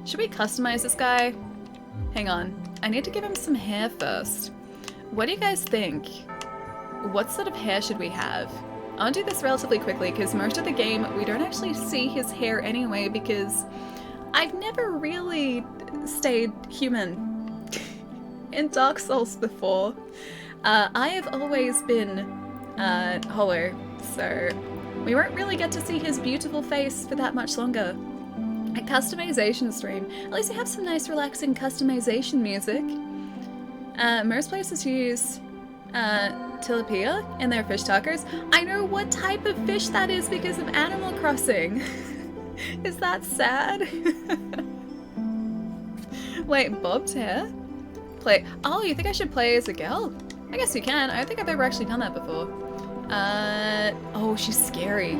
Should we customize this guy? Hang on. I need to give him some hair first. What do you guys think? What sort of hair should we have? I'll do this relatively quickly because most of the game we don't actually see his hair anyway because I've never really stayed human in Dark Souls before. I have always been hollow, so we won't really get to see his beautiful face for that much longer. A customization stream. At least we have some nice relaxing customization music. Most places use tilapia in their fish tacos. I know what type of fish that is because of Animal Crossing. Is that sad? Wait, bobbed hair? Play. Oh, you think I should play as a girl? I guess you can. I don't think I've ever actually done that before. Oh, she's scary.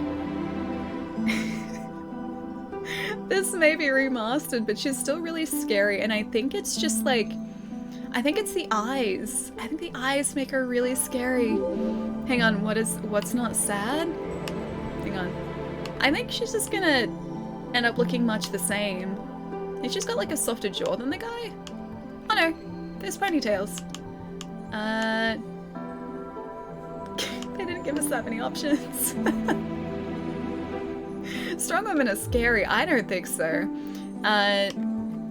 This may be remastered, but she's still really scary, and I think it's just like, I think it's the eyes. I think the eyes make her really scary. Hang on, what's not sad? Hang on. I think she's just gonna end up looking much the same. And she's got like a softer jaw than the guy. Oh no, there's ponytails. They didn't give us that many options. Strong women are scary. I don't think so.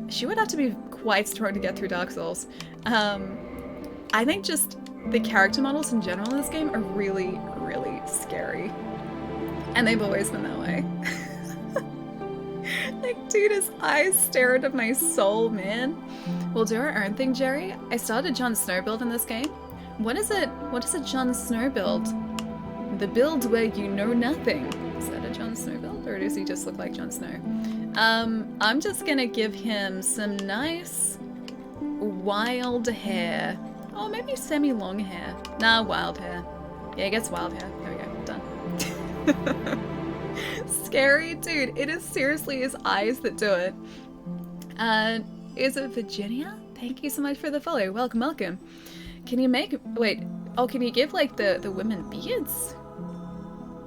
She would have to be quite strong to get through Dark Souls. I think just the character models in general in this game are really, really scary. And they've always been that way. Like, dude, his eyes stare into my soul, man. We'll do our own thing, Jerry. I started Jon Snow build in this game. What is it? What is a Jon Snow build? The build where you know nothing. Is that a Jon Snow build, or does he just look like Jon Snow? I'm just gonna give him some nice wild hair. Oh, maybe semi-long hair. Nah, wild hair. Yeah, he gets wild hair. There we go, done. Scary, dude. It is seriously his eyes that do it. Is it Virginia? Thank you so much for the follow. Welcome, welcome. Can you make, wait, oh, can you give like the women beards?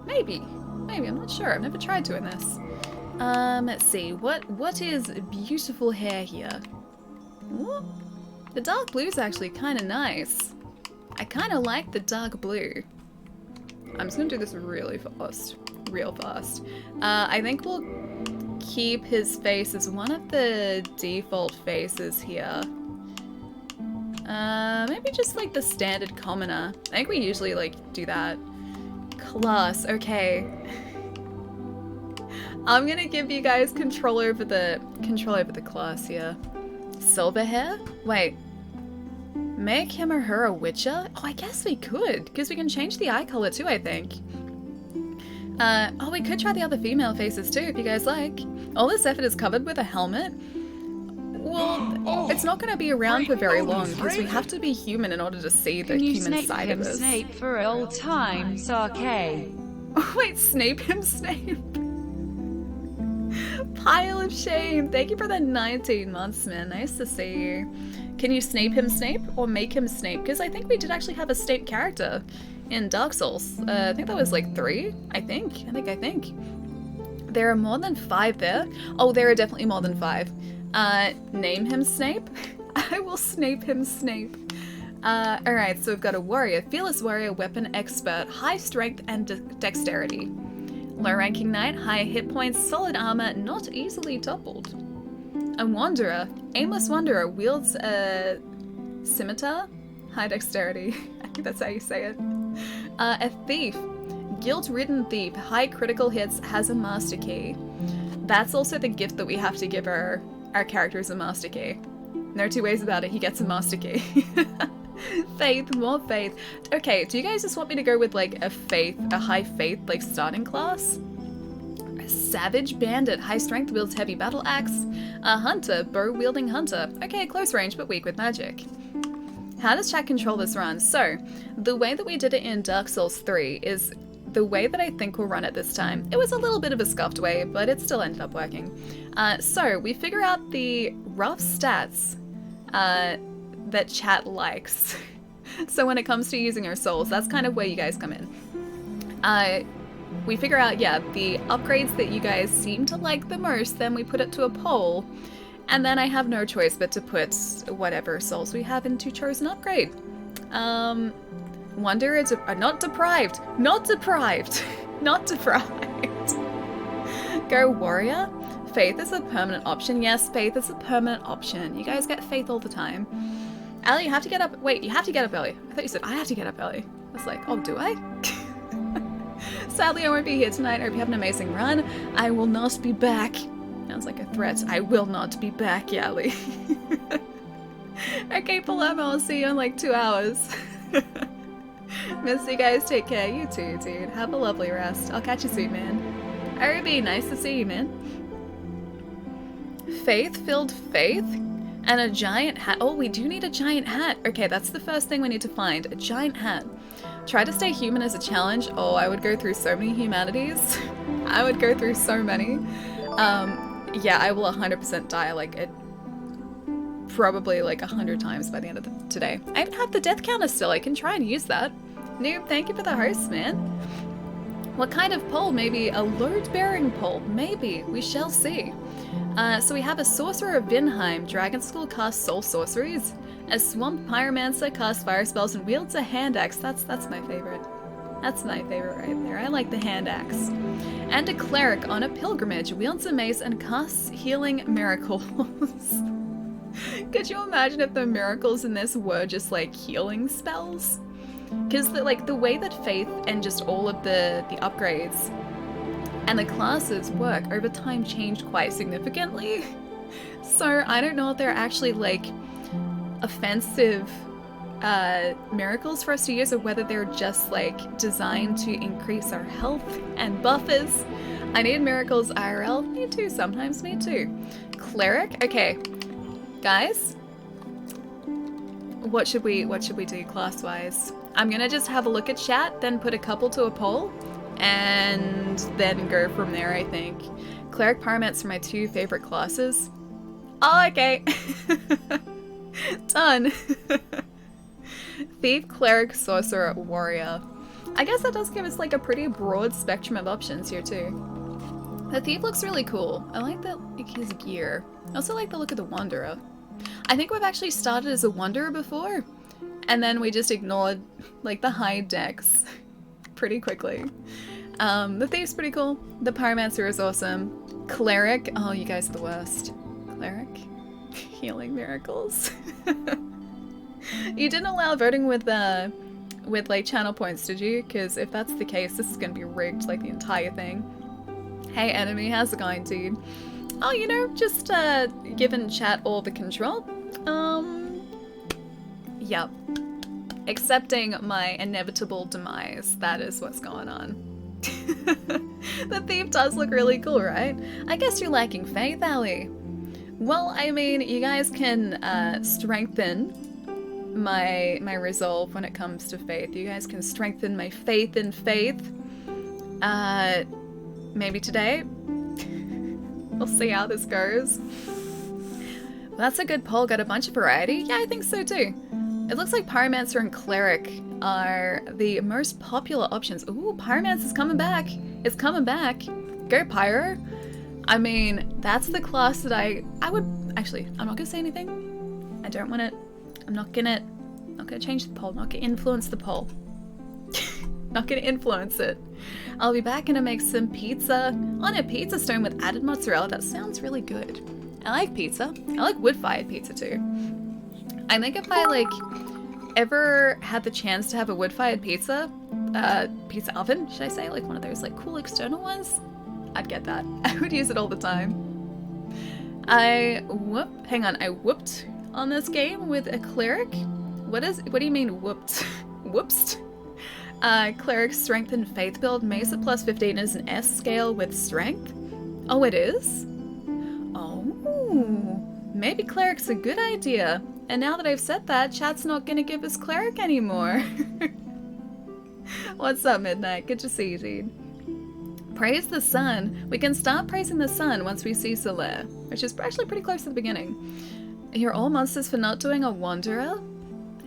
Maybe, I'm not sure. I've never tried doing this. Let's see, what is beautiful hair here? Ooh, the dark blue is actually kind of nice. I kind of like the dark blue. I'm just gonna do this really fast, real fast. I think we'll keep his face as one of the default faces here. Maybe just like the standard commoner. I think we usually like do that. Class, okay. I'm gonna give you guys control over the class here. Silver hair? Wait. Make him or her a witcher? Oh, I guess we could, because we can change the eye color too, I think. Oh, we could try the other female faces too, if you guys like. All this effort is covered with a helmet. Well, it's not going to be around for very long because we have to be human in order to see the human side of us. Snape for old times, okay. Oh, wait, Snape him, Snape. Pile of shame. Thank you for the 19 months, man. Nice to see you. Can you Snape him, Snape, or make him Snape? Because I think we did actually have a Snape character in Dark Souls. I think that was like 3. I think. There are more than 5 there. Oh, there are definitely more than 5. Name him Snape? I will Snape him Snape. Alright, so we've got a warrior, fearless warrior, weapon expert, high strength and dexterity. Low ranking knight, high hit points, solid armor, not easily toppled. A wanderer, aimless wanderer, wields a scimitar, high dexterity. I think that's how you say it. A thief, guilt-ridden thief, high critical hits, has a master key. That's also the gift that we have to give our character is a master key. No two ways about it, he gets a master key. Faith, more faith. Okay, do you guys just want me to go with like a high faith, like starting class? A savage bandit, high strength, wields heavy battle axe. A hunter, bow wielding hunter. Okay, close range but weak with magic. How does chat control this run? So, the way that we did it in Dark Souls 3 is the way that I think we'll run it this time. It was a little bit of a scuffed way, but it still ended up working. So we figure out the rough stats that chat likes. So when it comes to using our souls, that's kind of where you guys come in. We figure out, yeah, the upgrades that you guys seem to like the most, then we put it to a poll, And then I have no choice but to put whatever souls we have into chosen upgrade. Wonder is not deprived. Not deprived. Not deprived. Go warrior. Faith is a permanent option. Yes, faith is a permanent option. You guys get faith all the time. Allie, you have to get up. Wait, you have to get up early. I thought you said I have to get up early. I was like, oh, do I? Sadly, I won't be here tonight. I hope you have an amazing run. I will not be back. Sounds like a threat. I will not be back, Yali. Okay, Palermo, I'll see you in like 2 hours. Miss you guys, take care. You too, dude. Have a lovely rest. I'll catch you soon, man. Ruby, nice to see you, man. Faith-filled faith? And a giant hat. Oh, we do need a giant hat. Okay, that's the first thing we need to find. A giant hat. Try to stay human as a challenge. Oh, I would go through so many humanities. I would go through so many. Yeah, I will 100% die like probably like 100 times by the end of today. I even have the death counter still. I can try and use that. Noob, thank you for the host, man. What kind of pole? Maybe a load-bearing pole. Maybe. We shall see. So we have a Sorcerer of Vinheim. Dragon School casts soul sorceries. A Swamp Pyromancer casts fire spells and wields a hand axe. That's my favorite. That's my favorite right there. I like the hand axe. And a Cleric on a pilgrimage wields a mace and casts healing miracles. Could you imagine if the miracles in this were just like healing spells? Because the way that Faith and just all of the upgrades and the classes work over time changed quite significantly. So I don't know if they're actually like offensive miracles for us to use or whether they're just like designed to increase our health and buffers. I need miracles IRL. Me too, sometimes me too. Cleric, okay. Guys, what should we do class-wise? I'm gonna just have a look at chat, then put a couple to a poll, and then go from there, I think. Cleric, Pyromancer are my 2 favorite classes. Oh, okay. Done. Thief, Cleric, Sorcerer, Warrior. I guess that does give us like a pretty broad spectrum of options here too. The Thief looks really cool. I like his gear. I also like the look of the Wanderer. I think we've actually started as a Wanderer before, and then we just ignored like the high decks pretty quickly. The Thief's pretty cool. The Pyromancer is awesome. Cleric, oh, you guys are the worst. Cleric, healing miracles. You didn't allow voting with like channel points, did you? Because if that's the case, this is gonna be rigged, like the entire thing. Hey enemy, how's it going, dude? Oh, you know, just giving chat all the control. Yep. Accepting my inevitable demise. That is what's going on. The Thief does look really cool, right? I guess you're lacking faith, Allie. Well, I mean, you guys can strengthen my resolve when it comes to faith. You guys can strengthen my faith in faith. Maybe today. We'll see how this goes. Well, that's a good poll. Got a bunch of variety. Yeah, I think so too. It looks like Pyromancer and Cleric are the most popular options. Ooh, Pyromancer's coming back. It's coming back. Go Pyro. I mean, that's the class that I would actually. I'm not gonna say anything. I don't want it. I'm not gonna change the poll. Not gonna influence the poll. Not gonna influence it. I'll be back and make some pizza on a pizza stone with added mozzarella. That sounds really good. I like pizza. I like wood-fired pizza too. I think if I like ever had the chance to have a wood-fired pizza oven, should I say, like one of those like cool external ones, I'd get that. I would use it all the time. I whooped on this game with a cleric. What do you mean whooped? Whoopst? Cleric strength and faith build. Mesa plus 15 is an S scale with strength. Oh, it is? Oh, maybe cleric's a good idea. And now that I've said that, chat's not gonna give us cleric anymore. What's up, Midnight? Good to see you, dude. Praise the sun. We can start praising the sun once we see Solaire, which is actually pretty close to the beginning. You're all monsters for not doing a Wanderer?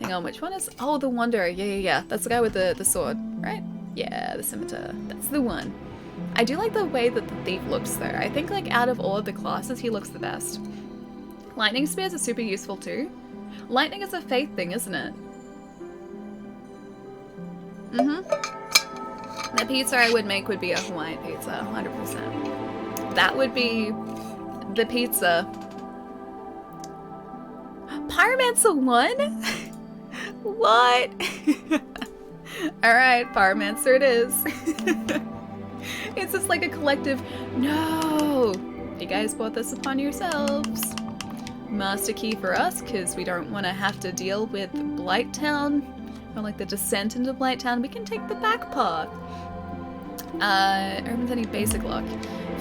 Hang on, which one is... Oh, the Wanderer. Yeah. That's the guy with the sword, right? Yeah, the scimitar. That's the one. I do like the way that the Thief looks, though. I think, like, out of all of the classes, he looks the best. Lightning spears are super useful too. Lightning is a faith thing, isn't it? Mm-hmm. The pizza I would make would be a Hawaiian pizza, 100%. That would be the pizza. Pyromancer 1? What? Alright, Pyromancer it is. It's just like a collective, no! You guys brought this upon yourselves. Master key for us, because we don't want to have to deal with Blighttown, or like the descent into Blighttown. We can take the back path. Opens any basic lock.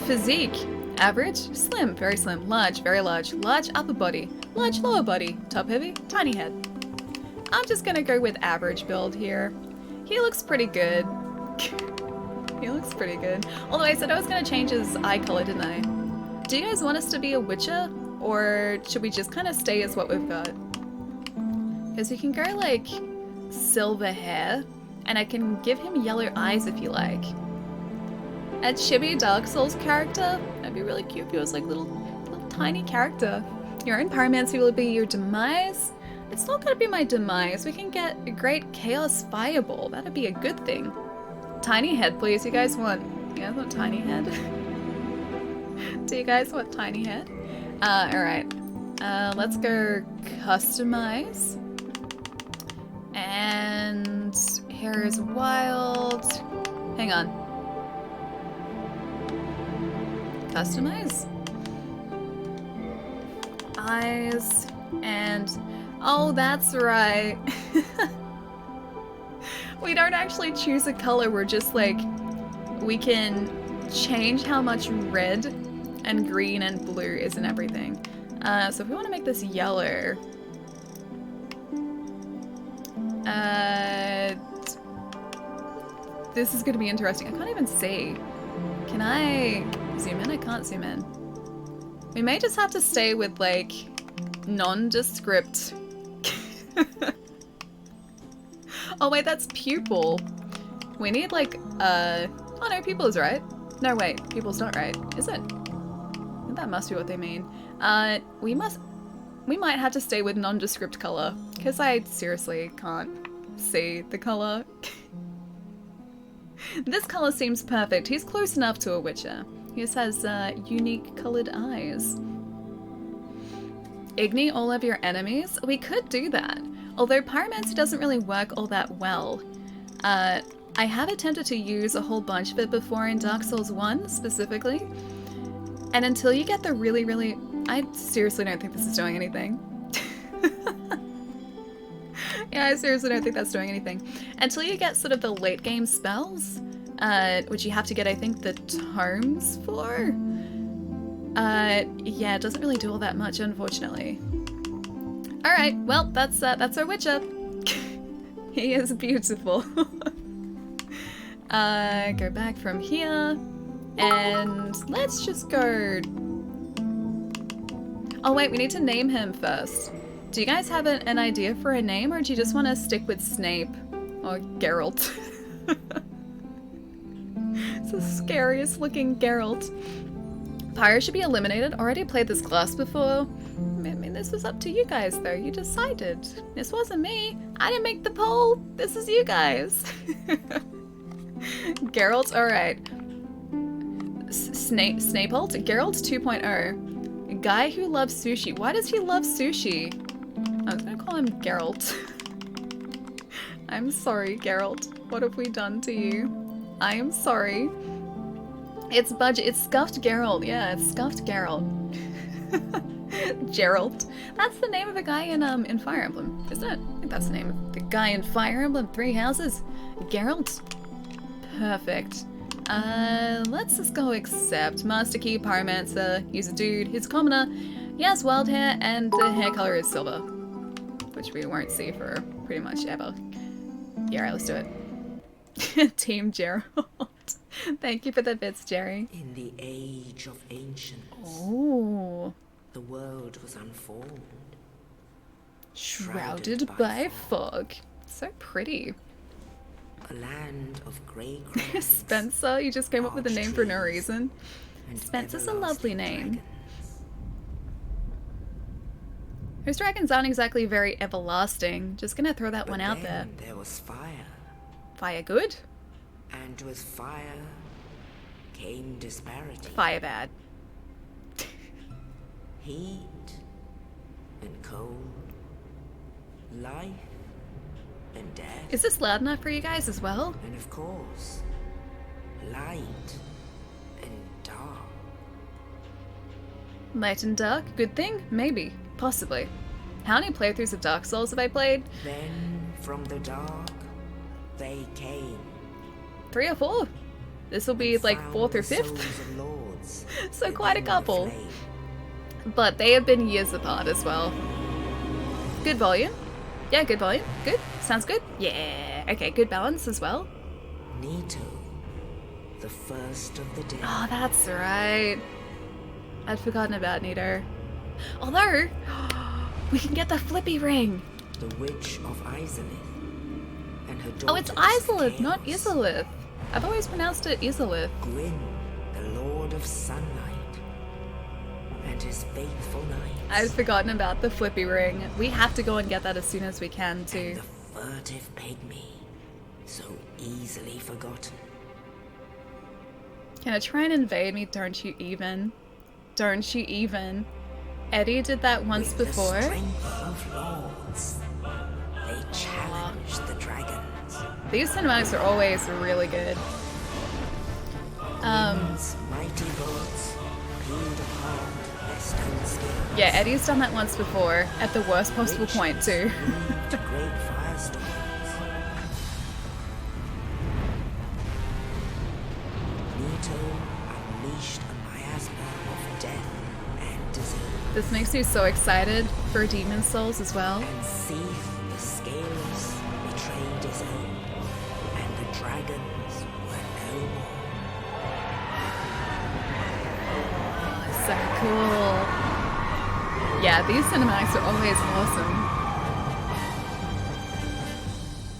Physique. Average, slim, very slim, large, very large, large upper body, large lower body, top heavy, tiny head. I'm just gonna go with average build here. He looks pretty good. He looks pretty good. Although I said I was gonna change his eye color, didn't I? Do you guys want us to be a Witcher? Or should we just kind of stay as what we've got? Because we can go like silver hair, and I can give him yellow eyes if you like. A chibi Dark Souls character? That'd be really cute if he was like little tiny character. Your own pyromancy will be your demise? It's not gonna be my demise. We can get a great chaos fireball. That'd be a good thing. Tiny head, please. You guys want tiny head? Do you guys want tiny head? Alright. Let's go customize. And hair is wild. Hang on. Customize. Eyes. And oh, that's right. We don't actually choose a color. We're just like, we can change how much red and green and blue is in everything. So if we want to make this yellow, this is going to be interesting. I can't even see. Can I zoom in? I can't zoom in. We may just have to stay with like nondescript. Oh wait, that's pupil. We need like oh no, pupil is right. No wait, pupil's not right, is it? That must be what they mean. We might have to stay with nondescript color, because I seriously can't see the color. This color seems perfect. He's close enough to a Witcher. He just has unique colored eyes. Igni all of your enemies? We could do that. Although pyromancy doesn't really work all that well. I have attempted to use a whole bunch of it before in Dark Souls 1 specifically. And until you get the really... I seriously don't think this is doing anything. Yeah, I seriously don't think that's doing anything. Until you get sort of the late game spells, which you have to get, I think, the tomes for. Yeah, it doesn't really do all that much, unfortunately. Alright, well, that's our Witcher. He is beautiful. Go back from here. And let's just go... Oh wait, we need to name him first. Do you guys have an idea for a name, or do you just want to stick with Snape? Or Geralt? It's the scariest looking Geralt. Pyro should be eliminated. Already played this class before. I mean, this was up to you guys though. You decided. This wasn't me. I didn't make the poll. This is you guys. Geralt, alright. Snapeult? Geralt 2.0. A guy who loves sushi. Why does he love sushi? I was gonna call him Geralt. I'm sorry, Geralt. What have we done to you? I am sorry. It's budget. It's Scuffed Geralt. Yeah, it's Scuffed Geralt. Geralt. That's the name of a guy in Fire Emblem, isn't it? I think that's the name of the guy in Fire Emblem 3 Houses. Geralt. Perfect. Let's just go accept. Master Key, Pyromancer. He's a dude. He's a commoner. He has wild hair, and the hair color is silver, which we won't see for pretty much ever. Yeah, alright, let's do it. Team Gerald. Thank you for the bits, Jerry. In the age of ancients, Oh, the world was unformed, shrouded by fog. So pretty. a land of grey clouds. Spencer, you just came up with a name for no reason. and Spencer's a lovely everlasting name. dragons. Those dragons aren't exactly very everlasting. Just gonna throw that one out there. There was fire, Fire good? and with fire came disparity. Fire bad. Heat and cold, life and death, Is this loud enough for you guys as well? and of course, light and dark. Light and dark? Good thing? Maybe. Possibly. How many playthroughs of Dark Souls have I played? Then from the dark they came. 3 or 4. This will be like found 4th or the 5th. souls of lords So quite a within the couple. flame. But they have been years apart as well. Good volume. Yeah, good volume. Good. Sounds good. Yeah. Okay, good balance as well. Nito, the first of the dead. Oh, that's right. I'd forgotten about Nito. Although, we can get the flippy ring. The witch of Izalith and her Oh, it's daughters of Izalith, not chaos. Izalith. I've always pronounced it Izalith. Gwyn, the lord of sunlight, and his faithful knights. I've forgotten about the flippy ring. We have to go and get that as soon as we can, And too. the furtive pygmy, so easily forgotten. Gonna try and invade me, don't you even? Don't you even? Eddie did that once With before. the strength of lords, they challenged the dragons. These cinematics are always really good. Gwyn's mighty bullets peeled apart their stone spears. Yeah, Eddie's done that once before, at the worst possible point, too. Moved great firestorms. Nito unleashed a miasma of death and disease, This makes me so excited for Demon Souls as well. and Seath the Scaleless betrayed his own, and the dragons were no more. So cool. Yeah, these cinematics are always awesome.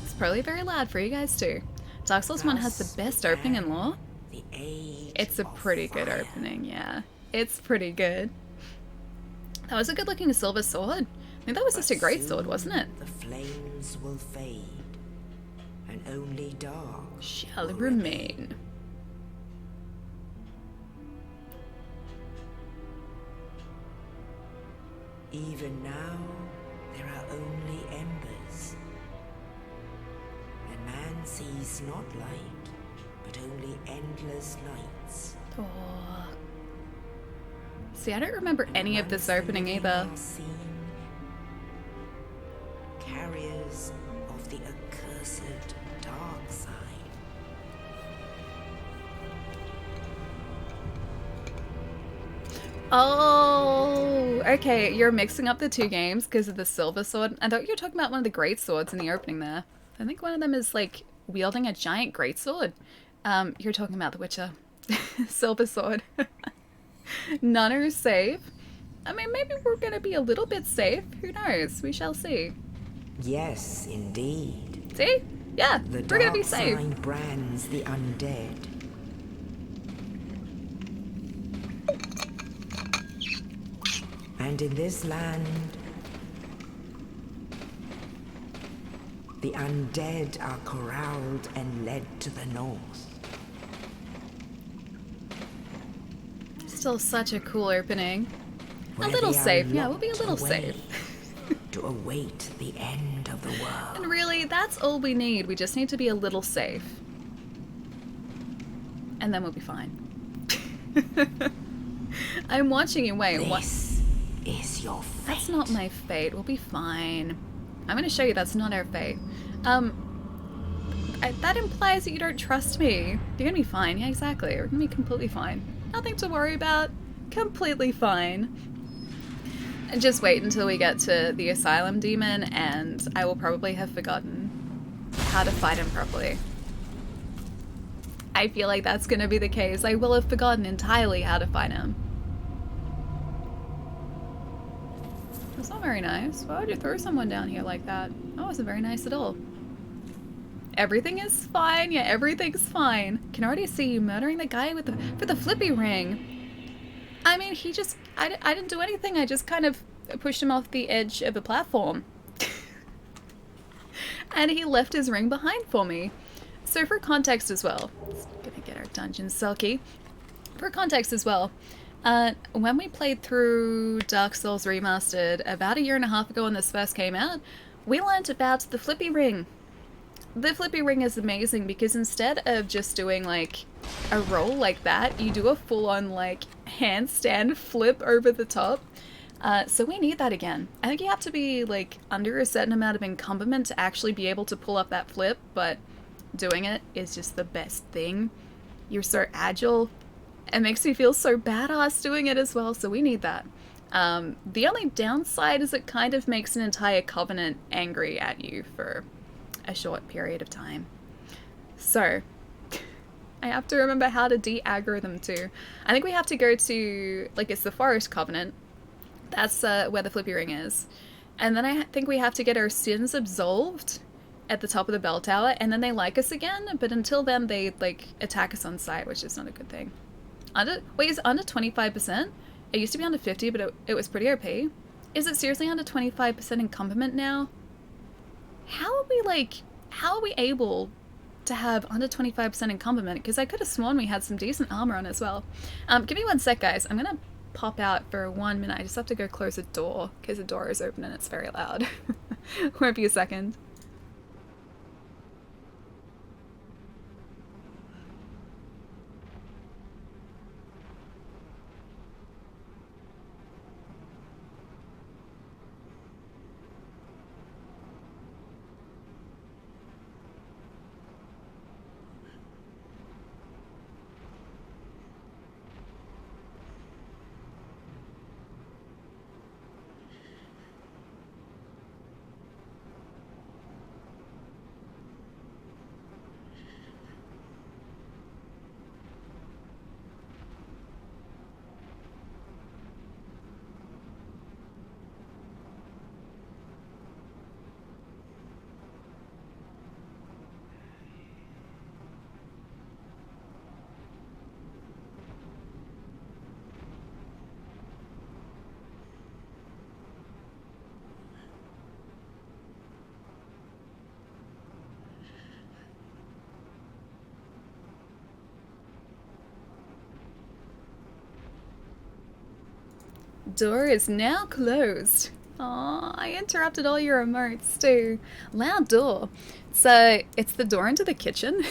It's probably very loud for you guys too. Dark Souls 1 has the best opening in lore. The age It's a of pretty good fire. opening, yeah. It's pretty good. That was a good looking silver sword. I think that was just a great sword, wasn't it? The flames will fade, and only dark Shall will remain. Even now, there are only embers. And man sees not light, but only endless nights. Oh. See, I don't remember any of this opening either. Are seen carriers of the accursed dark side. Oh, okay. You're mixing up the two games because of the silver sword. I thought you were talking about one of the great swords in the opening there. I think one of them is like wielding a giant great sword. You're talking about The Witcher. Silver sword. None are safe. I mean, maybe we're gonna be a little bit safe. Who knows? We shall see. Yes, indeed. See? Yeah, The we're gonna be dark safe. side brands the undead. And in this land, the undead are corralled and led to the north. Still such a cool opening. A where little they are safe. Yeah, we'll be a locked little away safe. to await the end of the world. And really, that's all we need. We just need to be a little safe. And then we'll be fine. I'm watching you. Wait, what? This is your fate. That's not my fate. We'll be fine. I'm gonna show you that's not our fate. That implies that you don't trust me. You're gonna be fine. Yeah, exactly. We're gonna be completely fine. Nothing to worry about. Completely fine. And just wait until we get to the asylum demon, and I will probably have forgotten how to fight him properly. I feel like that's gonna be the case. I will have forgotten entirely how to fight him. That's not very nice. Why would you throw someone down here like that? That wasn't very nice at all. Everything is fine. Yeah, everything's fine. Can already see you murdering the guy for the flippy ring. I mean, he just... I didn't do anything. I just kind of pushed him off the edge of a platform. And he left his ring behind for me. So for context as well, let's gonna get our dungeon sulky. For context as well, when we played through Dark Souls Remastered about a year and a half ago when this first came out, we learnt about the flippy ring. The flippy ring is amazing because instead of just doing like a roll like that, you do a full-on like handstand flip over the top. So we need that again. I think you have to be like under a certain amount of encompassment to actually be able to pull up that flip, but doing it is just the best thing. You're so agile. It makes me feel so badass doing it as well, so we need that. The only downside is it kind of makes an entire covenant angry at you for a short period of time. So, I have to remember how to de-aggro them too. I think we have to go to, like, it's the Forest Covenant. That's where the flippy ring is. And then I think we have to get our sins absolved at the top of the bell tower, and then they like us again, but until then they, like, attack us on sight, which is not a good thing. Wait, is it under 25%? It used to be under 50, but it was pretty OP. Is it seriously under 25% encompassment now? How are we able to have under 25% encompassment? Because I could have sworn we had some decent armor on as well. Give me 1 sec, guys. I'm gonna pop out for 1 minute. I just have to go close the door, because the door is open and it's very loud. Won't be a second. Door is now closed. Aw, I interrupted all your emotes too. Loud door. So it's the door into the kitchen.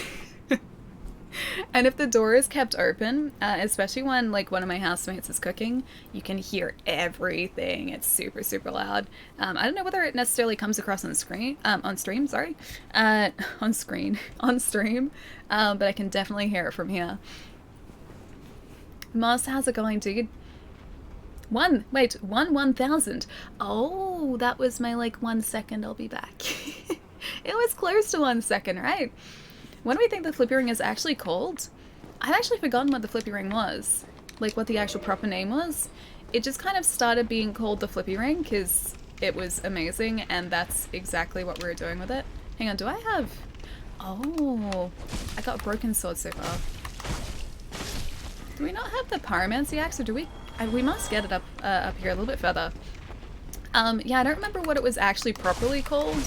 And if the door is kept open, especially when like one of my housemates is cooking, you can hear everything. It's super, super loud. I don't know whether it necessarily comes across on stream, but I can definitely hear it from here. Moss, how's it going, dude? 1,000. Oh, that was my like 1 second, I'll be back. It was close to 1 second, right? What do we think the flippy ring is actually called? I've actually forgotten what the flippy ring was. Like what the actual proper name was. It just kind of started being called the flippy ring because it was amazing and that's exactly what we were doing with it. Hang on, do I have... Oh, I got a broken sword so far. Do we not have the pyromancy axe or do we? We must get it up here a little bit further. Yeah, I don't remember what it was actually properly called.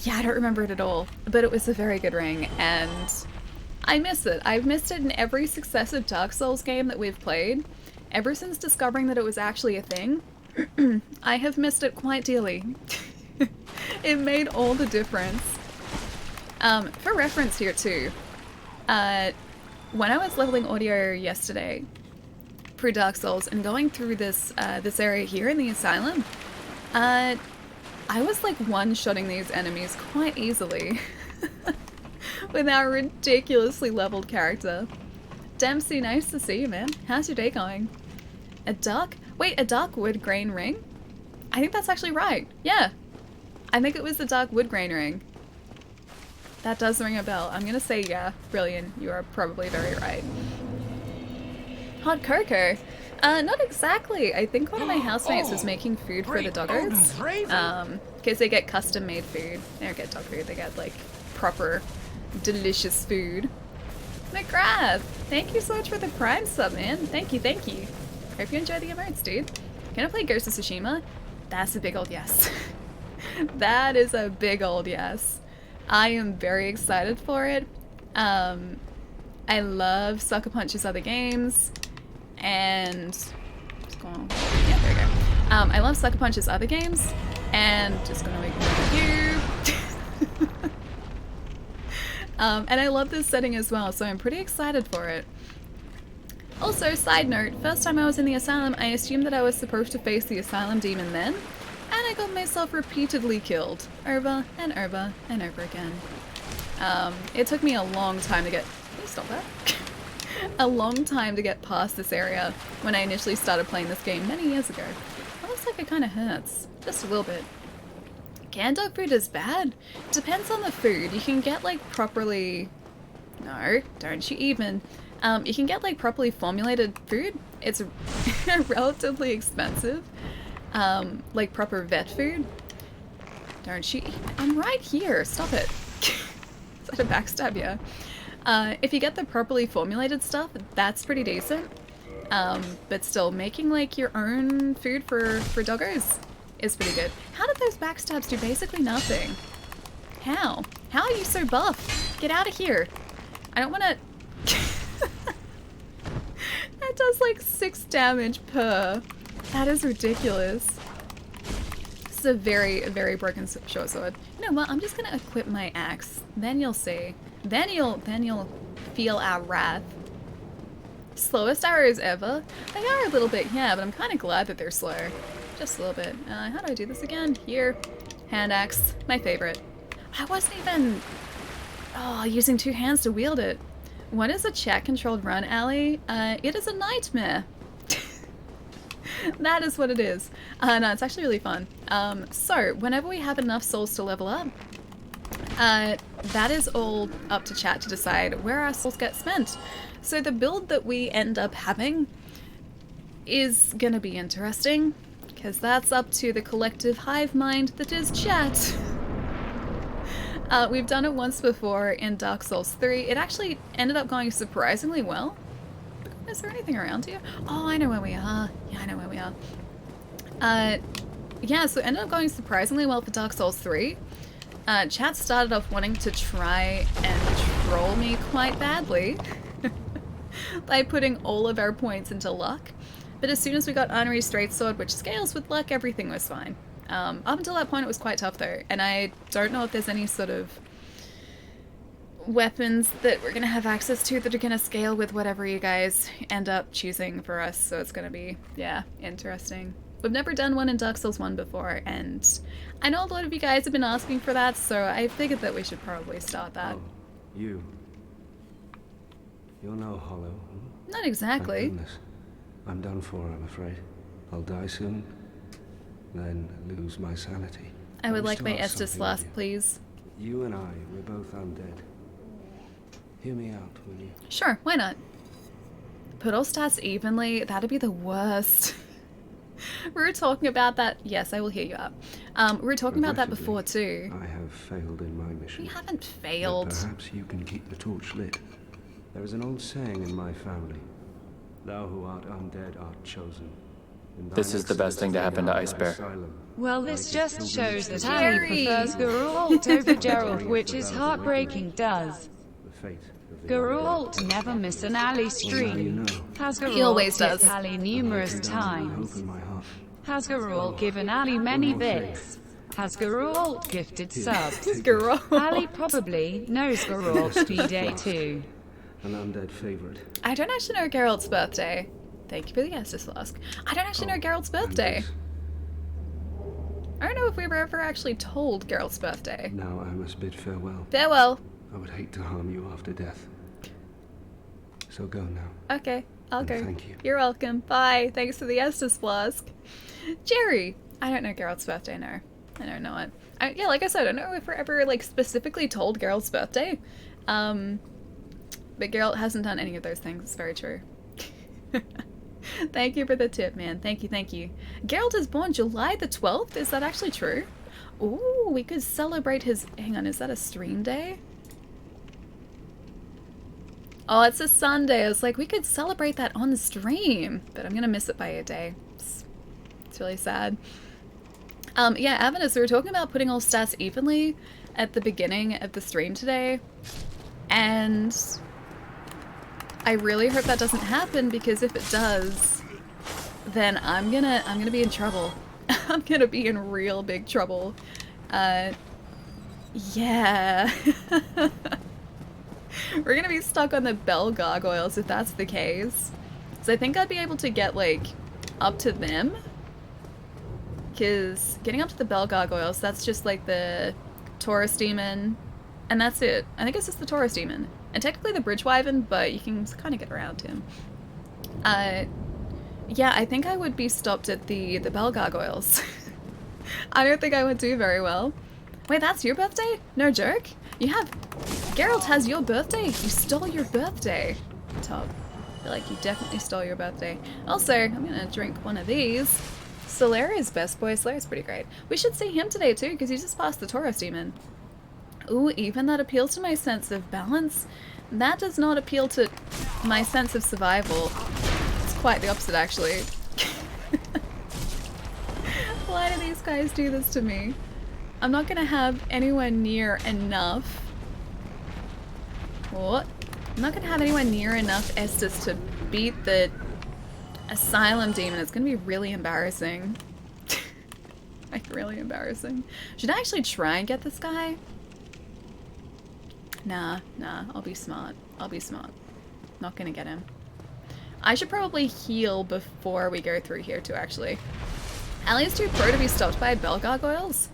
Yeah, I don't remember it at all. But it was a very good ring, and I miss it. I've missed it in every successive Dark Souls game that we've played. Ever since discovering that it was actually a thing, I have missed it quite dearly. It made all the difference. For reference here too, when I was leveling audio yesterday, for Dark Souls, and going through this this area here in the Asylum, I was like one-shotting these enemies quite easily with our ridiculously leveled character. Dempsey, nice to see you, man. How's your day going? A dark wood grain ring? I think that's actually right. Yeah. I think it was the dark wood grain ring. That does ring a bell. I'm gonna say yeah. Brilliant. You are probably very right. Hot cocoa? Not exactly. I think one of my housemates was making food for the doggos. Because they get custom made food. They don't get dog food, they get like proper delicious food. McGrath! Thank you so much for the Prime sub, man. Thank you, thank you. Hope you enjoy the emotes, dude. Can I play Ghost of Tsushima? That's a big old yes. That is a big old yes. I am very excited for it. I love Sucker Punch's other games, and just going, yeah, there we go. I love Sucker Punch's other games, and just gonna ignore you. And I love this setting as well, so I'm pretty excited for it. Also, side note, first time I was in the asylum, I assumed that I was supposed to face the asylum demon then, and I got myself repeatedly killed, over and over and over again. It took me a long time to get... Please stop that. A long time to get past this area when I initially started playing this game many years ago. It looks like it kind of hurts, just a little bit. Canned dog food is bad. Depends on the food. You can get like properly... No, don't you even. You can get like properly formulated food. It's relatively expensive. Like proper vet food. Don't you? I'm right here. Stop it. Is that a backstab? Yeah. If you get the properly formulated stuff, that's pretty decent. But still, making like your own food for doggos is pretty good. How did those backstabs do basically nothing? How? How are you so buff? Get out of here. I don't want to... That does like 6 damage per. That is ridiculous. This is a very, very broken short sword. You know what? I'm just gonna equip my axe. Then you'll see. Then you'll feel our wrath. Slowest arrows ever. They are a little bit, yeah, but I'm kind of glad that they're slow. Just a little bit. How do I do this again? Here. Hand axe. My favorite. I wasn't even... Oh, using 2 hands to wield it. What is a chat-controlled run, Allie? It is a nightmare. That is what it is. No, it's actually really fun. So, whenever we have enough souls to level up, that is all up to chat to decide where our souls get spent. So the build that we end up having is gonna be interesting, because that's up to the collective hive mind that is chat. We've done it once before in Dark Souls 3. It actually ended up going surprisingly well. Is there anything around here? Oh, I know where we are. Yeah, I know where we are. Yeah, so it ended up going surprisingly well for Dark Souls 3. Chat started off wanting to try and troll me quite badly by putting all of our points into luck. But as soon as we got Honorary Straight Sword, which scales with luck, everything was fine. Up until that point it was quite tough though, and I don't know if there's any sort of weapons that we're gonna have access to that are gonna scale with whatever you guys end up choosing for us, so it's gonna be, yeah, interesting. We've never done one in Dark Souls 1 before, and I know a lot of you guys have been asking for that, so I figured that we should probably start that. Oh, you're no hollow. Not exactly. Thank goodness. I'm done for, I'm afraid. I'll die soon, then lose my sanity. I would like my Start Estus something Flask, with you. please. You and I, we're both undead. Hear me out, will you? Sure, why not? Put all stats evenly, that'd be the worst. We were talking about that. Yes, I will hear you out. We were talking about that before too. I have failed in my mission. We haven't But failed. perhaps you can keep the torch lit. There is an old saying in my family. Thou who art undead art chosen. In This thine is the best thing to happen to excellence Ice Bear. asylum. Well, this just shows that Jerry. Ali prefers Geralt over Gerald, which is heartbreaking, does. The fate of the Geralt never miss an Ali Well, now you stream. know. Has Geralt He always hit does. Ali numerous Hope times? in my heart. Has Geralt given Ali many bits? Has Geralt gifted subs? Girl. Ali probably knows Geralt's B-Day too. An undead favorite. I don't actually know Geralt's birthday. Thank you for the Estus Flask. I don't actually know Geralt's birthday. I don't know if we were ever actually told Geralt's birthday. Now I must bid farewell. Farewell. I would hate to harm you after death. So go now. Okay, I'll And go. thank you. You're welcome. Bye. Thanks for the Estus Flask. Jerry. I don't know Geralt's birthday, no. I don't know it. Yeah, like I said, I don't know if we're ever like specifically told Geralt's birthday. But Geralt hasn't done any of those things. It's very true. Thank you for the tip, man. Thank you, thank you. Geralt is born July the 12th? Is that actually true? Ooh, we could celebrate his... Hang on, is that a stream day? Oh, it's a Sunday. I was like, we could celebrate that on stream. But I'm gonna miss it by a day. It's It's really sad. Yeah, Avinus, we were talking about putting all stats evenly at the beginning of the stream today, and I really hope that doesn't happen, because if it does, then I'm gonna be in trouble. I'm gonna be in real big trouble. Yeah. We're gonna be stuck on the bell gargoyles if that's the case. So I think I'd be able to get, like, up to them. Because getting up to the bell gargoyles, that's just like the Taurus demon. And that's it. I think it's just the Taurus demon. And technically the bridge wyvern, but you can kind of get around him. Yeah, I think I would be stopped at the bell gargoyles. I don't think I would do very well. Wait, that's your birthday? No joke? You have... Geralt has your birthday? You stole your birthday. Top. I feel like you definitely stole your birthday. Also, I'm gonna drink one of these. Solaria's best boy. Solaria's pretty great. We should see him today too, because he's just passed the Taurus demon. Ooh, even that appeals to my sense of balance. That does not appeal to my sense of survival. It's quite the opposite, actually. Why do these guys do this to me? I'm not gonna have anywhere near enough. What? I'm not gonna have anywhere near enough Estus to beat the Asylum demon. It's gonna be really embarrassing. Like, really embarrassing. Should I actually try and get this guy? Nah, I'll be smart. I'll be smart. Not gonna get him. I should probably heal before we go through here too, actually. Ali's too pro to be stopped by bell gargoyles?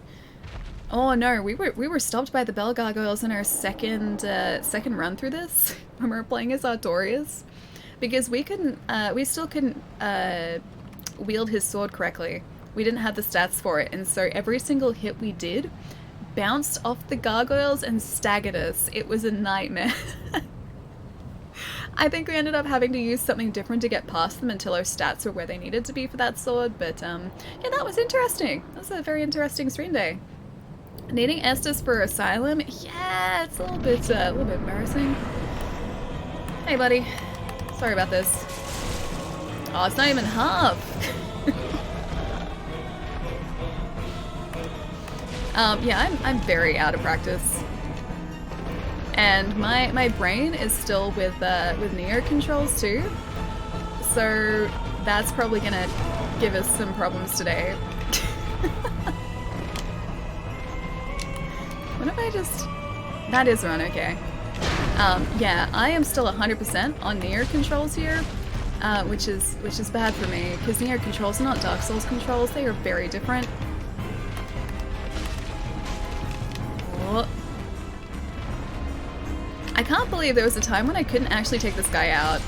Oh no, we were stopped by the bell gargoyles in our second run through this when we were playing as Artorias, because we still couldn't wield his sword correctly. We didn't have the stats for it, and so every single hit we did bounced off the gargoyles and staggered us. It was a nightmare. I think we ended up having to use something different to get past them until our stats were where they needed to be for that sword, but yeah, that was interesting. That was a very interesting stream day. Needing Estus for Asylum? Yeah, it's a little bit embarrassing. Hey buddy, sorry about this. Oh, it's not even half. Yeah, I'm very out of practice. And my brain is still with Neo controls too. So that's probably gonna give us some problems today. What if I just... That is run, okay. Yeah, I am still 100% on Neo controls here, which is bad for me, because Neo controls are not Dark Souls controls, they are very different. Oh. I can't believe there was a time when I couldn't actually take this guy out.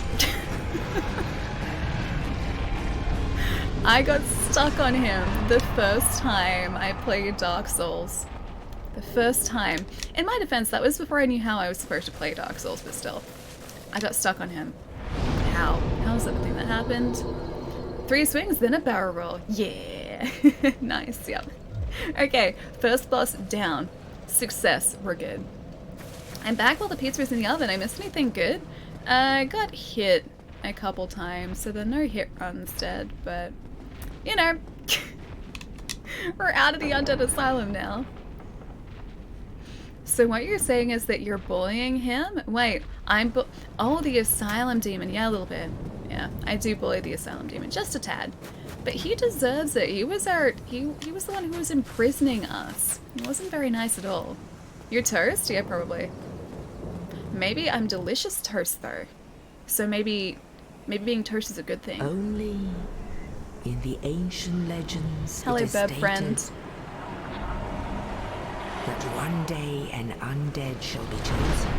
I got stuck on him the first time I played Dark Souls. The first time. In my defense, that was before I knew how I was supposed to play Dark Souls, but still. I got stuck on him. How? How was that the thing that happened? 3 swings, then a barrel roll. Yeah. Nice, yep. Okay, first boss down. Success, we're good. I'm back while the pizza was in the oven. I missed anything good? I got hit a couple times, so there are no hit runs dead, but you know, we're out of the Undead Asylum now. So what you're saying is that you're bullying him? Wait, oh, the Asylum Demon. Yeah, a little bit. Yeah, I do bully the Asylum Demon, just a tad. But he deserves it. He was he was the one who was imprisoning us. He wasn't very nice at all. You're toast? Yeah, probably. Maybe I'm delicious toast though. So maybe being toast is a good thing. Only in the ancient legends Hello, it is bird stated friend. that one day an undead shall be chosen.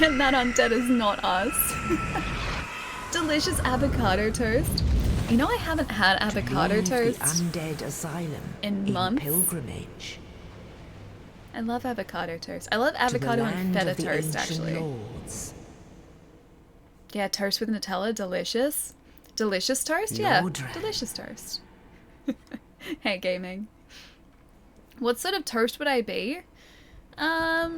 And that undead is not us. Delicious avocado toast. You know, I haven't had avocado Leave toast the undead asylum in months. pilgrimage I love avocado toast. I love to the avocado and land feta of the toast, ancient actually. lords. Yeah, toast with Nutella, delicious. Delicious toast? Yeah, Lordran. delicious toast. Hey, gaming. What sort of toast would I be? I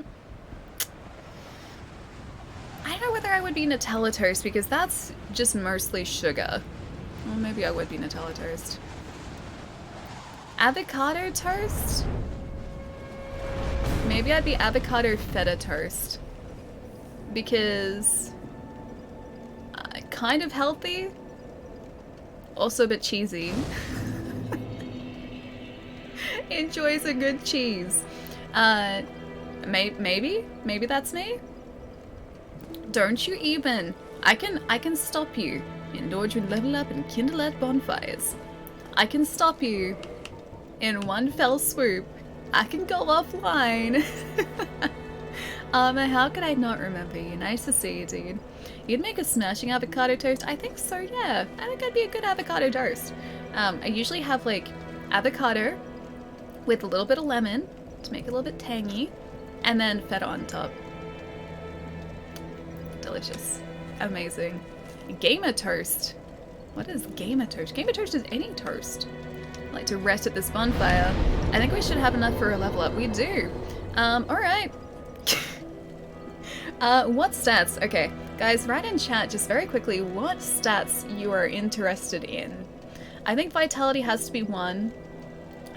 don't know whether I would be Nutella toast, because that's just mostly sugar. Well, maybe I would be Nutella toast. Avocado toast? Maybe I'd be avocado feta toast. Because kind of healthy, also a bit cheesy. Enjoys a good cheese. Maybe that's me. Don't you even. I can stop you. Indulge in level up and kindle at bonfires. I can stop you in one fell swoop. I can go offline. How could I not remember you? Nice to see you, dude. You'd make a smashing avocado toast? I think so, yeah. I think I'd be a good avocado toast. I usually have like avocado with a little bit of lemon to make it a little bit tangy, and then feta on top. Delicious. Amazing. Gamer toast. What is gamer toast? Gamer toast is any toast. I like to rest at this bonfire. I think we should have enough for a level up. We do. Alright. What stats? Okay, guys, write in chat just very quickly what stats you are interested in. I think vitality has to be 1.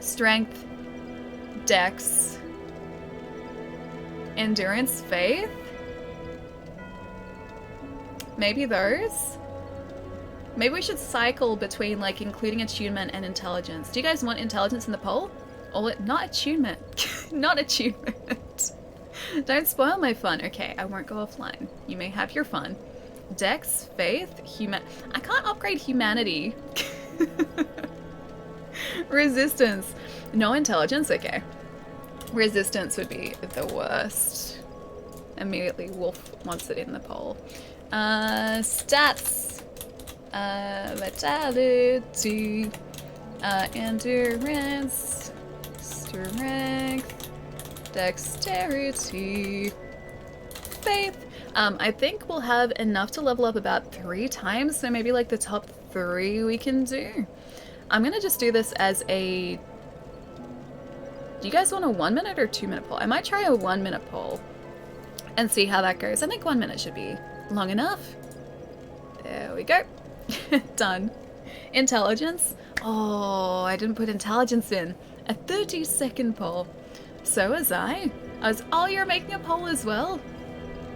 Strength. Dex. Endurance, faith? Maybe those? Maybe we should cycle between like including attunement and intelligence. Do you guys want intelligence in the poll? Or not attunement. Not attunement. Don't spoil my fun. Okay, I won't go offline. You may have your fun. Dex, faith, I can't upgrade humanity. Resistance. No intelligence? Okay. Resistance would be the worst. Immediately Wolf wants it in the poll. Stats. Vitality. Endurance. Strength. Dexterity. Faith. I think we'll have enough to level up about 3 times, so maybe like the top 3 we can do. I'm gonna just do this as a... Do you guys want a 1 minute or 2 minute poll? I might try a 1 minute poll and see how that goes. I think 1 minute should be long enough. There we go. Done. Intelligence. Oh, I didn't put intelligence in. A 30-second poll. So was I. Oh, you're making a poll as well?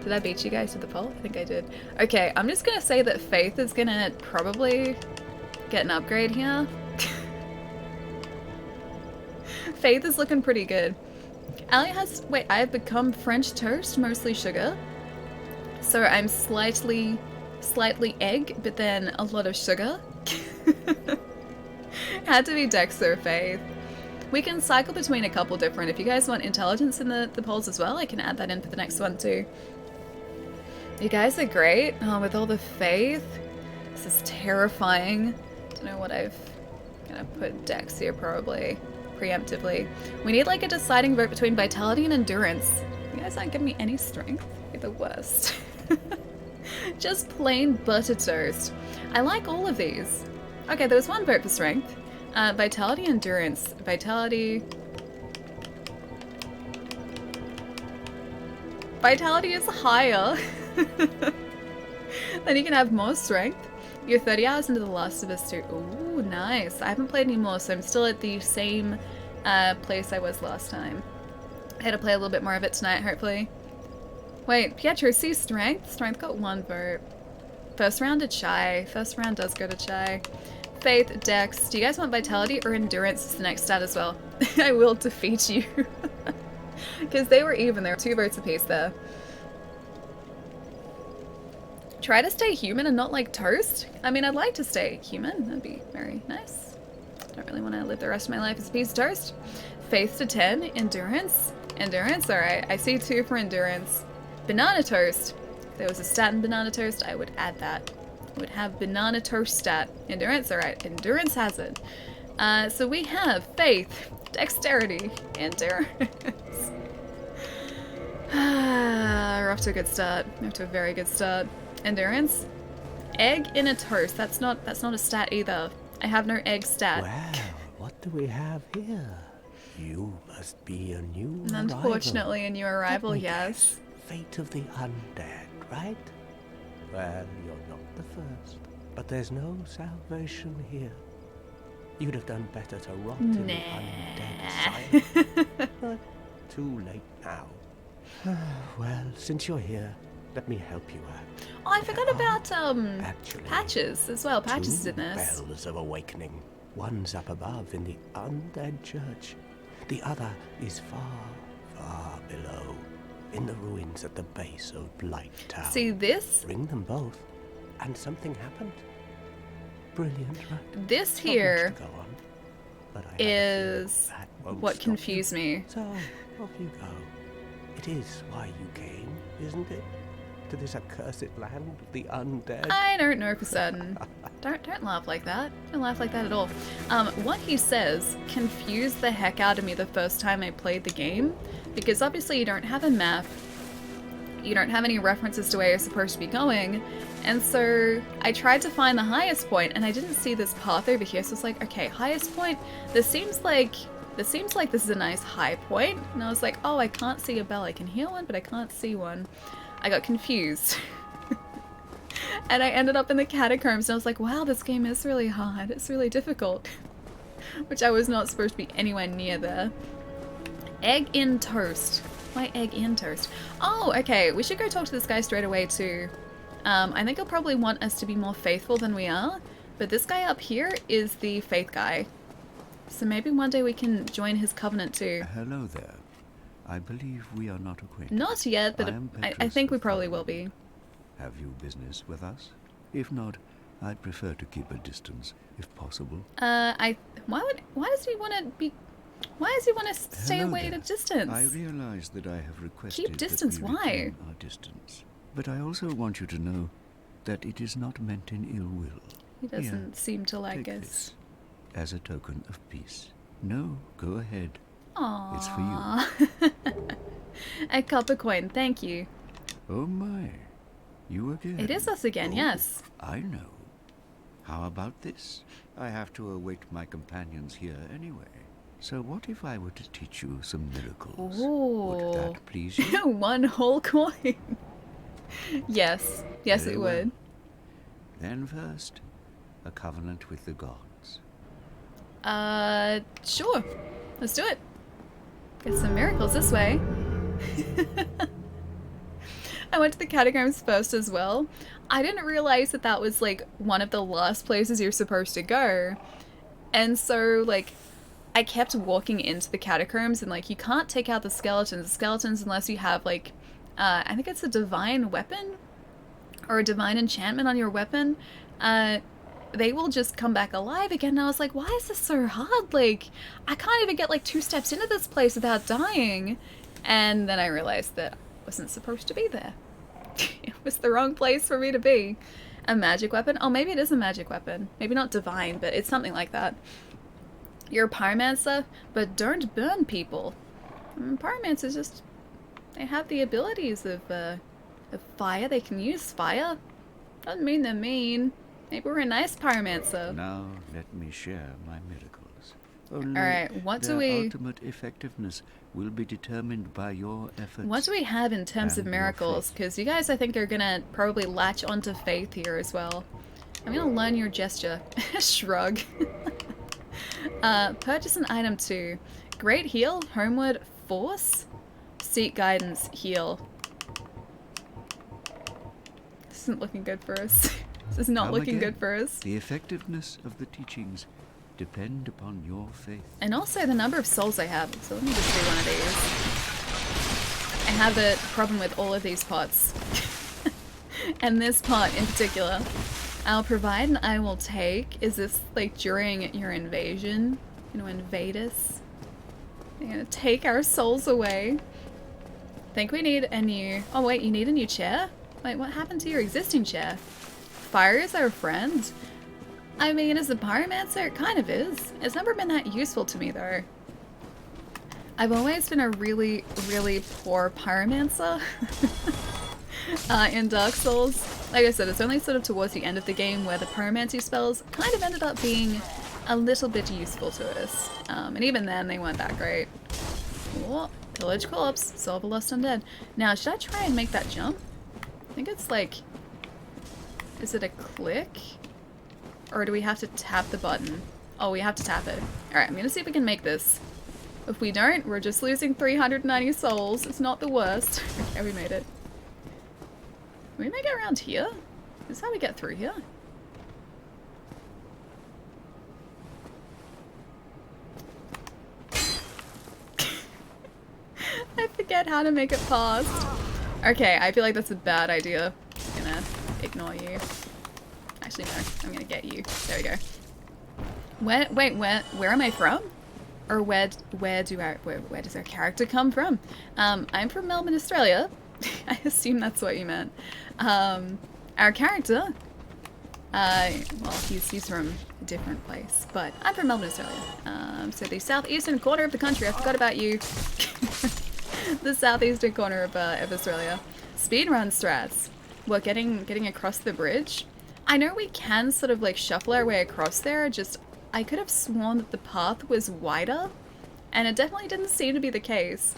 Did I beat you guys with the poll? I think I did. Okay, I'm just gonna say that Faith is gonna probably get an upgrade here. Faith is looking pretty good. Ali has... Wait, I have become French toast, mostly sugar. So I'm slightly egg, but then a lot of sugar. Had to be Dex or Faith. We can cycle between a couple different. If you guys want intelligence in the polls as well, I can add that in for the next one too. You guys are great. Oh, with all the faith. This is terrifying. Don't know what I've... gonna put Dex here probably. Preemptively. We need like a deciding vote between vitality and endurance. You guys aren't giving me any strength. You're the worst. Just plain butter toast. I like all of these. Okay, there was 1 vote for strength. Vitality, endurance. Vitality. Vitality is higher. Then you can have more strength. You're 30 hours into The Last of Us 2. Ooh, nice. I haven't played anymore, so I'm still at the same place I was last time. I had to play a little bit more of it tonight, hopefully. Wait, Pietro, see strength? Strength got 1 vote. First round to Chai. First round does go to Chai. Faith, Dex. Do you guys want vitality or endurance as the next stat as well? I will defeat you. Because they were even. There were 2 votes apiece there. Try to stay human and not like toast? I mean, I'd like to stay human. That'd be very nice. Don't really want to live the rest of my life as a piece of toast. Faith to 10. Endurance. Endurance? Alright. I see 2 for endurance. Banana toast. If there was a stat in banana toast, I would add that. I would have banana toast stat. Endurance? Alright. Endurance has it. So we have faith, dexterity, endurance. We're off to a good start. We're off to a very good start. Endurance. Egg in a toast. That's not a stat either. I have no egg stat. Well, what do we have here? You must be a new Unfortunately, arrival. a new arrival, Let me yes. guess. Fate of the undead, right? Well, you're not the first, but there's no salvation here. You'd have done better to rot in the undead asylum. But too late now. Well, since you're here, let me help you out. Oh, I forgot about Actually, Patches as well. Patches is two in this. bells of awakening. One's up above in the undead church. The other is far, far below, in the ruins at the base of Blight Tower. See this? Ring them both, and something happened. Brilliant, right? This Not much here to go on, but I have a is feeling that won't what stop confused you. me. So, off you go. It is why you came, isn't it? To this accursed land of the undead. I don't know for certain. Don't laugh like that. Don't laugh like that at all. What he says confused the heck out of me the first time I played the game, because obviously you don't have a map, you don't have any references to where you're supposed to be going, and so I tried to find the highest point and I didn't see this path over here, so I was like, okay, highest point, this seems like this is a nice high point, and I was like, oh, I can't see a bell. I can hear one, but I can't see one. I got confused. And I ended up in the catacombs and I was like, wow, this game is really hard. It's really difficult. Which I was not supposed to be anywhere near there. Egg in toast. Why egg in toast? Oh, okay. We should go talk to this guy straight away too. I think he'll probably want us to be more faithful than we are. But this guy up here is the faith guy. So maybe one day we can join his covenant too. Hello there. I believe we are not acquainted. Not yet, but I think we probably will be. Have you business with us? If not, I'd prefer to keep a distance, if possible. Why does he want to stay Hello away at there. a distance? I realize that I have requested Keep distance, that we why? retain our distance. But I also want you to know that it is not meant in ill will. He doesn't seem to like Take us. this as a token of peace. No, go ahead. Aww. It's for you. A copper coin, thank you. Oh my. You again? It is us again, Oh, yes. I know. How about this? I have to await my companions here anyway. So what if I were to teach you some miracles? Would Ooh. that please you? One whole coin. Yes. Yes, Very it well. would. Then first, a covenant with the gods. Sure. Let's do it. Get some miracles this way. I went to the catacombs first as well. I didn't realize that that was like one of the last places you're supposed to go. And so like I kept walking into the catacombs and like you can't take out the skeletons unless you have like I think it's a divine weapon or a divine enchantment on your weapon. They will just come back alive again. And I was like, why is this so hard? Like, I can't even get like 2 steps into this place without dying. And then I realized that I wasn't supposed to be there. It was the wrong place for me to be. A magic weapon? Oh, maybe it is a magic weapon. Maybe not divine, but it's something like that. You're a pyromancer, but don't burn people. Pyromancers just... they have the abilities of fire. They can use fire. Doesn't mean they're mean. Maybe we're a nice pyromancer. Now let me share my miracles. Only Alright, what do their we... ultimate effectiveness will be determined by your efforts. What do we have in terms of and your miracles? faith. Because you guys, I think, are gonna probably latch onto faith here as well. I'm gonna learn your gesture. Shrug. Purchase an item 2. Great heal, homeward, force, seek guidance, heal. This isn't looking good for us. This is not Come looking again. good for us. The effectiveness of the teachings depend upon your faith. And also the number of souls I have. So let me just do one of these. I have a problem with all of these pots. And this pot in particular. I'll provide and I will take. Is this like during your invasion? You know, invade us? They're gonna take our souls away. Think we need a new... oh wait, you need a new chair? Wait, what happened to your existing chair? Fire is our friend? I mean, as a pyromancer, it kind of is. It's never been that useful to me, though. I've always been a really, really poor pyromancer in Dark Souls. Like I said, it's only sort of towards the end of the game where the pyromancy spells kind of ended up being a little bit useful to us. And even then, they weren't that great. Oh, pillage corpse, solve a lost undead. Now, should I try and make that jump? I think it's like... is it a click? Or do we have to tap the button? Oh, we have to tap it. Alright, I'm gonna see if we can make this. If we don't, we're just losing 390 souls. It's not the worst. Okay, we made it. Can we make it around here? Is this how we get through here? I forget how to make it past. Okay, I feel like that's a bad idea. I'm gonna ignore you. Actually, no. I'm gonna get you. There we go. Where am I from? Or where does our character come from? I'm from Melbourne, Australia. I assume that's what you meant. Our character, well, he's from a different place, but I'm from Melbourne, Australia. So the southeastern corner of the country. I forgot about you. The southeastern corner of Australia. Speedrun strats. What, getting across the bridge? I know we can sort of like shuffle our way across there, just I could have sworn that the path was wider, and it definitely didn't seem to be the case.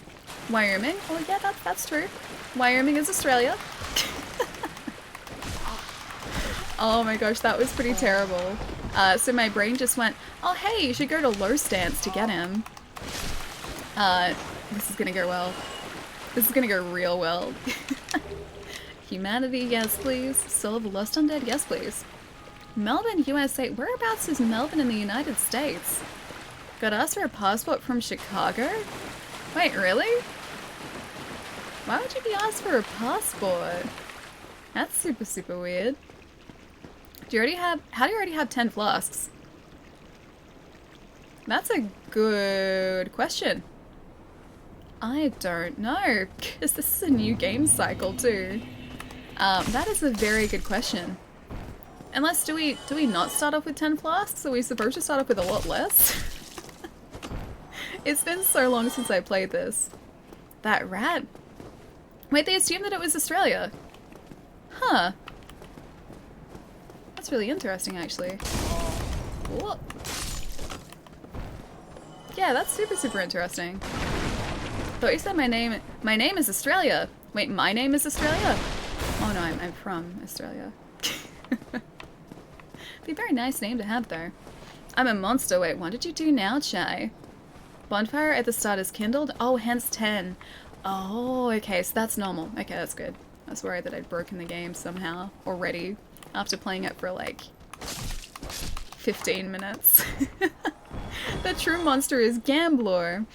Wyoming? Oh yeah, that's true. Wyoming is Australia. Oh my gosh, that was pretty terrible. So my brain just went, oh hey, you should go to low stance to get him. This is gonna go well. This is gonna go real well. Humanity, yes please. Soul of a Lost Undead, yes please. Melbourne, USA. Whereabouts is Melbourne in the United States? Got asked for a passport from Chicago? Wait, really? Why would you be asked for a passport? That's super, super weird. Do you already have, how do you already have 10 flasks? That's a good question. I don't know, because this is a new game cycle too. That is a very good question. Unless, do we not start off with 10 flasks? Are we supposed to start off with a lot less? It's been so long since I played this. That rat. Wait, they assumed that it was Australia. Huh. That's really interesting, actually. Whoa. Yeah, that's super, super interesting. Thought you said my name is Australia. Wait, my name is Australia? Oh no, I'm from Australia. Be a very nice name to have though. I'm a monster. Wait, what did you do now, Chai? Bonfire at the start is kindled? Oh, hence 10. Oh, okay, so that's normal. Okay, that's good. I was worried that I'd broken the game somehow already after playing it for like 15 minutes. The true monster is Gambler.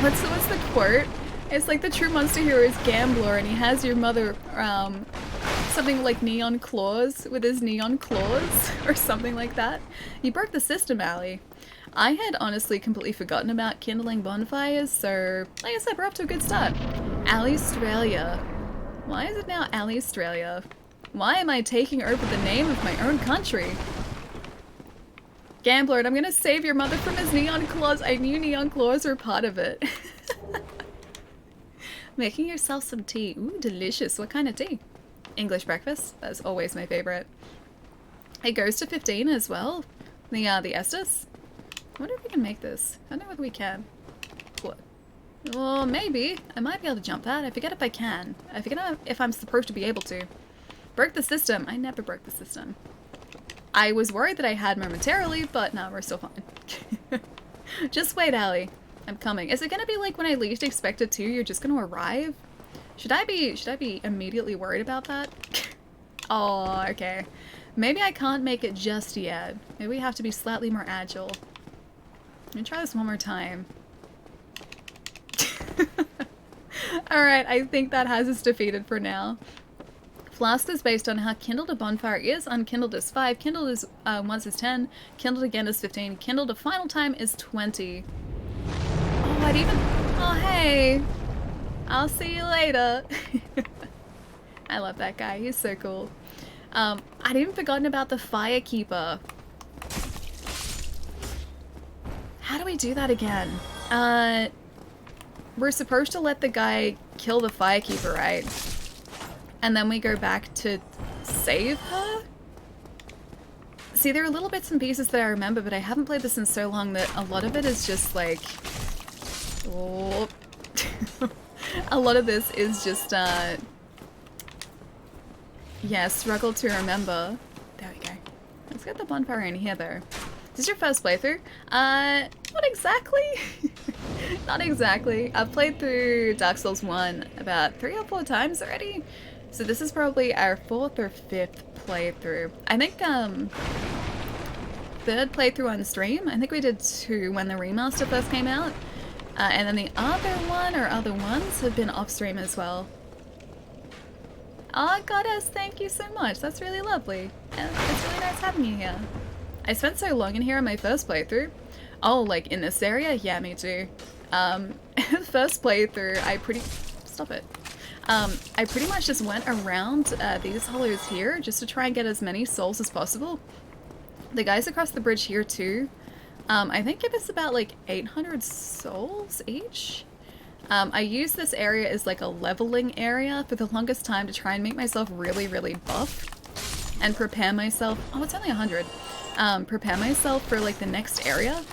What's the quote? It's like the true monster hero is Gambler and he has your mother, something like neon claws with his neon claws or something like that. You broke the system, Allie. I had honestly completely forgotten about kindling bonfires, so like I said, we're off to a good start. Australia. Why is it now Australia? Why am I taking over the name of my own country? Gambler, I'm gonna save your mother from his neon claws. I knew neon claws were part of it. Making yourself some tea. Ooh, delicious. What kind of tea? English breakfast. That's always my favorite. It goes to 15 as well. The Estus. I wonder if we can make this. I don't know whether we can. What? Well, maybe. I might be able to jump that. I forget if I can. I forget if I'm supposed to be able to. Broke the system. I never broke the system. I was worried that I had momentarily, but no, we're still fine. Just wait, Allie. I'm coming. Is it gonna be like when I least expect it to? You're just gonna arrive? Should I be immediately worried about that? Oh, okay. Maybe I can't make it just yet. Maybe we have to be slightly more agile. Let me try this one more time. Alright, I think that has us defeated for now. Flask is based on how kindled a bonfire is. Unkindled is 5. Kindled is once is 10. Kindled again is 15. Kindled a final time is 20. Oh, I'd even... Oh, hey! I'll see you later. I love that guy. He's so cool. I'd even forgotten about the Firekeeper. How do we do that again? We're supposed to let the guy kill the Firekeeper, right? And then we go back to save her? See, there are little bits and pieces that I remember, but I haven't played this in so long that a lot of it is just like... Oh. A lot of this is just, yeah, struggle to remember. There we go. Let's get the bonfire in here, though. This is your first playthrough? Not exactly. Not exactly. I've played through Dark Souls 1 about 3 or 4 times already. So this is probably our 4th or 5th playthrough. I think, 3rd playthrough on stream. I think we did 2 when the remaster first came out. And then the other one, or other ones, have been off stream as well. Oh, Goddess, thank you so much. That's really lovely. It's really nice having you here. I spent so long in here on my first playthrough. Oh, like in this area? Yeah, me too. First playthrough, Stop it. I pretty much just went around these hollows here just to try and get as many souls as possible. The guys across the bridge here too, I think give us about like 800 souls each. I use this area as like a leveling area for the longest time to try and make myself really, really buff and prepare myself. Oh, it's only 100. Prepare myself for like the next area.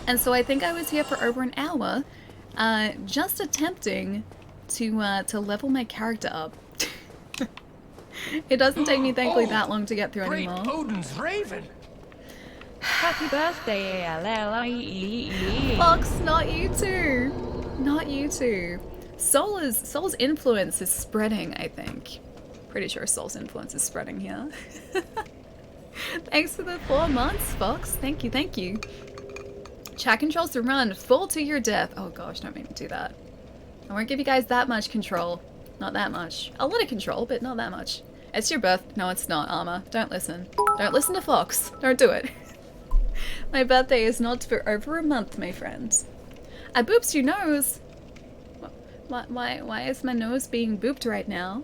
And so I think I was here for over an hour, just attempting to level my character up. It doesn't take me, thankfully, that long to get through anymore. Odin's Raven! Happy birthday, ALLIE. Fox, not you two. Not you two. Soul's influence is spreading, I think. Pretty sure Soul's influence is spreading here. Thanks for the 4 months, Fox. Thank you, thank you. Chat controls to run, full to your death. Oh gosh, don't make me do that. I won't give you guys that much control. Not that much. A lot of control, but not that much. It's your birth. No, it's not, Armor. Don't listen. Don't listen to Fox. Don't do it. My birthday is not for over a month, my friends. I booped your nose. Why is my nose being booped right now?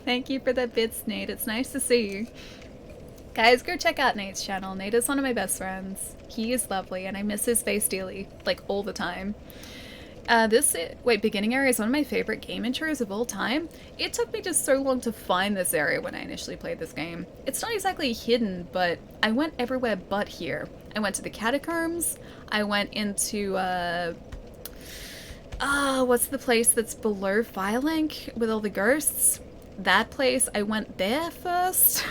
Thank you for the bits, Nate. It's nice to see you. Guys, go check out Nate's channel. Nate is one of my best friends. He is lovely, and I miss his face dearly, like all the time. Beginning area is one of my favorite game intros of all time. It took me just so long to find this area when I initially played this game. It's not exactly hidden, but I went everywhere but here. I went to the catacombs, I went into, what's the place that's below Firelink with all the ghosts? That place, I went there first.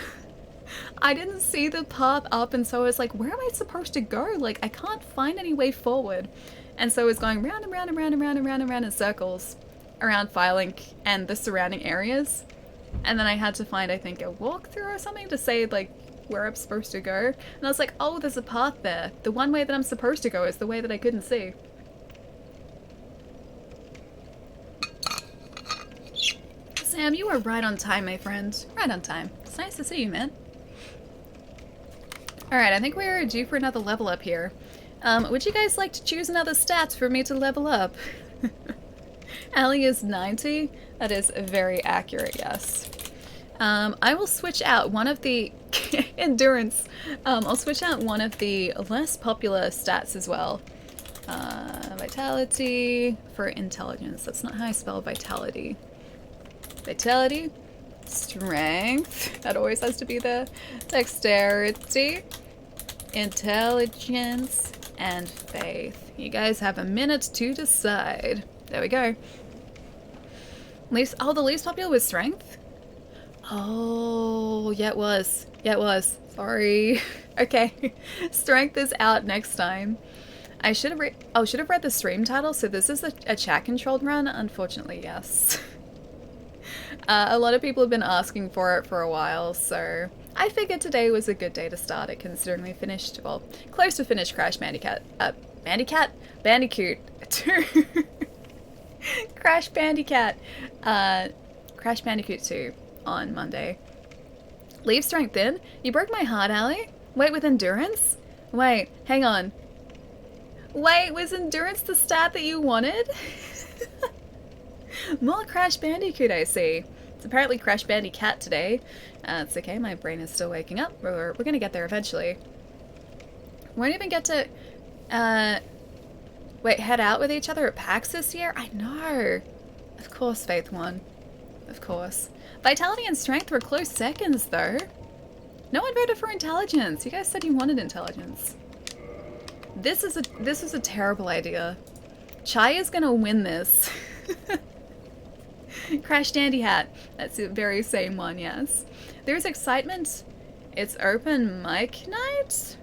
I didn't see the path up, and so I was like, where am I supposed to go? Like, I can't find any way forward. And so I was going round and round and round and round and round and round in circles around Firelink and the surrounding areas. And then I had to find, I think, a walkthrough or something to say, like, where I'm supposed to go. And I was like, oh, there's a path there. The one way that I'm supposed to go is the way that I couldn't see. Sam, you were right on time, my friend. Right on time. It's nice to see you, man. Alright, I think we're due for another level up here. Would you guys like to choose another stat for me to level up? Allie is 90. That is very accurate, yes. I will switch out one of the endurance. I'll switch out one of the less popular stats as well. Vitality for intelligence. That's not how I spell vitality. Vitality, strength. That always has to be there. Dexterity, intelligence, and faith. You guys have a minute to decide. There we go. The least popular was strength? Oh, yeah it was. Yeah it was. Sorry. Okay. Strength is out next time. I should have read the stream title, so this is a chat controlled run? Unfortunately, yes. A lot of people have been asking for it for a while, so I figured today was a good day to start it, considering we finished, well, close to finished Crash Bandicoot 2. Crash Bandicoot 2 on Monday. Leave strength in? You broke my heart, Allie. Wait, with endurance? Wait, hang on. Wait, was endurance the stat that you wanted? More Crash Bandicoot, I see. It's apparently Crash Bandicoot today. It's okay, my brain is still waking up. We're gonna get there eventually. Won't even get to, wait, head out with each other at PAX this year? I know. Of course Faith won. Of course. Vitality and Strength were close seconds, though. No one voted for intelligence. You guys said you wanted intelligence. This is a terrible idea. Chai is gonna win this. Crash Dandy Hat. That's the very same one, yes. There's excitement It's open mic night?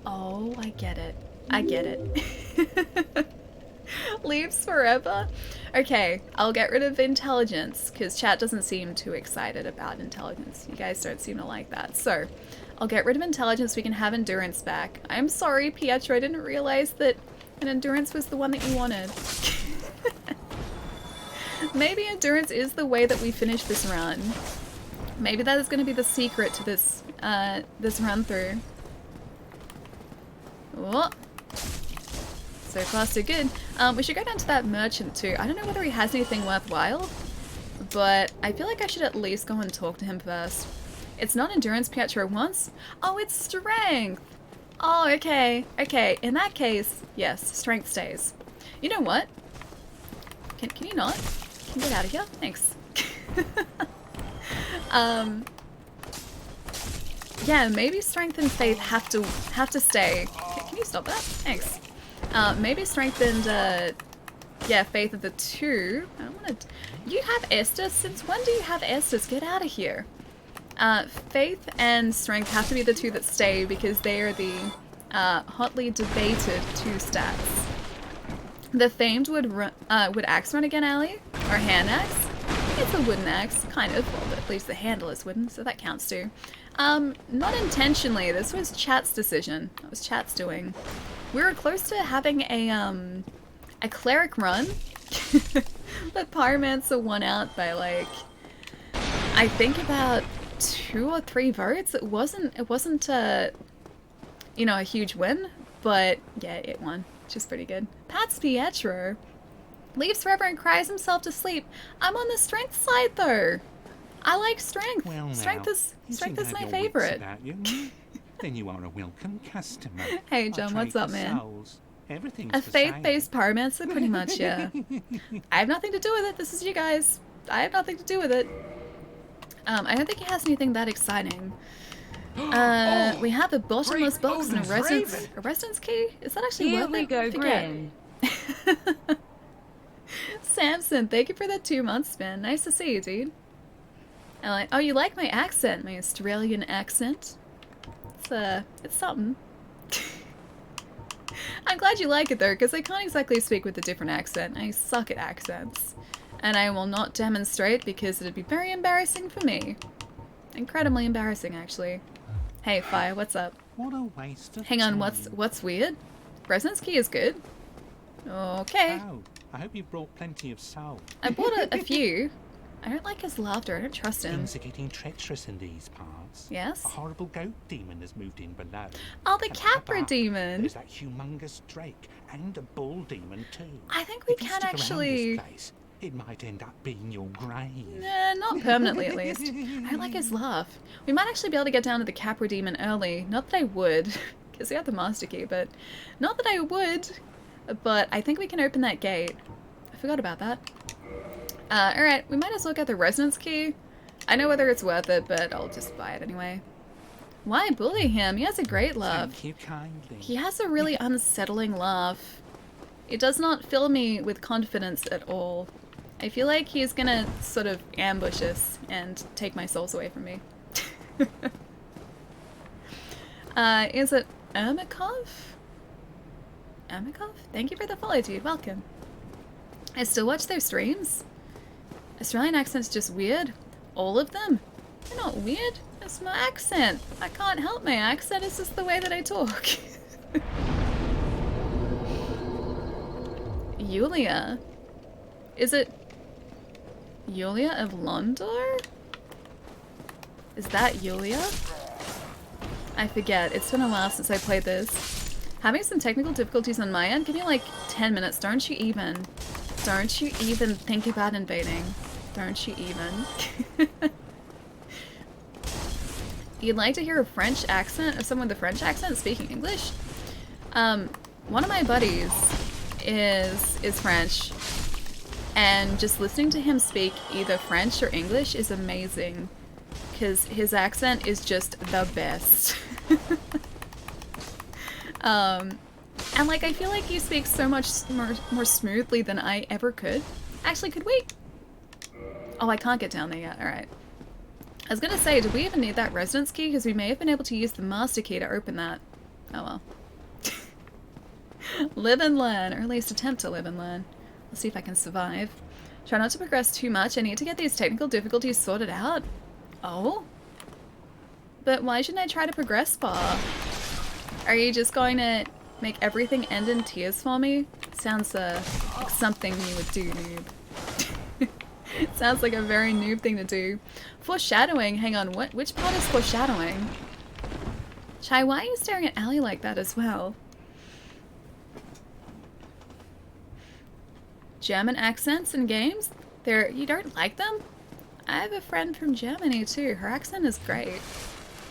Oh, I get it. I get it. Leaves forever? Okay, I'll get rid of intelligence, because chat doesn't seem too excited about intelligence. You guys don't seem to like that. So, I'll get rid of intelligence, we can have endurance back. I'm sorry, Pietro, I didn't realize that an endurance was the one that you wanted. Maybe endurance is the way that we finish this run. Maybe that is going to be the secret to this, this run through. Oh. So far, so good. We should go down to that merchant too. I don't know whether he has anything worthwhile, but I feel like I should at least go and talk to him first. It's not endurance Pietro wants. Oh, it's strength. Oh, okay. Okay, in that case, yes, strength stays. You know what? Can you not? Can you get out of here? Thanks. Yeah, maybe strength and faith have to stay. Can you stop that? Thanks. Maybe strength and yeah, faith are the two. I don't want to. You have Estus? Since when do you have Estus? Get out of here. Faith and strength have to be the two that stay because they are the hotly debated two stats. The famed would axe run again, Ali? Or hand axe? It's a wooden axe, kind of. Well, but at least the handle is wooden, so that counts too. Not intentionally. This was chat's decision. That was chat's doing. We were close to having a cleric run, but Pyromancer won out by like, I think about 2 or 3 votes. It wasn't you know, a huge win, but yeah, it won, which is pretty good. Pat's Pietro leaves forever and cries himself to sleep. I'm on the strength side though. I like strength. Well, strength now, is my favorite. Then you are a welcome customer. Hey John, what's up, man? A faith-based pyromancer, pretty much, yeah. I have nothing to do with it. This is you guys. I have nothing to do with it. I don't think he has anything that exciting. We have a bottomless box and a residence key. Is that actually Here worth we it? go, Forget. Grin. Samson, thank you for the 2 months, man. Nice to see you, dude. I like. Oh, you like my accent, my Australian accent? It's something. I'm glad you like it though, because I can't exactly speak with a different accent. I suck at accents. And I will not demonstrate because it'd be very embarrassing for me. Incredibly embarrassing, actually. Hey, Fire, what's up? What a waste of Hang on, time. what's weird? Resonance key is good. Okay. Oh, I hope you brought plenty of soul. I bought a few. I don't like his laughter. I don't trust him. Things are getting treacherous in these parts. Yes? A horrible goat demon has moved in below. Oh, the And Capra above, demon. There's that humongous drake and a bull demon too. I think we If you can stick around actually. this place, it might end up being your grave. Nah, not permanently at least. I like his laugh. We might actually be able to get down to the Capra demon early. Not that I would, because we have the master key, but not that I would. But I think we can open that gate. I forgot about that. Alright, we might as well get the resonance key. I know whether it's worth it, but I'll just buy it anyway. Why bully him? He has a great laugh. Thank you kindly. He has a really unsettling laugh. It does not fill me with confidence at all. I feel like he's gonna sort of ambush us and take my souls away from me. Is it Ermakov? Ermakov? Thank you for the follow, dude. Welcome. I still watch their streams. Australian accent's just weird. All of them? They're not weird. It's my accent. I can't help my accent. It's just the way that I talk. Yulia? Is it Yulia of Londor? Is that Yulia? I forget. It's been a while since I played this. Having some technical difficulties on my end? Give me like 10 minutes. Don't you even. Don't you even think about invading. Don't you even. You'd like to hear a French accent of someone with a French accent speaking English? One of my buddies is French, and just listening to him speak either French or English is amazing, because his accent is just the best. And like, I feel like he speaks so much more smoothly than I ever could. Actually, could we? Oh, I can't get down there yet. Alright. I was gonna say, did we even need that residence key? Because we may have been able to use the master key to open that. Oh well. Live and learn, or at least attempt to live and learn. Let's see if I can survive. Try not to progress too much. I need to get these technical difficulties sorted out. Oh? But why shouldn't I try to progress bar? Are you just going to make everything end in tears for me? Sounds like something you would do, noob. Sounds like a very noob thing to do. Foreshadowing, hang on, which part is foreshadowing? Chai, why are you staring at Allie like that as well? German accents in games? You don't like them? I have a friend from Germany too. Her accent is great.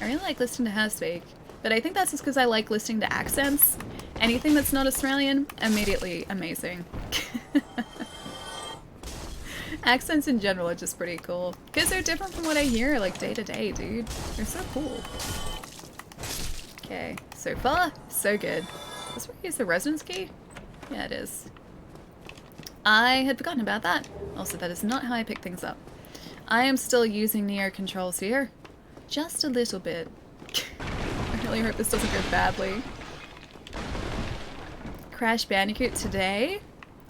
I really like listening to her speak. But I think that's just because I like listening to accents. Anything that's not Australian, immediately amazing. Accents in general are just pretty cool. Because they're different from what I hear like day to day, dude. They're so cool. Okay, so far, so good. Is this where you use the residence key? Yeah, it is. I had forgotten about that. Also, that is not how I pick things up. I am still using Neo controls here. Just a little bit. I really hope this doesn't go badly. Crash Bandicoot today?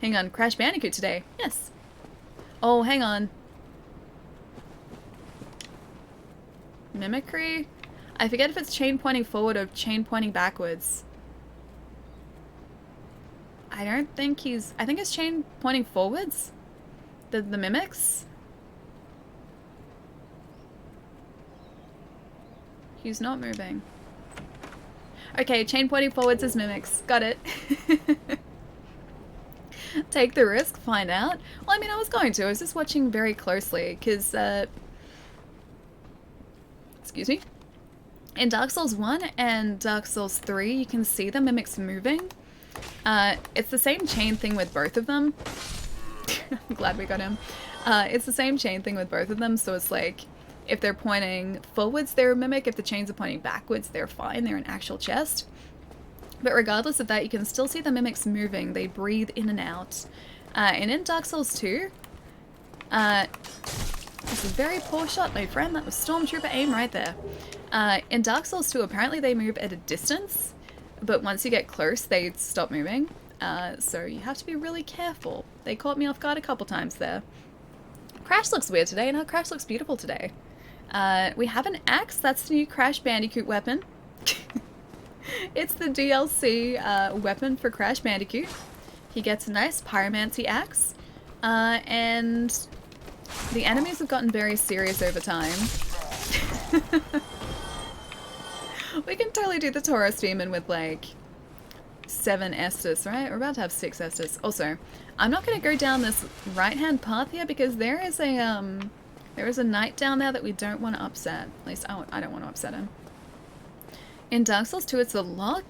Hang on, Crash Bandicoot today? Yes. Oh, hang on. Mimicry? I forget if it's chain pointing forward or chain pointing backwards. I don't think he's... I think it's chain pointing forwards. The mimics. He's not moving. Okay, chain pointing forwards is mimics. Got it. Take the risk, find out. Well, I mean, I was going to. I was just watching very closely because... excuse me? In Dark Souls 1 and Dark Souls 3, you can see the mimics moving. It's the same chain thing with both of them. I'm glad we got him. It's the same chain thing with both of them, so it's like, if they're pointing forwards, they're a mimic. If the chains are pointing backwards, they're fine. They're an actual chest. But regardless of that, you can still see the mimics moving. They breathe in and out. And in Dark Souls 2, it's a very poor shot, my friend. That was Stormtrooper aim right there. In Dark Souls 2, apparently they move at a distance, but once you get close, they stop moving. So you have to be really careful. They caught me off guard a couple times there. Crash looks weird today. No, Crash looks beautiful today. We have an axe. That's the new Crash Bandicoot weapon. It's the DLC weapon for Crash Bandicoot. He gets a nice pyromancy axe. And the enemies have gotten very serious over time. We can totally do the Tauros demon with like 7 Estus, right? We're about to have 6 Estus. Also, I'm not going to go down this right-hand path here because there is a knight down there that we don't want to upset. At least I don't want to upset him. In Dark Souls 2, it's a lock.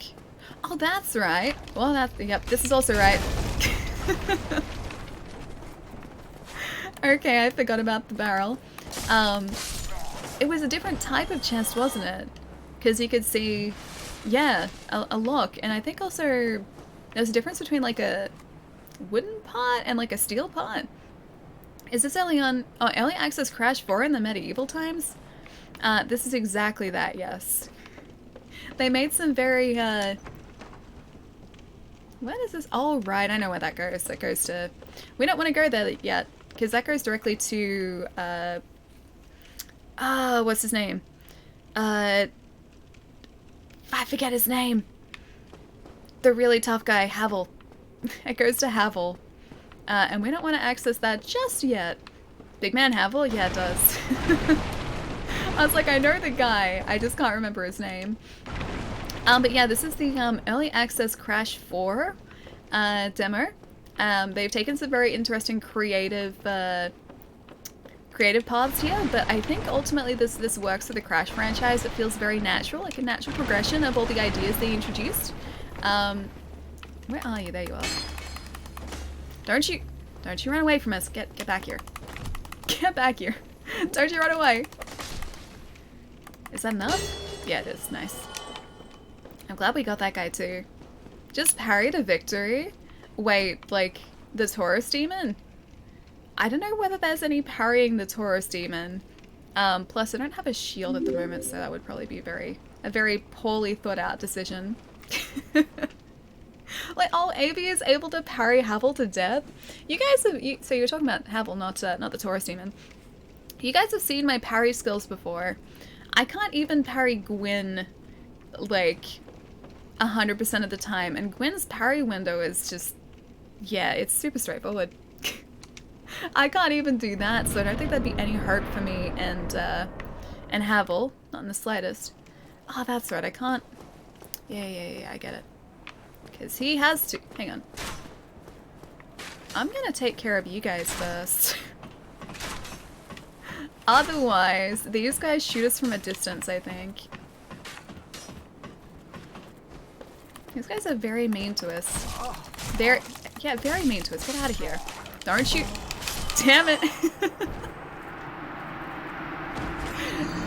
Oh, that's right. Well, yep, this is also right. Okay, I forgot about the barrel. It was a different type of chest, wasn't it? Because you could see, yeah, a lock. And I think also there's a difference between like a wooden part and like a steel part. Is this early on? Oh, early access Crash 4 in the medieval times? This is exactly that, yes. They made some very, what is this? Oh, right, I know where that goes. That goes to... We don't want to go there yet, because that goes directly to, what's his name? I forget his name. The really tough guy, Havel. It goes to Havel. And we don't want to access that just yet. Big man Havel? Yeah, it does. I was like, I know the guy. I just can't remember his name. But yeah, this is the early access Crash 4 demo. They've taken some very interesting creative paths here, but I think ultimately this works for the Crash franchise. It feels very natural, like a natural progression of all the ideas they introduced. Where are you? There you are. Don't you run away from us. Get back here. Get back here. Don't you run away. Is that enough? Yeah, it is. Nice. I'm glad we got that guy too. Just parry to victory? Wait, like the Tauros demon? I don't know whether there's any parrying the Tauros demon. Plus, I don't have a shield at the moment, so that would probably be a very poorly thought out decision. Like, oh, Avi is able to parry Havel to death. You guys have, so you were talking about Havel, not the Taurus demon. You guys have seen my parry skills before. I can't even parry Gwyn, like, 100% of the time, and Gwyn's parry window is just, yeah, it's super straightforward. I can't even do that, so I don't think that'd be any hurt for me and Havel, not in the slightest. Oh, that's right, I can't. Yeah, I get it. Because he has to. Hang on. I'm gonna take care of you guys first. Otherwise, these guys shoot us from a distance, I think. These guys are very mean to us. Very mean to us. Get out of here. Don't shoot. Damn it.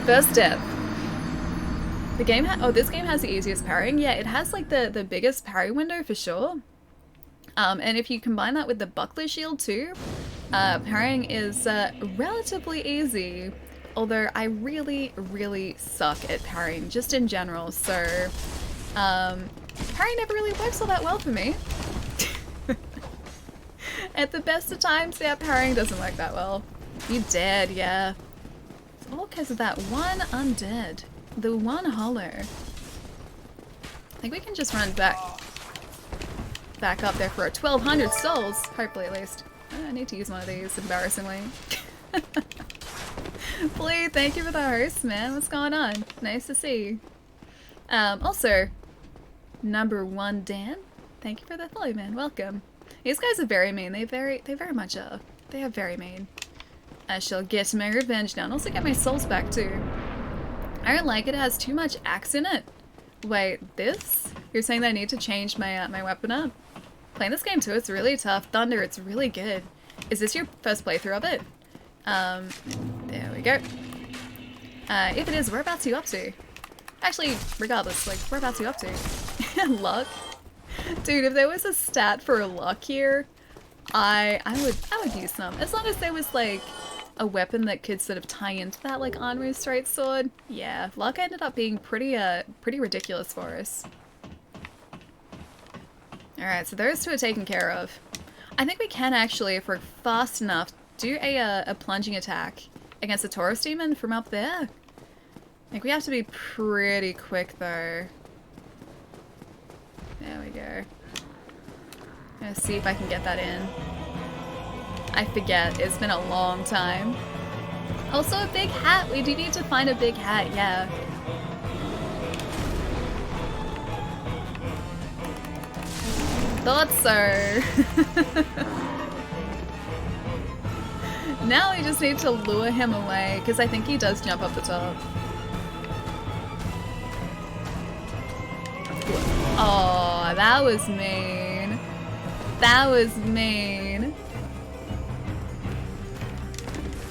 First death. The game this game has the easiest parrying. Yeah, it has like the biggest parry window for sure. And if you combine that with the buckler shield too, parrying is relatively easy. Although I really, really suck at parrying just in general. So parrying never really works all that well for me. At the best of times, yeah, parrying doesn't work that well. You dead, yeah. It's all because of that one undead. The one hollow. I think we can just run back up there for 1,200 souls, hopefully at least. I need to use one of these, embarrassingly. Please, thank you for the host, man. What's going on? Nice to see. Also, number 1 Dan, thank you for the follow, man. Welcome. These guys are very mean. They very much are. They are very mean. I shall get my revenge now and also get my souls back too. I don't like it. It has too much axe in it. Wait, this? You're saying that I need to change my my weapon up? Playing this game too, it's really tough. Thunder, it's really good. Is this your first playthrough of it? There we go. If it is, whereabouts are you up to? Actually, regardless, like, whereabouts are you up to? Luck? Dude, if there was a stat for luck here, I would use some. As long as there was, like, a weapon that could sort of tie into that, like Anmu's straight sword. Yeah, luck ended up being pretty ridiculous for us. Alright, so those two are taken care of. I think we can actually, if we're fast enough, do a plunging attack against the Taurus demon from up there. I think we have to be pretty quick though. There we go. Let's see if I can get that in. I forget, it's been a long time. Also a big hat, we do need to find a big hat, yeah. Thought so. Now we just need to lure him away, because I think he does jump up the top. Oh, that was mean. That was mean.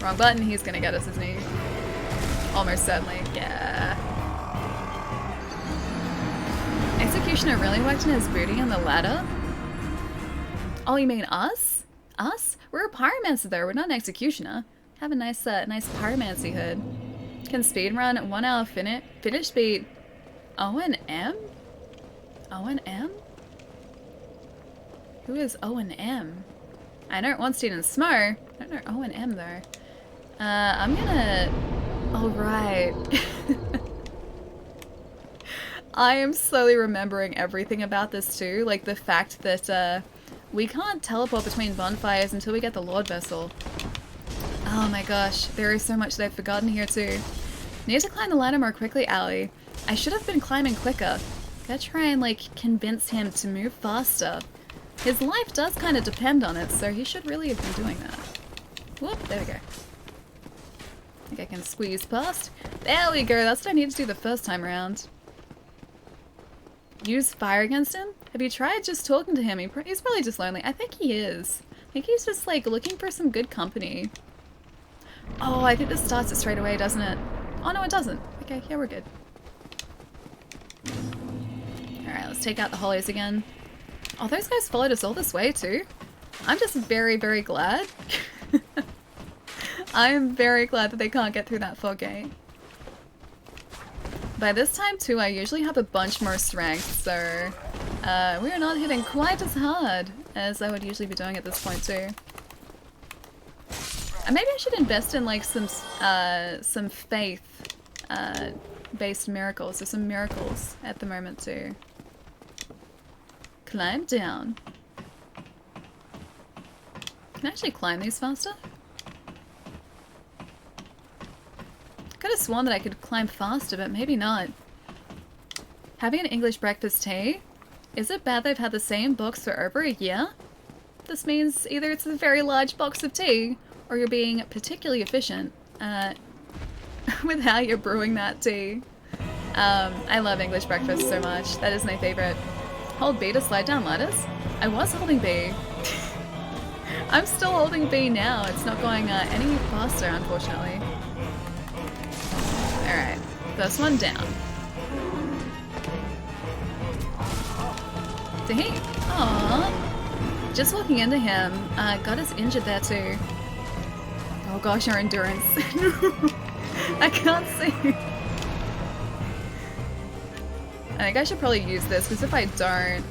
Wrong button, he's gonna get us, isn't he? Almost certainly, yeah. Executioner really worked in his booty on the ladder? Oh, you mean us? Us? We're a pyromancer though, we're not an executioner. Have a nice pyromancy hood. Can speedrun 1 hour finish speed. O&M? O&M? Who is O&M? I know Ornstein and Smo. I don't know O&M though. I'm gonna... Oh, right. I am slowly remembering everything about this too. Like the fact that we can't teleport between bonfires until we get the Lord Vessel. Oh my gosh, there is so much that I've forgotten here too. Need to climb the ladder more quickly, Allie. I should have been climbing quicker. Gotta try and like convince him to move faster. His life does kind of depend on it, so he should really have been doing that. Whoop, there we go. I think I can squeeze past. There we go, that's what I needed to do the first time around. Use fire against him? Have you tried just talking to him? He's probably just lonely. I think he is. I think he's just like looking for some good company. Oh, I think this starts it straight away, doesn't it? Oh no, it doesn't. Okay, yeah, we're good. Alright, let's take out the hollows again. Oh, those guys followed us all this way too. I'm just very, very glad. I am very glad that they can't get through that fog gate. By this time too, I usually have a bunch more strength, so we are not hitting quite as hard as I would usually be doing at this point too. And maybe I should invest in like some faith based miracles, or some miracles at the moment too. Climb down. Can I actually climb these faster? Could have sworn that I could climb faster, but maybe not. Having an English breakfast tea? Is it bad they've had the same box for over a year? This means either it's a very large box of tea, or you're being particularly efficient with how you're brewing that tea. I love English breakfast so much. That is my favorite. Hold B to slide down ladders? I was holding B. I'm still holding B now. It's not going any faster, unfortunately. Alright, first one down. Dang. Aww. Just walking into him, got us injured there too. Oh gosh, our endurance. I can't see. I think I should probably use this, because if I don't...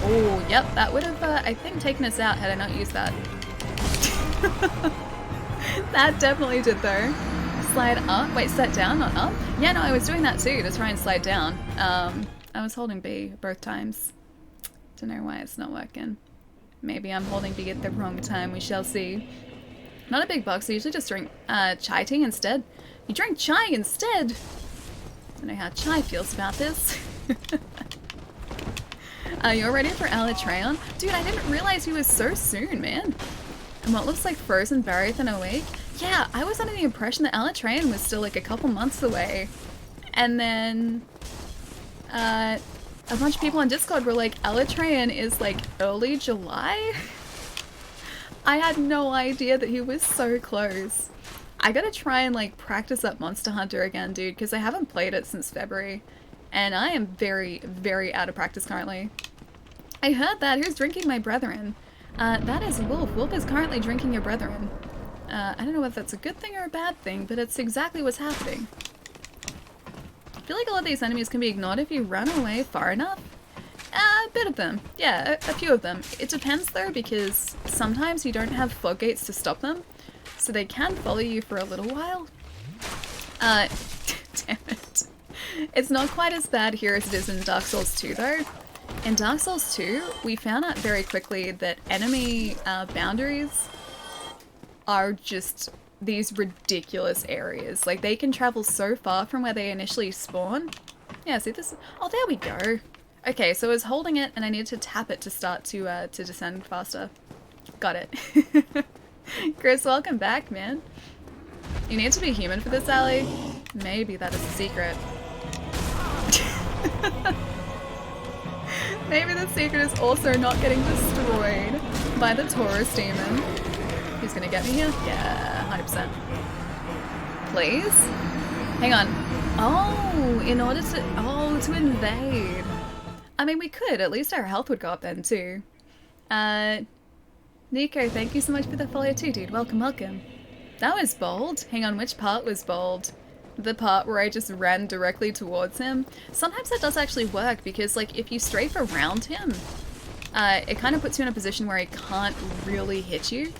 Oh, yep, that would have, I think, taken us out had I not used that. That definitely did though. Slide up. Wait, set down, not up? Yeah, no, I was doing that too, to try and slide down. I was holding B both times. Don't know why it's not working. Maybe I'm holding B at the wrong time, we shall see. Not a big box, I usually just drink chai tea instead. You drink chai instead? Don't know how chai feels about this. You're ready for Alatreon? Dude, I didn't realize he was so soon, man. And what looks like frozen berry within a week? Yeah, I was under the impression that Alatreon was still like a couple months away. And then a bunch of people on Discord were like, Alatreon is like early July? I had no idea that he was so close. I gotta try and like practice up Monster Hunter again, dude, because I haven't played it since February. And I am very, very out of practice currently. I heard that. Who's drinking my brethren? That is Wolf. Wolf is currently drinking your brethren. I don't know whether that's a good thing or a bad thing, but it's exactly what's happening. I feel like a lot of these enemies can be ignored if you run away far enough. A bit of them. Yeah, a few of them. It depends though, because sometimes you don't have floodgates to stop them, so they can follow you for a little while. Damn it. It's not quite as bad here as it is in Dark Souls 2 though. In Dark Souls 2, we found out very quickly that enemy boundaries are just these ridiculous areas. Like, they can travel so far from where they initially spawn. Yeah, see this? Oh, there we go. Okay, so I was holding it and I needed to tap it to start to descend faster. Got it. Chris, welcome back, man. You need to be human for this, Allie? Maybe that is a secret. Maybe the secret is also not getting destroyed by the Taurus demon. Who's gonna get me here? Yeah, 100%. Please? Hang on. Oh, in order to... Oh, to invade. I mean, we could. At least our health would go up then, too. Nico, thank you so much for the follow too, dude. Welcome, welcome. That was bold. Hang on, which part was bold? The part where I just ran directly towards him? Sometimes that does actually work, because, like, if you strafe around him, it kind of puts you in a position where he can't really hit you.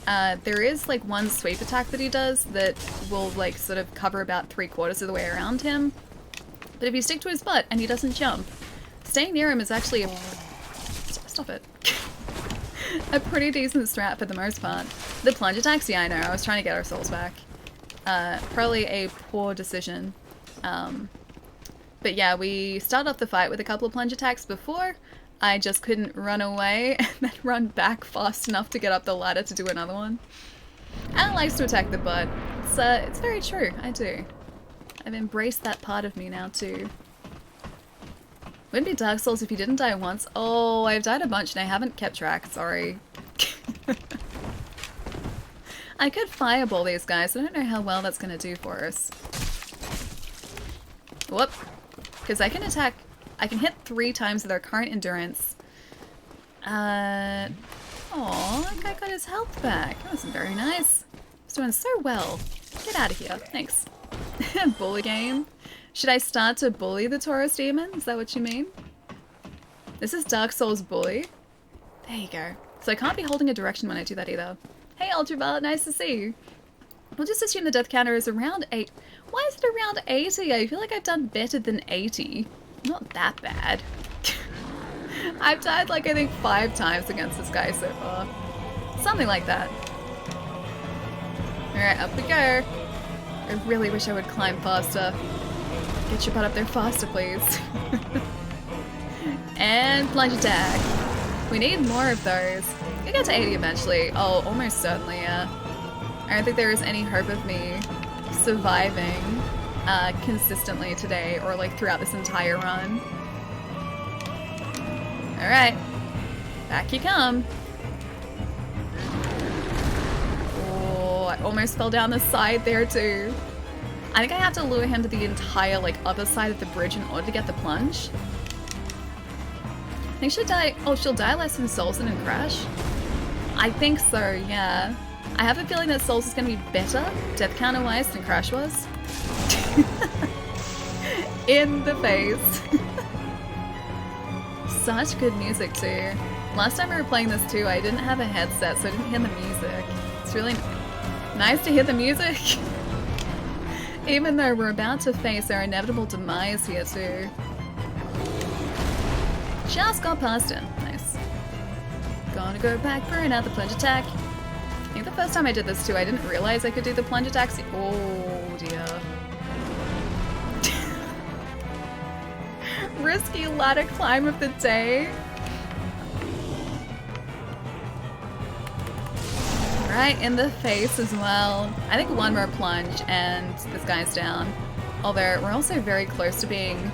There is, like, one sweep attack that he does that will, like, sort of cover about 3/4 of the way around him. But if you stick to his butt and he doesn't jump, staying near him is actually a... Stop it. A pretty decent strat for the most part. The plunge attacks, yeah, I know. I was trying to get our souls back. Probably a poor decision. But yeah, we started off the fight with a couple of plunge attacks before. I just couldn't run away and then run back fast enough to get up the ladder to do another one. Alan likes to attack the butt. It's very true, I do. I've embraced that part of me now too. Wouldn't be Dark Souls if you didn't die once. Oh, I've died a bunch and I haven't kept track, sorry. I could fireball these guys, I don't know how well that's gonna do for us. Whoop. Because I can attack, I can hit 3 times with our current endurance. Aw, that guy got his health back. That was very nice. He's doing so well. Get out of here. Thanks. Bully game. Should I start to bully the Taurus demon? Is that what you mean? This is Dark Souls Bully. There you go. So I can't be holding a direction when I do that either. Hey Ultraviolet, nice to see you. We'll just assume the death counter is around 8. Why is it around 80? I feel like I've done better than 80. Not that bad. I've died like I think 5 times against this guy so far. Something like that. Alright, up we go. I really wish I would climb faster. Get your butt up there faster, please. And plunge attack. We need more of those. We'll get to 80 eventually. Oh, almost certainly, yeah. I don't think there is any hope of me surviving consistently today or like throughout this entire run. Alright. Back you come. Oh, I almost fell down the side there too. I think I have to lure him to the entire like other side of the bridge in order to get the plunge. I think she'll die. Oh, she'll die less than Soulson and Crash? I think so, yeah. I have a feeling that Souls is going to be better, death counter wise, than Crash was. In the face. Such good music too. Last time we were playing this too, I didn't have a headset, so I didn't hear the music. It's really nice to hear the music. Even though we're about to face our inevitable demise here too. Just got past him. Nice. Gonna go back for another plunge attack. I think the first time I did this too, I didn't realize I could do the plunge attacks. Oh dear. Risky ladder climb of the day. Right in the face as well. I think one more plunge and this guy's down. Although we're also very close to being...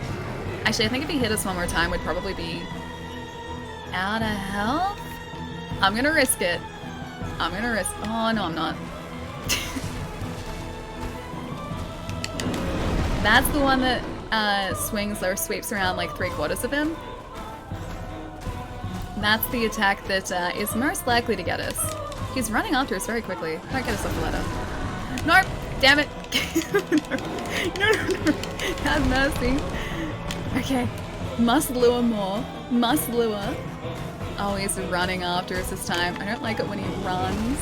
Actually, I think if he hit us one more time, we'd probably be out of health. I'm gonna risk it. I'm gonna risk... Oh, no, I'm not. That's the one that swings or sweeps around like 3/4 of him. That's the attack that is most likely to get us. He's running after us very quickly. Can't get us off the ladder. Nope! Damn it! No. Have mercy. Okay. Must lure more. Must lure. Oh, he's running after us this time. I don't like it when he runs.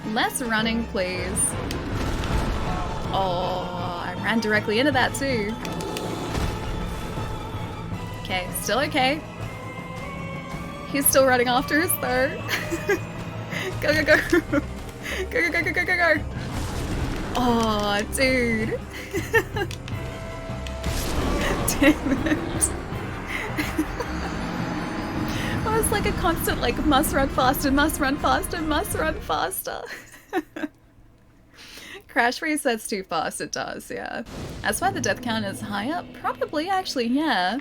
Less running, please. Oh, I ran directly into that too. Okay, still okay. He's still running after us though. Go, go, go. Go, go, go, go, go, go, go. Oh, dude. Damn it. Oh, it's like a constant, like, must run faster, must run faster, must run faster. Crash resets too fast, it does, yeah. That's why the death count is higher? Probably, actually, yeah.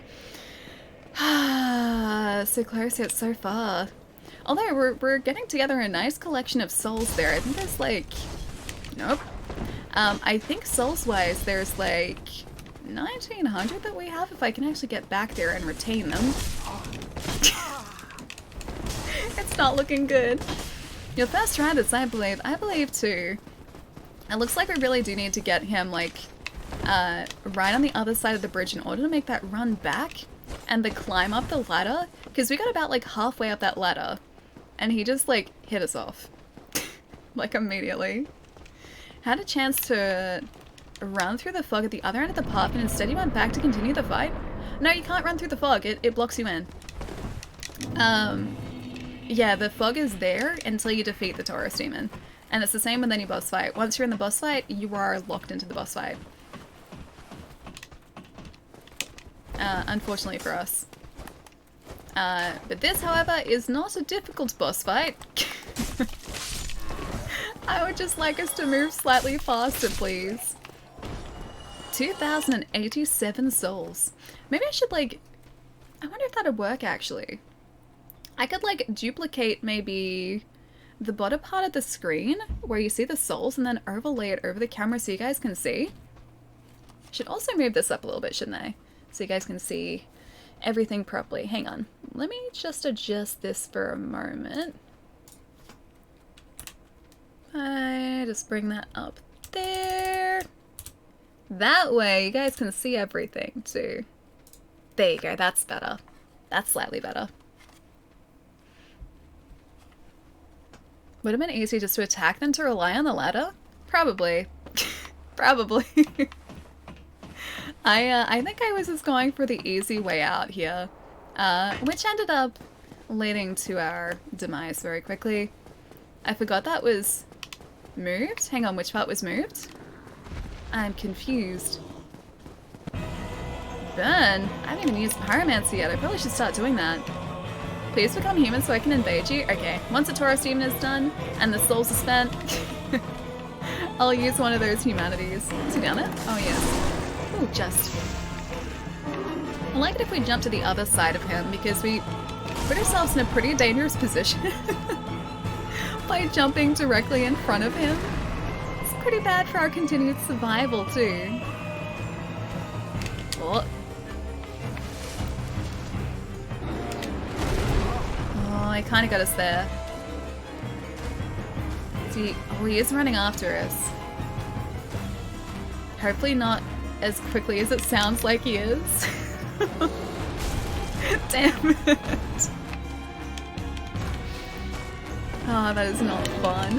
So close yet so far. Although we're getting together a nice collection of souls there. I think there's like... Nope. I think souls-wise there's like 1900 that we have if I can actually get back there and retain them. It's not looking good. Your first try this, I believe too. It looks like we really do need to get him like right on the other side of the bridge in order to make that run back and the climb up the ladder, because we got about like halfway up that ladder and he just like hit us off like immediately. Had a chance to run through the fog at the other end of the path and instead he went back to continue the fight. No, you can't run through the fog, it blocks you in. Yeah, the fog is there until you defeat the Taurus demon. And it's the same with any boss fight. Once you're in the boss fight, you are locked into the boss fight. Unfortunately for us. But this, however, is not a difficult boss fight. I would just like us to move slightly faster, please. 2087 souls. Maybe I should, like... I wonder if that'd work, actually. I could, like, duplicate maybe the bottom part of the screen where you see the souls and then overlay it over the camera so you guys can see. Should also move this up a little bit, shouldn't I? So you guys can see everything properly. Hang on. Let me just adjust this for a moment. I just bring that up there. That way you guys can see everything too. There you go, that's better. That's slightly better. Would have been easier just to attack than to rely on the ladder? Probably. Probably. I think I was just going for the easy way out here. Which ended up leading to our demise very quickly. I forgot that was moved. Hang on, which part was moved? I'm confused. Burn? I haven't even used Pyromancy yet. I probably should start doing that. Please become human so I can invade you. Okay, once the Taurus demon is done and the souls are spent, I'll use one of those humanities. Is he down there? Oh, yes. Ooh, just. I like it if we jump to the other side of him because we put ourselves in a pretty dangerous position by jumping directly in front of him. It's pretty bad for our continued survival, too. Oh. Oh, he kind of got us there. See, oh, he is running after us. Hopefully not as quickly as it sounds like he is. Damn it. Oh, that is not fun.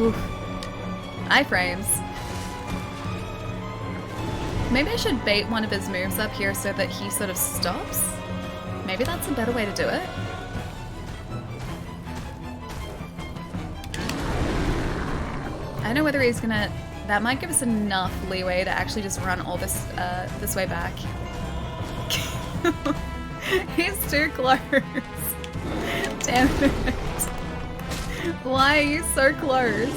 Oof. Iframes. Maybe I should bait one of his moves up here so that he sort of stops. Maybe that's a better way to do it. I don't know whether he's gonna... That might give us enough leeway to actually just run all this this way back. He's too close. Damn it. Why are you so close?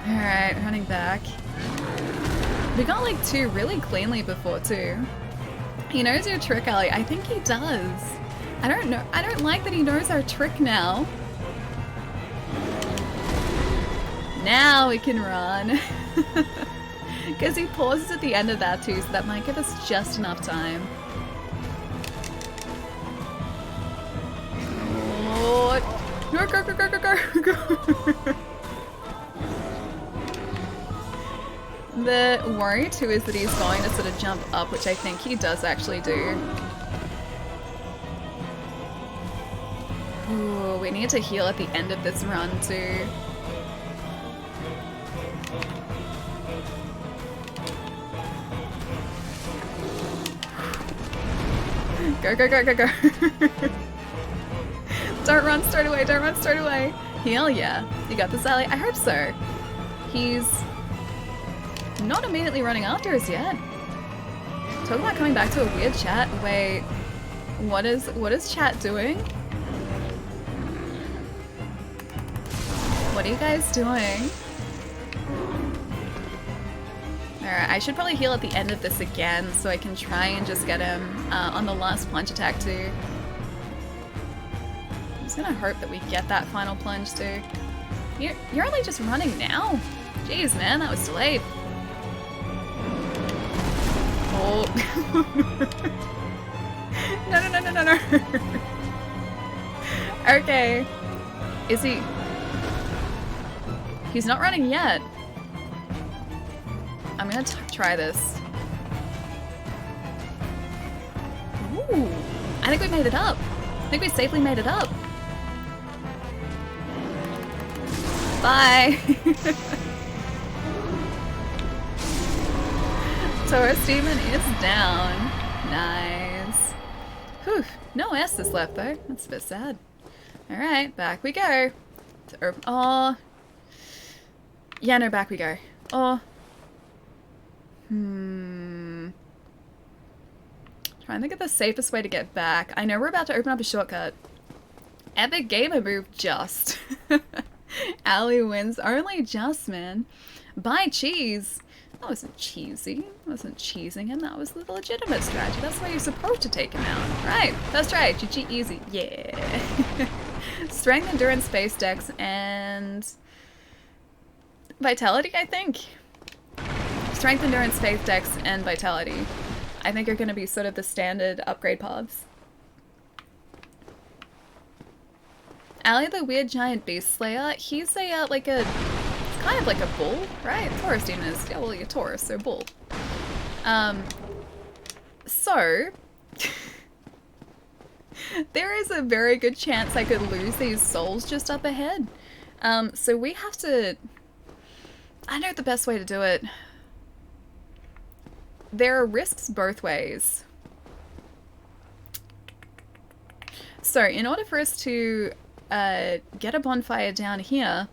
Alright, running back. We got like two really cleanly before too. He knows your trick, Ali. I think he does. I don't know. I don't like that he knows our trick now. Now we can run. Because he pauses at the end of that too, so that might give us just enough time. Oh, no, go, go, go, go, go, go. The worry too is that he's going to sort of jump up, which I think he does actually do. Ooh, we need to heal at the end of this run too. Go, go, go, go, go. Don't run straight away, don't run straight away. Heal, yeah. You got this, Ali? I hope so. He's not immediately running after us yet. Talk about coming back to a weird chat. Wait, what is chat doing? What are you guys doing? Alright, I should probably heal at the end of this again so I can try and just get him on the last plunge attack too. I'm just gonna hope that we get that final plunge too. You're only just running now? Jeez man, that was delayed. Oh. No, no, no, no, no, no. Okay. Is he... He's not running yet. I'm gonna try this. Ooh. I think we made it up. I think we safely made it up. Bye. Taurus Demon is down. Nice. Whew. No S's left though. That's a bit sad. Alright, back we go. Oh. Yeah, no, back we go. Oh. Trying to think of the safest way to get back. I know we're about to open up a shortcut. Epic gamer move just. Ali wins only just, man. Buy cheese. That wasn't cheesy. I wasn't cheesing him. That was the legitimate strategy. That's why you're supposed to take him out. Right. That's right. GG easy. Yeah. Strength, endurance, space, dex, and vitality, I think. Strength, Endurance, Faith, Dex, and Vitality, I think are going to be sort of the standard upgrade paths. Ali the Weird Giant Beast Slayer, he's a, it's kind of like a bull, right? Taurus demon is, yeah, well, you're Taurus, so bull. So, there is a very good chance I could lose these souls just up ahead. So we have to, I know the best way to do it. There are risks both ways. So, in order for us to get a bonfire down here,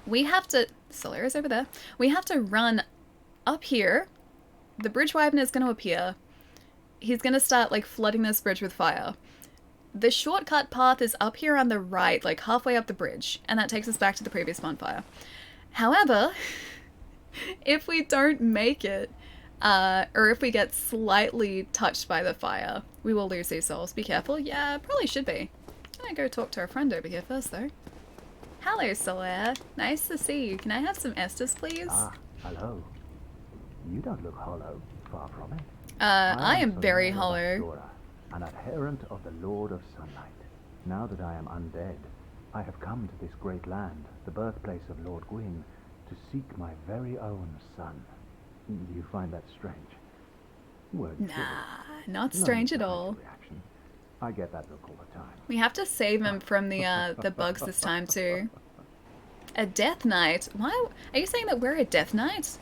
we have to... Solera's over there. We have to run up here. The bridge wyvern is going to appear. He's going to start, like, flooding this bridge with fire. The shortcut path is up here on the right, like, halfway up the bridge. And that takes us back to the previous bonfire. However, if we don't make it, or if we get slightly touched by the fire, we will lose these souls. Be careful. Yeah, probably should be. I'm gonna go talk to our friend over here first, though. Hello, Solaire. Nice to see you. Can I have some Estus, please? Ah, hello. You don't look hollow. Far from it. I am very Solaire hollow. Bastora, an adherent of the Lord of Sunlight. Now that I am undead, I have come to this great land, the birthplace of Lord Gwyn, to seek my very own son. Do you find that strange? Word Nah, civil. not No strange need at to hide all. your reaction. I get that look all the time. We have to save him from the bugs this time, too. A Death Knight? Why? Are you saying that we're a Death Knight?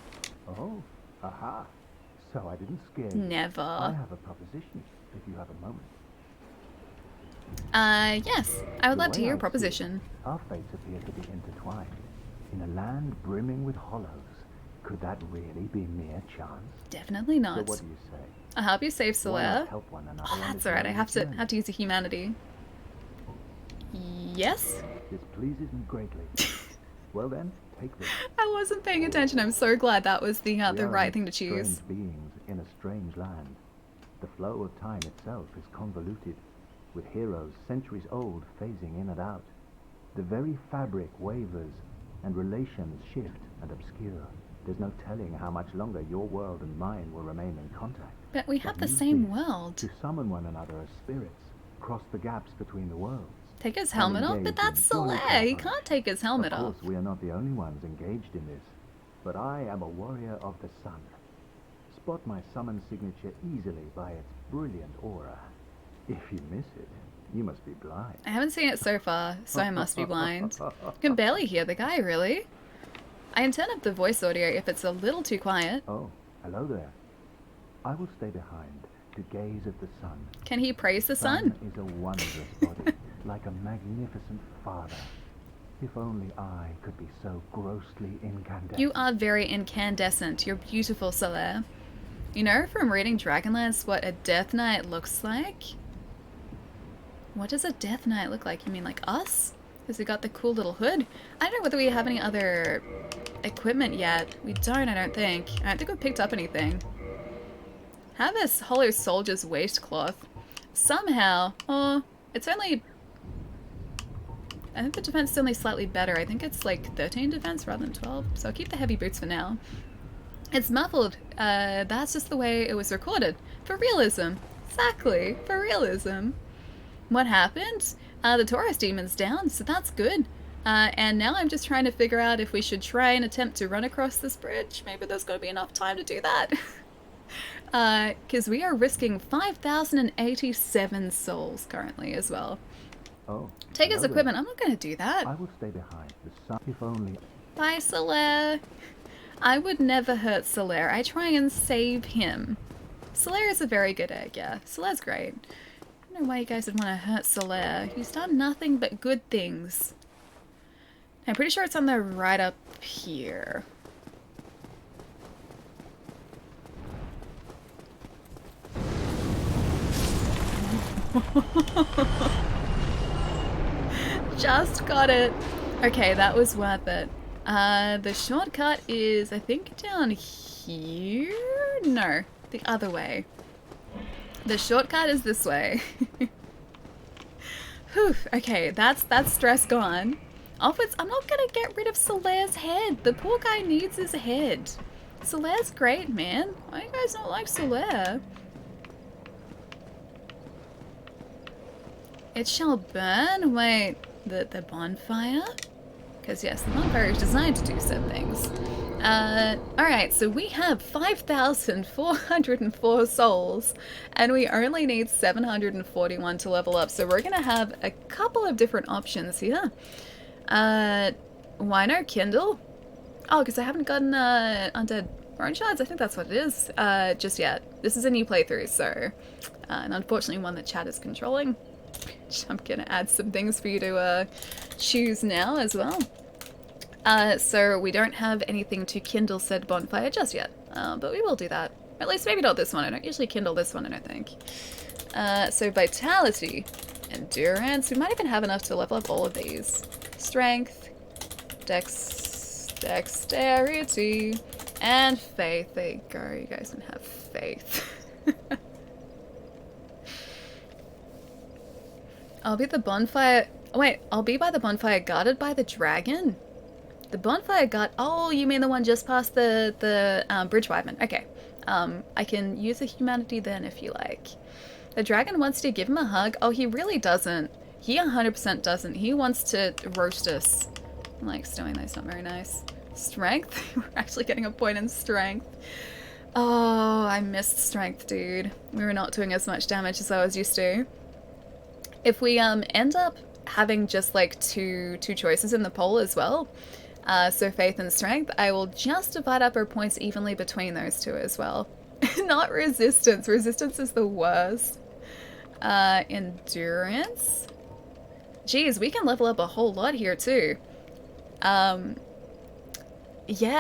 Oh, aha. So I didn't scare you. Never. I have a proposition, if you have a moment. Yes. I would The love to way hear I a see proposition. it, our fates appear to be intertwined. In a land brimming with hollows, could that really be mere chance? Definitely So not. what do you say? I'll help you save Why not Solaire. help one another Oh, on that's this alright. I have lonely to journey? use a humanity. Yes? This pleases me greatly. Well then, take this. I wasn't paying attention. I'm so glad that was the We are right thing to strange choose. beings in a strange land. The flow of time itself is convoluted, with heroes centuries old phasing in and out. The very fabric wavers, and relations shift and obscure. There's no telling how much longer your world and mine will remain in contact. But we have the use same this world. To summon one another as spirits, cross the gaps between the worlds. Take his helmet off? But engage that's in jolly Solaire. He combat. can't take his helmet Of off. course, we are not the only ones engaged in this, but I am a warrior of the sun. Spot my summon signature easily by its brilliant aura. If you miss it, you must be blind. I haven't seen it so far, so I must be blind. You can barely hear the guy, really. I can turn up the voice audio if it's a little too quiet. Oh, hello there. I will stay behind to gaze at the sun. Can he praise the sun? Is a wondrous body, like a magnificent father. If only I could be so grossly incandescent. You are very incandescent. You're beautiful, Solaire. You know from reading Dragonlance what a Death Knight looks like? What does a Death Knight look like? You mean like us? Because we got the cool little hood? I don't know whether we have any other equipment yet. We don't, I don't think. I don't think we picked up anything. Have this Hollow Soldier's waistcloth. Somehow, oh, it's only... I think the defense is only slightly better. I think it's like 13 defense rather than 12. So I'll keep the heavy boots for now. It's muffled. That's just the way it was recorded. For realism. Exactly. For realism. What happened? The Taurus demon's down, so that's good. And now I'm just trying to figure out if we should try and attempt to run across this bridge. Maybe there's going to be enough time to do that. Because we are risking 5,087 souls currently as well. Oh, Take his hello there. equipment. I'm not going to do that. I will stay behind. The sun, if only. Bye, Solaire. I would never hurt Solaire. I try and save him. Solaire is a very good egg, yeah. Solaire's great. I don't know why you guys would want to hurt Solaire. He's done nothing but good things. I'm pretty sure it's on the right up here. Just got it. Okay, that was worth it. The shortcut is, I think, down here? No, the other way. The shortcut is this way. Whew, okay, that's stress gone. Offwards, I'm not gonna get rid of Solaire's head. The poor guy needs his head. Solaire's great, man. Why do you guys not like Solaire? It shall burn? Wait, the bonfire? Because yes, the bonfire is designed to do some things. Alright, so we have 5,404 souls, and we only need 741 to level up, so we're gonna have a couple of different options here. Why no Kindle? Oh, because I haven't gotten Undead Bone Shards, I think that's what it is, just yet. This is a new playthrough, so, and unfortunately one that chat is controlling. I'm gonna add some things for you to choose now as well. So we don't have anything to kindle said bonfire just yet, but we will do that. Or at least maybe not this one. I don't usually kindle this one, I don't think. So vitality, endurance. We might even have enough to level up all of these. Strength, dexterity, and faith. There you go. You guys can have faith. I'll be the bonfire. Oh, wait, I'll be by the bonfire guarded by the dragon? The bonfire guard. Oh, you mean the one just past the bridge wyvern. Okay. I can use a humanity then if you like. The dragon wants to give him a hug. Oh, he really doesn't. He 100% doesn't. He wants to roast us. Like, stowing those, not very nice. Strength? We're actually getting a point in strength. Oh, I missed strength, dude. We were not doing as much damage as I was used to. If we end up having just like two choices in the poll as well, so faith and strength, I will just divide up our points evenly between those two as well. Not resistance. Resistance is the worst. Endurance. Geez, we can level up a whole lot here too. Yeah,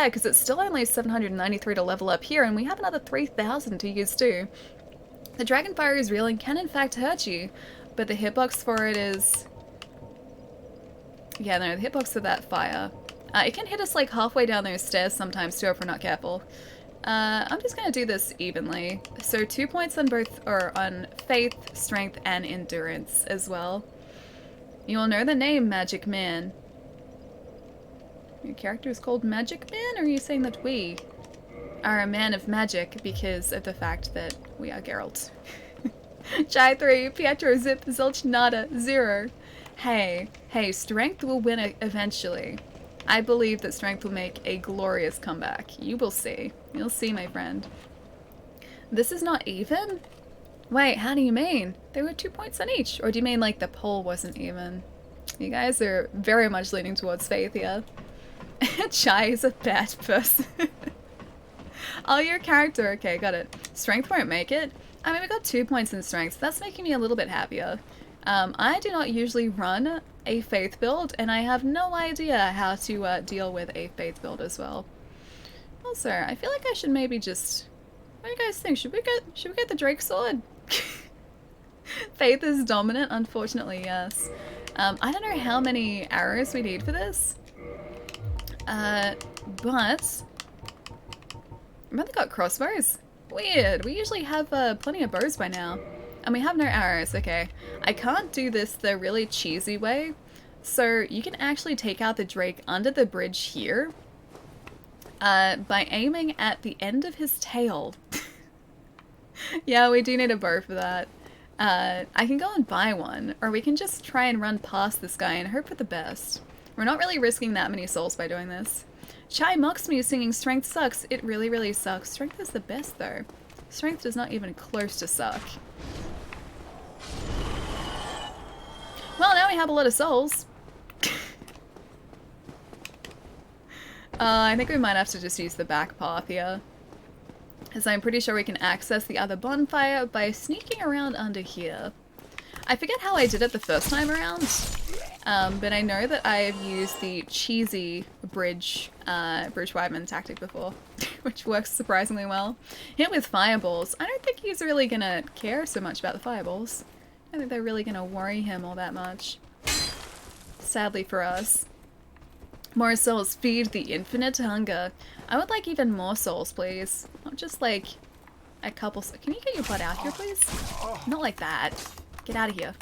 because it's still only 793 to level up here, and we have another 3,000 to use too. The dragon fire is real and can in fact hurt you, but the hitbox for it is... Yeah, no, the hitbox for that fire. It can hit us like halfway down those stairs sometimes too if we're not careful. I'm just gonna do this evenly. So 2 points on both, or on faith, strength, and endurance as well. You'll know the name Magic Man. Your character is called Magic Man, or are you saying that we are a man of magic because of the fact that we are Geralt? Jai 3, Pietro, Zip, Zilch, Nada, 0. Hey, strength will win eventually. I believe that strength will make a glorious comeback. You will see. You'll see, my friend. This is not even? Wait, how do you mean? There were 2 points on each. Or do you mean like the poll wasn't even? You guys are very much leaning towards faith here. Chai is a bad person. Oh, your character. Okay, got it. Strength won't make it. I mean, we got 2 points in strength, so that's making me a little bit happier. I do not usually run a faith build, and I have no idea how to deal with a faith build as well. Also, I feel like I should maybe just... What do you guys think? Should we get the Drake sword? Faith is dominant, unfortunately, yes. I don't know how many arrows we need for this. But... Remember they got crossbows? Weird. We usually have plenty of bows by now. And we have no arrows. Okay. I can't do this the really cheesy way. So you can actually take out the Drake under the bridge here. By aiming at the end of his tail. Yeah, we do need a bow for that. I can go and buy one. Or we can just try and run past this guy and hope for the best. We're not really risking that many souls by doing this. Chai mocks me singing strength sucks. It really, really sucks. Strength is the best though. Strength is not even close to suck. Well, now we have a lot of souls. I think we might have to just use the back path here. Because I'm pretty sure we can access the other bonfire by sneaking around under here. I forget how I did it the first time around. But I know that I have used the cheesy bridge wyvern tactic before, which works surprisingly well. Hit with fireballs. I don't think he's really gonna care so much about the fireballs. I don't think they're really gonna worry him all that much. Sadly for us. More souls feed the infinite hunger. I would like even more souls, please. Not just like a couple. Can you get your butt out here, please? Not like that. Get out of here.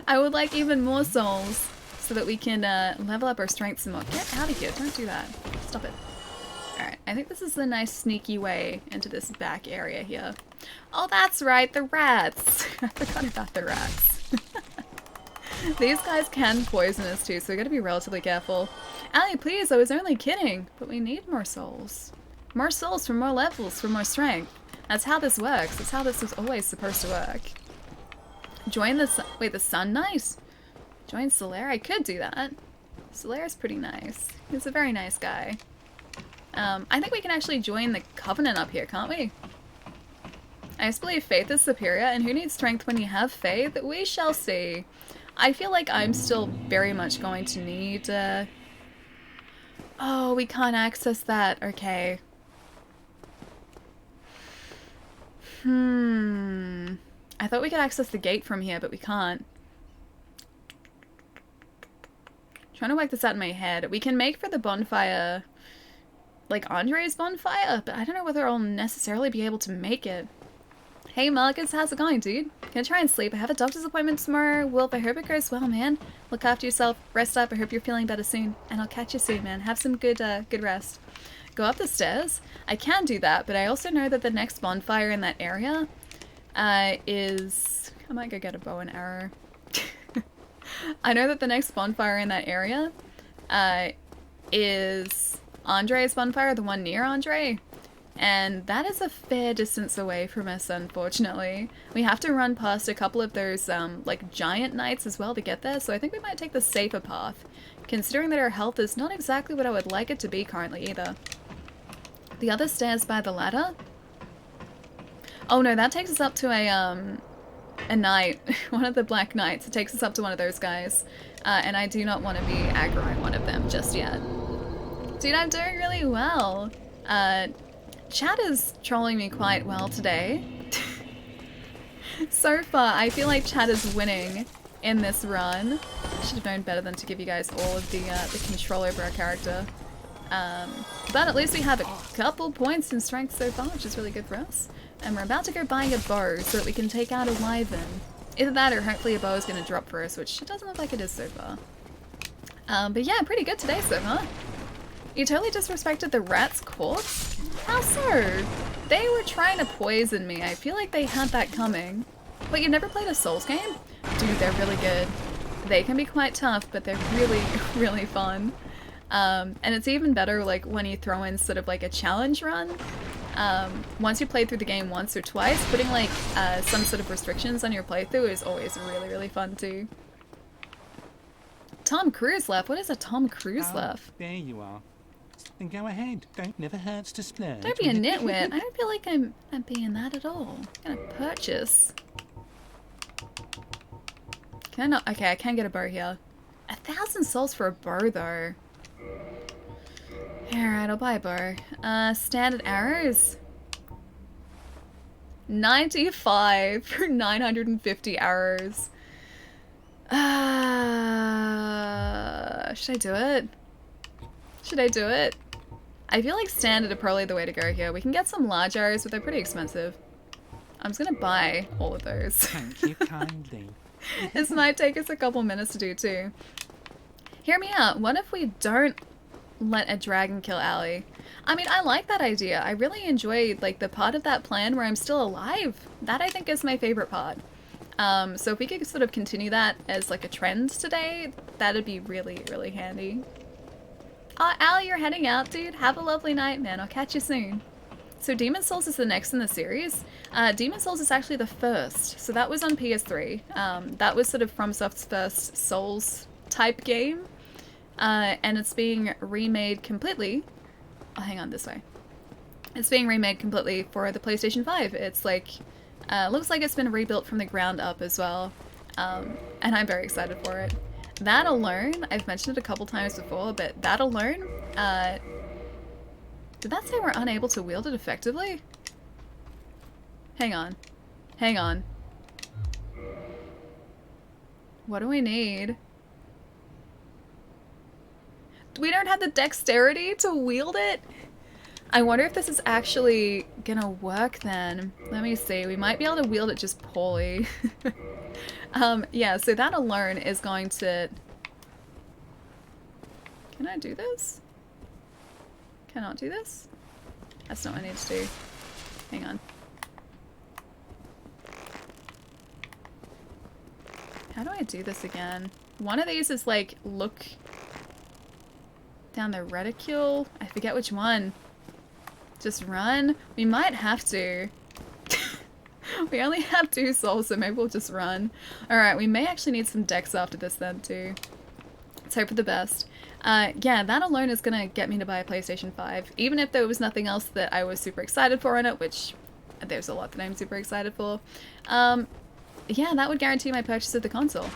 I would like even more souls so that we can level up our strength some more. Get out of here. Don't do that. Stop it. Alright, I think this is the nice sneaky way into this back area here. Oh, that's right, the rats! I forgot about the rats. These guys can poison us too, so we gotta be relatively careful. Allie, please, I was only kidding. But we need more souls. More souls for more levels, for more strength. That's how this works. That's how this was always supposed to work. Join the sun. Wait, the Sun Knight? Join Solaire? I could do that. Solaire's pretty nice. He's a very nice guy. I think we can actually join the Covenant up here, can't we? I just believe faith is superior, and who needs strength when you have faith? We shall see. I feel like I'm still very much going to need, Oh, we can't access that. Okay. I thought we could access the gate from here, but we can't. Trying to work this out in my head. We can make for the bonfire, like Andre's bonfire, but I don't know whether I'll necessarily be able to make it. Hey Marcus, how's it going, dude? Gonna try and sleep. I have a doctor's appointment tomorrow. Wolf, I hope it goes well, man. Look after yourself. Rest up. I hope you're feeling better soon. And I'll catch you soon, man. Have some good rest. Go up the stairs. I can do that, but I also know that the next bonfire in that area is... I might go get a bow and arrow. I know that the next bonfire in that area is Andre's bonfire, the one near Andre. And that is a fair distance away from us, unfortunately. We have to run past a couple of those, like, giant knights as well to get there, so I think we might take the safer path, considering that our health is not exactly what I would like it to be currently either. The other stairs by the ladder? Oh no, that takes us up to a knight, one of the black knights. It takes us up to one of those guys, and I do not want to be aggroing one of them just yet. Dude, I'm doing really well. Chat is trolling me quite well today. So far, I feel like Chat is winning in this run. I should have known better than to give you guys all of the control over our character. But at least we have a couple points in strength so far, which is really good for us. And we're about to go buying a bow so that we can take out a wyvern. Either that or hopefully a bow is going to drop for us, which it doesn't look like it is so far. But yeah, pretty good today so far. You totally disrespected the rat's corpse? How so? They were trying to poison me. I feel like they had that coming. Wait, you've never played a Souls game? Dude, they're really good. They can be quite tough, but they're really, really fun. And it's even better like when you throw in sort of like a challenge run. Once you play through the game once or twice, putting like some sort of restrictions on your playthrough is always really, really fun too. Tom Cruise left? What is a Tom Cruise left? There you are. Then go ahead. Never hurts to splurge. Don't be a nitwit. I don't feel like I'm being that at all. I'm gonna purchase. Can I not? Okay, I can get a bow here. 1,000 souls for a bow though. Alright, I'll buy a bow. Standard arrows. 95 for 950 arrows. Should I do it? Should I do it? I feel like standard are probably the way to go here. We can get some large arrows, but they're pretty expensive. I'm just gonna buy all of those. Thank you kindly. This might take us a couple minutes to do too. Hear me out. What if we don't let a dragon kill Allie? I mean, I like that idea. I really enjoyed like the part of that plan where I'm still alive. That I think is my favorite part. So if we could sort of continue that as like a trend today, that'd be really, really handy. Allie, you're heading out, dude. Have a lovely night, man. I'll catch you soon. So Demon Souls is the next in the series. Demon Souls is actually the first. So that was on PS3. That was sort of FromSoft's first Souls type game. And it's being remade completely. Oh, hang on, this way. It's being remade completely for the PlayStation 5. It's like, looks like it's been rebuilt from the ground up as well. And I'm very excited for it. That alone, I've mentioned it a couple times before, but that alone, did that say we're unable to wield it effectively? Hang on. Hang on. What do we need? We don't have the dexterity to wield it? I wonder if this is actually gonna work then. Let me see. We might be able to wield it just poorly. Yeah, so that alone is going to... Can I do this? Can I not do this? That's not what I need to do. Hang on. How do I do this again? One of these is like, look down the reticule. I forget which one. Just run? We might have to. We only have 2 souls, so maybe we'll just run. Alright, we may actually need some dex after this then too. Let's hope for the best. Yeah, that alone is gonna get me to buy a PlayStation 5. Even if there was nothing else that I was super excited for in it, which there's a lot that I'm super excited for. Yeah, that would guarantee my purchase of the console.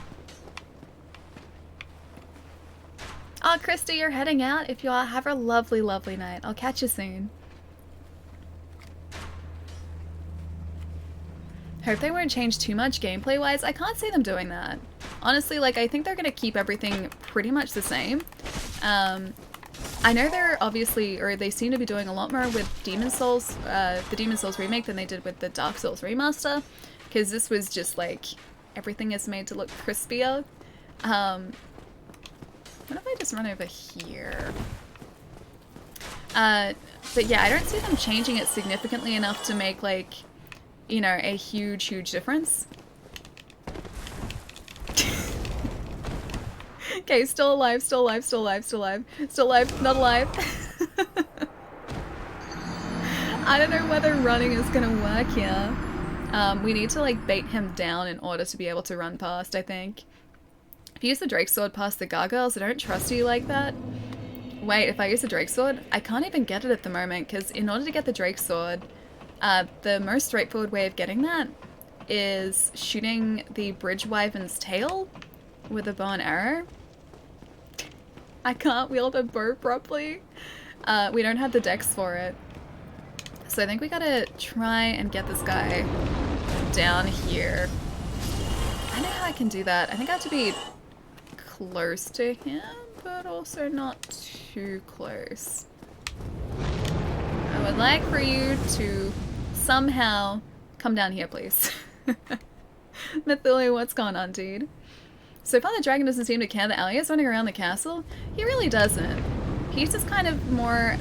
Oh, Christy, you're heading out? If you are, have a lovely, lovely night. I'll catch you soon. Hope they won't change too much gameplay-wise. I can't see them doing that. Honestly, like, I think they're gonna keep everything pretty much the same. I know they're obviously, or they seem to be doing a lot more with Demon Souls, the Demon Souls remake than they did with the Dark Souls Remaster. Because this was just like, everything is made to look crispier. What if I just run over here? But yeah, I don't see them changing it significantly enough to make like, you know, a huge, huge difference. Okay, still alive, still alive, still alive, still alive, still alive, not alive. I don't know whether running is gonna work here. We need to like bait him down in order to be able to run past, I think. If you use the Drake Sword past the gargoyles, I don't trust you like that. Wait, if I use the Drake Sword, I can't even get it at the moment, because in order to get the Drake Sword, the most straightforward way of getting that is shooting the Bridge Wyvern's tail with a bow and arrow. I can't wield a bow properly. We don't have the dex for it. So I think we gotta try and get this guy down here. I know how I can do that. I think I have to be close to him, but also not too close. I would like for you to somehow come down here, please. Mythili, what's going on, dude? So far the dragon doesn't seem to care that Alia is running around the castle. He really doesn't. He's just kind of more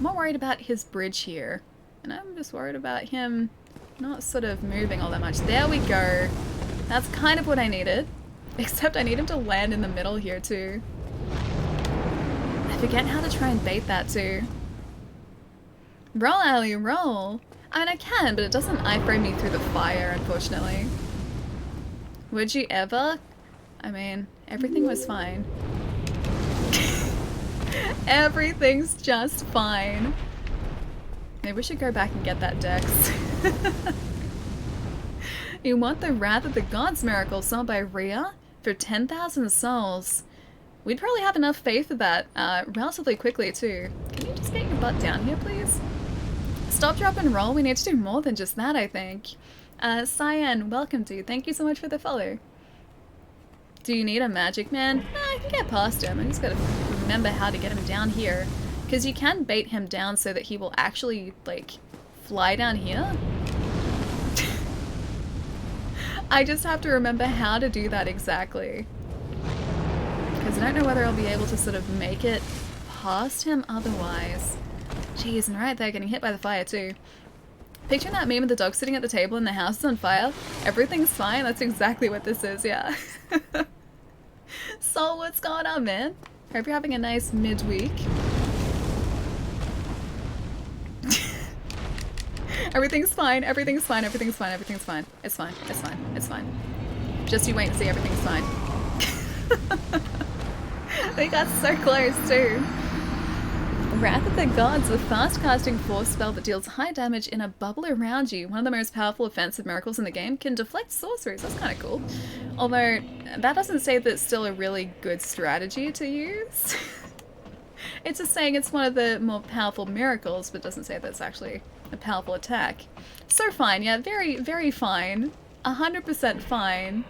worried about his bridge here. And I'm just worried about him not sort of moving all that much. There we go. That's kind of what I needed. Except I need him to land in the middle here too. I forget how to try and bait that too. Roll, Allie, roll! I mean, I can, but it doesn't iframe me through the fire, unfortunately. Would you ever? I mean, everything was fine. Everything's just fine. Maybe we should go back and get that dex. You want the Wrath of the Gods miracle sold by Rhea for 10,000 souls. We'd probably have enough faith for that relatively quickly too. Can you just get your butt down here, please? Stop, drop, and roll. We need to do more than just that, I think. Cyan, welcome, dude. Thank you so much for the follow. Do you need a magic man? Nah, I can get past him. I just gotta remember how to get him down here. Because you can bait him down so that he will actually, like, fly down here. I just have to remember how to do that exactly. Because I don't know whether I'll be able to sort of make it past him otherwise. Jeez, and right there getting hit by the fire too. Picturing that meme of the dog sitting at the table and the house is on fire. Everything's fine. That's exactly what this is, yeah. So what's going on, man? Hope you're having a nice midweek. Everything's fine, everything's fine, everything's fine, everything's fine. It's fine, it's fine, it's fine. Just you wait and see, everything's fine. They got so close too. Wrath of the Gods, a fast-casting force spell that deals high damage in a bubble around you. One of the most powerful offensive miracles in the game, can deflect sorceries. That's kind of cool. Although, that doesn't say that it's still a really good strategy to use. It's just saying it's one of the more powerful miracles, but doesn't say that it's actually a powerful attack. So fine, yeah, very, very fine. 100% fine.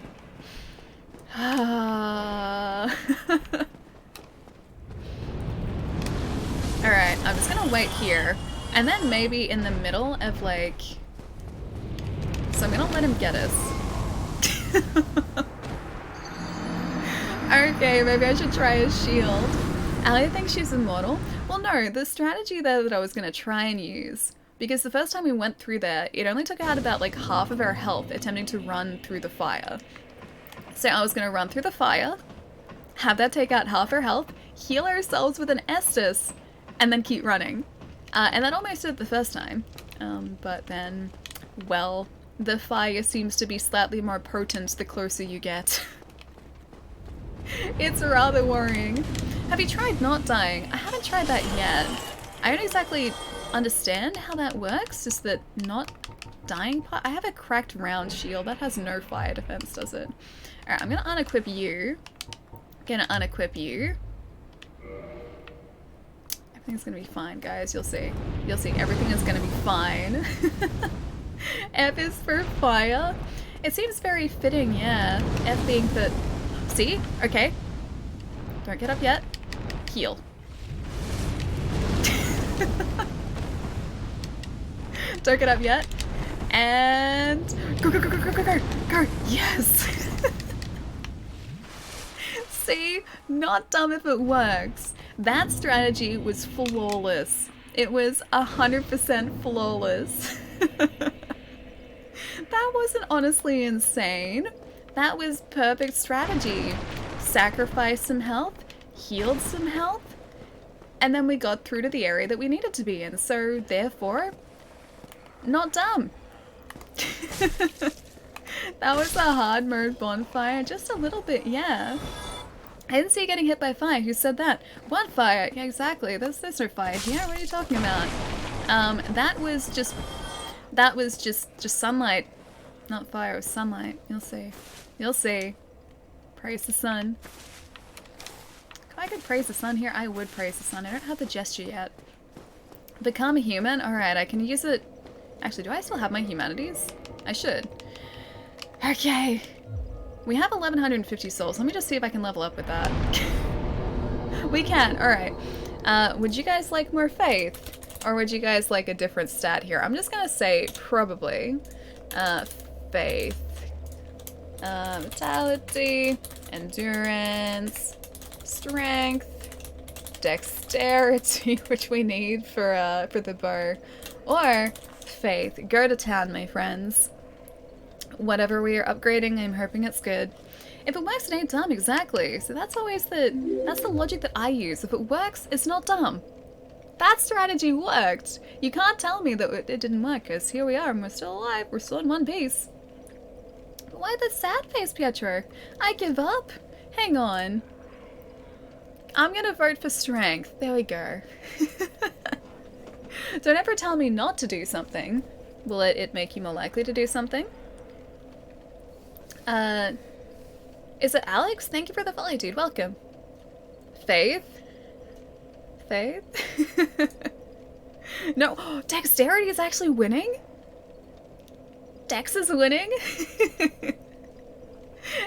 Alright, I'm just gonna wait here. And then maybe in the middle of like... So I'm gonna let him get us. Okay, maybe I should try his shield. Ali thinks she's immortal. Well, no, the strategy there that I was going to try and use, because the first time we went through there, it only took out about like half of her health attempting to run through the fire. So I was going to run through the fire, have that take out half her health, heal ourselves with an Estus, and then keep running. And that almost did it the first time. But then, well, the fire seems to be slightly more potent the closer you get. It's rather worrying. Have you tried not dying? I haven't tried that yet. I don't exactly understand how that works, just that not dying part. I have a cracked round shield. That has no fire defense, does it? Alright, I'm gonna unequip you. Gonna unequip you. Everything's gonna be fine, guys. You'll see. You'll see. Everything is gonna be fine. F is for fire. It seems very fitting, yeah. F being for... See? Okay. Don't get up yet. Heal. Don't get up yet. And... Go, go, go, go, go, go, go! Go! Yes! See? Not dumb if it works. That strategy was flawless. It was 100% flawless. That wasn't honestly insane. That was perfect strategy. Sacrificed some health, healed some health, and then we got through to the area that we needed to be in. So therefore, not dumb. That was a hard mode bonfire, just a little bit, yeah. I didn't see you getting hit by fire. Who said that? What fire? Yeah, exactly. There's no fire here. What are you talking about? That was just sunlight. Not fire, it was sunlight. You'll see. You'll see. Praise the sun. If I could praise the sun here, I would praise the sun. I don't have the gesture yet. Become a human? Alright, I can use it. Actually, do I still have my humanities? I should. Okay. We have 1150 souls. Let me just see if I can level up with that. We can. Alright. Would you guys like more faith? Or would you guys like a different stat here? I'm just gonna say probably. Faith. Vitality. Endurance. Strength. Dexterity, which we need for the bow. Or faith. Go to town, my friends. Whatever we are upgrading, I'm hoping it's good. If it works, it ain't dumb, exactly. So that's always that's the logic that I use. If it works, it's not dumb. That strategy worked. You can't tell me that it didn't work, because here we are, and we're still alive. We're still in one piece. But why the sad face, Pietro? I give up. Hang on. I'm gonna vote for strength. There we go. Don't ever tell me not to do something. Will it make you more likely to do something? Is it Alex? Thank you for the follow, dude. Welcome. Faith? Faith? No, dexterity is actually winning? Dex is winning?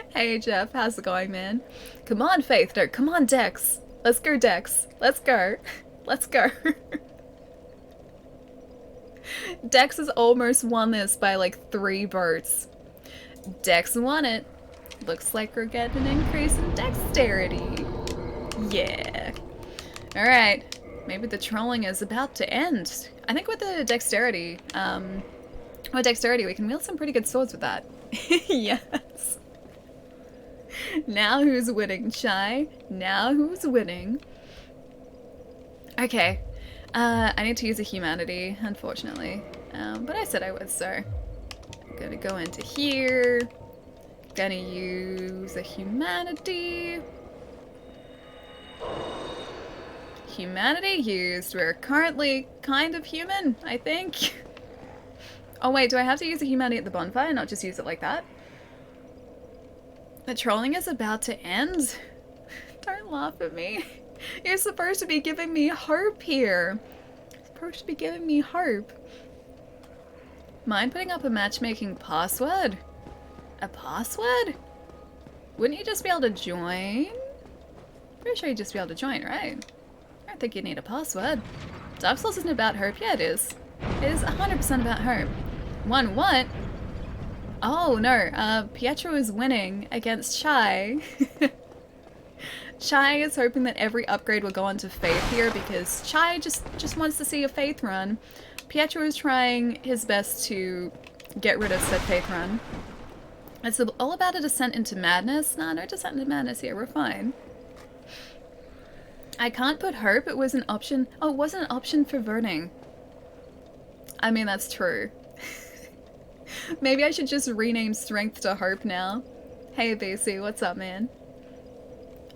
Hey, Jeff. How's it going, man? Come on, Faith. No, come on, Dex. Let's go, Dex. Let's go. Let's go. Dex has almost won this by like 3 votes. Dex won it. Looks like we're getting an increase in dexterity. Yeah. Alright. Maybe the trolling is about to end. I think with the dexterity, we can wield some pretty good swords with that. Yes. Now who's winning, Chai? Now who's winning? Okay. I need to use a humanity, unfortunately. But I said I would, so... I'm gonna go into here. Gonna use a humanity. Humanity used. We're currently kind of human, I think. Oh wait, do I have to use a humanity at the bonfire, not just use it like that? The trolling is about to end. Don't laugh at me. You're supposed to be giving me hope here. You're supposed to be giving me hope. Mind putting up a matchmaking password? A password? Wouldn't you just be able to join? Pretty sure you'd just be able to join, right? I don't think you need a password. Dark Souls isn't about hope. Yeah, it is. It is 100% about hope. One what? Oh no, Pietro is winning against Chai. Chai is hoping that every upgrade will go onto Faith here because Chai just wants to see a Faith run. Pietro is trying his best to get rid of said Faith run. It's all about a descent into madness. Nah, no descent into madness here. We're fine. I can't put hope. It was an option. Oh, it wasn't an option for voting. I mean, that's true. Maybe I should just rename strength to hope now. Hey, BC, what's up, man?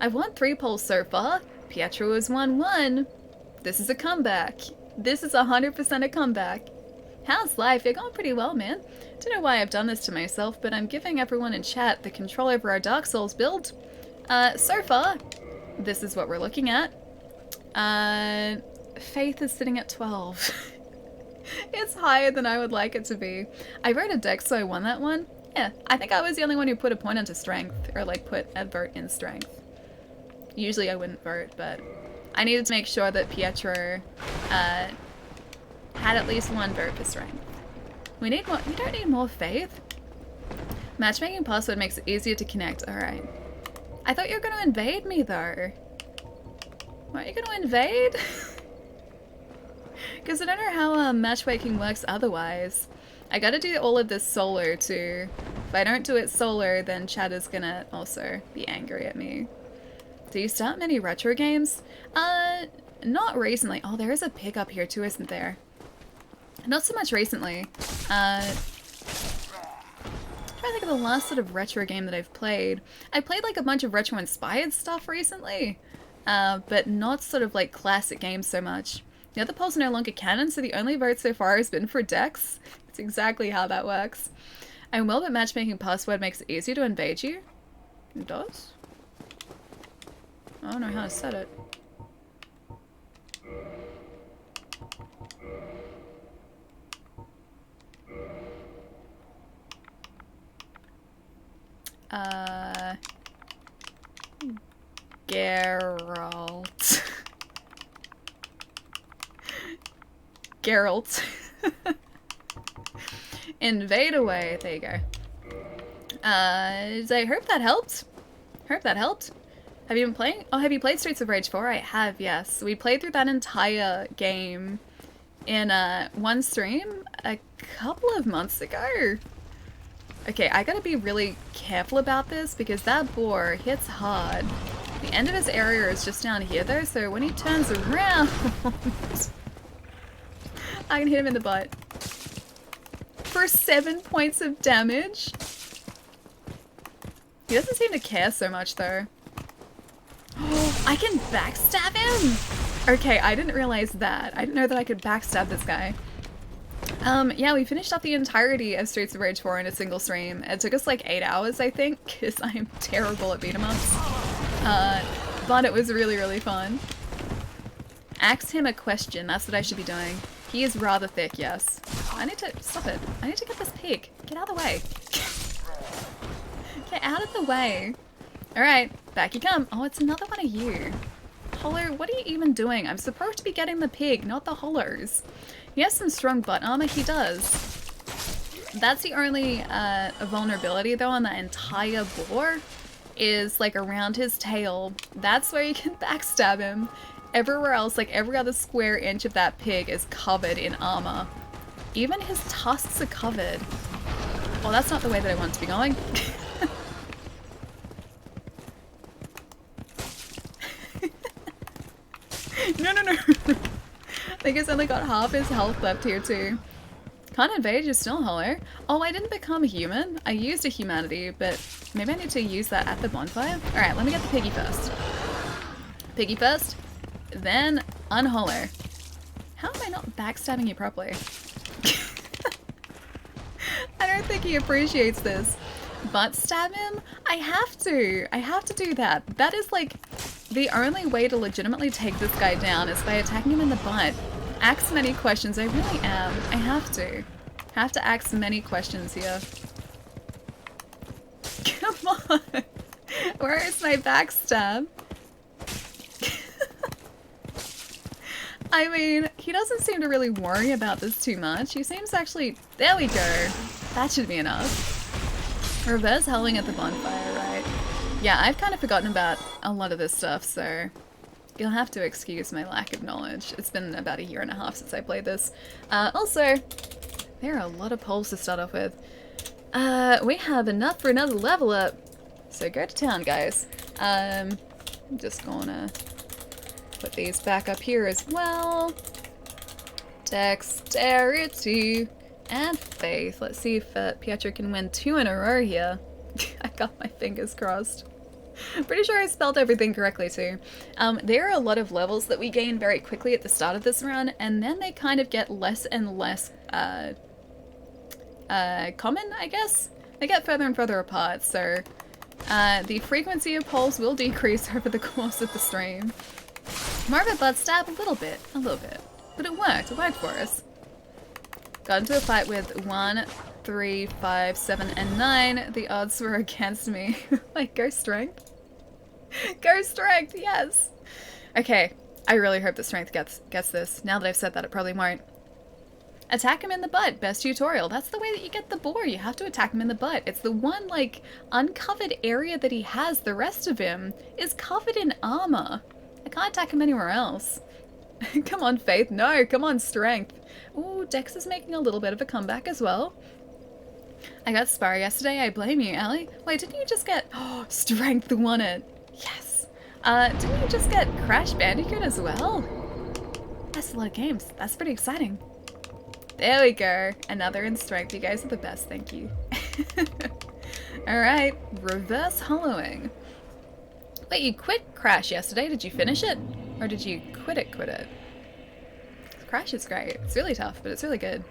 I've won 3 polls so far. Pietro has won 1. This is a comeback. This is 100% a comeback. How's life? You're going pretty well, man. Don't know why I've done this to myself, but I'm giving everyone in chat the control over our Dark Souls build. So far, this is what we're looking at. Faith is sitting at 12. It's higher than I would like it to be. I wrote a deck, so I won that one. Yeah, I think I was the only one who put a point onto strength, or like put a vote in strength. Usually I wouldn't vote, but I needed to make sure that Pietro had at least 1 vote for strength. We need more. We don't need more faith. Matchmaking password makes it easier to connect. Alright. I thought you were going to invade me, though. What, are you going to invade? Because I don't know how matchmaking works otherwise. I gotta do all of this solo, too. If I don't do it solo, then chat is gonna also be angry at me. Do you start many retro games? Not recently. Oh, there is a pig up here, too, isn't there? Not so much recently. I'm trying to think of the last sort of retro game that I've played. I played like a bunch of retro inspired stuff recently, but not sort of like classic games so much. The other polls are no longer canon, so the only vote so far has been for decks. It's exactly how that works. I'm well, but matchmaking password makes it easier to invade you. It does? I don't know how to set it. Geralt. Geralt. Invade away. There you go. I hope that helped. Hope that helped. Have you been playing? Oh, have you played Streets of Rage 4? I have, yes. We played through that entire game in one stream a couple of months ago. Okay, I gotta be really careful about this because that boar hits hard. The end of his area is just down here though, so when he turns around, I can hit him in the butt. For 7 points of damage? He doesn't seem to care so much though. Oh, I can backstab him? Okay, I didn't realize that. I didn't know that I could backstab this guy. Yeah, we finished up the entirety of Streets of Rage 4 in a single stream. It took us like 8 hours, I think, because I am terrible at beat-em-ups. But it was really, really fun. Ask him a question, that's what I should be doing. He is rather thick, yes. I need to, stop it. I need to get this pig. Get out of the way. Get out of the way. Alright, back you come. Oh, it's another one of you. Hollow, what are you even doing? I'm supposed to be getting the pig, not the hollows. He has some strong butt armor, he does. That's the only vulnerability though on that entire boar, is like around his tail. That's where you can backstab him. Everywhere else, like every other square inch of that pig is covered in armor. Even his tusks are covered. Well, that's not the way that I want to be going. No, no, no. I think it's only got half his health left here too. Can't invade, you're still hollow. Oh, I didn't become a human. I used a humanity, but maybe I need to use that at the bonfire. Alright, let me get the piggy first. Piggy first, then unhollow. How am I not backstabbing you properly? I don't think he appreciates this. Butt stab him? I have to. I have to do that. That is like the only way to legitimately take this guy down is by attacking him in the butt. Ask many questions. I really am. I have to. Have to ask many questions here. Come on. Where is my backstab? I mean, he doesn't seem to really worry about this too much. He seems actually... There we go. That should be enough. Reverse howling at the bonfire, right? Yeah, I've kind of forgotten about a lot of this stuff, so you'll have to excuse my lack of knowledge. It's been about 1.5 years since I played this. Also, there are a lot of polls to start off with. We have enough for another level up, so go to town, guys. I'm just gonna put these back up here as well. Dexterity and faith. Let's see if Pietro can win 2 in a row here. I got my fingers crossed. I'm pretty sure I spelled everything correctly too. There are a lot of levels that we gain very quickly at the start of this run, and then they kind of get less and less common, I guess? They get further and further apart, so the frequency of polls will decrease over the course of the stream. More of a butt stab, a little bit. But it worked for us. Got into a fight with 1, 3, 5, 7, and 9. The odds were against me. Like, go strength. Go strength, yes! Okay, I really hope that strength gets this. Now that I've said that, it probably won't. Attack him in the butt. Best tutorial. That's the way that you get the boar. You have to attack him in the butt. It's the one, like, uncovered area that he has. The rest of him is covered in armor. I can't attack him anywhere else. Come on, Faith. No, come on, Strength. Ooh, Dex is making a little bit of a comeback as well. I got Spar yesterday. I blame you, Allie. Wait, didn't you just get... Oh, Strength won it. Yes. Didn't you just get Crash Bandicoot as well? That's a lot of games. That's pretty exciting. There we go. Another in Strength. You guys are the best. Thank you. Alright. Reverse hollowing. Wait, you quit Crash yesterday. Did you finish it? Or did you quit it? Crash is great. It's really tough, but it's really good.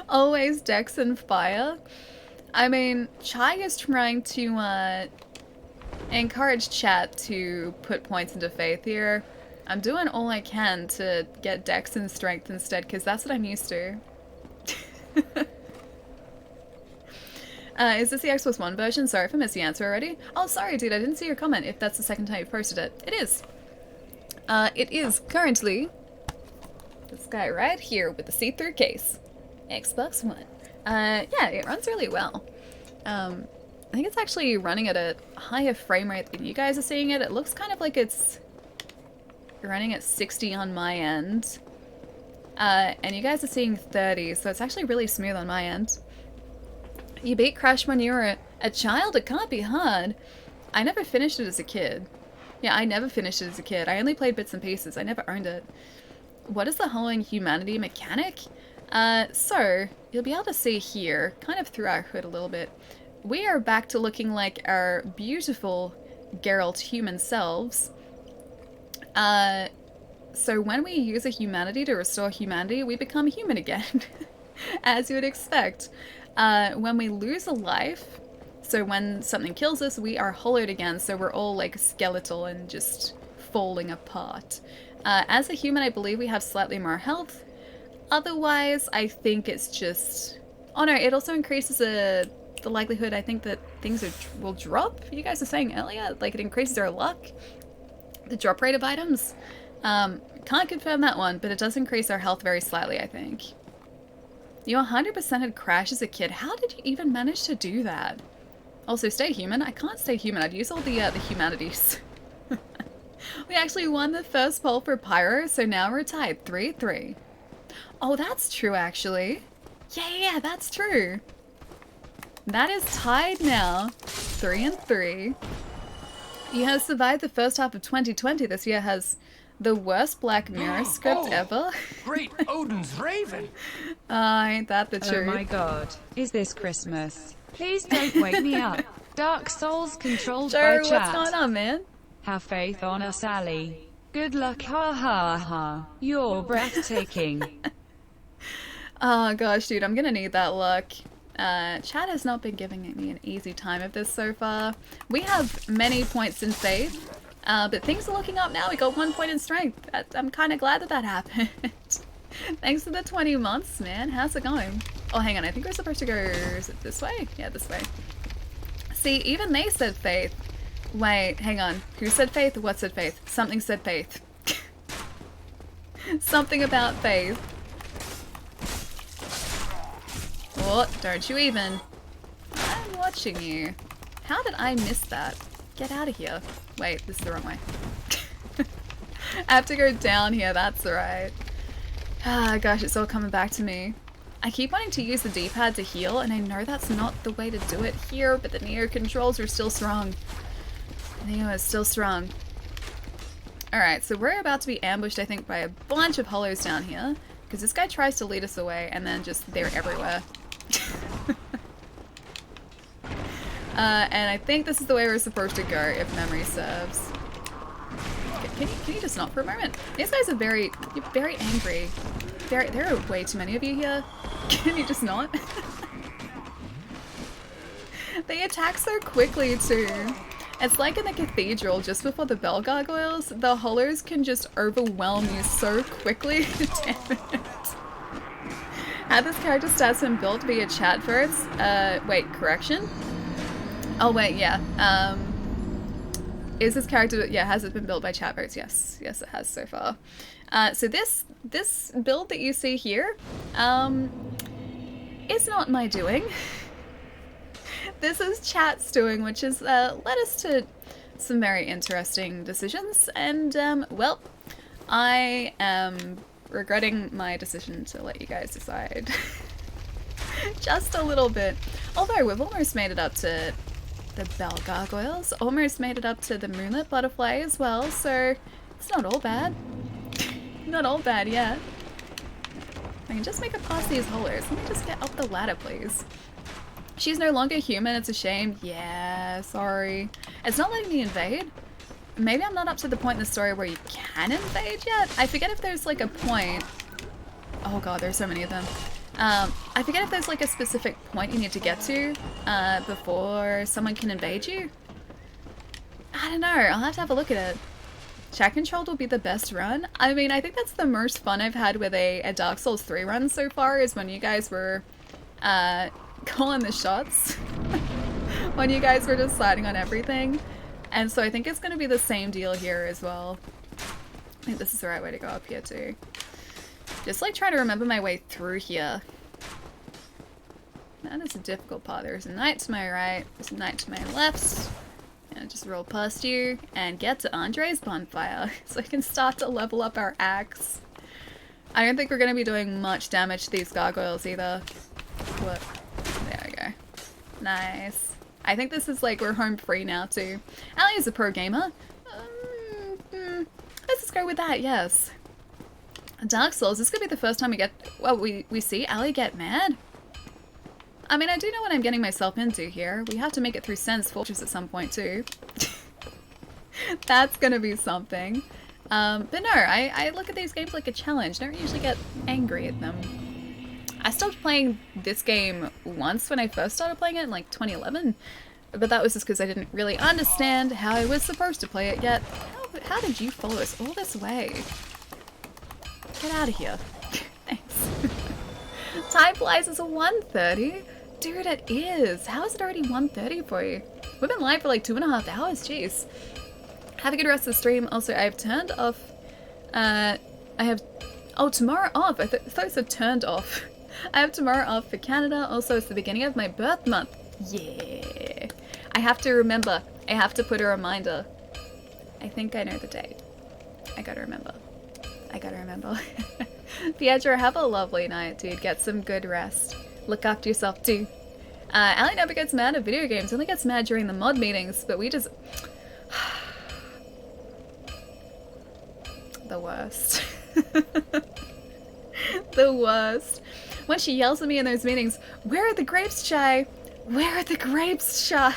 Always Dex and Fire. I mean, Chai is trying to encourage chat to put points into Faith here. I'm doing all I can to get Dex and Strength instead, because that's what I'm used to. Is this the Xbox One version? Sorry if I missed the answer already. Oh, sorry, dude, I didn't see your comment if that's the second time you've posted it. It is. It is currently this guy right here with the see-through case. Xbox One. Yeah, it runs really well. I think it's actually running at a higher frame rate than you guys are seeing it. It looks kind of like it's running at 60 on my end. And you guys are seeing 30, so it's actually really smooth on my end. You beat Crash when you were a child? It can't be hard. I never finished it as a kid. Yeah, I never finished it as a kid. I only played bits and pieces. I never owned it. What is the hollowing humanity mechanic? So, you'll be able to see here, kind of through our hood a little bit, we are back to looking like our beautiful Geralt human selves. So when we use a humanity to restore humanity, we become human again, as you would expect. When we lose a life, so when something kills us, we are hollowed again, so we're all like skeletal and just falling apart. As a human, I believe we have slightly more health. Otherwise, I think it's just... Oh no, it also increases the likelihood, I think, that things will drop. You guys were saying earlier, like it increases our luck. The drop rate of items. Can't confirm that one, but it does increase our health very slightly, I think. You 100% had Crash as a kid. How did you even manage to do that? Also, stay human. I can't stay human. I'd use all the humanities. We actually won the first poll for Pyro, so now we're tied 3-3. Oh, that's true, actually. Yeah, that's true. That is tied now. 3-3. You have survived the first half of 2020. This year has the worst Black Mirror script ever. Great Odin's Raven! Ain't that the truth? Oh my god. Is this Christmas? Please don't wake me up. Dark Souls controlled by Joe, chat. what's going on, man? Have faith on us, Sally. Good luck, ha ha ha. You're breathtaking. Oh gosh, dude, I'm gonna need that luck. Chat has not been giving me an easy time of this so far. We have many points in faith, but things are looking up now. We got 1 point in strength. I'm kind of glad that happened. Thanks for the 20 months, man. How's it going? Oh, hang on. I think we're supposed to go... Is it this way? Yeah, this way. See, even they said faith. Wait, hang on. Who said faith? What said faith? Something said faith. Something about faith. Oh, don't you even. I'm watching you. How did I miss that? Get out of here. Wait, this is the wrong way. I have to go down here, that's right. Ah, gosh, it's all coming back to me. I keep wanting to use the D-pad to heal, and I know that's not the way to do it here, but the Neo controls are still strong. Neo is still strong. Alright, so we're about to be ambushed, I think, by a bunch of hollows down here, because this guy tries to lead us away, and then just, they're everywhere. And I think this is the way we're supposed to go, if memory serves. Can you just not for a moment? These guys are very angry. There are way too many of you here. Can you just not? They attack so quickly too. It's like in the cathedral just before the bell gargoyles. The hollows can just overwhelm you so quickly. Damn it. Had this character stats been built via chat first? Wait, correction? Oh wait, yeah. Is this character, yeah, has it been built by chat votes? Yes. Yes, it has so far. So this build that you see here, is not my doing. This is chat's doing, which has led us to some very interesting decisions, and, well, I am regretting my decision to let you guys decide. Just a little bit. Although we've almost made it up to the bell gargoyles, almost made it up to the moonlit butterfly as well, so it's not all bad. Not all bad yet. I can just make it past these hollows. Let me just get up the ladder, please. She's no longer human, it's a shame. Yeah, sorry. It's not letting me invade. Maybe I'm not up to the point in the story where you can invade yet? I forget if there's like a point. Oh god, there's so many of them. I forget if there's like a specific point you need to get to before someone can invade you. I don't know, I'll have a look at it. Chat controlled will be the best run. I mean, I think that's the most fun I've had with a Dark Souls 3 run so far, is when you guys were calling the shots. When you guys were deciding on everything. And so I think it's going to be the same deal here as well. I think this is the right way to go up here too. Just like trying to remember my way through here. That is a difficult part. There's a knight to my right, there's a knight to my left. And just roll past you and get to Andre's bonfire so I can start to level up our axe. I don't think we're going to be doing much damage to these gargoyles either. What? There we go. Nice. I think this is like we're home free now too. Ali is a pro gamer. Let's just go with that, yes. Dark Souls, this could be the first time we get, well, we see Ali get mad. I mean, I do know what I'm getting myself into here. We have to make it through Sen's Fortress at some point too. That's gonna be something. But no, I look at these games like a challenge. I don't usually get angry at them. I stopped playing this game once when I first started playing it in like 2011. But that was just because I didn't really understand how I was supposed to play it yet. How did you follow us all this way? Get out of here. Thanks. Time flies, it's a 1:30. Dude, it is. How is it already 1:30 for you? We've been live for like 2.5 hours, jeez. Have a good rest of the stream. Also, I have turned off, oh, tomorrow off. I thought it said turned off. I have tomorrow off for Canada. Also, it's the beginning of my birth month. Yeah. I have to remember. I have to put a reminder. I think I know the date. I gotta remember. I gotta remember. Pietro, have a lovely night, dude. Get some good rest. Look after yourself, too. Ali never gets mad at video games. Only gets mad during the mod meetings, but we just... the worst. The worst. When she yells at me in those meetings, "Where are the grapes, Chai? Where are the grapes, Chai?"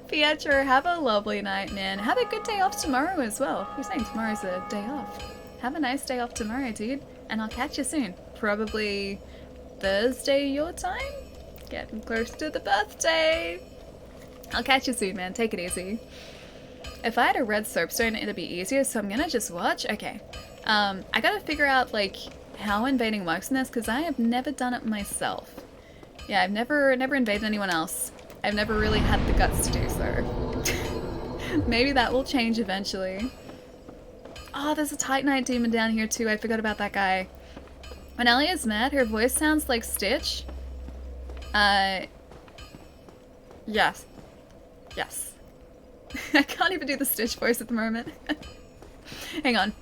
Pietro, have a lovely night, man. Have a good day off tomorrow as well. You're saying tomorrow's a day off. Have a nice day off tomorrow, dude. And I'll catch you soon. Probably Thursday your time? Getting close to the birthday. I'll catch you soon, man. Take it easy. If I had a red soapstone, it'd be easier, so I'm gonna just watch. Okay. I gotta figure out, like, how invading works in this, because I have never done it myself. Yeah, I've never invaded anyone else. I've never really had the guts to do so. Maybe that will change eventually. Oh, there's a Titanite demon down here too. I forgot about that guy. When Ellie is mad, her voice sounds like Stitch. Yes. Yes. I can't even do the Stitch voice at the moment. Hang on.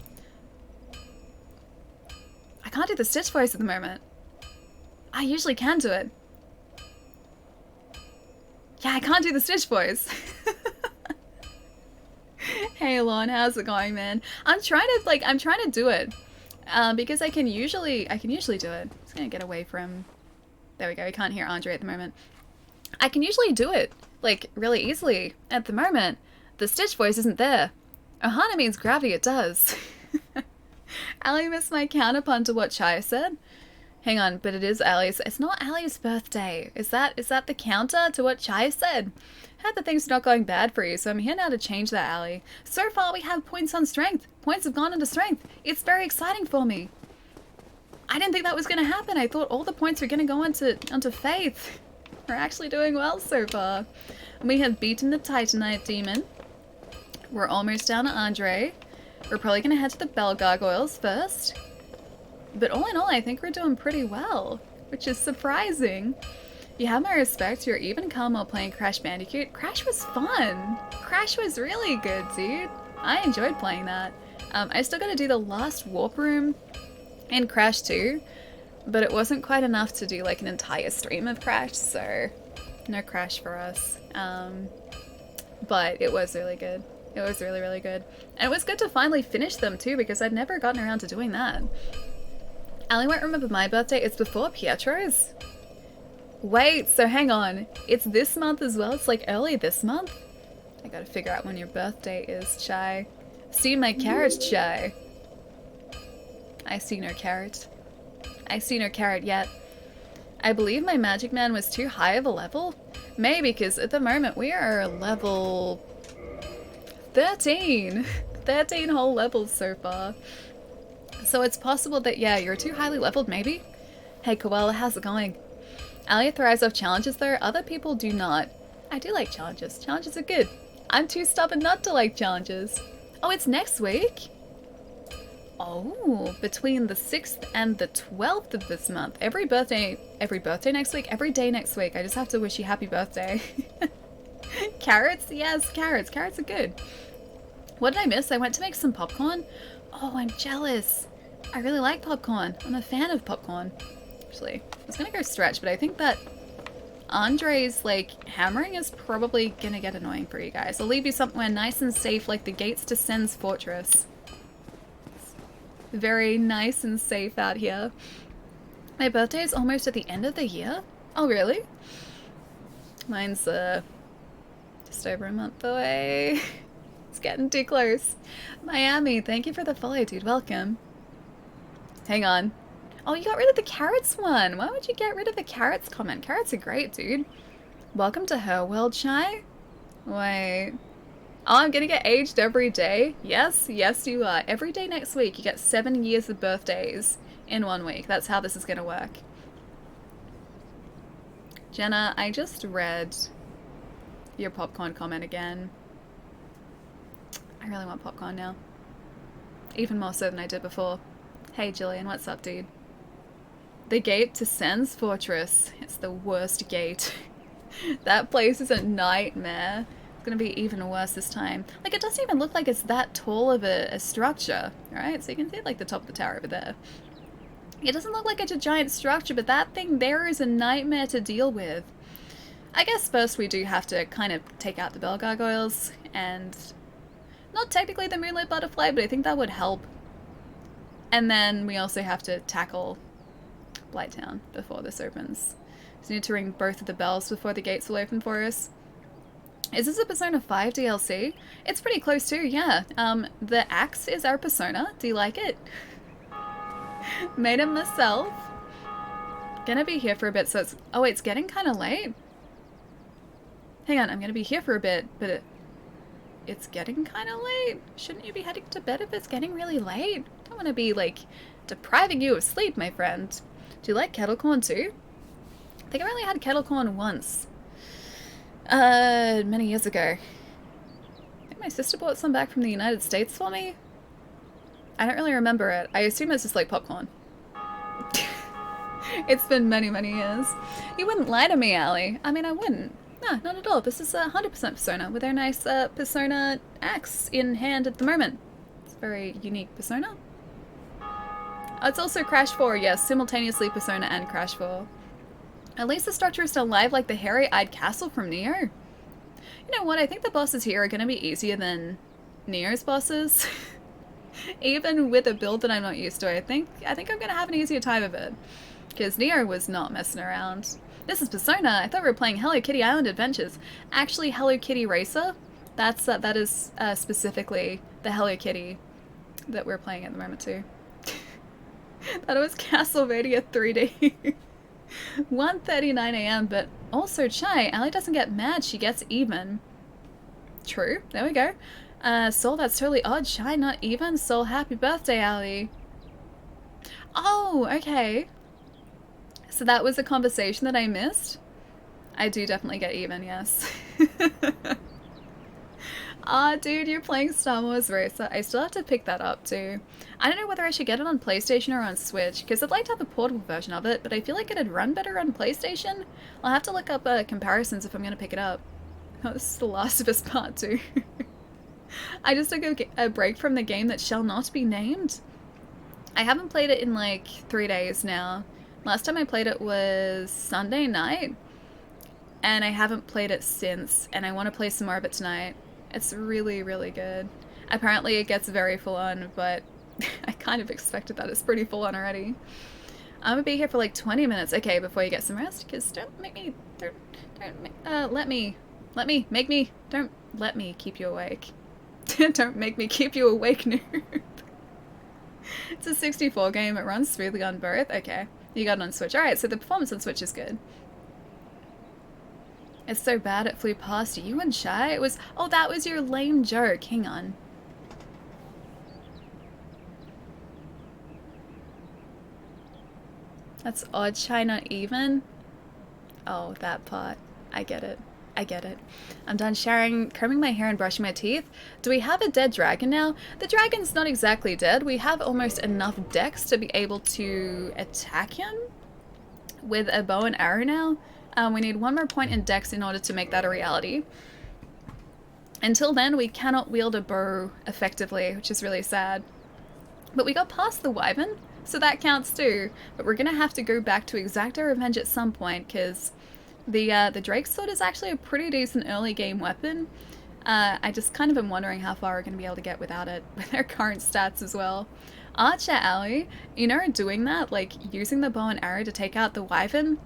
I can't do the Stitch voice at the moment. I usually can do it. Yeah, I can't do the Stitch voice. Hey Lon, how's it going, man? I'm trying to do it. Because I can usually do it. Just gonna get away from... There we go, we can't hear Andre at the moment. I can usually do it, like, really easily. At the moment, the Stitch voice isn't there. Ohana means gravity, it does. Ali missed my counterpun to what Chai said. Hang on, but it is Ali's. It's not Ali's birthday. Is that the counter to what Chai said? Heard that things are not going bad for you, so I'm here now to change that, Ali. So far, we have points on strength. Points have gone into strength. It's very exciting for me. I didn't think that was going to happen. I thought all the points were going to go onto faith. We're actually doing well so far. We have beaten the Titanite demon. We're almost down to Andre. We're probably going to head to the Bell Gargoyles first. But all in all, I think we're doing pretty well, which is surprising. You have my respect. You're even calm while playing Crash Bandicoot. Crash was fun. Crash was really good, dude. I enjoyed playing that. I still got to do the last warp room in Crash 2, but it wasn't quite enough to do like an entire stream of Crash, so no Crash for us. But it was really good. It was really, really good. And it was good to finally finish them too, because I'd never gotten around to doing that. Ali won't remember my birthday. It's before Pietro's. Wait, so hang on. It's this month as well? It's like early this month? I gotta figure out when your birthday is, Chai. See my carrot, Chai. I see no carrot. I see no carrot yet. I believe my Magic Man was too high of a level. Maybe, because at the moment we are level 13. 13 whole levels so far. So it's possible that, yeah, you're too highly leveled, maybe? Hey, Koala, how's it going? Ali thrives off challenges, though. Other people do not. I do like challenges. Challenges are good. I'm too stubborn not to like challenges. Oh, it's next week? Oh, between the 6th and the 12th of this month. Every birthday next week, every day next week. I just have to wish you happy birthday. Carrots? Yes, carrots. Carrots are good. What did I miss? I went to make some popcorn. Oh, I'm jealous. I really like popcorn. I'm a fan of popcorn. Actually, I was gonna go stretch, but I think that Andre's, like, hammering is probably gonna get annoying for you guys. I'll leave you somewhere nice and safe, like the gates to Sen's fortress. It's very nice and safe out here. My birthday is almost at the end of the year? Oh, really? Mine's, just over a month away. It's getting too close. Miami, thank you for the follow, dude. Welcome. Hang on. Oh, you got rid of the carrots one. Why would you get rid of the carrots comment? Carrots are great, dude. Welcome to her world, Shy. Wait. Oh, I'm gonna get aged every day? Yes, yes you are. Every day next week you get 7 years of birthdays in 1 week. That's how this is gonna work. Jenna, I just read your popcorn comment again. I really want popcorn now. Even more so than I did before. Hey Jillian, what's up, dude? The gate to Sen's fortress. It's the worst gate. That place is a nightmare. It's gonna be even worse this time. Like, it doesn't even look like it's that tall of a structure, right? So you can see like the top of the tower over there. It doesn't look like it's a giant structure, but that thing there is a nightmare to deal with. I guess first we do have to kind of take out the bell gargoyles and... Not technically the moonlit butterfly, but I think that would help. And then we also have to tackle Blighttown before this opens. So we need to ring both of the bells before the gates will open for us. Is this a Persona 5 DLC? It's pretty close too, yeah. The axe is our Persona. Do you like it? Made it myself. Gonna be here for a bit, so it's... Oh, it's getting kind of late. Hang on, I'm gonna be here for a bit, but it's getting kind of late. Shouldn't you be heading to bed if it's getting really late? Don't want to be, like, depriving you of sleep, my friend. Do you like kettle corn too? I think I only had kettle corn once. Many years ago. I think my sister bought some back from the United States for me. I don't really remember it. I assume it's just like popcorn. It's been many, many years. You wouldn't lie to me, Ali. I mean, I wouldn't. No, not at all. This is 100% Persona with our nice Persona axe in hand at the moment. It's a very unique Persona. It's also Crash 4, yes, simultaneously Persona and Crash 4. At least the structure is still alive like the hairy-eyed castle from Neo. You know what, I think the bosses here are going to be easier than Neo's bosses. Even with a build that I'm not used to, I think I'm going to have an easier time of it. Because Neo was not messing around. This is Persona. I thought we were playing Hello Kitty Island Adventures. Actually, Hello Kitty Racer. That is specifically the Hello Kitty that we're playing at the moment too. That was Castlevania 3D. 1:39 AM, but also Chai. Ali doesn't get mad, she gets even. True, there we go. Soul, that's totally odd. Chai, not even. Soul, happy birthday, Ali. Oh, okay. So that was a conversation that I missed? I do definitely get even, yes. Ah, dude, you're playing Star Wars Racer. I still have to pick that up too. I don't know whether I should get it on PlayStation or on Switch, because I'd like to have a portable version of it, but I feel like it'd run better on PlayStation. I'll have to look up comparisons if I'm going to pick it up. Oh, this is The Last of Us Part 2. I just took a break from the game that shall not be named. I haven't played it in like 3 days now. Last time I played it was Sunday night, and I haven't played it since, and I want to play some more of it tonight. It's really, really good. Apparently it gets very full on, but I kind of expected that. It's pretty full on already. I'm gonna be here for like 20 minutes, okay, before you get some rest, because don't let me keep you awake. Don't make me keep you awake, noob. It's a 64 game, it runs smoothly on both. Okay, you got it on Switch. Alright, so the performance on Switch is good. It's so bad it flew past you and Shy. It was, oh, that was your lame joke. Hang on. That's odd, Shy, not even. Oh, that part. I get it. I get it. I'm done showering, combing my hair and brushing my teeth. Do we have a dead dragon now? The dragon's not exactly dead. We have almost enough dex to be able to attack him with a bow and arrow now. We need 1 more point in dex in order to make that a reality. Until then, we cannot wield a bow effectively, which is really sad. But we got past the wyvern, so that counts too. But we're gonna have to go back to exact our revenge at some point, because the Drake sword is actually a pretty decent early game weapon. I just kind of am wondering how far we're gonna be able to get without it, with our current stats as well. Archer Alley, you know, doing that, like using the bow and arrow to take out the wyvern,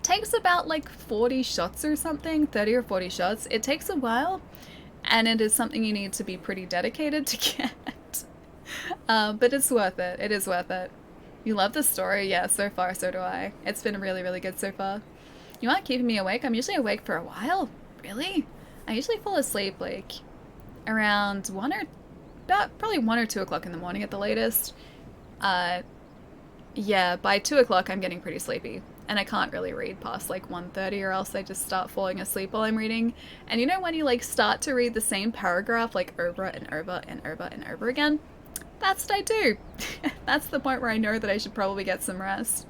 takes about like 40 shots or something, 30 or 40 shots. It takes a while, and it is something you need to be pretty dedicated to get. But it's worth it. It is worth it. You love the story? Yeah, so far so do I. It's been really, really good so far. You aren't keeping me awake? I'm usually awake for a while. Really? I usually fall asleep like around probably 1 or 2 o'clock in the morning at the latest. Yeah, by 2 o'clock I'm getting pretty sleepy. And I can't really read past like 1:30 or else I just start falling asleep while I'm reading. And you know when you like start to read the same paragraph like over and over and over and over again? That's what I do. That's the point where I know that I should probably get some rest.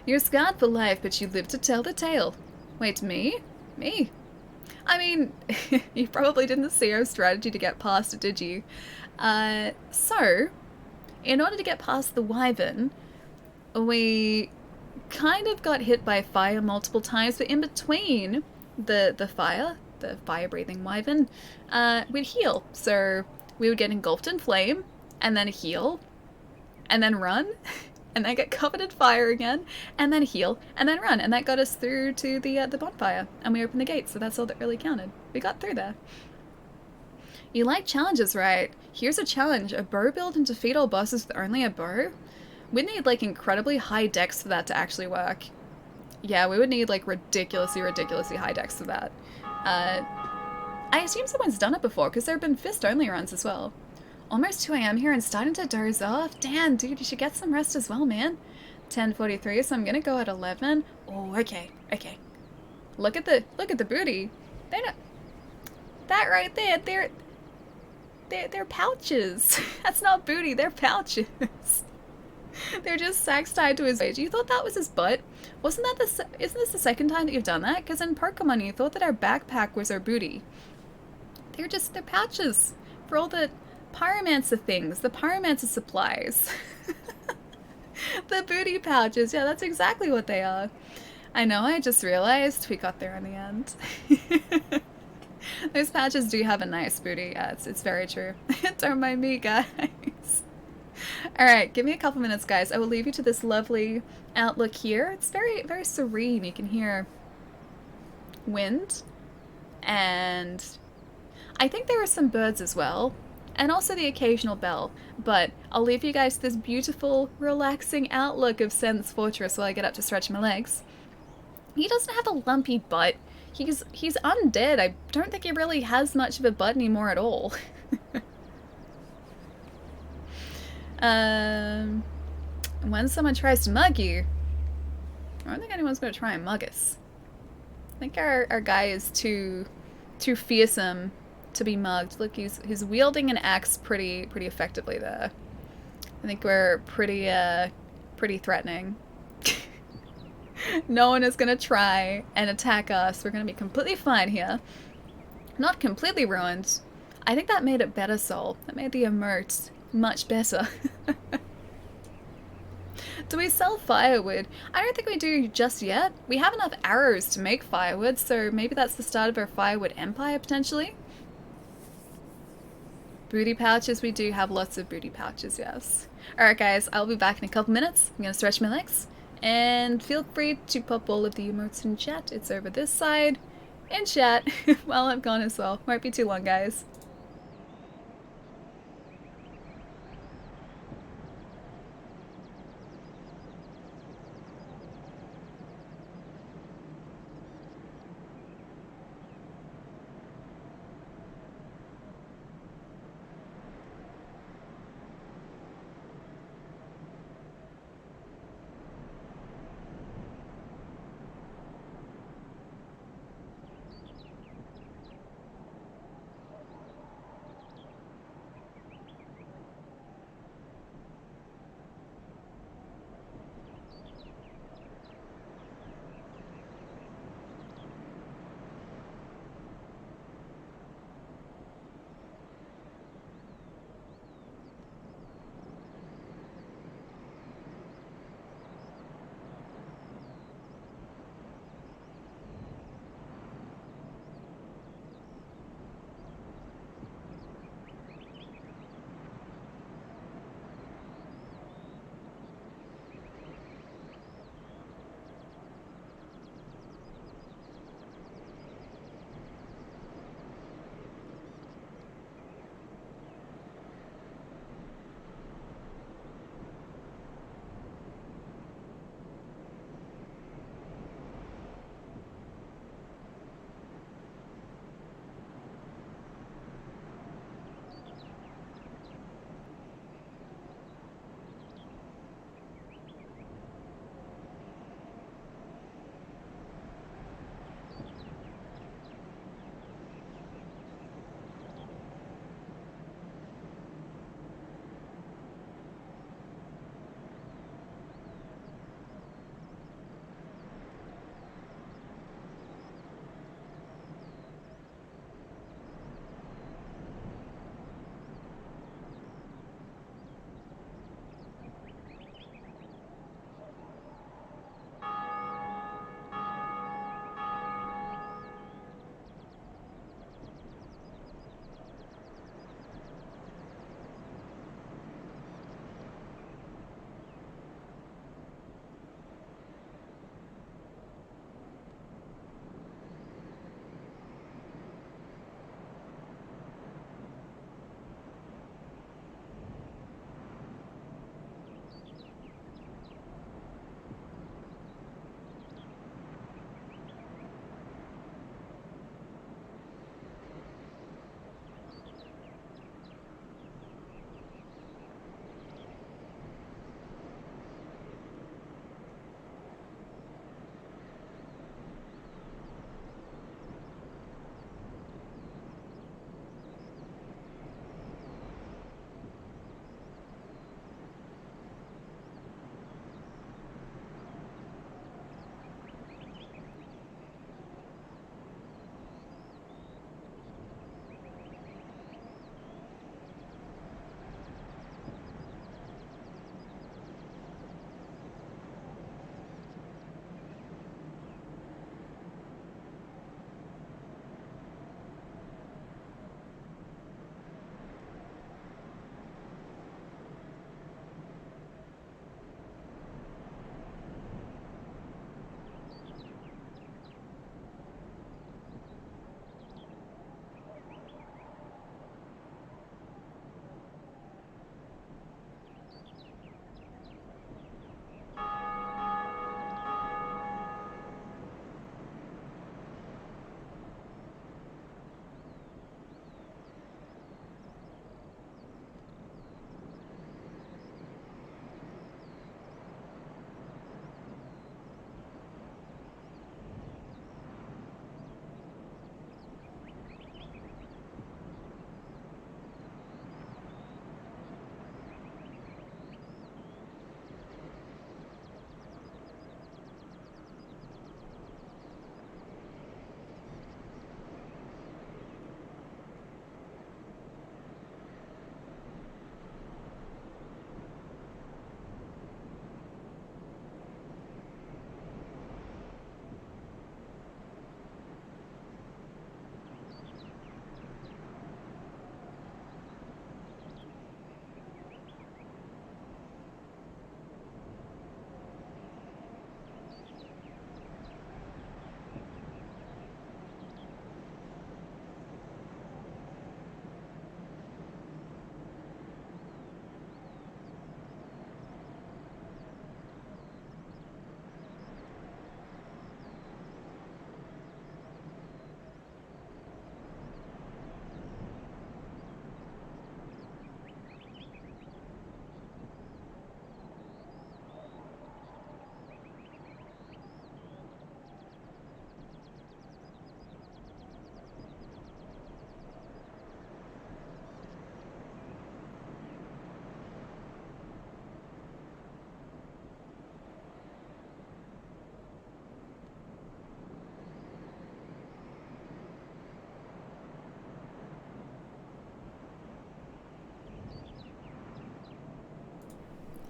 You're scarred for life, but you live to tell the tale. Wait, me? Me? I mean, you probably didn't see our strategy to get past it, did you? So, in order to get past the wyvern, we kind of got hit by fire multiple times, but in between the fire-breathing wyvern, we'd heal. So we would get engulfed in flame, and then heal, and then run, and then get covered in fire again, and then heal, and then run, and that got us through to the bonfire, and we opened the gate, so that's all that really counted. We got through there. You like challenges, right? Here's a challenge: a bow build and defeat all bosses with only a bow. We'd need like incredibly high dex for that to actually work. Yeah, we would need like ridiculously high dex for that. I assume someone's done it before because there have been fist only runs as well. Almost 2 AM here and starting to doze off. Damn, dude, you should get some rest as well, man. 10:43, so I'm gonna go at 11. Oh, okay. Look at the booty. They're not, that right there. They're pouches. That's not booty. They're pouches. They're just sacks tied to his page. You thought that was his butt? Wasn't that isn't this the second time that you've done that? Because in Pokemon you thought that our backpack was our booty. They're patches for all the pyromancer things, the pyromancer supplies. The booty pouches, yeah, that's exactly what they are. I know, I just realized we got there in the end. Those pouches do have a nice booty, yeah, it's very true. Don't mind me, guys. Alright, give me a couple minutes, guys. I will leave you to this lovely outlook here. It's very, very serene. You can hear wind, and I think there are some birds as well, and also the occasional bell, but I'll leave you guys this beautiful, relaxing outlook of Sen's Fortress while I get up to stretch my legs. He doesn't have a lumpy butt. He's undead. I don't think he really has much of a butt anymore at all. When someone tries to mug you, I don't think anyone's going to try and mug us. I think our guy is too fearsome to be mugged. Look, he's wielding an axe pretty effectively there. I think we're pretty threatening. No one is gonna try and attack us. We're gonna be completely fine here. Not completely ruined. I think that made it better, Soul. That made the emote much better. Do we sell firewood? I don't think we do just yet. We have enough arrows to make firewood, so maybe that's the start of our firewood empire, potentially. Booty pouches, we do have lots of booty pouches, yes. Alright guys, I'll be back in a couple minutes. I'm gonna stretch my legs. And feel free to pop all of the emotes in chat. It's over this side in chat while I'm gone as well. Won't be too long, guys.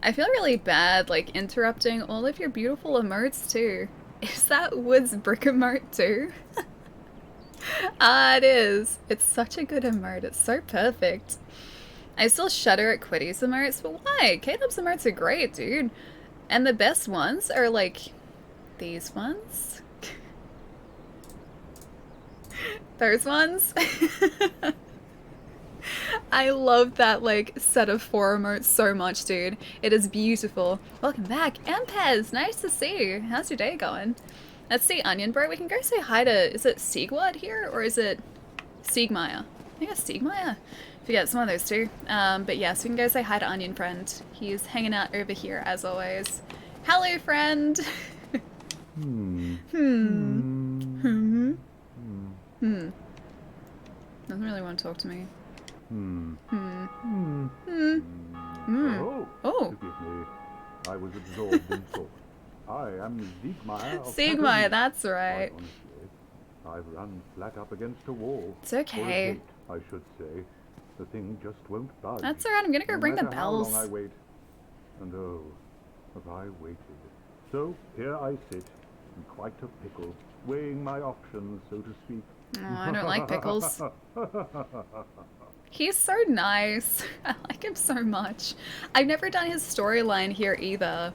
I feel really bad, like, interrupting all of your beautiful emotes, too. Is that Wood's brick emote, too? Ah, it is. It's such a good emote. It's so perfect. I still shudder at Quiddy's emotes, but why? Caleb's emotes are great, dude. And the best ones are, like, these ones. Those ones. I love that, like, set of 4 emotes so much, dude. It is beautiful. Welcome back, Ampez! Nice to see you. How's your day going? Let's see, Onion Bro. We can go say hi to... Is it Siegward here? Or is it Siegmeyer? I think it's Siegmeyer. Forget, it's one of those two. But yes, we can go say hi to Onion Friend. He's hanging out over here, as always. Hello, friend! Doesn't really want to talk to me. Oh. Forgive me. I was absorbed in thought. I am Siegmeyer. Siegmeyer, that's right. Honestly, I've run flat up against a wall. It's okay. Or a gate, I should say. The thing just won't budge. That's alright, I'm gonna go ring the bells. How long I wait. And oh, have I waited. So here I sit, in quite a pickle, weighing my options, so to speak. Oh, I don't like pickles. He's so nice. I like him so much. I've never done his storyline here either.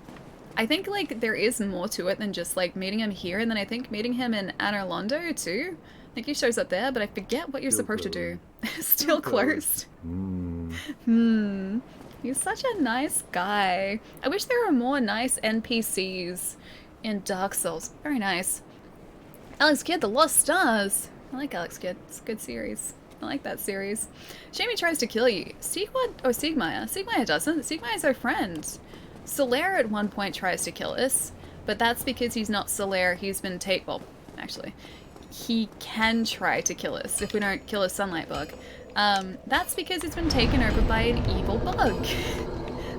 I think, like, there is more to it than just, like, meeting him here, and then I think meeting him in Anor Londo, too. I think he shows up there, but I forget what you're supposed to do. Still closed. He's such a nice guy. I wish there were more nice NPCs in Dark Souls. Very nice. Alex Kidd, The Lost Stars. I like Alex Kidd. It's a good series. I like that series. Shame he tries to kill you. Siegward or Siegmeyer? Siegmeyer doesn't. Siegmeyer's our friend. Solaire at one point tries to kill us, but that's because he's not Solaire. He's been well, actually, he can try to kill us if we don't kill a sunlight bug. That's because it's been taken over by an evil bug.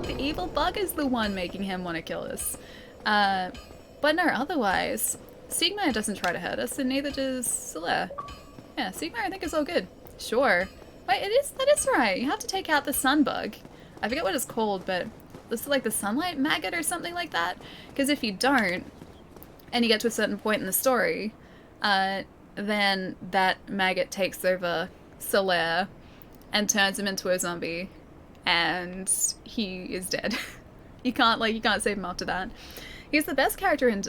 The evil bug is the one making him want to kill us. But no, otherwise, Siegmeyer doesn't try to hurt us, and neither does Solaire. Yeah, Siegmeyer I think is all good. Sure. Wait, that is right. You have to take out the sun bug. I forget what it's called, but this is like the sunlight maggot or something like that. Because if you don't, and you get to a certain point in the story, then that maggot takes over Solaire and turns him into a zombie, and he is dead. you can't save him after that. He's the best character in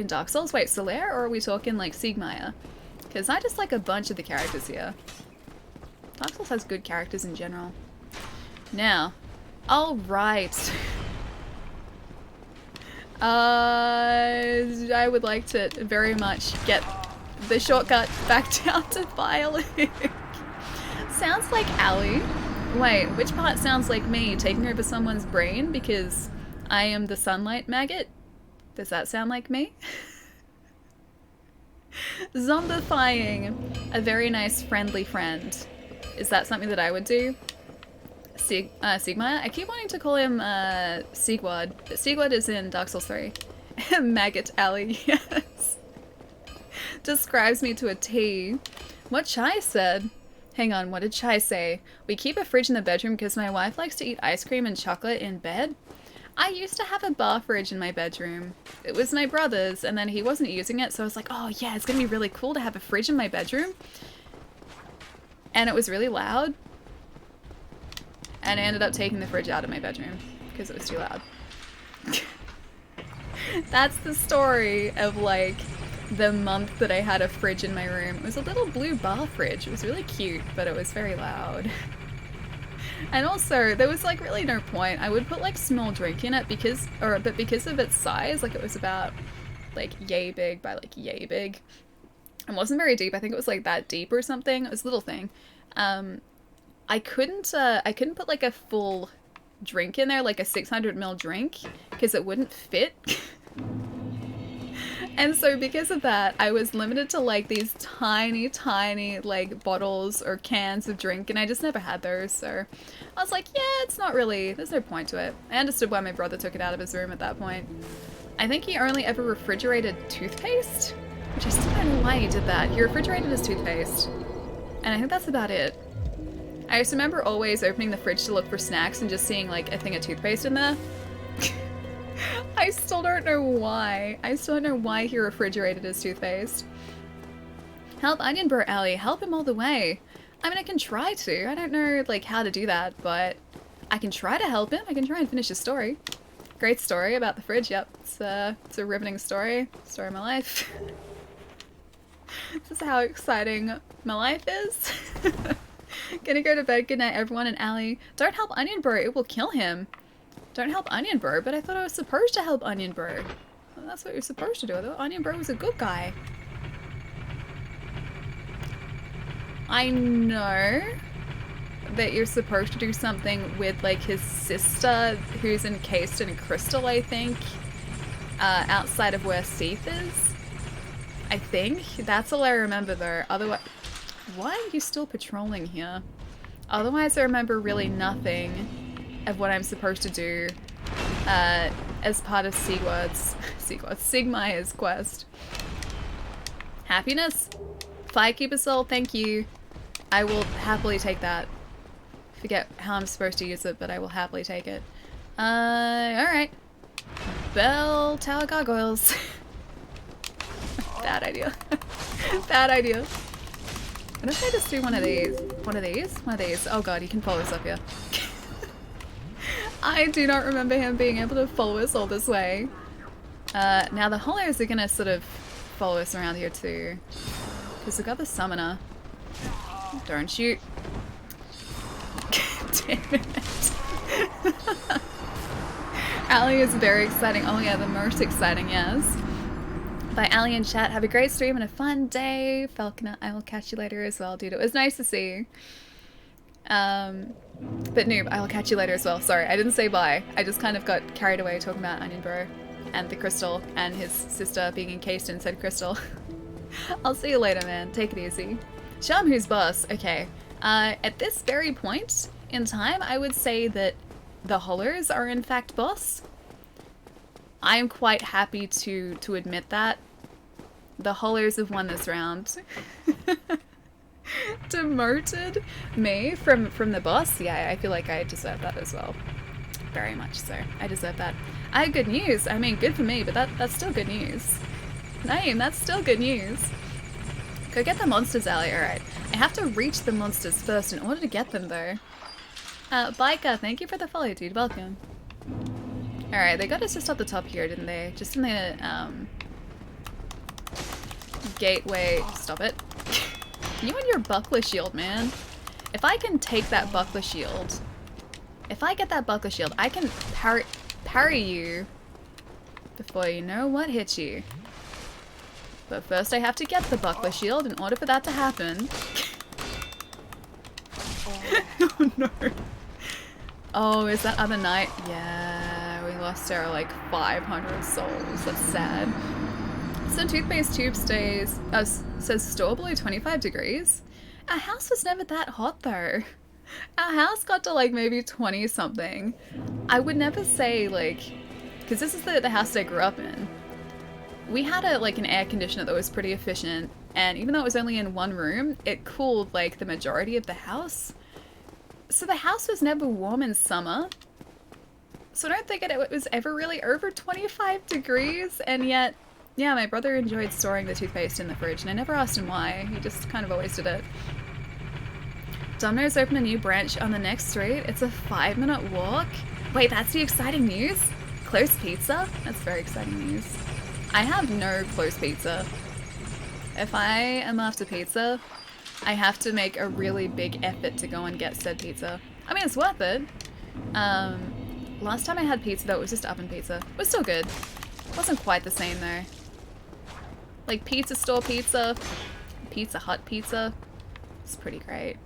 Dark Souls. Wait, Solaire, or are we talking like Siegmeyer? Because I just like a bunch of the characters here. Dark Souls has good characters in general. Now, alright. I would like to very much get the shortcut back down to Firelink. Sounds like Allie. Wait, which part sounds like me taking over someone's brain because I am the sunlight maggot? Does that sound like me? Zombifying a very nice friendly friend. Is that something that I would do? Siegmeyer? I keep wanting to call him Siegward, but Siegward is in Dark Souls 3. Maggot Alley, yes. Describes me to a T. What Chai said. Hang on, what did Chai say? We keep a fridge in the bedroom because my wife likes to eat ice cream and chocolate in bed. I used to have a bar fridge in my bedroom. It was my brother's, and then he wasn't using it, so I was like, oh yeah, it's gonna be really cool to have a fridge in my bedroom. And it was really loud. And I ended up taking the fridge out of my bedroom because it was too loud. That's the story of, like, the month that I had a fridge in my room. It was a little blue bar fridge. It was really cute, but it was very loud. And also, there was, like, really no point. I would put, like, small drink in it but because of its size, like, it was about, like, yay big by, like, yay big. It wasn't very deep. I think it was, like, that deep or something. It was a little thing. I couldn't put, like, a full drink in there, like a 600ml drink, because it wouldn't fit. And so because of that, I was limited to, like, these tiny, tiny, like, bottles or cans of drink, and I just never had those, so I was like, yeah, it's not really, there's no point to it. I understood why my brother took it out of his room at that point. I think he only ever refrigerated toothpaste, which I still don't know why he did that. He refrigerated his toothpaste, and I think that's about it. I just remember always opening the fridge to look for snacks and just seeing, like, a thing of toothpaste in there. I still don't know why. I still don't know why he refrigerated his toothpaste. Help Onion Bro Alley. Help him all the way. I mean, I can try to. I don't know, like, how to do that, but I can try to help him. I can try and finish his story. Great story about the fridge, yep. It's a riveting story. Story of my life. This is how exciting my life is. Gonna go to bed. Good night, everyone. And Allie, don't help Onion Bro. It will kill him. Don't help Onion Bro, but I thought I was supposed to help Onion Bro. Well, that's what you're supposed to do. I thought Onion Bro was a good guy. I know that you're supposed to do something with, like, his sister, who's encased in crystal, I think, outside of where Seath is. I think. That's all I remember, though. Otherwise... Why are you still patrolling here? Otherwise, I remember really nothing of what I'm supposed to do as part of Sigma's quest. Happiness? Firekeeper soul, thank you. I will happily take that. Forget how I'm supposed to use it, but I will happily take it. Alright. Bell Tower Gargoyles. Bad idea. Bad idea. What if I just do one of these? One of these? One of these. Oh god, he can follow us up here. I do not remember him being able to follow us all this way. Now the hollows are gonna sort of follow us around here too. Because we've got the summoner. Don't shoot. Damn it. Allie is very exciting. Oh yeah, the most exciting, yes. By Allie in chat. Have a great stream and a fun day. Falconer, I will catch you later as well, dude. It was nice to see you. But Noob, I will catch you later as well. Sorry, I didn't say bye. I just kind of got carried away talking about Onion Bro and the crystal and his sister being encased in said crystal. I'll see you later, man. Take it easy. Show him who's boss. Okay. At this very point in time, I would say that the Hollows are in fact boss. I am quite happy to admit that. The Hollows have won this round. Demoted me from the boss? Yeah, I feel like I deserve that as well. Very much so. I deserve that. I have good news. I mean, good for me, but that's still good news. Naeem, that's still good news. Go get the monsters, Allie. Alright. I have to reach the monsters first in order to get them, though. Biker, thank you for the follow, dude. Welcome. Alright, they got us just up the top here, didn't they? Just in the, gateway. Stop it. You and your buckler shield, man. If I can take that buckler shield, if I get that buckler shield, I can parry you before you know what hits you. But first I have to get the buckler shield in order for that to happen. Oh no. Oh, is that other knight? Yeah, we lost our like 500 souls. That's sad. So toothpaste tube says store below 25 degrees. Our house was never that hot though. Our house got to like maybe 20 something. I would never say like, because this is the house that I grew up in. We had an air conditioner that was pretty efficient, and even though it was only in one room, it cooled like the majority of the house. So the house was never warm in summer. So I don't think it was ever really over 25 degrees, and yet, yeah, my brother enjoyed storing the toothpaste in the fridge, and I never asked him why. He just kind of always did it. Domino's opened a new branch on the next street. It's a 5-minute walk. Wait, that's the exciting news? Close pizza? That's very exciting news. I have no close pizza. If I am after pizza, I have to make a really big effort to go and get said pizza. I mean, it's worth it. Last time I had pizza though, it was just oven pizza. It was still good. It wasn't quite the same though. Like pizza store pizza, Pizza Hut pizza. It's pretty great.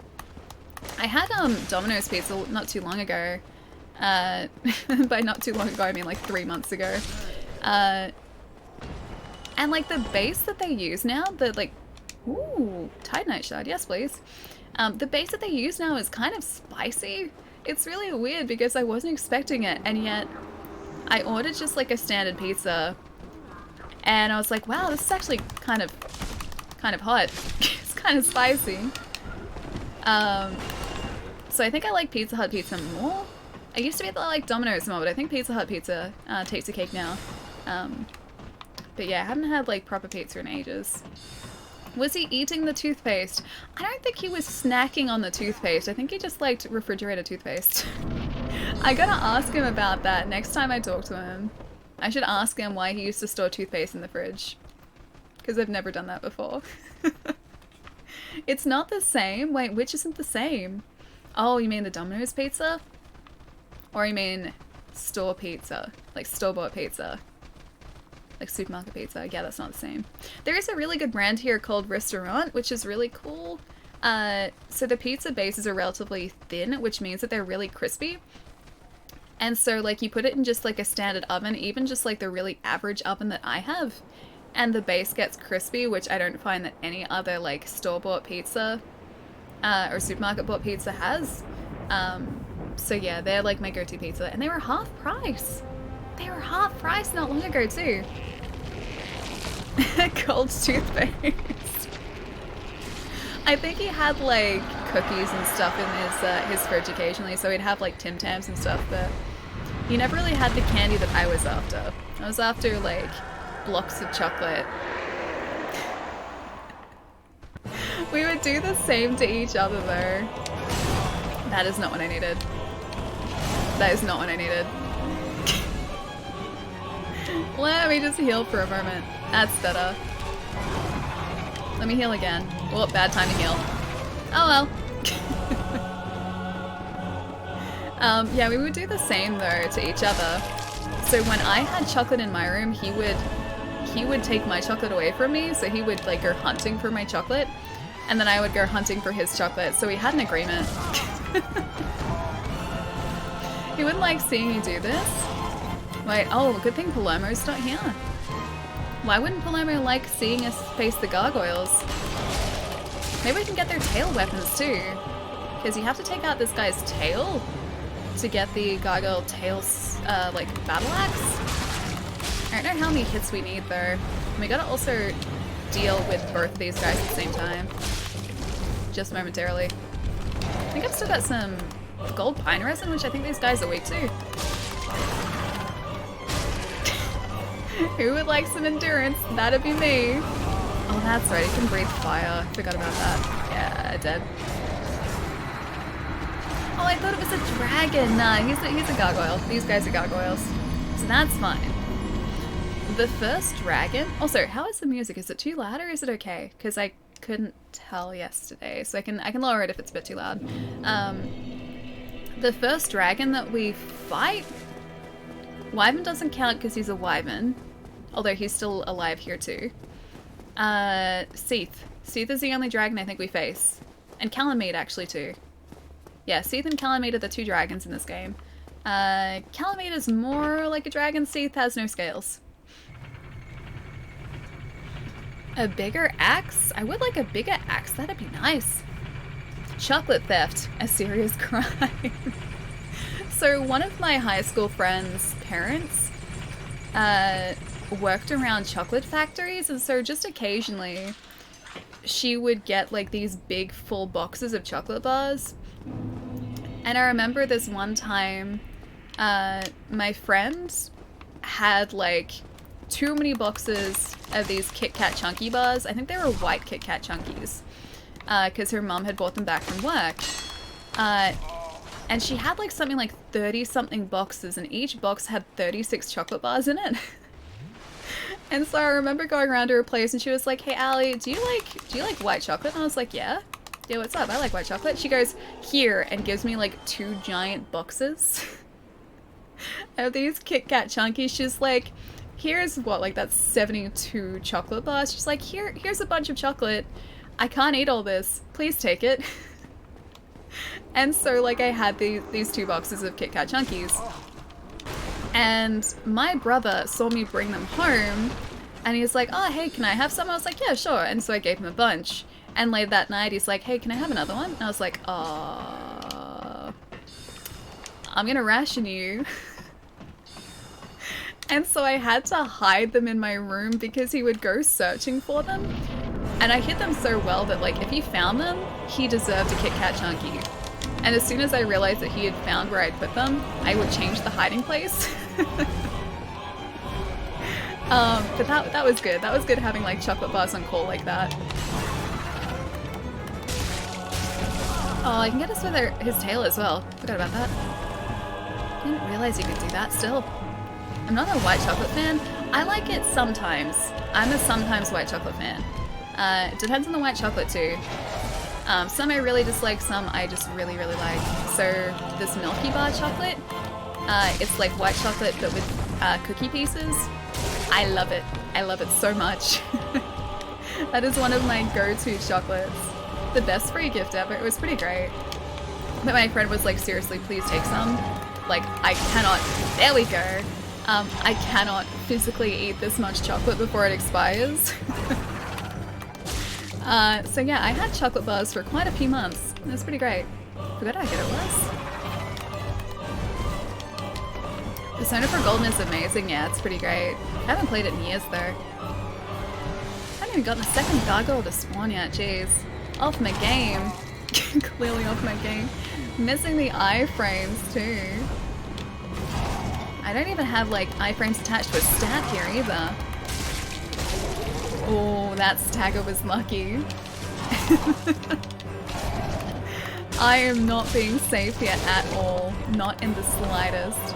I had Domino's pizza not too long ago. By not too long ago, I mean like 3 months ago. And like the base that they use now, the like, ooh, Titanite shard, yes please. The base that they use now is kind of spicy. It's really weird because I wasn't expecting it, and yet I ordered just like a standard pizza, and I was like, wow, this is actually kind of hot. It's kind of spicy. So I think I like Pizza Hut pizza more, I used to be at the like Domino's more, but I think Pizza Hut pizza takes a cake now. But yeah, I haven't had like proper pizza in ages. Was he eating the toothpaste? I don't think he was snacking on the toothpaste. I think he just liked refrigerated toothpaste. I gotta ask him about that next time I talk to him. I should ask him why he used to store toothpaste in the fridge. Because I've never done that before. It's not the same? Wait, which isn't the same? Oh, you mean the Domino's pizza? Or you mean store pizza? Like store-bought pizza? Like supermarket pizza? Yeah, that's not the same. There is a really good brand here called Restaurant, which is really cool. So the pizza bases are relatively thin, which means that they're really crispy. And so like you put it in just like a standard oven, even just like the really average oven that I have, and the base gets crispy, which I don't find that any other like store-bought pizza or supermarket bought pizza has. So yeah, they're like my go-to pizza, and they were half price. They were half price not long ago too. Cold toothpaste. I think he had like cookies and stuff in his fridge occasionally, so he'd have like Tim Tams and stuff, but he never really had the candy that I was after. I was after like blocks of chocolate. We would do the same to each other though. That is not what I needed. That is not what I needed. Let me just heal for a moment. That's better. Let me heal again. Oh, bad time to heal. Oh well. Yeah, we would do the same though to each other. So when I had chocolate in my room, he would take my chocolate away from me, so he would like go hunting for my chocolate, and then I would go hunting for his chocolate, so we had an agreement. He wouldn't like seeing you do this. Wait, oh, good thing Palomo's not here. Why wouldn't Palomo like seeing us face the gargoyles? Maybe we can get their tail weapons too. Because you have to take out this guy's tail to get the gargoyle tail's like battle axe. I don't know how many hits we need though. And we gotta also deal with both of these guys at the same time. Just momentarily. I think I've still got some gold pine resin, which I think these guys are weak to. Who would like some endurance? That'd be me. Oh, that's right. He can breathe fire. Forgot about that. Yeah, I did. Oh, I thought it was a dragon. Nah, he's a gargoyle. These guys are gargoyles. So that's fine. The first dragon... Also, how is the music? Is it too loud or is it okay? Because I couldn't tell yesterday. So I can lower it if it's a bit too loud. The first dragon that we fight... Wyvern doesn't count because he's a wyvern. Although he's still alive here too. Seath. Seath is the only dragon I think we face. And Calamite actually too. Yeah, Seath and Calamite are the two dragons in this game. Calamite is more like a dragon. Seath has no scales. A bigger axe? I would like a bigger axe. That'd be nice. Chocolate theft. A serious crime. So one of my high school friends' parents worked around chocolate factories, and so just occasionally she would get like these big full boxes of chocolate bars. And I remember this one time my friend had like too many boxes of these Kit Kat Chunky bars. I think they were white Kit Kat Chunkies because her mom had bought them back from work. And she had like something like 30-something boxes, and each box had 36 chocolate bars in it. And so I remember going around to her place, and she was like, "Hey, Allie, do you like white chocolate?" And I was like, "Yeah. Yeah, what's up? I like white chocolate." She goes, "Here," and gives me like 2 giant boxes of these Kit Kat Chunkies. She's like, "Here's what, like that's 72 chocolate bars." She's like, "Here's a bunch of chocolate. I can't eat all this. Please take it." And so like I had these 2 boxes of Kit Kat Chunkies. And my brother saw me bring them home, and he's like, "Oh, hey, can I have some?" I was like, "Yeah, sure." And so I gave him a bunch. And late that night, he's like, "Hey, can I have another one?" And I was like, I'm gonna ration you. And so I had to hide them in my room because he would go searching for them. And I hid them so well that like if he found them, he deserved a Kit Kat Chunky. And as soon as I realized that he had found where I'd put them, I would change the hiding place. But that was good. That was good having like chocolate bars on call like that. Oh, I can get us with his tail as well. Forgot about that. Didn't realize you could do that still. I'm not a white chocolate fan. I like it sometimes. I'm a sometimes white chocolate fan. It depends on the white chocolate too. Some I really dislike, some I just really, really like. So this Milky Bar chocolate, it's like white chocolate but with cookie pieces. I love it. I love it so much. That is one of my go-to chocolates. The best free gift ever. It was pretty great. But my friend was like, seriously, please take some. Like, I cannot, there we go. I cannot physically eat this much chocolate before it expires. So yeah, I had chocolate bars for quite a few months. It was pretty great. Forgot how good it was. Persona 4 Golden is amazing, yeah, it's pretty great. I haven't played it in years though. I haven't even gotten a second gargoyle to spawn yet, jeez. Off my game. Clearly off my game. Missing the iframes too. I don't even have like iframes attached to a stat here either. Oh, that stagger was lucky. I am not being safe here at all. Not in the slightest.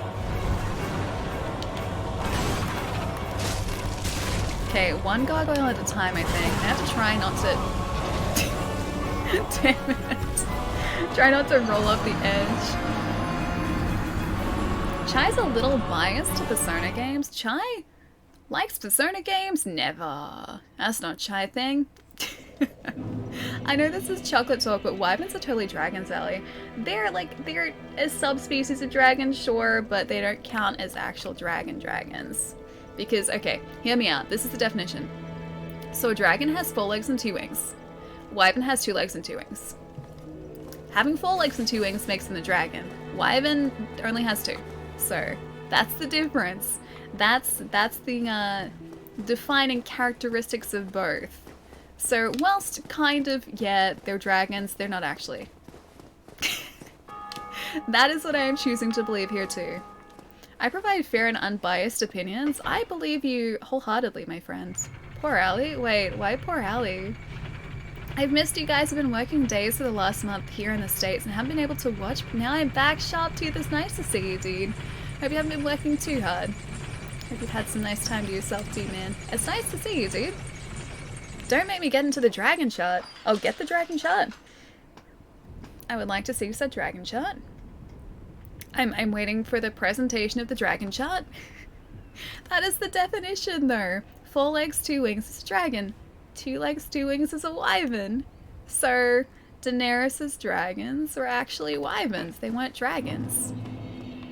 Okay, one gargoyle at a time, I think. I have to try not to... Damn it. Try not to roll off the edge. Chai's a little biased to Persona games. Chai likes Persona games? Never. That's not Chai thing. I know this is chocolate talk, but wyverns are totally dragons, Ellie. They're a subspecies of dragon, sure, but they don't count as actual dragons. Because, okay, hear me out. This is the definition. So a dragon has 4 legs and 2 wings. Wyvern has 2 legs and 2 wings. Having 4 legs and 2 wings makes them a dragon. Wyvern only has 2. So that's the difference. That's the defining characteristics of both. So whilst kind of, yeah, they're dragons, they're not actually. That is what I am choosing to believe here too. I provide fair and unbiased opinions. I believe you wholeheartedly, my friends. Poor Allie? Wait, why poor Allie? I've missed you guys. I've been working days for the last month here in the States and haven't been able to watch, but now I'm back sharp tooth. It's nice to see you, dude. Hope you haven't been working too hard. Hope you've had some nice time to yourself too, man. It's nice to see you, dude. Don't make me get into the dragon shot. I'll get the dragon shot. I would like to see said dragon shot. I'm waiting for the presentation of the dragon shot. That is the definition though. 4 legs, 2 wings is a dragon. 2 legs, 2 wings is a wyvern. So Daenerys' dragons were actually wyverns. They weren't dragons.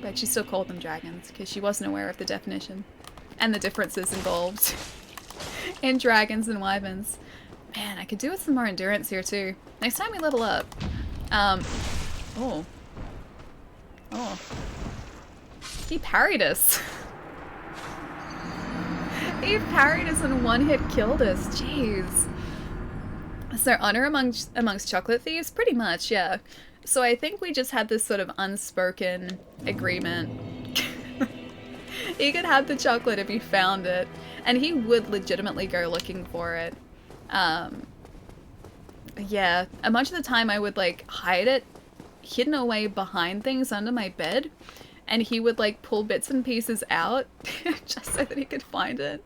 But she still called them dragons because she wasn't aware of the definition and the differences involved in dragons and wyverns. Man, I could do with some more endurance here too. Next time we level up. Oh. He parried us. He parried us and one-hit killed us. Jeez. So honor amongst chocolate thieves? Pretty much, yeah. So I think we just had this sort of unspoken agreement. He could have the chocolate if he found it. And he would legitimately go looking for it. Yeah, a bunch of the time I would like hide it hidden away behind things under my bed, and he would like pull bits and pieces out just so that he could find it.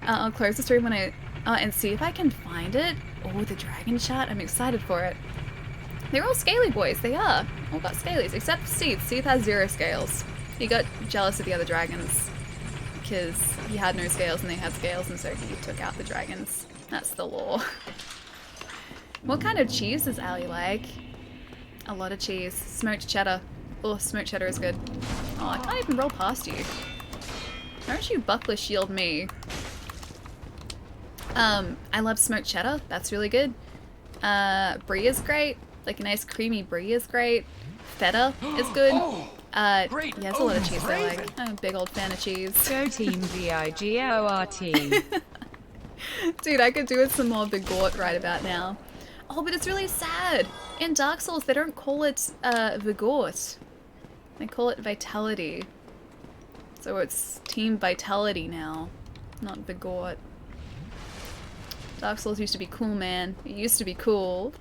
I'll close the stream when and see if I can find it. Oh, the dragon shot. I'm excited for it. They're all scaly boys. They are. All got scalies, except Seath. Seath has 0 scales. He got jealous of the other dragons because he had no scales and they had scales, and so he took out the dragons. That's the law. What kind of cheese does Allie like? A lot of cheese. Smoked cheddar. Oh, smoked cheddar is good. Oh, I can't even roll past you. Why don't you buckler shield me? I love smoked cheddar. That's really good. Brie is great. Like a nice creamy brie is great. Feta is good. Yeah, there's a lot of cheese I like. I'm a big old fan of cheese. Go team VIGORT. Dude, I could do with some more Bigort right about now. Oh, but it's really sad. In Dark Souls, they don't call it Vigort. They call it Vitality. So it's Team Vitality now, not Vigort. Dark Souls used to be cool, man. It used to be cool.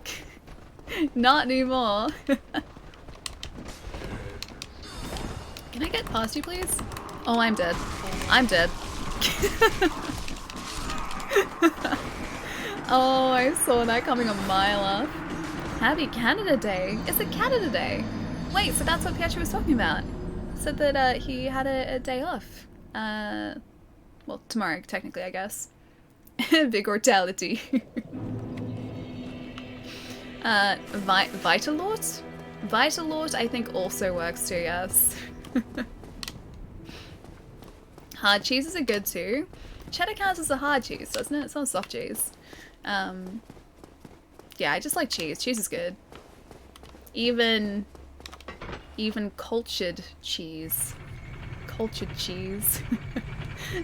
Not anymore. Can I get past you, please? Oh, I'm dead. I'm dead. Oh, I saw that coming a mile off. Happy Canada Day. It's a Canada Day. Wait, so that's what Pietro was talking about. Said that he had a day off. Well, tomorrow, technically, I guess. Big mortality. Vitalort? Vitalort, I think, also works too, yes. Hard cheeses are good too. Cheddar counts as a hard cheese, doesn't it? It's not soft cheese. Yeah, I just like cheese. Cheese is good. Even cultured cheese. Cultured cheese.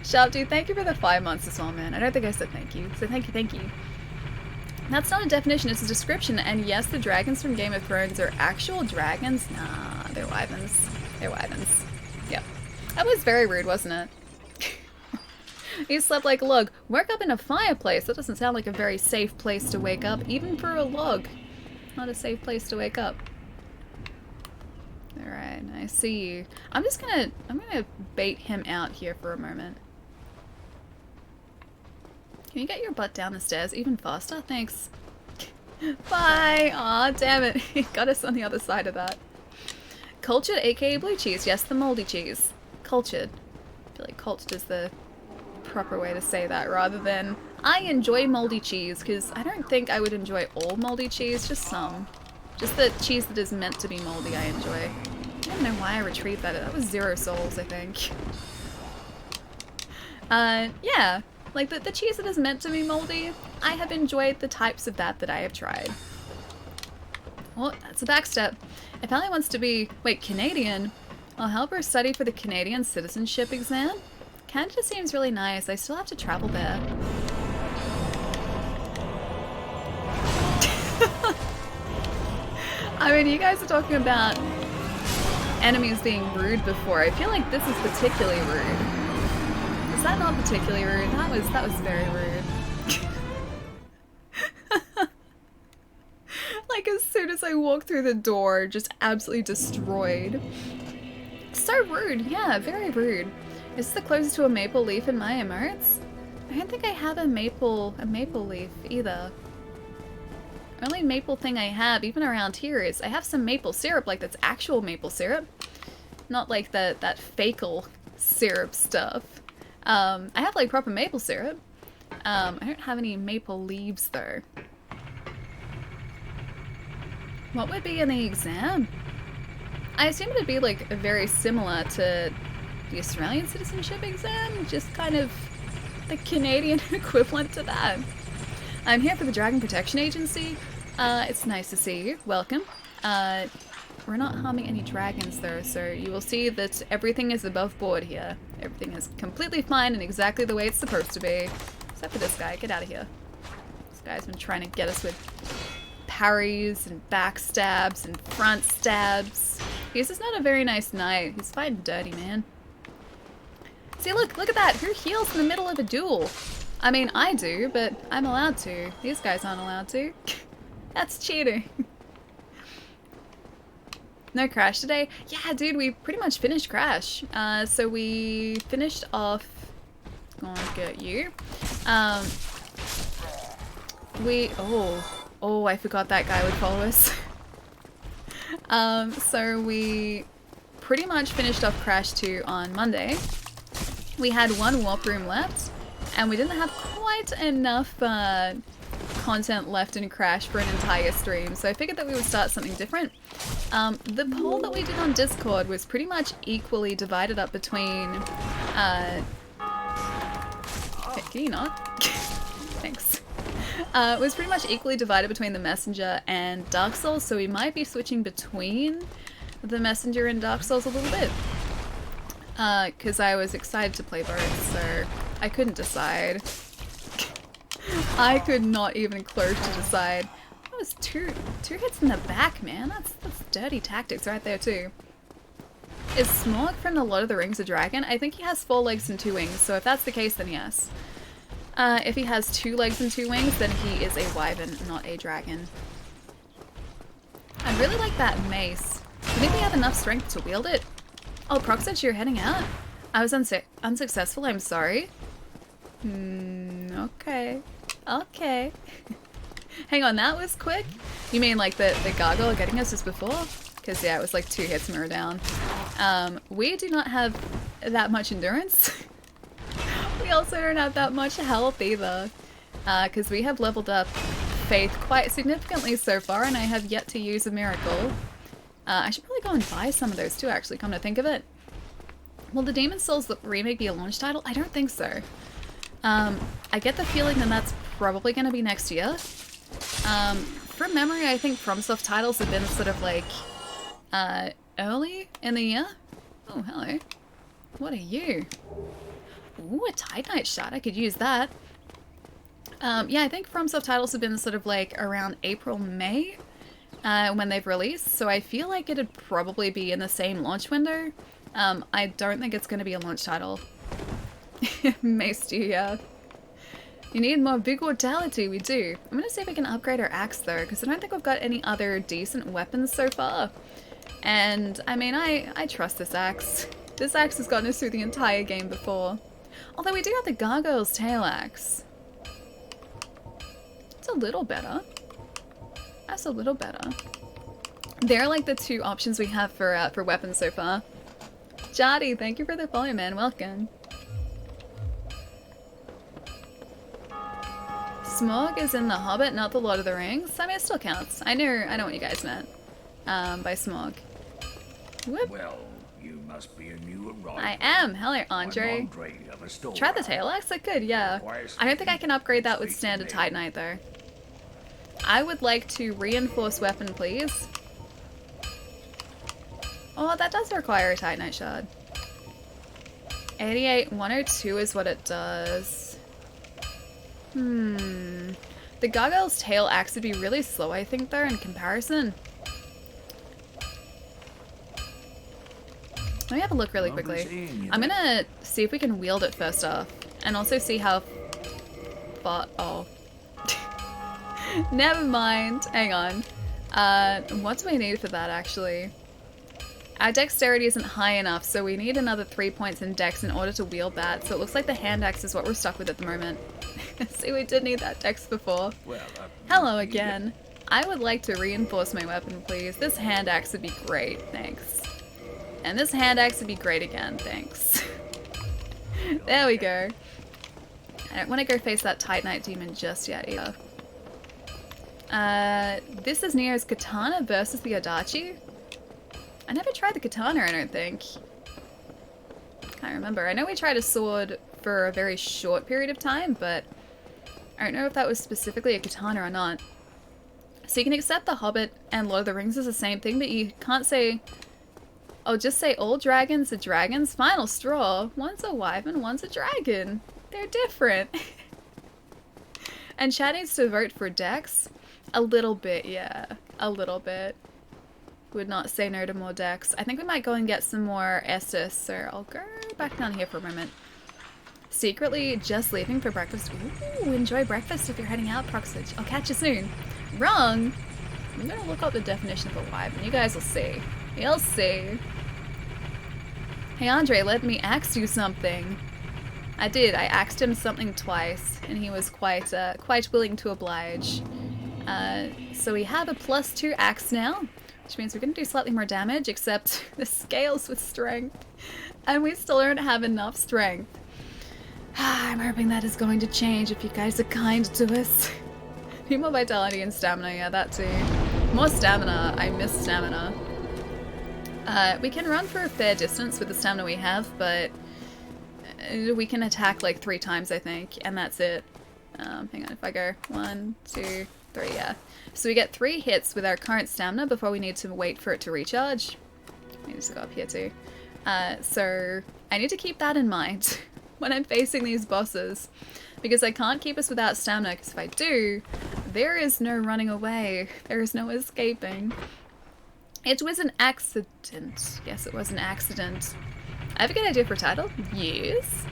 Sharp dude, thank you for the 5 months as well, man. I don't think I said thank you. So thank you. That's not a definition, it's a description. And yes, the dragons from Game of Thrones are actual dragons. Nah, they're wyverns. They're wyverns. Yep. That was very rude, wasn't it? You slept like a log. Woke up in a fireplace. That doesn't sound like a very safe place to wake up, even for a log. Not a safe place to wake up. Alright, I see you. I'm gonna bait him out here for a moment. Can you get your butt down the stairs even faster? Thanks. Bye! Aw, damn it. He got us on the other side of that. Cultured, aka blue cheese. Yes, the moldy cheese. Cultured. I feel like cultured is the proper way to say that rather than I enjoy moldy cheese, because I don't think I would enjoy all moldy cheese, just some. Just the cheese that is meant to be moldy I enjoy. I don't know why I retrieved that. That was 0 souls, I think. Yeah. Like, the cheese that is meant to be moldy, I have enjoyed the types of that I have tried. Oh, that's a backstep. If Ellie wants to be, wait, Canadian? I'll help her study for the Canadian citizenship exam. Canada seems really nice. I still have to travel there. I mean, you guys are talking about enemies being rude before. I feel like this is particularly rude. Is that not particularly rude? That was very rude. Like, as soon as I walked through the door, just absolutely destroyed. So rude, yeah, very rude. Is this the closest to a maple leaf in my emotes? I don't think I have a maple leaf either. The only maple thing I have, even around here, is I have some maple syrup, like that's actual maple syrup. Not like that fecal syrup stuff. I have like proper maple syrup. I don't have any maple leaves though. What would be in the exam? I assume it'd be like very similar to the Australian citizenship exam, just kind of the Canadian equivalent to that. I'm here for the Dragon Protection Agency. It's nice to see you. Welcome. We're not harming any dragons though, so you will see that everything is above board here. Everything is completely fine and exactly the way it's supposed to be. Except for this guy. Get out of here. This guy's been trying to get us with parries and backstabs and front stabs. He's just not a very nice knight. He's fighting dirty, man. See, look at that. Who heals in the middle of a duel? I mean, I do, but I'm allowed to. These guys aren't allowed to. That's cheating. No Crash today? Yeah, dude, we pretty much finished Crash. So we finished off... Gonna get you. Oh, I forgot that guy would follow us. So we pretty much finished off Crash 2 on Monday. We had one warp room left, and we didn't have quite enough content left in Crash for an entire stream, so I figured that we would start something different. The poll that we did on Discord was pretty much equally divided up between... Can you not? Thanks. It was pretty much equally divided between the Messenger and Dark Souls, so we might be switching between the Messenger and Dark Souls a little bit. Because I was excited to play both, so I couldn't decide. I could not even close to decide. That was two hits in the back, man. That's dirty tactics right there too. Is Smog from the Lord of the Rings a dragon? I think he has 4 legs and 2 wings, so if that's the case, then yes. If he has 2 legs and 2 wings, then he is a wyvern, not a dragon. I really like that mace. Do you think we have enough strength to wield it? Oh, Proxage, you're heading out? I was unsuccessful, I'm sorry. Okay. Okay. Hang on, that was quick? You mean like the gargoyle getting us just before? Because yeah, it was like 2 hits and we were down. We do not have that much endurance. We also don't have that much health either. Because we have leveled up Faith quite significantly so far and I have yet to use a miracle. I should probably go and buy some of those too, actually, come to think of it. Will the Demon Souls remake be a launch title? I don't think so. I get the feeling that that's probably going to be next year. From memory, I think FromSoft titles have been sort of like early in the year. Oh, hello. What are you? Ooh, a Titanite shot. I could use that. Yeah, I think FromSoft titles have been sort of like around April, May when they've released. So I feel like it'd probably be in the same launch window. I don't think it's going to be a launch title. Mace you, yeah. You need more big mortality, we do. I'm gonna see if we can upgrade our axe though, because I don't think we've got any other decent weapons so far. And I mean, I trust this axe. This axe has gotten us through the entire game before. Although we do have the Gargoyle's Tail Axe. It's a little better. That's a little better. They're like the 2 options we have for weapons so far. Jody, thank you for the follow, man. Welcome. Smog is in The Hobbit, not The Lord of the Rings. I mean, it still counts. I know what you guys meant by Smog. Whoop. Well, you must be a new arrival. I am. Hello, Andre. Try the tail axe? I could, yeah. I don't think I can upgrade that with standard Titanite, though. I would like to reinforce weapon, please. Oh, that does require a Titanite shard. 88, 102 is what it does. The Gargoyle's Tail Axe would be really slow, I think, though, in comparison. Let me have a look really quickly. I'm gonna see if we can wield it first off. And also see how far... Oh. Never mind. Hang on. What do we need for that, actually? Our dexterity isn't high enough, so we need another 3 points in dex in order to wield that. So it looks like the hand axe is what we're stuck with at the moment. See, we did need that dex before. Hello again. I would like to reinforce my weapon, please. This hand axe would be great, thanks. And this hand axe would be great again, thanks. There we go. I don't want to go face that Titanite demon just yet either. This is Neo's katana versus the Adachi. I never tried the katana, I don't think. Can't remember. I know we tried a sword for a very short period of time, but I don't know if that was specifically a katana or not. So you can accept The Hobbit and Lord of the Rings as the same thing, but you can't say... Oh, just say all dragons are dragons. Final straw. One's a wyvern, one's a dragon. They're different. And Chad needs to vote for Dex. A little bit, yeah. A little bit. Would not say no to more Dex. I think we might go and get some more Estus, so I'll go back down here for a moment. Secretly just leaving for breakfast. Ooh, enjoy breakfast if you're heading out, Proxage. I'll catch you soon. Wrong! I'm gonna look up the definition of a wyvern. You guys will see. You'll see. Hey Andre, let me ask you something. I did. I asked him something twice, and he was quite willing to oblige. So we have a +2 axe now, which means we're going to do slightly more damage, except the scales with strength. And we still don't have enough strength. I'm hoping that is going to change if you guys are kind to us. Need more vitality and stamina, yeah, that too. More stamina. I miss stamina. We can run for a fair distance with the stamina we have, but we can attack like 3 times, I think, and that's it. Hang on, if I go 1, 2, 3, yeah. So we get 3 hits with our current stamina before we need to wait for it to recharge. I need to go up here too. So I need to keep that in mind when I'm facing these bosses, because I can't keep us without stamina, because if I do, There is no running away. There is no escaping. It was an accident. Yes, it was an accident. I have a good idea for a title. Yes.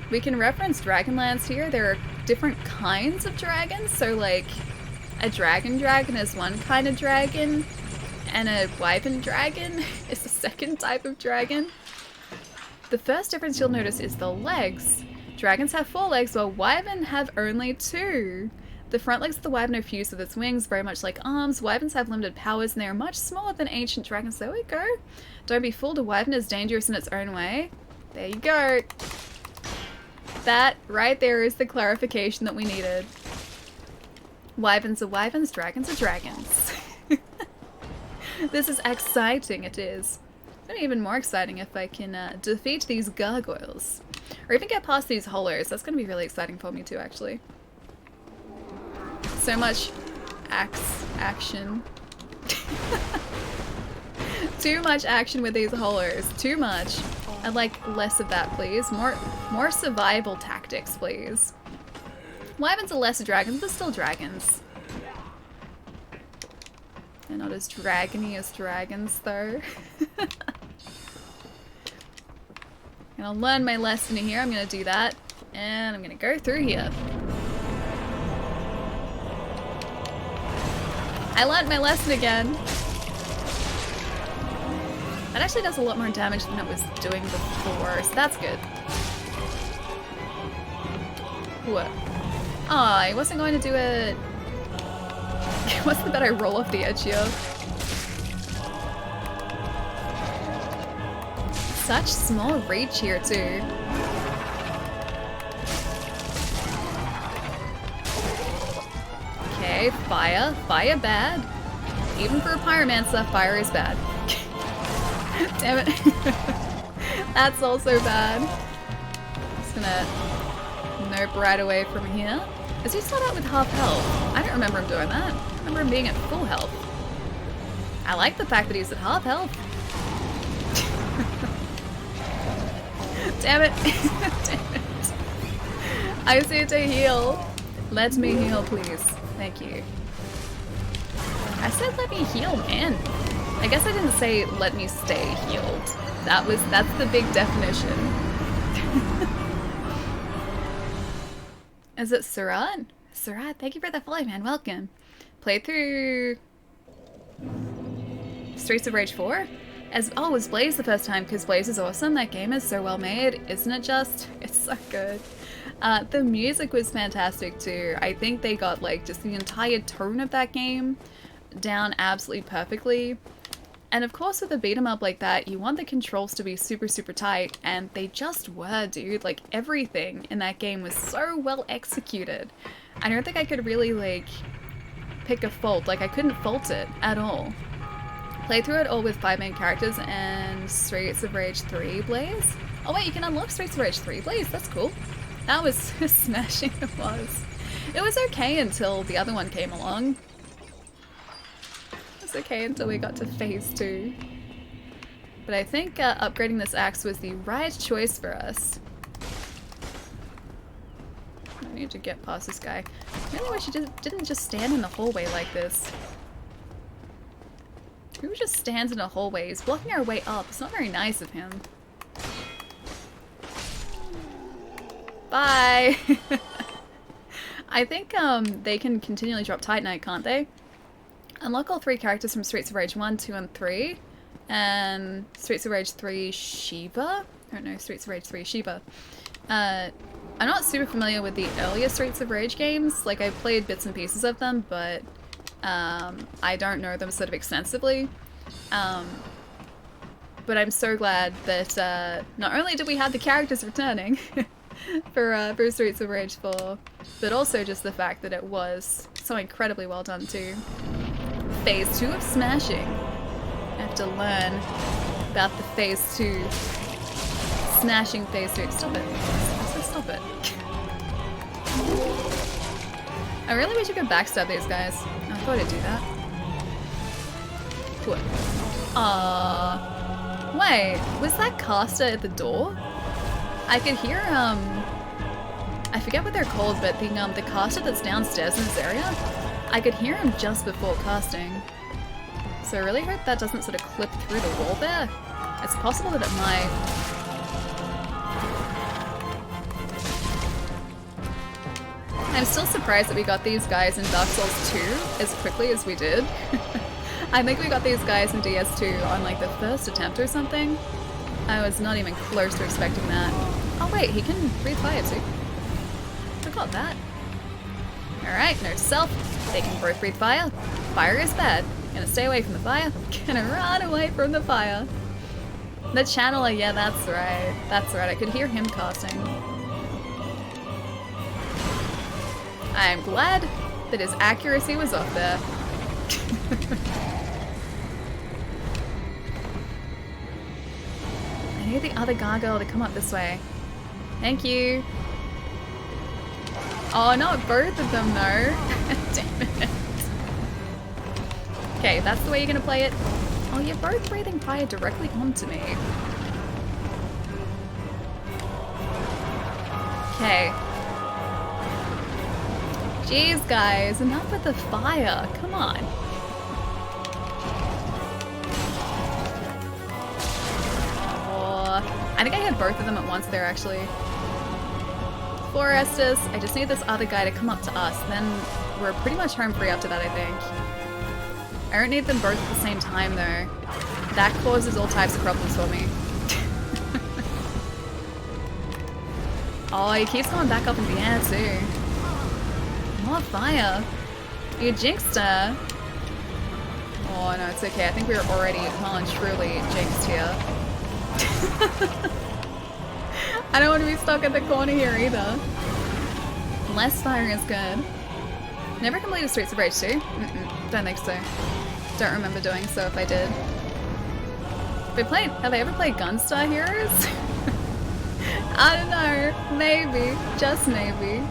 We can reference Dragonlance here. There are different kinds of dragons. So like a dragon is one kind of dragon, and a wyvern dragon is the second type of dragon. The first difference you'll notice is the legs. Dragons have 4 legs, while wyvern have only 2. The front legs of the wyvern are fused with its wings, very much like arms. Wyverns have limited powers, and they are much smaller than ancient dragons. There we go. Don't be fooled, a wyvern is dangerous in its own way. There you go. That right there is the clarification that we needed. Wyverns are wyverns, dragons are dragons. This is exciting, it is. It's gonna be even more exciting if I can defeat these gargoyles. Or even get past these hollows. That's gonna be really exciting for me too, actually. So much action. Too much action with these hollows. Too much. I'd like less of that, please. More survival tactics, please. Wyverns are less dragons, but still dragons. They're not as dragony as dragons, though. And I'll learn my lesson here. I'm gonna do that. And I'm gonna go through here. I learned my lesson again. That actually does a lot more damage than it was doing before, so that's good. What? Oh, I wasn't going to do it. What's the bet I roll off the edge here? Such small reach here too. Okay, fire. Fire bad. Even for a pyromancer, fire is bad. Damn it. That's also bad. Just gonna nope right away from here. Does he start out with half health? I don't remember him doing that. I remember him being at full health. I like the fact that he's at half health. Damn it. Damn it. I see to heal. Let me heal, please. Thank you. I said let me heal, man. I guess I didn't say let me stay healed. That's the big definition. Is it Surat? Surat, thank you for the follow, man. Welcome. Played through Streets of Rage 4? Was Blaze the first time? Because Blaze is awesome. That game is so well made, isn't it just? It's so good. The music was fantastic too. I think they got like just the entire tone of that game down absolutely perfectly. And of course with a beat 'em up like that, you want the controls to be super, super tight, and they just were, dude. Like, everything in that game was so well executed. I don't think I could really, like, pick a fault. Like, I couldn't fault it at all. Played through it all with 5 main characters and Streets of Rage 3 Blaze. Oh wait, you can unlock Streets of Rage 3 Blaze, that's cool. That was smashing, it was. It was okay until the other one came along. Okay until we got to phase 2. But I think upgrading this axe was the right choice for us. I need to get past this guy. I really wish he didn't just stand in the hallway like this. Who just stands in a hallway? He's blocking our way up. It's not very nice of him. Bye! I think they can continually drop Titanite, can't they? Unlock all 3 characters from Streets of Rage 1, 2, and 3. And Streets of Rage 3 Shiva? I don't know, Streets of Rage 3 Shiva. I'm not super familiar with the earlier Streets of Rage games. Like, I've played bits and pieces of them, but I don't know them sort of extensively. But I'm so glad that not only did we have the characters returning for Streets of Rage 4, but also just the fact that it was so incredibly well done too. Phase 2 of smashing. I have to learn about the phase 2. Smashing phase 2. Stop it. Stop it. I really wish I could backstab these guys. I thought I'd do that. What? Wait, was that caster at the door? I could hear I forget what they're called, but the caster that's downstairs in this area, I could hear him just before casting. So I really hope that doesn't sort of clip through the wall there. It's possible that it might. I'm still surprised that we got these guys in Dark Souls 2 as quickly as we did. I think we got these guys in DS2 on like the first attempt or something. I was not even close to expecting that. Oh wait, he can breathe fire too. Forgot that. Alright, note to self. They can both breathe fire. Fire is bad. Gonna stay away from the fire. Gonna run away from the fire. The channeler, yeah, that's right. That's right, I could hear him casting. I'm glad that his accuracy was up there. I need the other gargoyle to come up this way. Thank you. Oh, not both of them, no. Damn it. Okay, that's the way you're gonna play it. Oh, you're both breathing fire directly onto me. Okay. Jeez, guys, enough with the fire. Come on. Oh, I think I hit both of them at once there, actually. For Estes, I just need this other guy to come up to us. Then we're pretty much home free after that, I think. I don't need them both at the same time, though. That causes all types of problems for me. Oh, he keeps going back up in the air, too. More fire. You jinxed her. Oh, no, it's okay. I think we were already well and truly jinxed here. I don't want to be stuck at the corner here either. Less fire is good. Never completed Streets of Rage 2? Don't think so. Don't remember doing so if I did. Have I ever played Gunstar Heroes? I don't know. Maybe. Just maybe.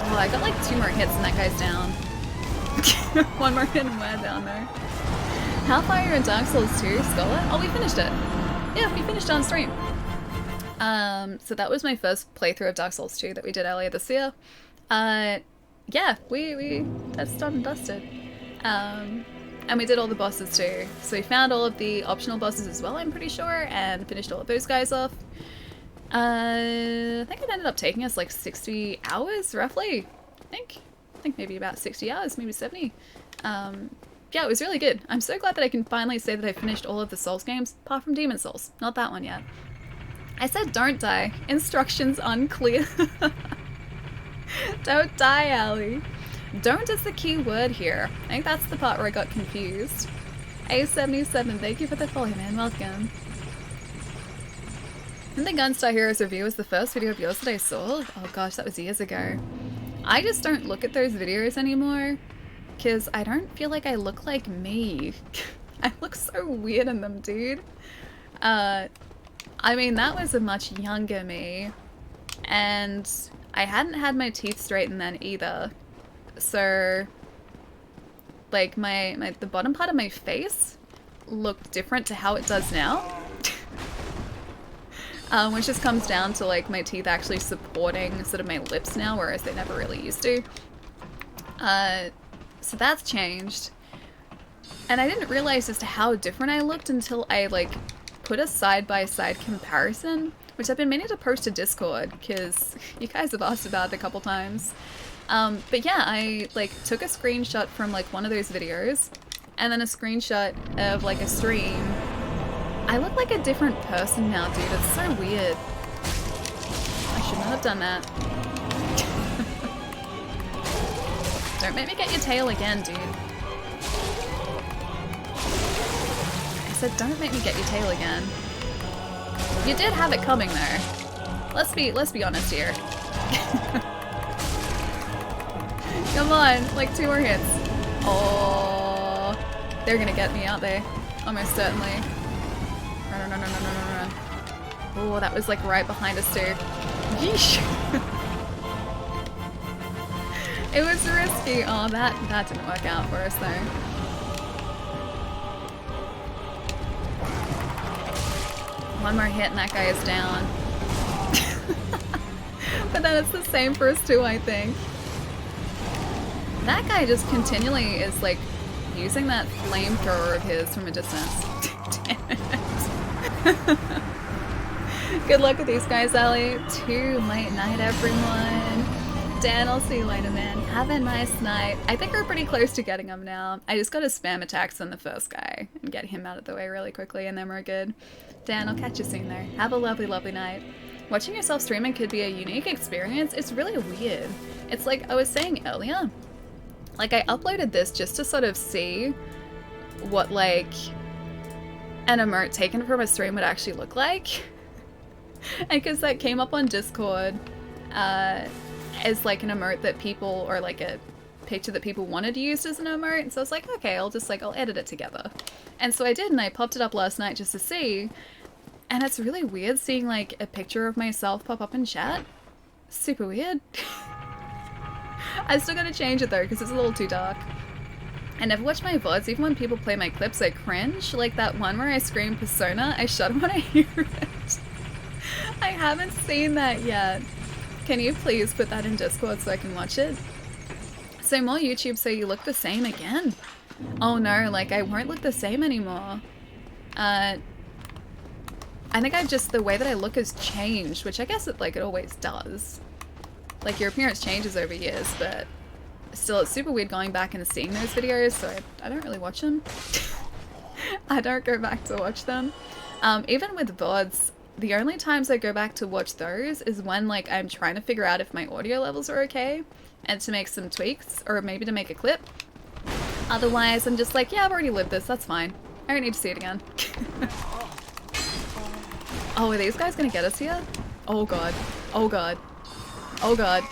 Oh, I got like 2 more hits and that guy's down. 1 more hit and we're down there. How far are you in Dark Souls 2, Scholar? Oh, we finished it. Yeah, we finished on stream. So that was my first playthrough of Dark Souls 2 that we did earlier this year. Yeah, that's done and dusted. And we did all the bosses too. So we found all of the optional bosses as well, I'm pretty sure, and finished all of those guys off. I think it ended up taking us like 60 hours, roughly. I think maybe about 60 hours, maybe 70. Yeah, it was really good. I'm so glad that I can finally say that I finished all of the Souls games, apart from Demon Souls. Not that one yet. I said don't die. Instructions unclear. Don't die, Allie. Don't is the key word here. I think that's the part where I got confused. A77, thank you for the follow, man. Welcome. And the Gunstar Heroes review was the first video of yours that I saw. Oh gosh, that was years ago. I just don't look at those videos anymore because I don't feel like I look like me. I look so weird in them, dude. I mean, that was a much younger me, and I hadn't had my teeth straightened then either. So, like, the bottom part of my face looked different to how it does now. Which just comes down to, like, my teeth actually supporting sort of my lips now, whereas they never really used to. So that's changed. And I didn't realize just how different I looked until I, like, put a side-by-side comparison, which I've been meaning to post to Discord, because you guys have asked about it a couple times. But yeah, I, like, took a screenshot from, like, one of those videos, and then a screenshot of, like, a stream. I look like a different person now, dude. It's so weird. I should not have done that. Don't make me get your tail again, dude. I said don't make me get your tail again. You did have it coming there. Let's be honest here. Come on, like 2 more hits. Oh, they're gonna get me, aren't they? Almost certainly. Run. Oh, that was like right behind us too. Yeesh. It was risky. Oh, that didn't work out for us though. One more hit and that guy is down. But then it's the same for us too, I think. That guy just continually is like using that flamethrower of his from a distance. Damn it. Good luck with these guys, Ellie. Too late night, everyone. Dan, I'll see you later, man. Have a nice night. I think we're pretty close to getting him now. I just gotta spam attacks on the first guy and get him out of the way really quickly, and then we're good. Dan, I'll catch you soon though. Have a lovely, lovely night. Watching yourself streaming could be a unique experience. It's really weird. It's like I was saying earlier. Like, I uploaded this just to sort of see what, like, an emote taken from a stream would actually look like. And because that came up on Discord as, like, an emote that people, or, like, a picture that people wanted used as an emote. And so I was like, okay, I'll edit it together. And so I did, and I popped it up last night just to see. And it's really weird seeing, like, a picture of myself pop up in chat. Super weird. I still gotta change it though, because it's a little too dark. I never watch my VODs, even when people play my clips, I cringe. Like that one where I scream Persona, I shudder when I hear it. I haven't seen that yet. Can you please put that in Discord so I can watch it? So more YouTube say you look the same again. Oh no, like I won't look the same anymore. I think the way that I look has changed, which I guess it always does. Like, your appearance changes over years, but still, it's super weird going back and seeing those videos, so I don't really watch them. I don't go back to watch them. Even with VODs, the only times I go back to watch those is when, like, I'm trying to figure out if my audio levels are okay, and to make some tweaks, or maybe to make a clip. Otherwise, I'm just like, yeah, I've already lived this, that's fine. I don't need to see it again. Oh, are these guys gonna get us here? Oh god. Oh god. Oh god.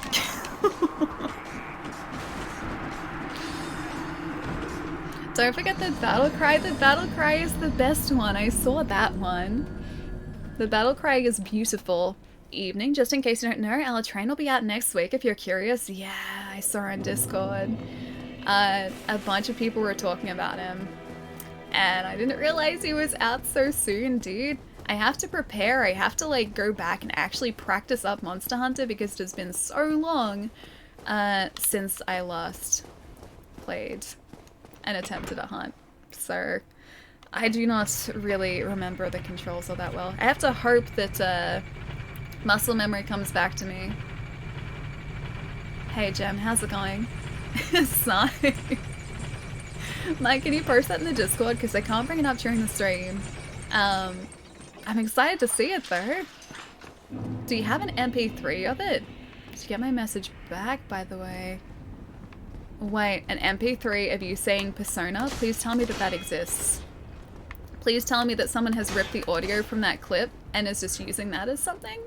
Don't forget the battle cry. The battle cry is the best one. I saw that one. The battle cry is beautiful. Evening, just in case you don't know, our train will be out next week if you're curious. Yeah, I saw on Discord. A bunch of people were talking about him. And I didn't realize he was out so soon, dude. I have to prepare, I have to like go back and actually practice up Monster Hunter because it has been so long since I last played and attempted a hunt. So I do not really remember the controls all that well. I have to hope that muscle memory comes back to me. Hey Jem, how's it going? Sigh. Mike, can you post that in the Discord? Because I can't bring it up during the stream. I'm excited to see it though. Do you have an MP3 of it? Did you get my message back, by the way? Wait, an MP3 of you saying Persona? Please tell me that that exists. Please tell me that someone has ripped the audio from that clip and is just using that as something?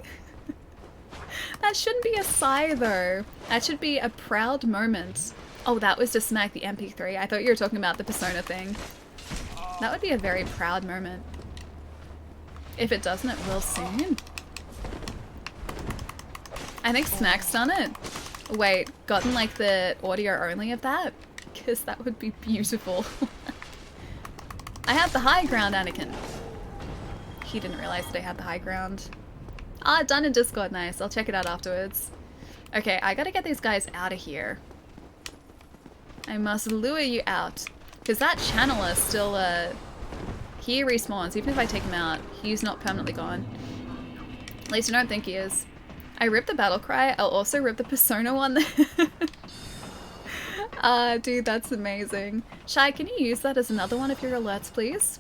That shouldn't be a sigh though. That should be a proud moment. Oh, that was to smack the MP3. I thought you were talking about the Persona thing. That would be a very proud moment. If it doesn't, it will soon. I think Smack's done it. Wait, gotten like the audio only of that? Because that would be beautiful. I have the high ground, Anakin. He didn't realize that I had the high ground. Ah, done in Discord, nice. I'll check it out afterwards. Okay, I gotta get these guys out of here. I must lure you out. Because that channeler still, he respawns. Even if I take him out, he's not permanently gone. At least I don't think he is. I ripped the battle cry. I'll also rip the Persona one. Dude, that's amazing. Shai, can you use that as another one of your alerts, please?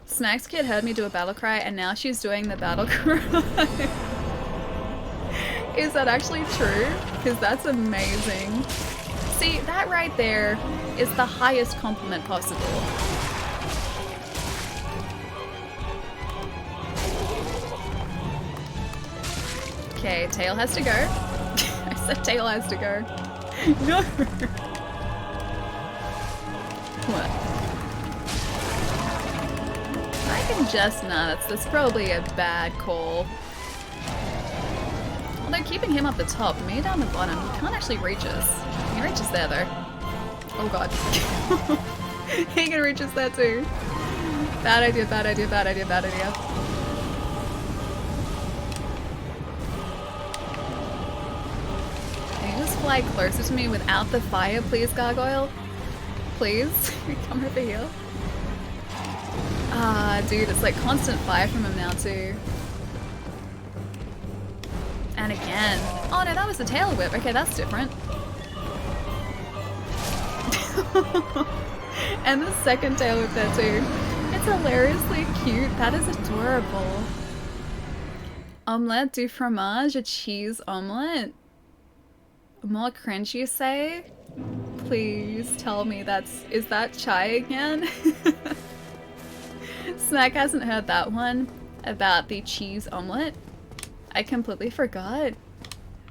Smack's kid heard me do a battle cry, and now she's doing the battle cry. Is that actually true? Because that's amazing. See, that right there is the highest compliment possible. Okay, Tail has to go. I said Tail has to go. No! What? I can just nuts. That's probably a bad call. Although keeping him up the top, me down the bottom, he can't actually reach us. He can reach us there though. Oh god. He can reach us there too. Bad idea, bad idea, bad idea, bad idea. fly closer to me without the fire, please, Gargoyle? Please? Come over here. Ah, dude, it's like constant fire from him now too. And again. Oh no, that was the tail whip. Okay, that's different. And the second tail whip there too. It's hilariously cute. That is adorable. Omelette du fromage, a cheese omelette. More cringe, you say? Please tell me is that chai again? Snack hasn't heard that one about the cheese omelette. I completely forgot.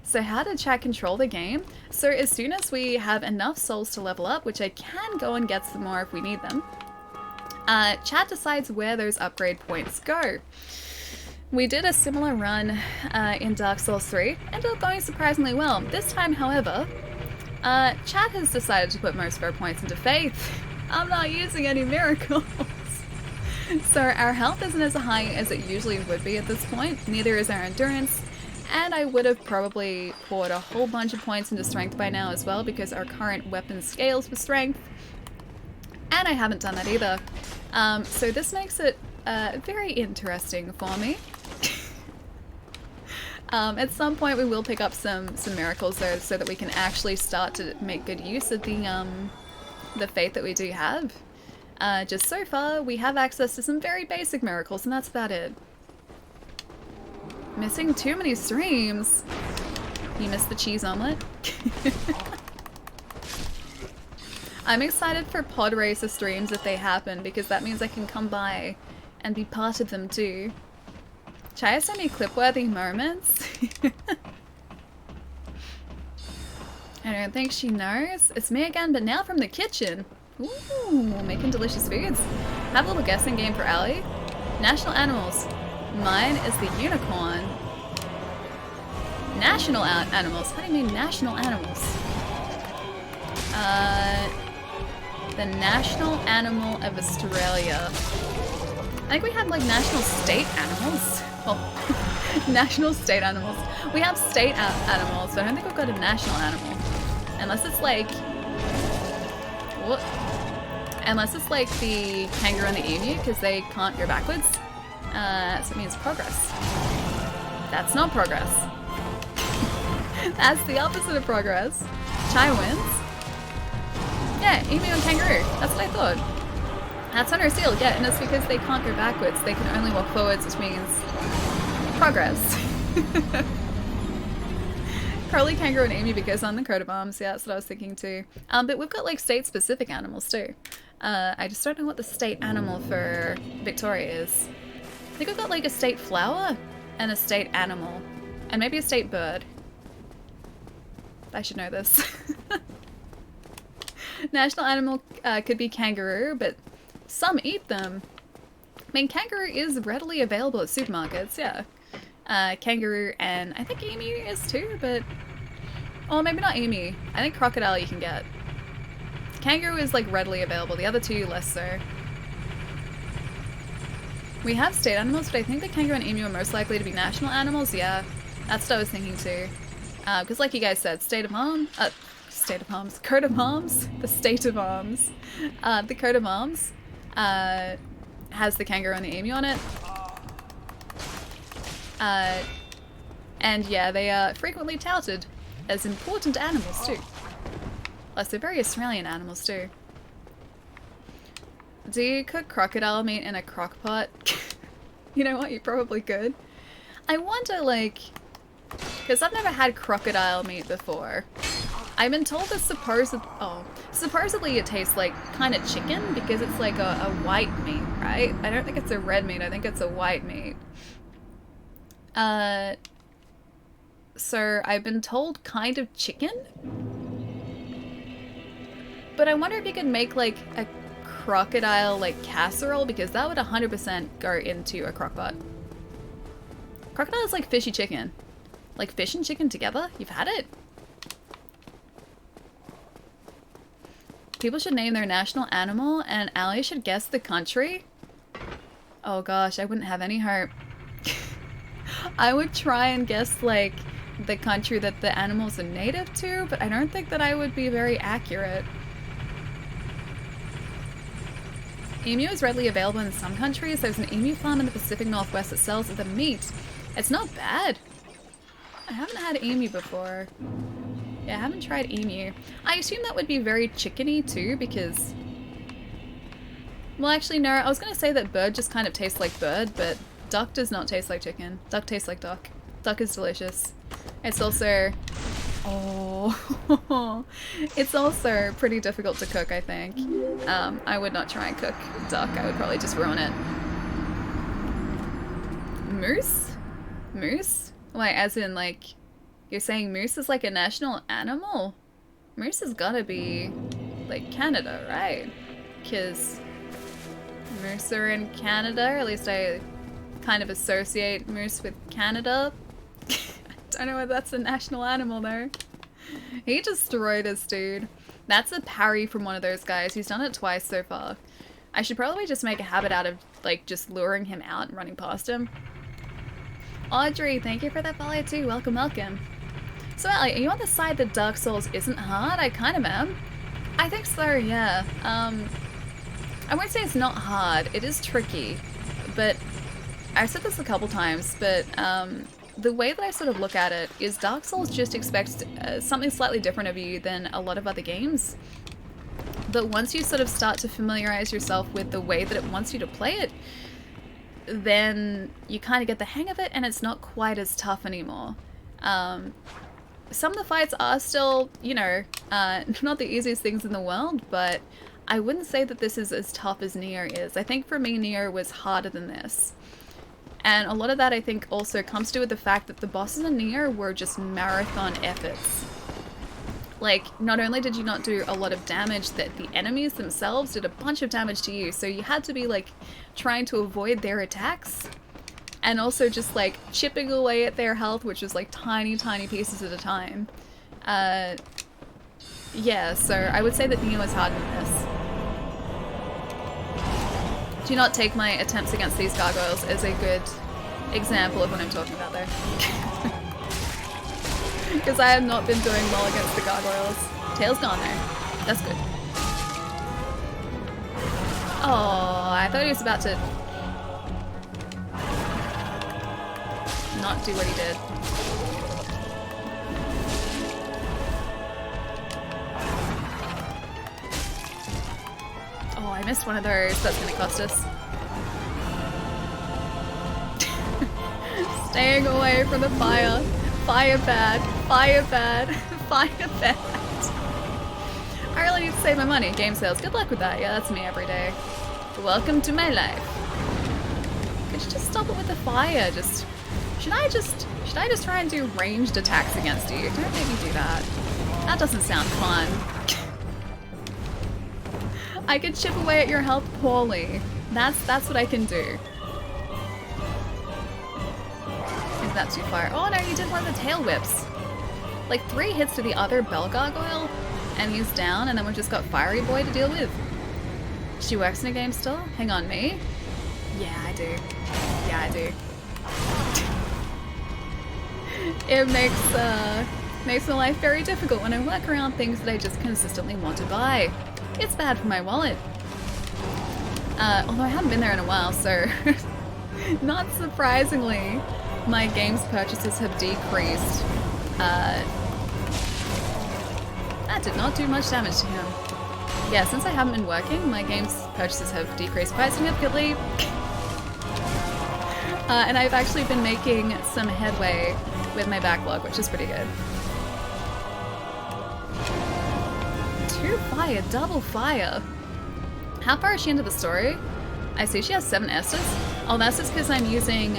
So how did chat control the game? So as soon as we have enough souls to level up, which I can go and get some more if we need them, chat decides where those upgrade points go. We did a similar run in Dark Souls 3, ended up going surprisingly well. This time, however, chat has decided to put most of our points into faith. I'm not using any miracles. So our health isn't as high as it usually would be at this point, neither is our endurance, and I would have probably poured a whole bunch of points into strength by now as well because our current weapon scales with strength, and I haven't done that either. So this makes it very interesting for me. At some point we will pick up some miracles though, so that we can actually start to make good use of the faith that we do have. Just so far, we have access to some very basic miracles, and that's about it. Missing too many streams. You missed the cheese omelet. I'm excited for pod racer streams if they happen, because that means I can come by and be part of them too. Chai has so many clip-worthy moments. I don't think she knows. It's me again, but now from the kitchen. Ooh, making delicious foods. Have a little guessing game for Ali. National animals. Mine is the unicorn. National animals. How do you mean national animals? The national animal of Australia. I think we have like national state animals. Well, national state animals. We have state animals, but I don't think we've got a national animal. Unless it's like... What? Unless it's like the kangaroo and the emu, because they can't go backwards. So it means progress. That's not progress. That's the opposite of progress. Chai wins. Yeah, emu and kangaroo. That's what I thought. That's under seal, yeah, and it's because they can't go backwards. They can only walk forwards, which means progress. Probably kangaroo and emu because on the coat of arms, yeah, that's what I was thinking too. But we've got like state-specific animals too. I just don't know what the state animal for Victoria is. I think we've got like a state flower and a state animal, and maybe a state bird. I should know this. National animal could be kangaroo, but some eat them. I mean, kangaroo is readily available at supermarkets, yeah. Kangaroo and I think emu is too, but... Oh, maybe not emu. I think crocodile you can get. Kangaroo is like readily available, the other two less so. We have state animals, but I think the kangaroo and emu are most likely to be national animals, yeah. That's what I was thinking too. Because like you guys said, coat of arms, the state of arms. The coat of arms has the kangaroo and the emu on it. And yeah, they are frequently touted as important animals too. Plus they're very Australian animals too. Do you cook crocodile meat in a crock pot? You know what, you probably could. I wonder like, because I've never had crocodile meat before. I've been told that supposedly it tastes like kind of chicken because it's like a white meat, right? I don't think it's a red meat, I think it's a white meat. So I've been told kind of chicken? But I wonder if you could make like a crocodile like casserole, because that would 100% go into a crock pot. Crocodile is like fishy chicken. Like fish and chicken together? You've had it? People should name their national animal and Ali should guess the country? Oh gosh, I wouldn't have any hope. I would try and guess like the country that the animals are native to, but I don't think that I would be very accurate. Emu is readily available in some countries. There's an emu farm in the Pacific Northwest that sells the meat. It's not bad. I haven't had emu before. Yeah, I haven't tried emu. I assume that would be very chickeny too, because... Well, actually, no. I was going to say that bird just kind of tastes like bird, but duck does not taste like chicken. Duck tastes like duck. Duck is delicious. It's also... Oh... It's also pretty difficult to cook, I think. I would not try and cook duck. I would probably just ruin it. Moose? Moose? Like, as in, like... You're saying moose is like a national animal? Moose has gotta be, like, Canada, right? Because moose are in Canada, or at least I kind of associate moose with Canada. I don't know whether that's a national animal, though. He destroyed us, dude. That's a parry from one of those guys. He's done it twice so far. I should probably just make a habit out of, like, just luring him out and running past him. Audrey, thank you for that follow too. Welcome, welcome. So, Ellie, are you on the side that Dark Souls isn't hard? I kind of am. I think so, yeah. I won't say it's not hard. It is tricky. But I've said this a couple times, but the way that I sort of look at it is Dark Souls just expects something slightly different of you than a lot of other games. But once you sort of start to familiarize yourself with the way that it wants you to play it, then you kind of get the hang of it and it's not quite as tough anymore. Some of the fights are still, you know, not the easiest things in the world, but I wouldn't say that this is as tough as Nier is. I think for me, Nier was harder than this. And a lot of that, I think, also comes to do with the fact that the bosses in Nier were just marathon efforts. Like, not only did you not do a lot of damage, that the enemies themselves did a bunch of damage to you, so you had to be, like, trying to avoid their attacks. And also just, like, chipping away at their health, which was, like, tiny, tiny pieces at a time. Yeah, so I would say that Nier was harder than this. Do not take my attempts against these gargoyles as a good example of what I'm talking about there. Because I have not been doing well against the gargoyles. Tail's gone there. That's good. Oh, I thought he was about to not do what he did. Oh, I missed one of those. That's gonna cost us. Staying away from the fire. Fire bad. Fire bad. Fire bad. I really need to save my money. Game sales. Good luck with that. Yeah, that's me every day. Welcome to my life. Could you just stop it with the fire? Should I just try and do ranged attacks against you? Don't make me do that. That doesn't sound fun. I could chip away at your health poorly. That's what I can do. Is that too far? Oh no, you did one of the tail whips. Like 3 hits to the other bell gargoyle, and he's down, and then we've just got Fiery Boy to deal with. She works in a game still? Hang on, me? Yeah, I do. Yeah, I do. It makes my life very difficult when I work around things that I just consistently want to buy. It's bad for my wallet. Although I haven't been there in a while, so not surprisingly, my games purchases have decreased. That did not do much damage to him. Yeah, since I haven't been working, my games purchases have decreased quite significantly. And I've actually been making some headway with my backlog, which is pretty good. 2 fire, double fire. How far is she into the story? I see she has 7 Estes. Oh, that's just because I'm using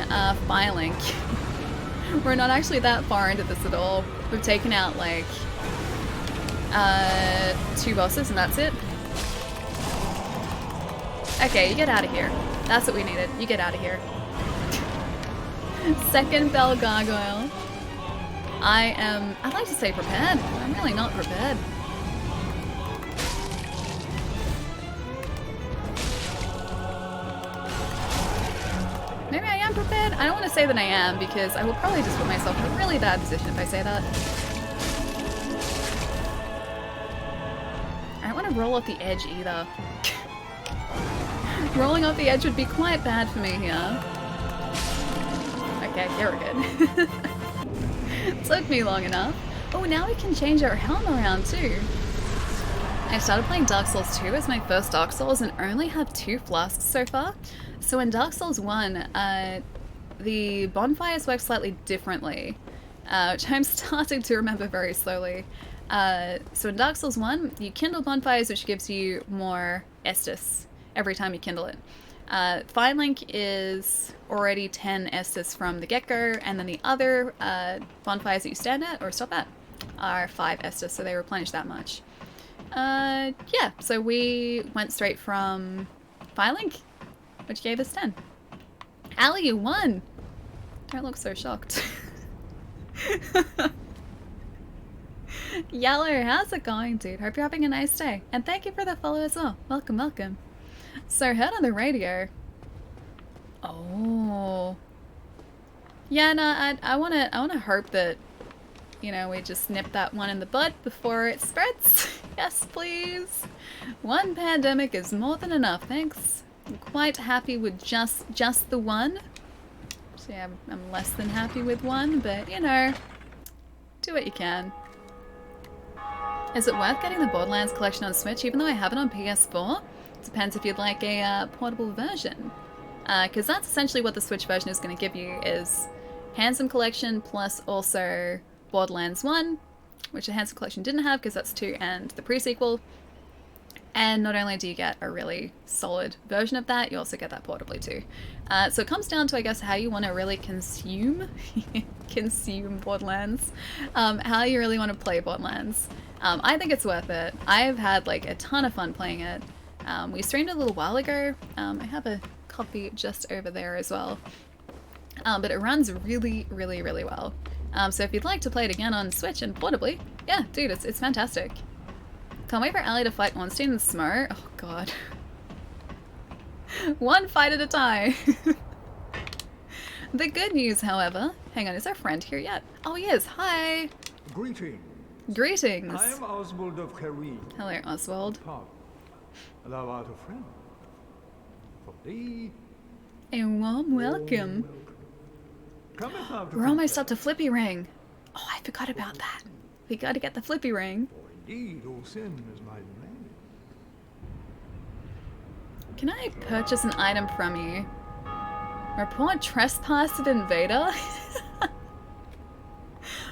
Firelink. We're not actually that far into this at all. We've taken out like 2 bosses and that's it. Okay, you get out of here. That's what we needed. You get out of here. Second bell gargoyle. I'd like to say prepared. I'm really not prepared. Maybe I am little bit. I don't want to say that I am because I will probably just put myself in a really bad position if I say that. I don't want to roll off the edge either. Rolling off the edge would be quite bad for me here. Okay, here we're good. Took me long enough. Oh, now we can change our helm around too. I started playing Dark Souls 2 as my first Dark Souls and only have 2 flasks so far. So in Dark Souls 1, the bonfires work slightly differently, which I'm starting to remember very slowly. So in Dark Souls 1, you kindle bonfires, which gives you more Estus every time you kindle it. Fine Link is already 10 Estus from the get-go, and then the other bonfires that you stand at or stop at are 5 Estus, so they replenish that much. Yeah, so we went straight from Fire Link, which gave us 10. Ali, you won! Don't look so shocked. Yellow, how's it going, dude? Hope you're having a nice day. And thank you for the follow as well. Welcome, welcome. So, heard on the radio. Oh. Yeah, no, I wanna hope that, you know, we just nip that one in the bud before it spreads. Yes, please. One pandemic is more than enough, thanks. I'm quite happy with just the one. See, I'm less than happy with one, but, you know, do what you can. Is it worth getting the Borderlands collection on Switch, even though I have it on PS4? Depends if you'd like a portable version. Because that's essentially what the Switch version is going to give you, is Handsome Collection plus also Borderlands 1, which the Handsome Collection didn't have because that's 2 and the pre-sequel. And not only do you get a really solid version of that, you also get that portably too. So it comes down to, I guess, how you want to really consume Borderlands. How you really want to play Borderlands. I think it's worth it. I've had like a ton of fun playing it. We streamed a little while ago. I have a copy just over there as well. But it runs really, really, really well. So if you'd like to play it again on Switch and portably, yeah, dude, it's fantastic. Can't wait for Ali to fight Ornstein and Smo. Oh god. One fight at a time. The good news, however... Hang on, is our friend here yet? Oh, he is. Hi. Greetings. Greetings. I am Oswald of Careed. Hello, Oswald. Thou art a friend. For thee... A warm welcome. We're almost up to Flippy Ring. Oh, I forgot about that. We gotta get the Flippy Ring. Indeed, all sin is my domain. Can I purchase an item from you? Report trespass of invader?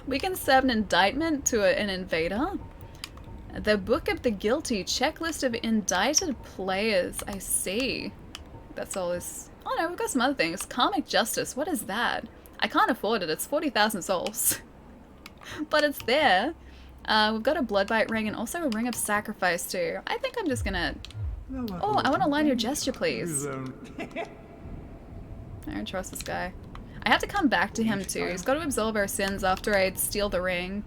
We can serve an indictment to an invader? The Book of the Guilty, checklist of indicted players. I see. That's all this... Oh no, we've got some other things. Karmic Justice, what is that? I can't afford it, it's 40,000 souls. But it's there. We've got a Bloodbite ring and also a Ring of Sacrifice too. I think I'm just gonna... Oh, I want to learn your gesture, please. I don't trust this guy. I have to come back to him too. He's got to absolve our sins after I steal the ring.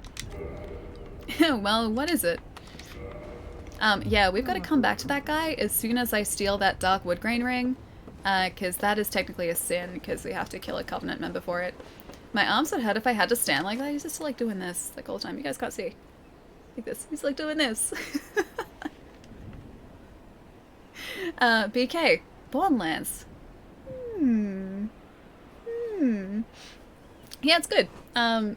Well, what is it? Yeah, we've got to come back to that guy as soon as I steal that Dark Woodgrain ring. Because that is technically a sin, because we have to kill a Covenant member for it. My arms would hurt if I had to stand like that. He's just like doing this like all the time. You guys can't see. Like this. He's like doing this. BK. Borderlands. Yeah, it's good. And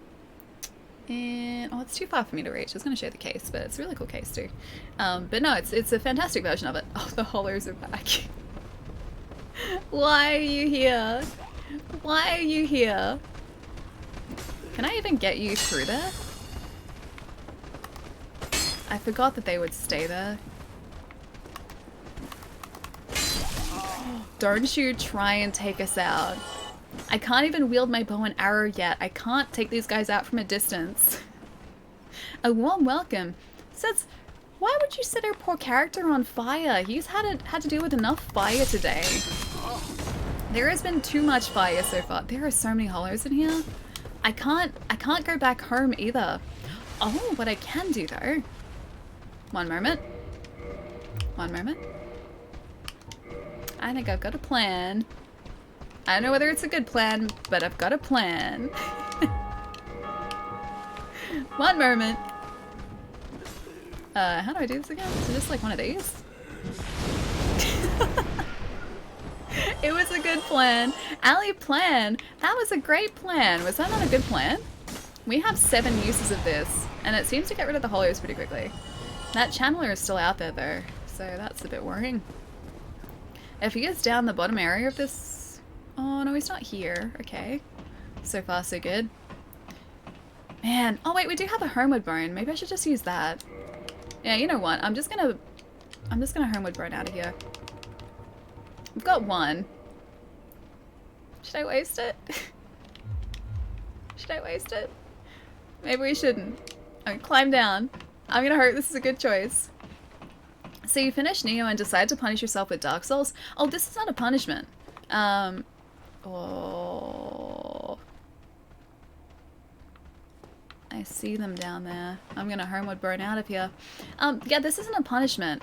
oh, it's too far for me to reach. I was going to show the case, but it's a really cool case too. But no, it's a fantastic version of it. Oh, the hollows are back. Why are you here? Why are you here? Can I even get you through there? I forgot that they would stay there. Don't you try and take us out. I can't even wield my bow and arrow yet. I can't take these guys out from a distance. A warm welcome. Says, why would you set our poor character on fire? He's had to deal with enough fire today. There has been too much fire so far. There are so many hollows in here. I can't go back home either. Oh, what I can do though. One moment. One moment. I think I've got a plan. I don't know whether it's a good plan, but I've got a plan. One moment. How do I do this again? Is it just like one of these? It was a good plan. Allie, plan. That was a great plan. Was that not a good plan? We have 7 uses of this, and it seems to get rid of the hollows pretty quickly. That channeler is still out there though, so that's a bit worrying. If he is down the bottom area of this... Oh no, he's not here. Okay. So far so good. Man. Oh wait, we do have a homeward bone. Maybe I should just use that. Yeah, you know what? I'm just gonna homeward bone out of here. We've got 1. Should I waste it? Should I waste it? Maybe we shouldn't. I mean, climb down. I'm gonna hope this is a good choice. So you finish Neo and decide to punish yourself with Dark Souls. Oh, this is not a punishment. Oh. I see them down there. I'm gonna homeward burn out of here. Yeah, this isn't a punishment.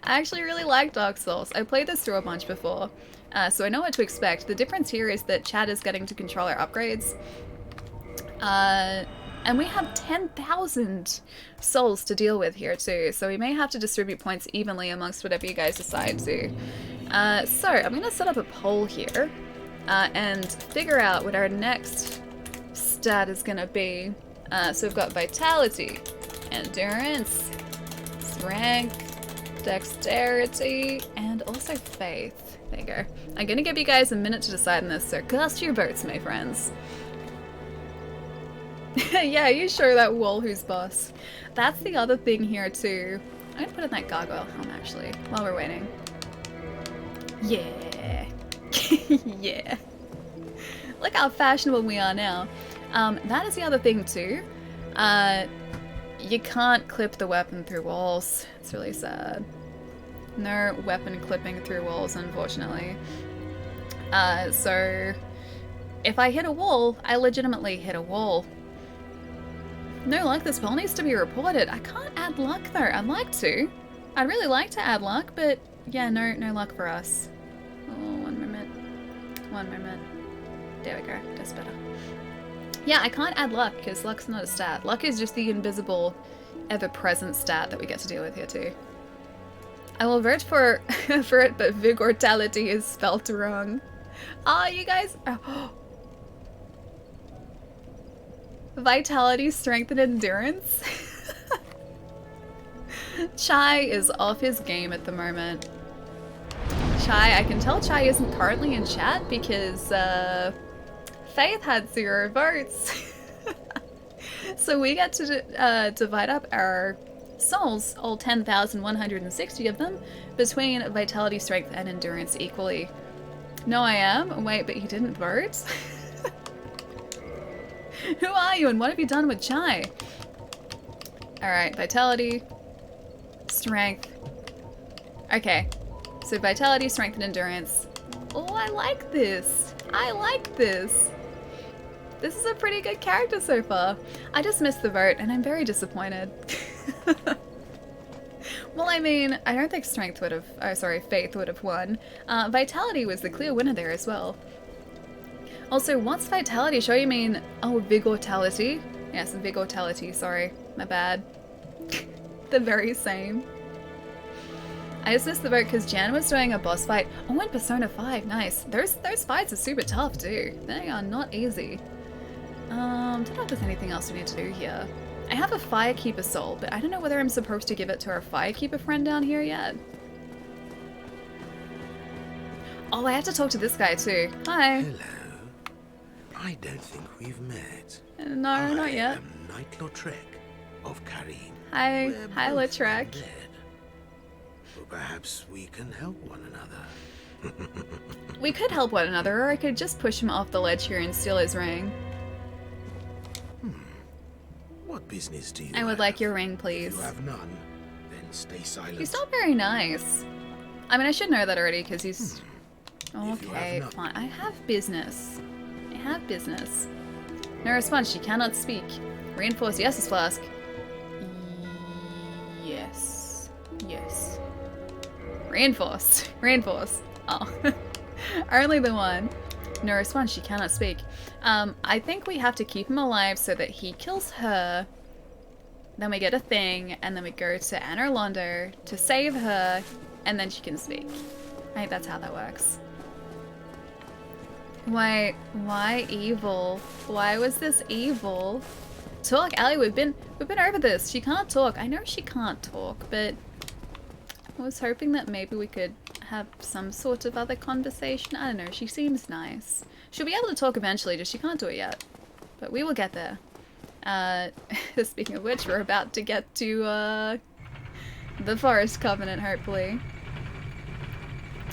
I actually really like Dark Souls. I played this through a bunch before, so I know what to expect. The difference here is that Chad is getting to control our upgrades. And we have 10,000 souls to deal with here too, so we may have to distribute points evenly amongst whatever you guys decide to. So I'm gonna set up a poll here, and figure out what our next stat is gonna be. So we've got Vitality, Endurance, Strength, Dexterity, and also Faith. There you go. I'm gonna give you guys a minute to decide on this, so cast your votes, my friends. Yeah, you show that wall who's boss. That's the other thing here too. I'm gonna put in that gargoyle helm actually, while we're waiting. Yeah. Yeah. Look how fashionable we are now. That is the other thing too. You can't clip the weapon through walls. It's really sad. No weapon clipping through walls, unfortunately. So if I hit a wall, I legitimately hit a wall. No luck, this poll needs to be reported. I can't add luck though. I'd like to. I'd really like to add luck, but yeah, no luck for us. Oh, 1 moment. 1 moment. There we go. That's better. Yeah, I can't add luck because luck's not a stat. Luck is just the invisible, ever-present stat that we get to deal with here too. I will vote for it, but vigortality is spelt wrong. Ah, you guys. Oh. Vitality, strength, and endurance. Chai is off his game at the moment. Chai, I can tell Chai isn't currently in chat because Faith had 0 votes. So we get to divide up our souls, all 10,160 of them, between vitality, strength, and endurance equally. No, I am. Wait, but you didn't vote? Who are you and what have you done with Chai? Alright, vitality, strength. Okay, so vitality, strength, and endurance. Oh, I like this. I like this. This is a pretty good character so far. I just missed the vote and I'm very disappointed. Well, I mean, I don't think strength would have, oh sorry, Faith would have won. Vitality was the clear winner there as well. Also, what's vitality? Sure you mean, oh, vigortality? Yes, vigortality, sorry, my bad. The very same. I just missed the vote because Jan was doing a boss fight. Oh, in Persona 5, nice. Those fights are super tough too. They are not easy. Don't know if there's anything else we need to do here. I have a Firekeeper soul, but I don't know whether I'm supposed to give it to our Firekeeper friend down here yet. Oh, I have to talk to this guy too. Hi. Hello. I don't think we've met. No, not yet. I am Knight Lautrec of Karim. Hi. Hi, Lautrec. Or perhaps we can help one another. We could help one another, or I could just push him off the ledge here and steal his ring. What business do you I would have? like your ring, please. If you have none, then stay silent. He's not very nice. I mean, I should know that already because he's... Okay, fine. I have business. I have business. No response. She cannot speak. Reinforced. Yes, Flask. Yes. Yes. Reinforced. Reinforced. Oh. Only the one. No response, she cannot speak. I think we have to keep him alive so that he kills her. Then we get a thing, and then we go to Anne Orlando to save her, and then she can speak. I think that's how that works. Wait, why evil? Why was this evil? Talk, Allie, we've been over this. She can't talk. I know she can't talk, but I was hoping that maybe we could have some sort of other conversation. I don't know, she seems nice. She'll be able to talk eventually, just she can't do it yet. But we will get there. Speaking of which, we're about to get to the Forest Covenant, hopefully.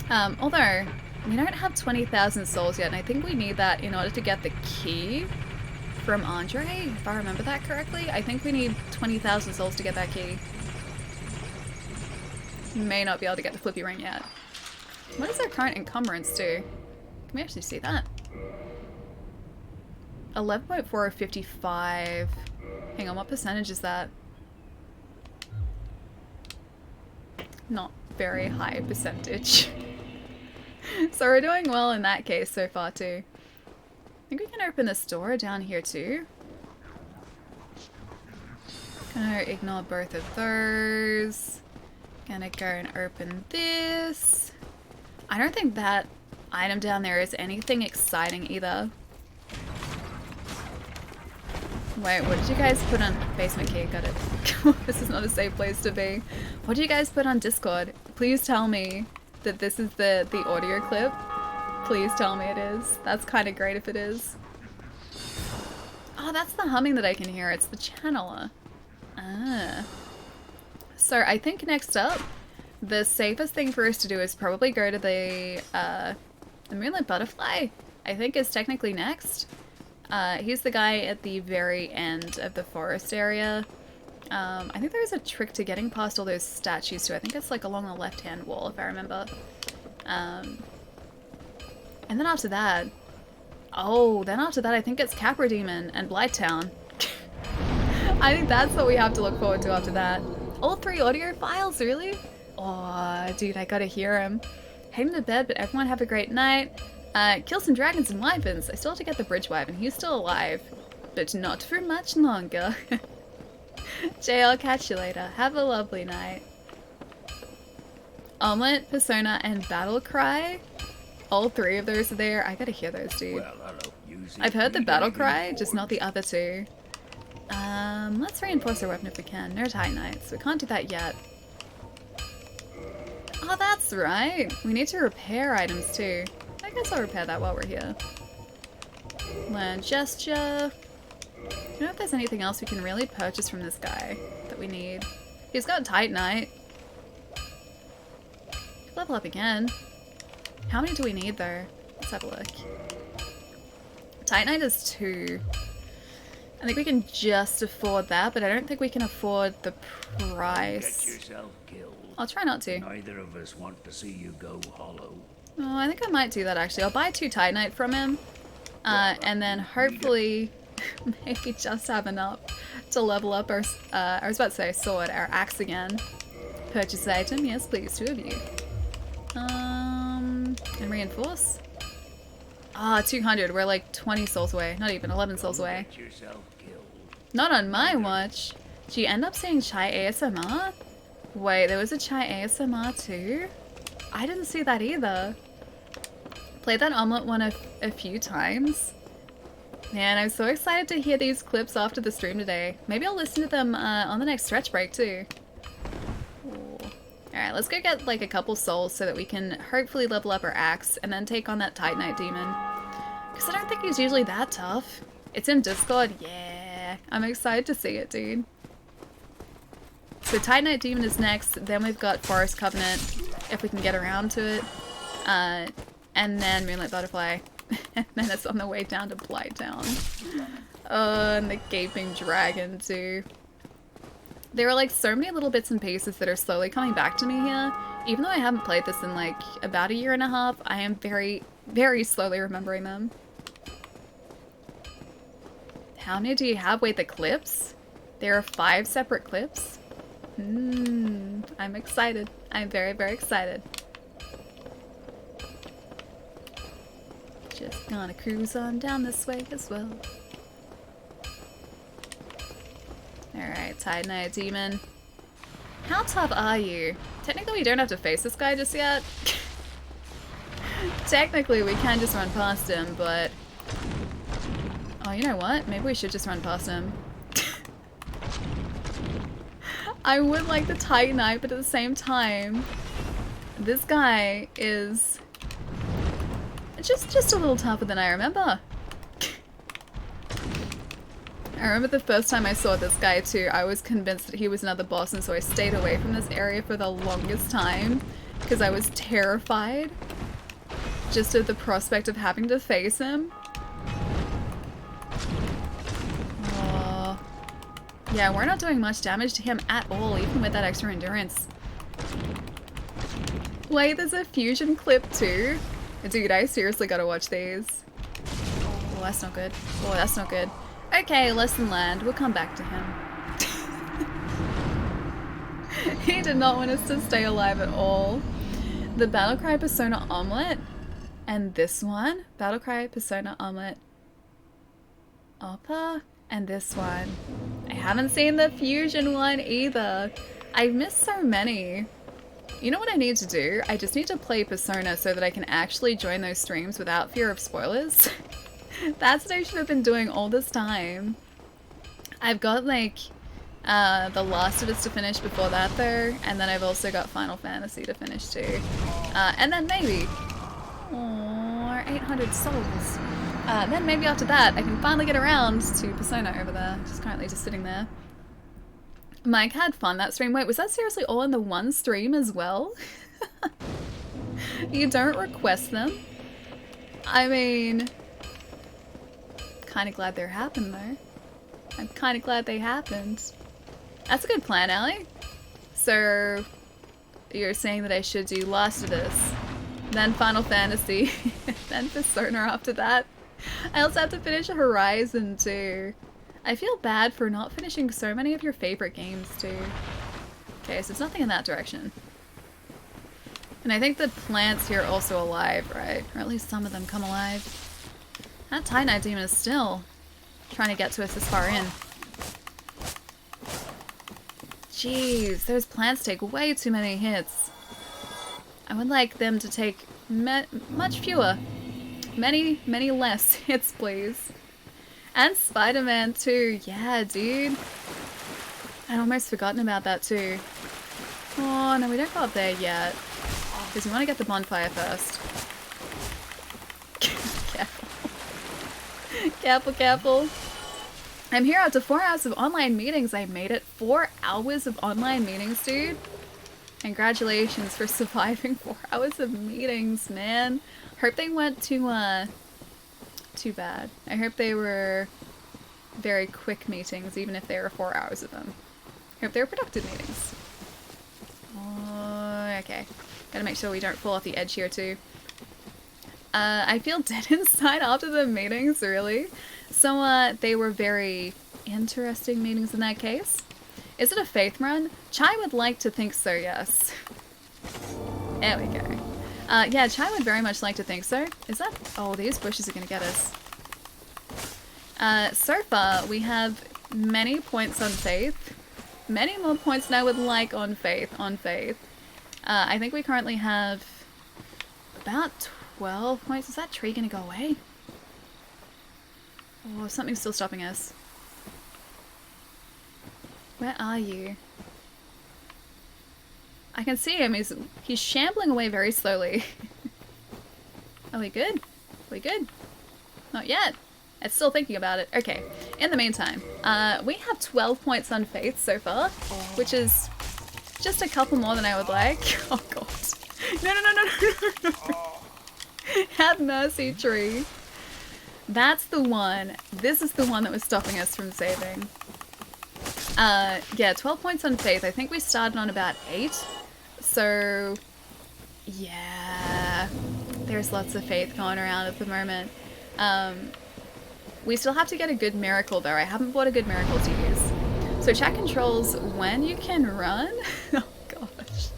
Although, we don't have 20,000 souls yet, and I think we need that in order to get the key from Andre, if I remember that correctly. I think we need 20,000 souls to get that key. May not be able to get the flippy ring yet. What does our current encumbrance do? Can we actually see that? 11.4 of 55. Hang on, what percentage is that? Not very high percentage. So we're doing well in that case so far too. I think we can open this door down here too. Gonna ignore both of those. Gonna go and open this. I don't think that item down there is anything exciting either. Wait, what did you guys put on basement key? Got it. This is not a safe place to be. What do you guys put on Discord? Please tell me that this is the audio clip. Please tell me it is. That's kind of great if it is. Oh, that's the humming that I can hear. It's the channeler. Ah. So I think next up, the safest thing for us to do is probably go to the Moonlit Butterfly, I think is technically next. He's the guy at the very end of the forest area. I think there's a trick to getting past all those statues too. I think it's like along the left-hand wall, if I remember. And then after that, I think it's Capra Demon and Blighttown. I think that's what we have to look forward to after that. All 3 audio files, really? Oh, dude, I gotta hear him. Heading to bed, but everyone have a great night. Kill some dragons and wyverns. I still have to get the bridge wyvern. He's still alive, but not for much longer. Jay, I'll catch you later. Have a lovely night. Omelette, Persona, and Battle Cry. All 3 of those are there. I gotta hear those, dude. Well, I've heard the Battle Cry, just not the other 2. Let's reinforce our weapon if we can. No Titanites. We can't do that yet. Oh, that's right. We need to repair items too. I guess I'll repair that while we're here. Learn Gesture. Do you know if there's anything else we can really purchase from this guy that we need? He's got Titanite. Level up again. How many do we need though? Let's have a look. Titanite is 2. I think we can just afford that, but I don't think we can afford the price. Get yourself killed. I'll try not to. Neither of us want to see you go hollow. Oh, I think I might do that actually. I'll buy 2 Titanite from him. And then hopefully maybe just have enough to level up our, I was about to say sword, our axe again. Purchase item, yes please, 2 of you. And reinforce. 200, we're like 20 souls away. Not even, 11 souls away. Get yourself killed. Not on my watch. Do you end up seeing Chai ASMR? Wait, there was a Chai ASMR too? I didn't see that either. Played that omelet one a few times. Man, I'm so excited to hear these clips after the stream today. Maybe I'll listen to them on the next stretch break too. Alright, let's go get like a couple souls so that we can hopefully level up our axe and then take on that Titanite demon. Because I don't think he's usually that tough. It's in Discord, yeah. I'm excited to see it, dude. So Titanite demon is next, then we've got Forest Covenant, if we can get around to it. And then Moonlit Butterfly. And then it's on the way down to Blighttown. Oh, and the Gaping Dragon too. There are like so many little bits and pieces that are slowly coming back to me here. Even though I haven't played this in like about a year and a half, I am very, very slowly remembering them. How many do you have? Wait, the clips? There are 5 separate clips? I'm excited. I'm very, very excited. gonna cruise on down this way as well. Alright, Titanite Demon. How tough are you? Technically we don't have to face this guy just yet. Technically we can just run past him, but... Oh, you know what? Maybe we should just run past him. I would like the Titanite, but at the same time, this guy is just a little tougher than I remember. I remember the first time I saw this guy too, I was convinced that he was another boss, and so I stayed away from this area for the longest time because I was terrified just at the prospect of having to face him. Yeah, we're not doing much damage to him at all, even with that extra endurance. Wait, there's a fusion clip too? Dude, I seriously gotta watch these. Oh, that's not good. Oh, that's not good. Okay, lesson learned. We'll come back to him. He did not want us to stay alive at all. The Battlecry Persona Omelette and this one. Battlecry Persona Omelette Oppa and this one. I haven't seen the fusion one either. I've missed so many. You know what I need to do? I just need to play Persona so that I can actually join those streams without fear of spoilers. That's what I should have been doing all this time. I've got like The Last of Us to finish before that though, and then I've also got Final Fantasy to finish too. And then maybe... Oh, 800 souls. Then maybe after that I can finally get around to Persona over there. Just sitting there. Mike had fun that stream. Wait, was that seriously all in the one stream as well? You don't request them? I mean... Kinda glad they happened though. I'm kinda glad they happened. That's a good plan, Allie. So... You're saying that I should do Last of Us, then Final Fantasy, then Persona after that. I also have to finish Horizon too. I feel bad for not finishing so many of your favorite games too. Okay, so it's nothing in that direction. And I think the plants here are also alive, right? Or at least some of them come alive. That Titanite Demon is still trying to get to us this far in. Jeez, those plants take way too many hits. I would like them to take much fewer. Many less hits, please. And Spider-Man too. Yeah, dude. I'd almost forgotten about that too. Oh, no, we don't go up there yet. Because we want to get the bonfire first. Careful. Careful, careful. I'm here after 4 hours of online meetings. I made it. 4 hours of online meetings, dude. Congratulations for surviving 4 hours of meetings, man. Hope they went too bad. I hope they were very quick meetings, even if they were 4 hours of them. Hope they were productive meetings. Oh, okay. Gotta make sure we don't fall off the edge here too. I feel dead inside after the meetings, really. So, they were very interesting meetings in that case. Is it a faith run? Chai would like to think so, yes. There we go. Yeah, Chai would very much like to think so. Is that... Oh, these bushes are gonna get us. So far, we have many points on faith. Many more points than I would like on faith. I think we currently have about 12 points. Is that tree gonna go away? Oh, something's still stopping us. Where are you? I can see him. He's shambling away very slowly. Are we good? Are we good? Not yet. It's still thinking about it. Okay. In the meantime, we have 12 points on faith so far, which is just a couple more than I would like. Oh god. No. Have mercy, tree. That's the one. This is the one that was stopping us from saving. Yeah, 12 points on faith. I think we started on about 8. So, yeah, there's lots of faith going around at the moment. We still have to get a good miracle though. I haven't bought a good miracle to use. So chat controls when you can run. Oh gosh.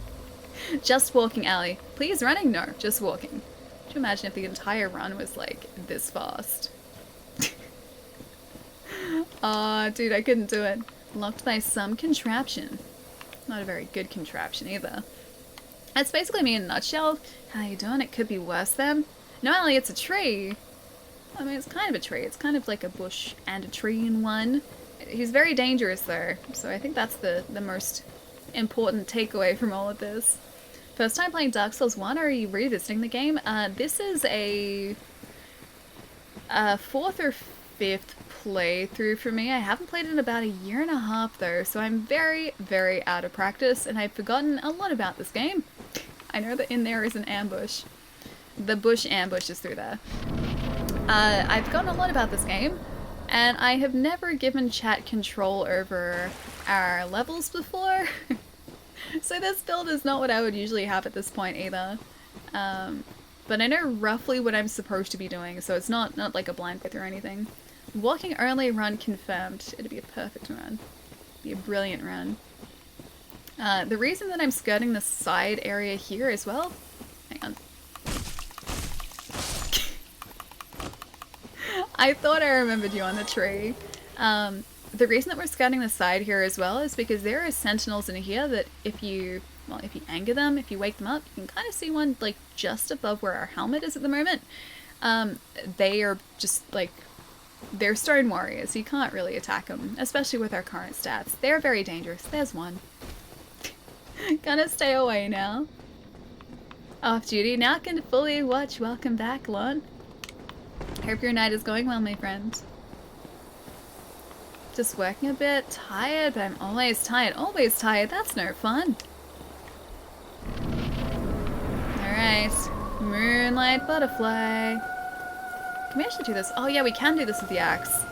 Just walking, Allie. Please running? No, just walking. you imagine if the entire run was like this fast? Aw, dude, I couldn't do it. Locked by some contraption. Not a very good contraption either. That's basically me in a nutshell. How you doing? It could be worse then. Not only it's a tree. I mean, it's kind of a tree. It's kind of like a bush and a tree in one. He's very dangerous though, so I think that's the most important takeaway from all of this. First time playing Dark Souls 1, or are you revisiting the game? This is a fourth or fifth playthrough for me. I haven't played it in about a year and a half though, so I'm very, very out of practice, and I've forgotten a lot about this game. I know that in there is an ambush. The bush ambush is through there. I've forgotten a lot about this game, and I have never given chat control over our levels before. So this build is not what I would usually have at this point either. But I know roughly what I'm supposed to be doing, so it's not like a blind playthrough or anything. Walking only run confirmed. It'd be a perfect run. Be a brilliant run. The reason that I'm skirting the side area here as well... Hang on. I thought I remembered you on the tree. The reason that we're skirting the side here as well is because there are sentinels in here that if you anger them, if you wake them up, you can kind of see one like just above where our helmet is at the moment. They are just like, they're stone warriors. You can't really attack them, especially with our current stats. They're very dangerous. There's one. Gonna stay away now. Off duty. Now can fully watch. Welcome back, Lon. Hope your night is going well, my friend. Just working a bit. Tired, but I'm always tired. Always tired. That's no fun. Alright. Moonlight butterfly. Can we actually do this? Oh yeah, we can do this with the axe.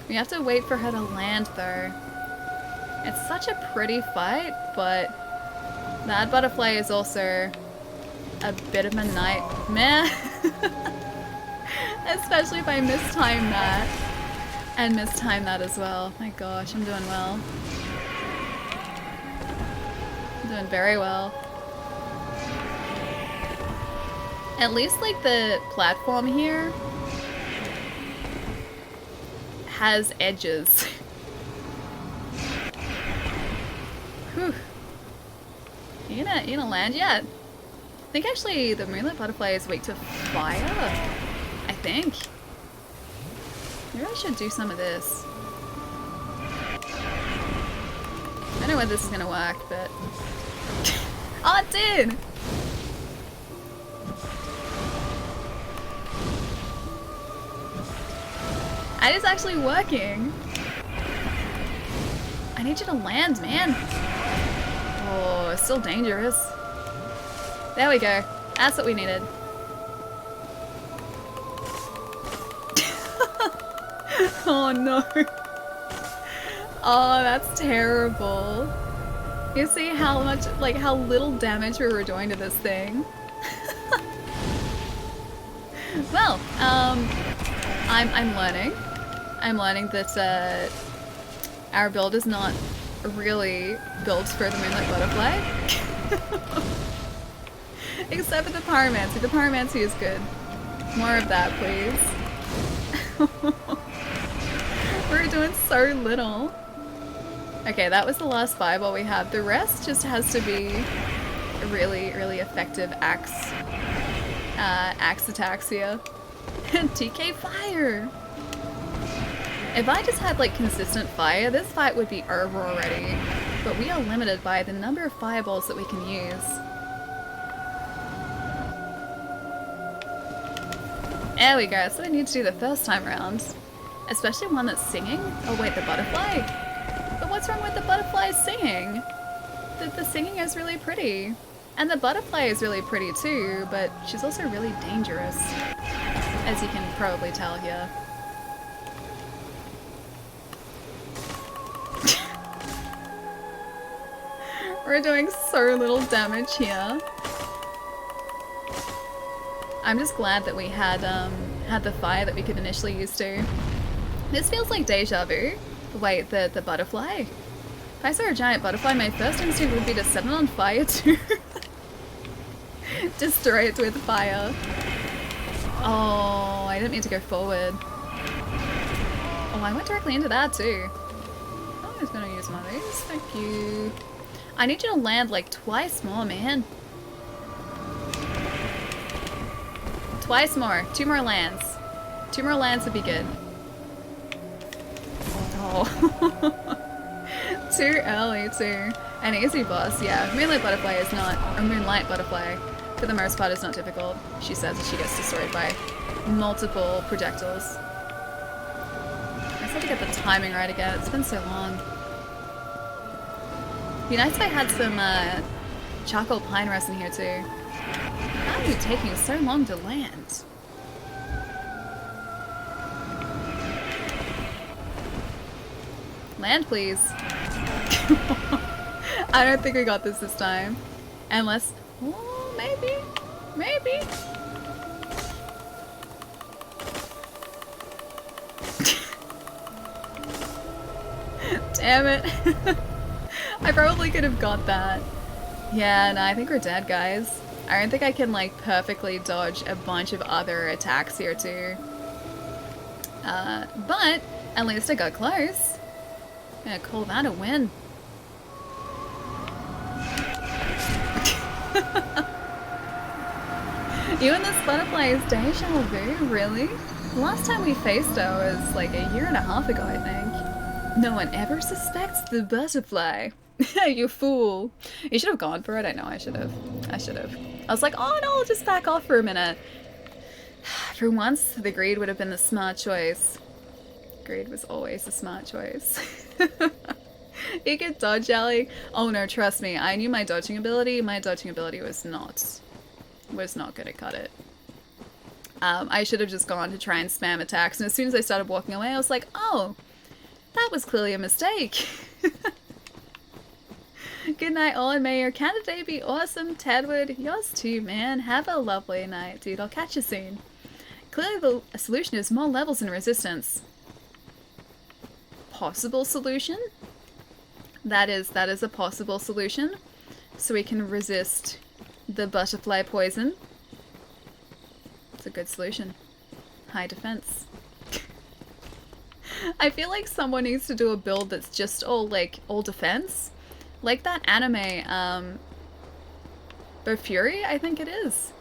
We have to wait for her to land though. It's such a pretty fight, but that butterfly is also a bit of a nightmare. Especially if I mistime that. And mistime that as well. My gosh, I'm doing well. I'm doing very well. At least like the platform here has edges. Whew. You gonna land yet? I think actually the moonlit butterfly is weak to fire. I think. Maybe I should do some of this. I don't know whether this is gonna work, but... Oh, it did! It is actually working. I need you to land, man. Oh, it's still dangerous. There we go. That's what we needed. Oh no. Oh, that's terrible. You see how much, like, how little damage we were doing to this thing? Well, I'm learning. I'm learning that our build is not really built for the moonlit butterfly. Except for the pyromancy. The pyromancy is good. More of that, please. We're doing so little. Okay, that was the last fireball we have. The rest just has to be a really, really effective axe attacks here. TK fire! If I just had like consistent fire, this fight would be over already. But we are limited by the number of fireballs that we can use. There we go, that's what I need to do the first time around. Especially one that's singing. Oh wait, the butterfly? But what's wrong with the butterfly singing? The singing is really pretty. And the butterfly is really pretty too, but she's also really dangerous. As you can probably tell here. We're doing so little damage here. I'm just glad that we had the fire that we could initially use too. This feels like deja vu. Wait, the butterfly? If I saw a giant butterfly, my first instinct would be to set it on fire too. Destroy it with fire. Oh, I didn't mean to go forward. Oh, I went directly into that too. Oh, I was gonna use one of these. Thank you. I need you to land like twice more, man. Twice more. 2 more lands. 2 more lands would be good. Oh. Too early too. An easy boss, yeah. Moonlight Butterfly is not, or Moonlight Butterfly, for the most part, is not difficult. She says that she gets destroyed by multiple projectiles. I just have to get the timing right again. It's been so long. It'd be nice if I had some charcoal pine resin here too. Why are you taking so long to land? Land, please. I don't think we got this time. Unless... Oh, maybe. Maybe. Damn it. I probably could have got that. Yeah, no, I think we're dead, guys. I don't think I can, like, perfectly dodge a bunch of other attacks here, too. But at least I got close. I'm gonna call that a win. You and this butterfly is deja vu, really? The last time we faced her was like a year and a half ago, I think. No one ever suspects the butterfly. You fool. You should have gone for it. I know I should have. I was like, oh no, I'll just back off for a minute. For once, the greed would have been the smart choice. Greed was always the smart choice. You could dodge, Ellie? Oh no, trust me. I knew my dodging ability. My dodging ability was not gonna cut it. I should have just gone to try and spam attacks, and as soon as I started walking away, I was like, oh, that was clearly a mistake. Good night, all, and may your Canada be awesome. Tedward, yours too, man. Have a lovely night, dude. I'll catch you soon. Clearly the solution is more levels and resistance. Possible solution? That is a possible solution. So we can resist the butterfly poison. It's a good solution. High defense. I feel like someone needs to do a build that's just all defense. Like that anime, Fury, I think it is.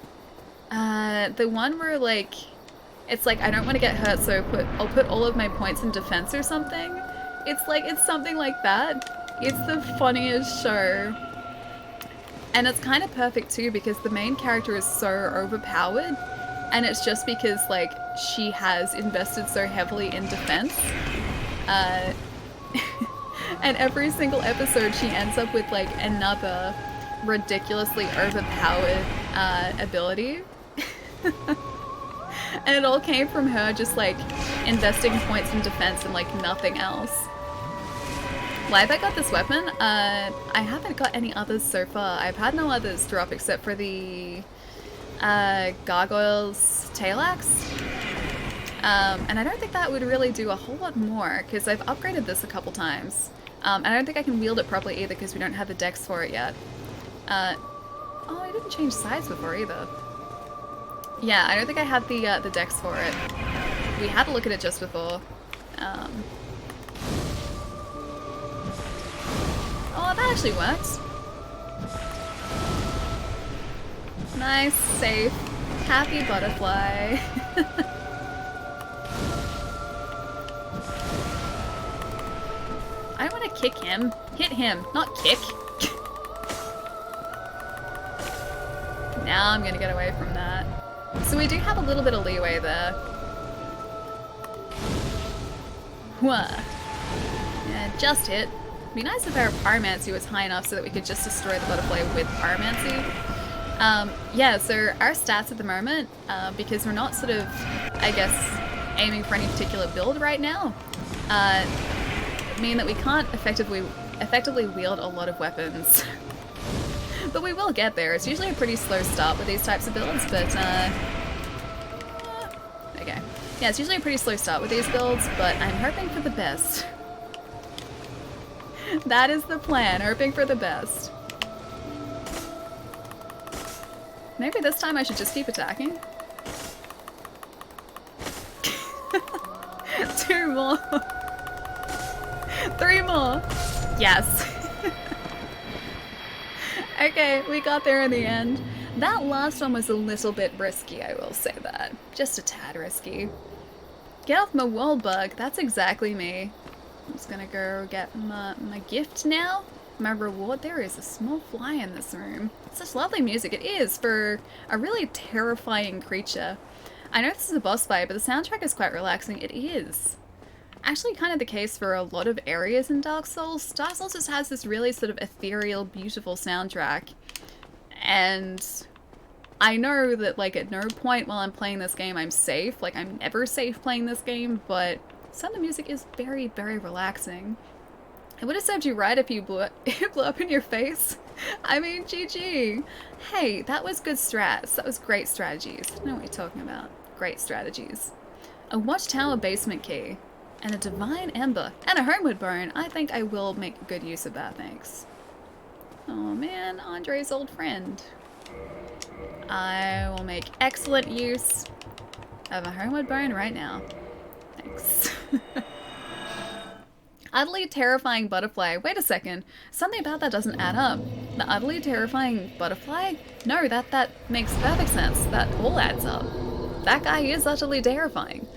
The one where like, it's like I don't want to get hurt, so I'll put all of my points in defense or something. It's something like that. It's the funniest show. And it's kind of perfect too because the main character is so overpowered, and it's just because like she has invested so heavily in defense. And every single episode she ends up with like another ridiculously overpowered ability. And it all came from her just like investing points in defense and like nothing else. Why have I got this weapon? I haven't got any others so far. I've had no others drop except for the Gargoyle's Tail Axe. And I don't think that would really do a whole lot more because I've upgraded this a couple times. And I don't think I can wield it properly either because we don't have the dex for it yet. Oh, I didn't change sides before either. Yeah, I don't think I had the dex for it. We had a look at it just before. Oh, that actually works. Nice, safe, happy butterfly. I want to kick him. Hit him, not kick. Now I'm gonna get away from that. So we do have a little bit of leeway there. Whoa. Yeah, just hit. It'd be nice if our pyromancy was high enough so that we could just destroy the butterfly with pyromancy. Yeah, so our stats at the moment, because we're not sort of, I guess, aiming for any particular build right now, mean that we can't effectively wield a lot of weapons. But we will get there. It's usually a pretty slow start with these types of builds, but okay. Yeah, it's usually a pretty slow start with these builds, but I'm hoping for the best. That is the plan, hoping for the best. Maybe this time I should just keep attacking? 2 more. 3 more. Yes. Okay, we got there in the end. That last one was a little bit risky, I will say that. Just a tad risky. Get off my wall, bug. That's exactly me. I'm just gonna go get my gift now. My reward. There is a small fly in this room. Such lovely music. It is for a really terrifying creature. I know this is a boss fight, but the soundtrack is quite relaxing. It is. Actually kind of the case for a lot of areas in Dark Souls. Dark Souls just has this really sort of ethereal, beautiful soundtrack. And I know that, like, at no point while I'm playing this game I'm safe. Like, I'm never safe playing this game, but some of the music is very, very relaxing. It would have served you right if you blew up in your face. I mean, GG. Hey, that was good strats. That was great strategies. I know what you're talking about. Great strategies. A watchtower basement key. And a divine ember. And a homeward bone. I think I will make good use of that, thanks. Oh man, Andre's old friend. I will make excellent use of a homeward bone right now. Thanks. Utterly terrifying butterfly. Wait a second. Something about that doesn't add up. The utterly terrifying butterfly? No, that makes perfect sense. That all adds up. That guy is utterly terrifying.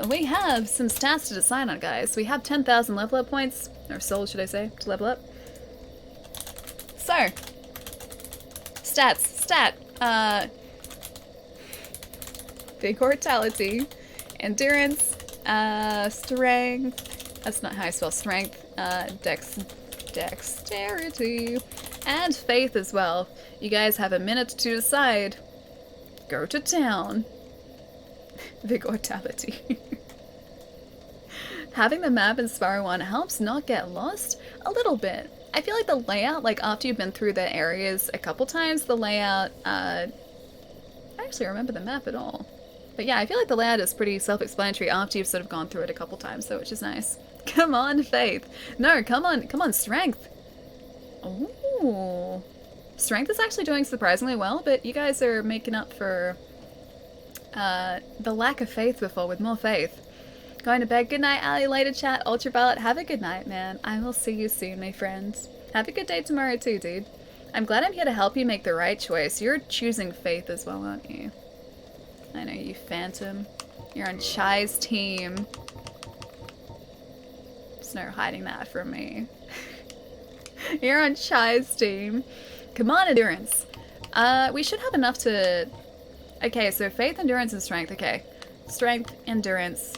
We have some stats to decide on, guys. We have 10,000 level up points, or souls, should I say, to level up. So, stat, vitality, endurance, strength, that's not how I spell strength, dexterity, and faith as well. You guys have a minute to decide. Go to town. Vigortality. Having the map in Sparrow 1 helps not get lost a little bit. I feel like the layout, like after you've been through the areas a couple times, the layout, I actually remember the map at all. But yeah, I feel like the layout is pretty self-explanatory after you've sort of gone through it a couple times, so which is nice. Come on, Faith. No, come on, Strength. Ooh. Strength is actually doing surprisingly well, but you guys are making up for the lack of faith before with more faith. Going to bed. Good night, Ali. Later, chat. Ultraviolet. Have a good night, man. I will see you soon, my friends. Have a good day tomorrow too, dude. I'm glad I'm here to help you make the right choice. You're choosing faith as well, aren't you? I know you, Phantom. You're on Chai's team. There's no hiding that from me. You're on Chai's team. Come on, endurance. We should have enough to... Okay, so faith, endurance, and strength. Okay. Strength, endurance.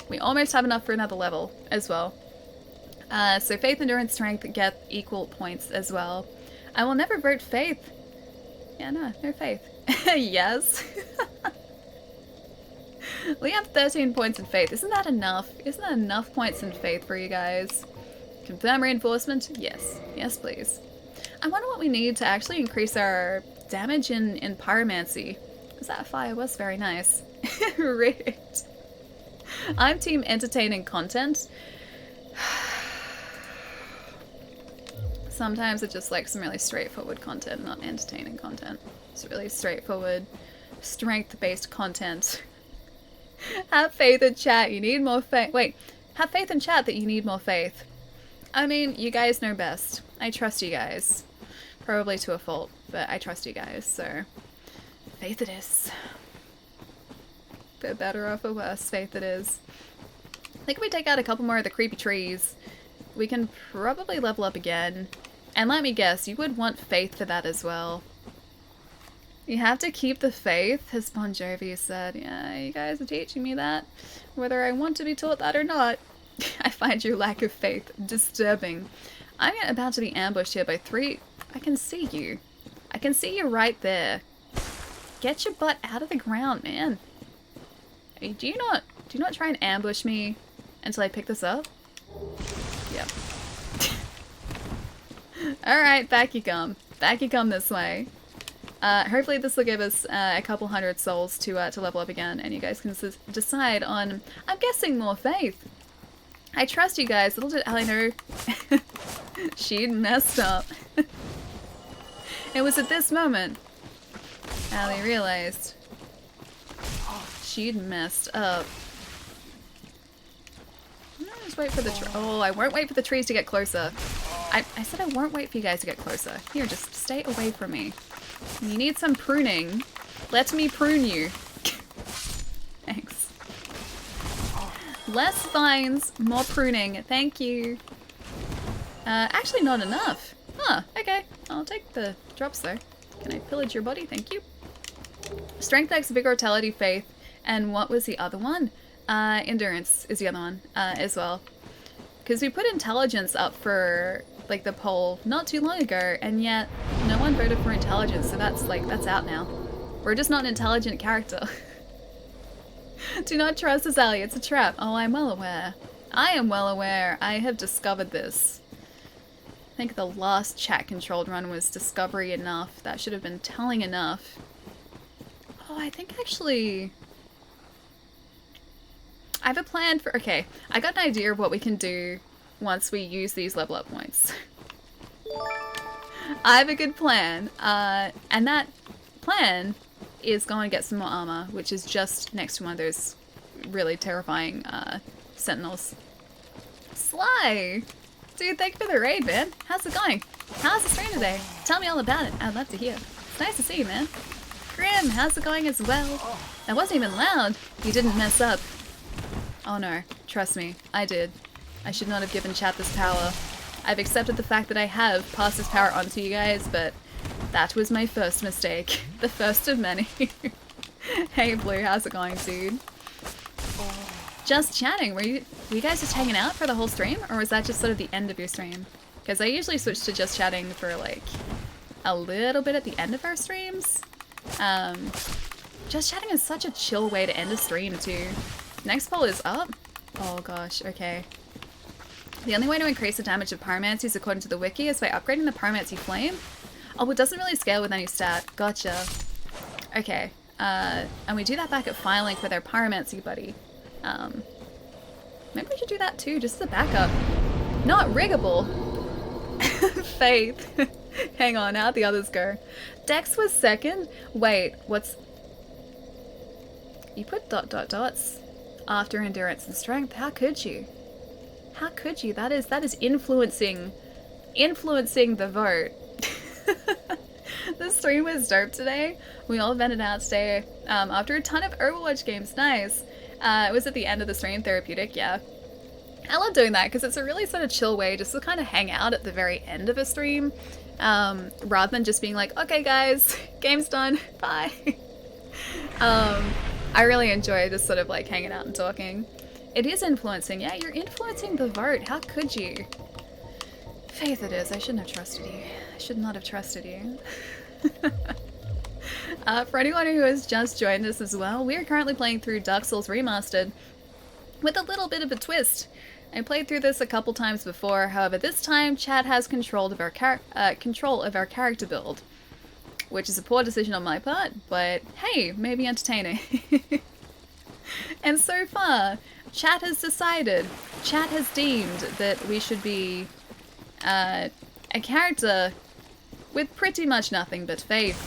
We almost have enough for another level as well. So faith, endurance, strength get equal points as well. I will never vote faith. Yeah, no faith. Yes. We have 13 points in faith. Isn't that enough? Isn't that enough points in faith for you guys? Confirm reinforcement? Yes. Yes, please. I wonder what we need to actually increase our damage in pyromancy. Because that fire was very nice. Rigged. I'm team entertaining content. Sometimes I just like some really straightforward content, not entertaining content. It's really straightforward, strength-based content. Have faith in chat, you need more faith. Wait, have faith in chat that you need more faith. I mean, you guys know best. I trust you guys. Probably to a fault, but I trust you guys, so... Faith it is. For better or for worse, faith it is. I think if we take out a couple more of the creepy trees, we can probably level up again. And let me guess, you would want faith for that as well. You have to keep the faith, as Bon Jovi said. Yeah, you guys are teaching me that. Whether I want to be taught that or not. I find your lack of faith disturbing. I'm about to be ambushed here by 3... I can see you. I can see you right there. Get your butt out of the ground, man. Hey, do you not try and ambush me until I pick this up? Yep. Alright, back you come. Back you come this way. Hopefully this will give us a couple hundred souls to level up again, and you guys can decide on, I'm guessing, more faith. I trust you guys. Little did Allie know she'd messed up. It was at this moment Ali realized she'd messed up. No, just wait for the oh, I won't wait for the trees to get closer. I said I won't wait for you guys to get closer. Here, just stay away from me. You need some pruning. Let me prune you. Thanks. Less vines, more pruning. Thank you. Actually not enough. Huh, okay. I'll take the drops though. Can I pillage your body? Thank you. Strength, X, Vigor, Vitality, Faith, and what was the other one? Endurance is the other one as well. Because we put intelligence up for like the poll not too long ago, and yet no one voted for intelligence, so that's out now. We're just not an intelligent character. Do not trust us, Ellie. It's a trap. Oh, I'm well aware. I am well aware. I have discovered this. I think the last chat-controlled run was discovery enough. That should have been telling enough. Oh, I think actually... I have a plan for... Okay, I got an idea of what we can do once we use these level up points. I have a good plan. And that plan is going to get some more armor, which is just next to one of those really terrifying sentinels. Sly! Dude, thank you for the raid, man. How's it going? How's the stream today? Tell me all about it. I'd love to hear. It's nice to see you, man. Grim, how's it going as well? That wasn't even loud. You didn't mess up. Oh no, trust me, I did. I should not have given chat this power. I've accepted the fact that I have passed this power on to you guys, but that was my first mistake. The first of many. Hey Blue, how's it going, dude? Just chatting. Were you guys just hanging out for the whole stream, or was that just sort of the end of your stream? Because I usually switch to just chatting for like a little bit at the end of our streams. Just chatting is such a chill way to end a stream too. Next poll is up. Oh gosh, okay. The only way to increase the damage of pyromancies according to the wiki is by upgrading the pyromancy flame. Oh, it doesn't really scale with any stat. Gotcha. Okay. And we do that back at Firelink with our pyromancy buddy. Maybe we should do that too, just as a backup. Not riggable. Faith. Hang on, how'd the others go? Dex was second? Wait, what's... You put ... after endurance and strength. How could you? How could you? That is influencing the vote. The stream was dope today. We all vented out today after a ton of Overwatch games. Nice. It was at the end of the stream, therapeutic, yeah. I love doing that because it's a really sort of chill way just to kind of hang out at the very end of a stream, rather than just being like, okay guys, game's done, bye. I really enjoy just sort of like hanging out and talking. It is influencing, yeah, you're influencing the vote. How could you? Faith it is. I shouldn't have trusted you. I should not have trusted you. For anyone who has just joined us as well, we are currently playing through Dark Souls Remastered with a little bit of a twist. I played through this a couple times before, however this time Chad has control of our character build. Which is a poor decision on my part, but hey, maybe entertaining. And so far, chat has decided, chat has deemed that we should be a character with pretty much nothing but faith.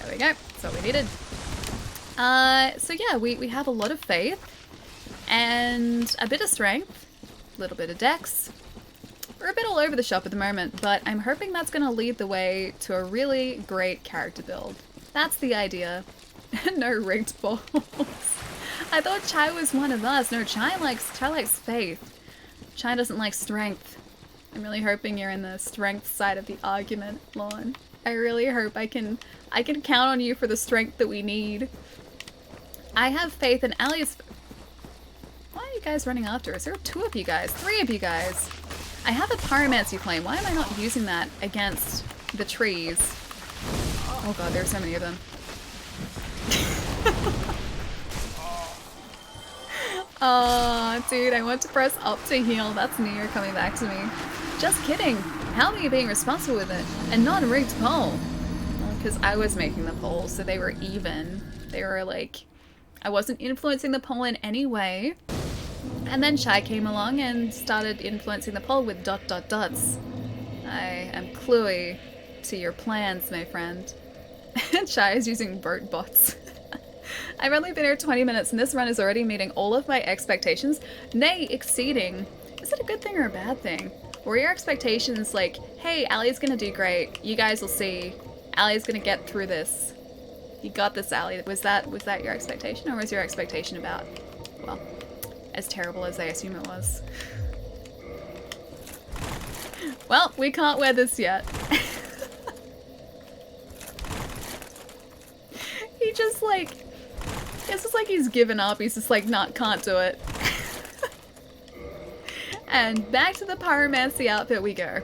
There we go, that's what we needed. So yeah, we have a lot of faith, and a bit of strength, a little bit of dex. We're a bit all over the shop at the moment, but I'm hoping that's going to lead the way to a really great character build. That's the idea. No rigged balls. I thought Chai was one of us. No, Chai likes faith. Chai doesn't like strength. I'm really hoping you're in the strength side of the argument, Lauren. I really hope I can count on you for the strength that we need. I have faith in Ali's... Why are you guys running after us? There are 2 of you guys, 3 of you guys. I have a pyromancy flame. Why am I not using that against the trees? Oh god, there are so many of them. Oh, dude, I want to press up to heal. That's Neo coming back to me. Just kidding. How are you being responsible with it? And not a rigged poll. Well, because I was making the polls, so they were even. They were like... I wasn't influencing the poll in any way. And then Chai came along and started influencing the poll with ... I am clearly to your plans, my friend. Chai is using boat bots. I've only been here 20 minutes and this run is already meeting all of my expectations, nay, exceeding. Is it a good thing or a bad thing? Were your expectations like, hey, Allie's gonna do great, you guys will see, Allie's gonna get through this. You got this, Allie. Was that your expectation, or was your expectation about, well, as terrible as I assume it was? Well, we can't wear this yet. He just like, it's just like he's given up. He's just like, nah, can't do it. And back to the pyromancy outfit we go.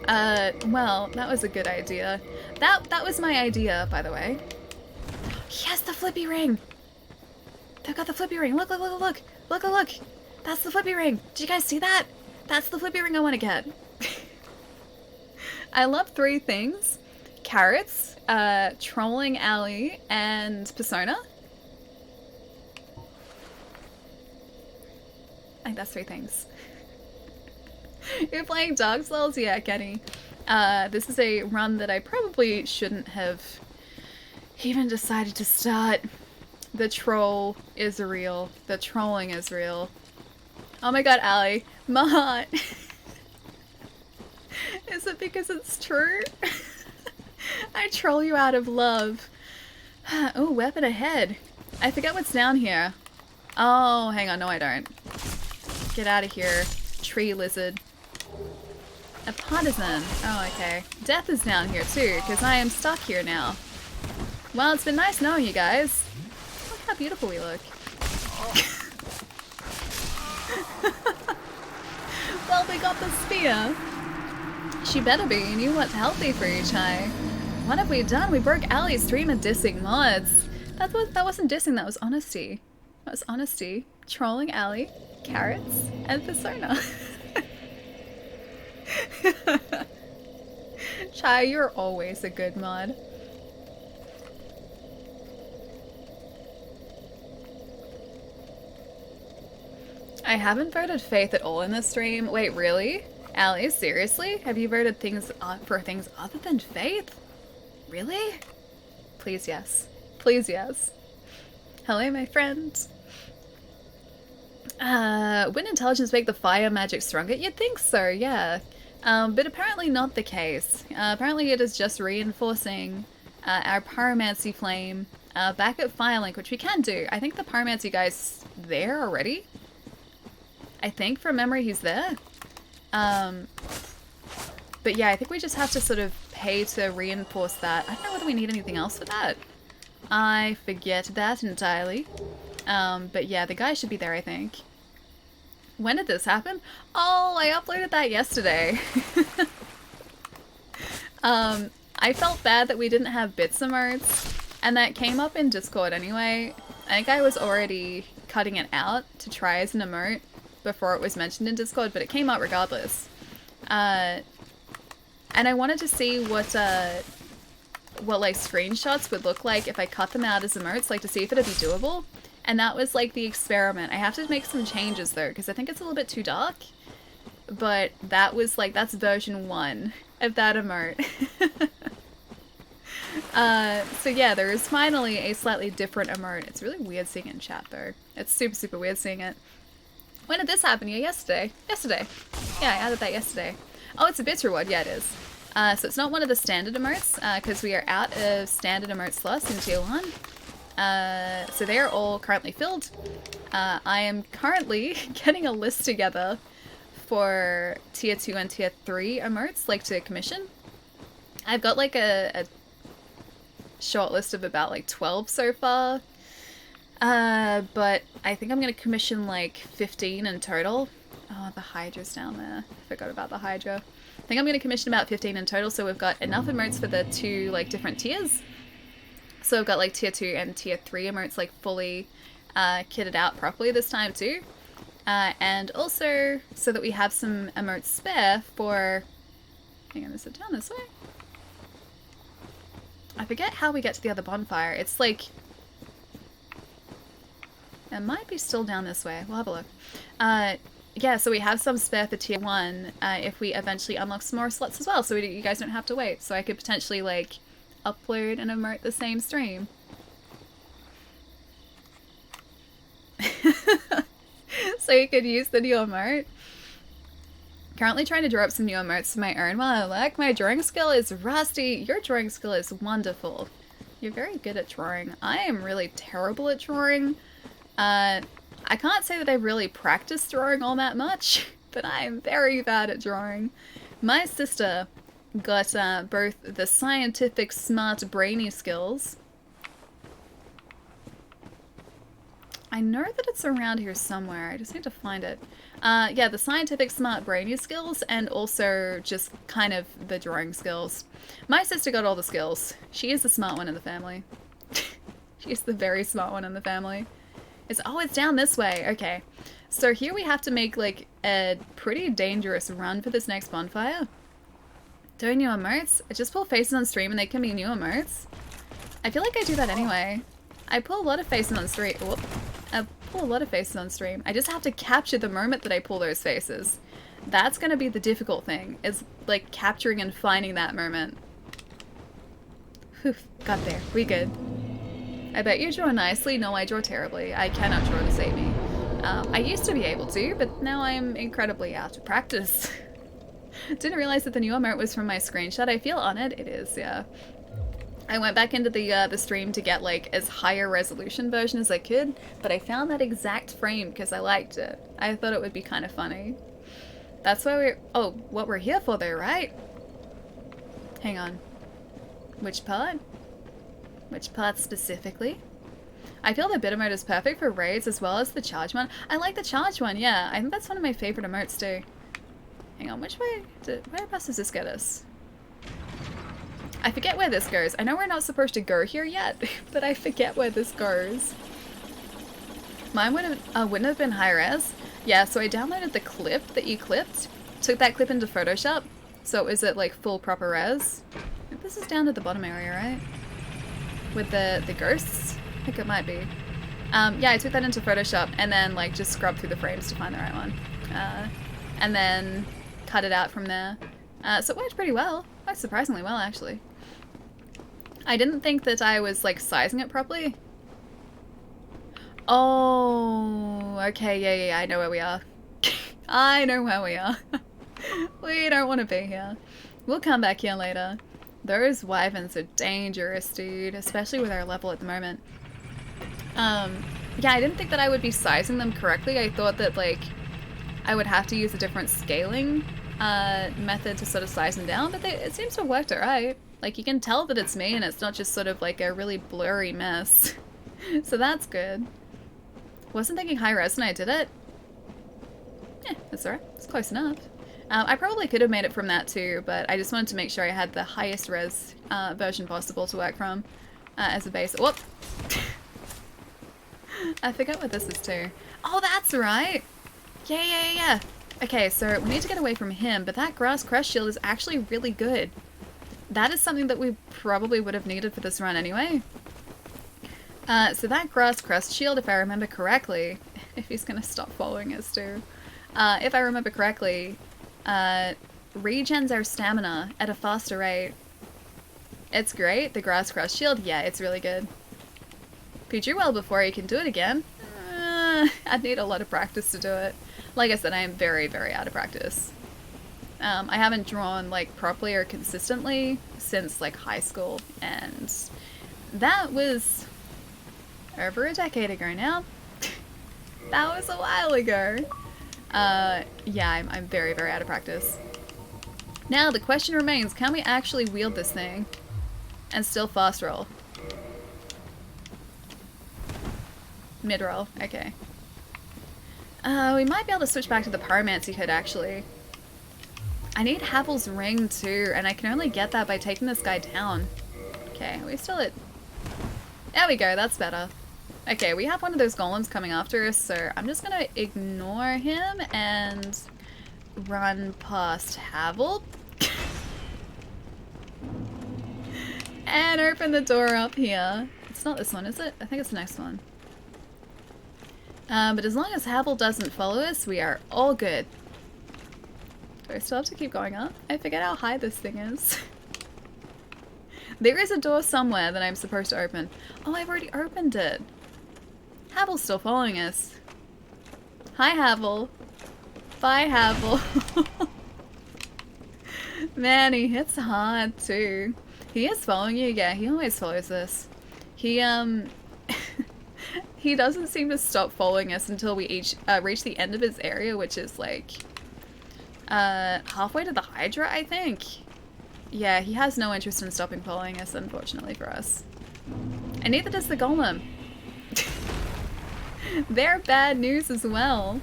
Well, that was a good idea. That was my idea, by the way. Yes, the flippy ring! They've got the flippy ring. Look, look, look, look! Look, look, look! That's the flippy ring! Did you guys see that? That's the flippy ring I want to get. I love 3 things. Carrots, trolling Allie, and Persona. I think that's 3 things. You're playing Dark Souls? Yeah, Kenny. This is a run that I probably shouldn't have even decided to start. The troll is real. The trolling is real. Oh my god, Allie. Mahat. Is it because it's true? I troll you out of love. Oh, weapon ahead. I forget what's down here. Oh, hang on. No, I don't. Get out of here. Tree lizard. A partisan. Oh, okay. Death is down here too, because I am stuck here now. Well, it's been nice knowing you guys. Look how beautiful we look. Well, we got the spear. She better be, and you want healthy for you, Chai. What have we done? We broke Allie's stream of dissing mods. That wasn't dissing, that was honesty. That was honesty. Trolling Allie, carrots, and Persona. Chai, you're always a good mod. I haven't voted Faith at all in this stream. Wait, really? Allie, seriously? Have you voted for things other than Faith? Really? Please, yes. Please, yes. Hello, my friend. Wouldn't intelligence make the fire magic stronger? You'd think so, yeah. But apparently not the case. Apparently it is just reinforcing our pyromancy flame back at Firelink, which we can do. I think the pyromancy guy's there already. I think from memory he's there. But yeah, I think we just have to sort of pay to reinforce that. I don't know whether we need anything else for that. I forget that entirely. But yeah, the guy should be there, I think. When did this happen? Oh, I uploaded that yesterday. I felt bad that we didn't have bits emotes, and that came up in Discord anyway. I think I was already cutting it out to try as an emote before it was mentioned in Discord, but it came out regardless. And I wanted to see what like screenshots would look like if I cut them out as emotes, like to see if it'd be doable. And that was like the experiment. I have to make some changes though, because I think it's a little bit too dark. But that was like, that's version 1 of that emote. So yeah, there is finally a slightly different emote. It's really weird seeing it in chat though. It's super, super weird seeing it. When did this happen? Yeah, yesterday. Yesterday. Yeah, I added that yesterday. Oh, it's a bits reward. Yeah, it is. So it's not one of the standard emotes, because we are out of standard emote slots in tier 1. So they're all currently filled. I am currently getting a list together for tier 2 and tier 3 emotes, like to commission. I've got like a short list of about like 12 so far. But I think I'm gonna commission like 15 in total. Oh, the Hydra's down there. Forgot about the Hydra. I think I'm gonna commission about 15 in total, so we've got enough emotes for the 2 like different tiers. So I've got like tier 2 and tier 3 emotes like fully kitted out properly this time too. And also so that we have some emotes spare for... Hang on, is it down this way? I forget how we get to the other bonfire. It's like... It might be still down this way. We'll have a look. yeah, so we have some spare for tier 1 if we eventually unlock some more slots as well, so you guys don't have to wait. So I could potentially, like, upload and emote the same stream. So you could use the new emote. Currently trying to draw up some new emotes for my own while I work. My drawing skill is rusty. Your drawing skill is wonderful. You're very good at drawing. I am really terrible at drawing. I can't say that I really practiced drawing all that much, but I am very bad at drawing. My sister got both the scientific, smart, brainy skills. I know that it's around here somewhere. I just need to find it. Yeah, the scientific, smart, brainy skills, and also just kind of the drawing skills. My sister got all the skills. She is the smart one in the family. She's the very smart one in the family. It's down this way. Okay. So here we have to make, like, a pretty dangerous run for this next bonfire. Doing new emotes? I just pull faces on stream and they can be new emotes. I feel like I do that anyway. I pull a lot of faces on stream. Whoop. I pull a lot of faces on stream. I just have to capture the moment that I pull those faces. That's gonna be the difficult thing, is like capturing and finding that moment. Whew, got there. We good. I bet you draw nicely. No, I draw terribly. I cannot draw to save me. I used to be able to, but now I'm incredibly out of practice. Didn't realize that the new emote was from my screenshot. I feel honored. It is, yeah. I went back into the stream to get like as higher resolution version as I could, but I found that exact frame because I liked it. I thought it would be kind of funny. That's why we're... Oh, what we're here for though, right? Hang on. Which part? Which part specifically? I feel the bit emote is perfect for raids as well as the charge one. I like the charge one, yeah. I think that's one of my favorite emotes too. Hang on, which way... Whereabouts does this get us? I forget where this goes. I know we're not supposed to go here yet, but I forget where this goes. Mine wouldn't have been high res. Yeah, so I downloaded the clip that you clipped, took that clip into Photoshop, so it was at like full proper res. I think this is down at the bottom area, right? With the ghosts? I think it might be. Yeah, I took that into Photoshop and then like just scrubbed through the frames to find the right one. And then cut it out from there. So it worked pretty well. Quite surprisingly well, actually. I didn't think that I was, like, sizing it properly. Oh, okay, yeah, I know where we are. I know where we are. We don't want to be here. We'll come back here later. Those wyverns are dangerous, dude, especially with our level at the moment. Yeah, I didn't think that I would be sizing them correctly. I thought that, like, I would have to use a different scaling method to sort of size them down, but it seems to have worked alright. Like, you can tell that it's me and it's not just sort of like a really blurry mess. So that's good. Wasn't thinking high res when I did it. Yeah, that's alright. It's close enough. I probably could have made it from that too, but I just wanted to make sure I had the highest res version possible to work from as a base. Whoop! I forgot what this is too. Oh, that's right! Yeah. Okay, so we need to get away from him, but that grass crest shield is actually really good. That is something that we probably would have needed for this run anyway. So that grass crest shield, if I remember correctly, if he's gonna stop following us too, if I remember correctly, regens our stamina at a faster rate. It's great. The grass crest shield, yeah, it's really good. If you drew well before, you can do it again. I'd need a lot of practice to do it. Like I said, I am very, very out of practice. I haven't drawn like properly or consistently since like high school, and that was over a decade ago now. That was a while ago. Yeah, I'm very, very out of practice. Now the question remains, can we actually wield this thing and still fast roll? Mid roll, okay. We might be able to switch back to the Pyromancy Hood, actually. I need Havel's Ring, too, and I can only get that by taking this guy down. Okay, are we still at... There we go, that's better. Okay, we have one of those golems coming after us, so I'm just gonna ignore him and run past Havel. And open the door up here. It's not this one, is it? I think it's the next one. But as long as Havel doesn't follow us, we are all good. Do I still have to keep going up? I forget how high this thing is. There is a door somewhere that I'm supposed to open. Oh, I've already opened it. Havel's still following us. Hi, Havel. Bye, Havel. Man, he hits hard too. He is following you, yeah, he always follows us. He he doesn't seem to stop following us until we each reach the end of his area, which is like halfway to the Hydra, I think. Yeah, he has no interest in stopping following us, unfortunately for us. And neither does the Golem. They're bad news as well.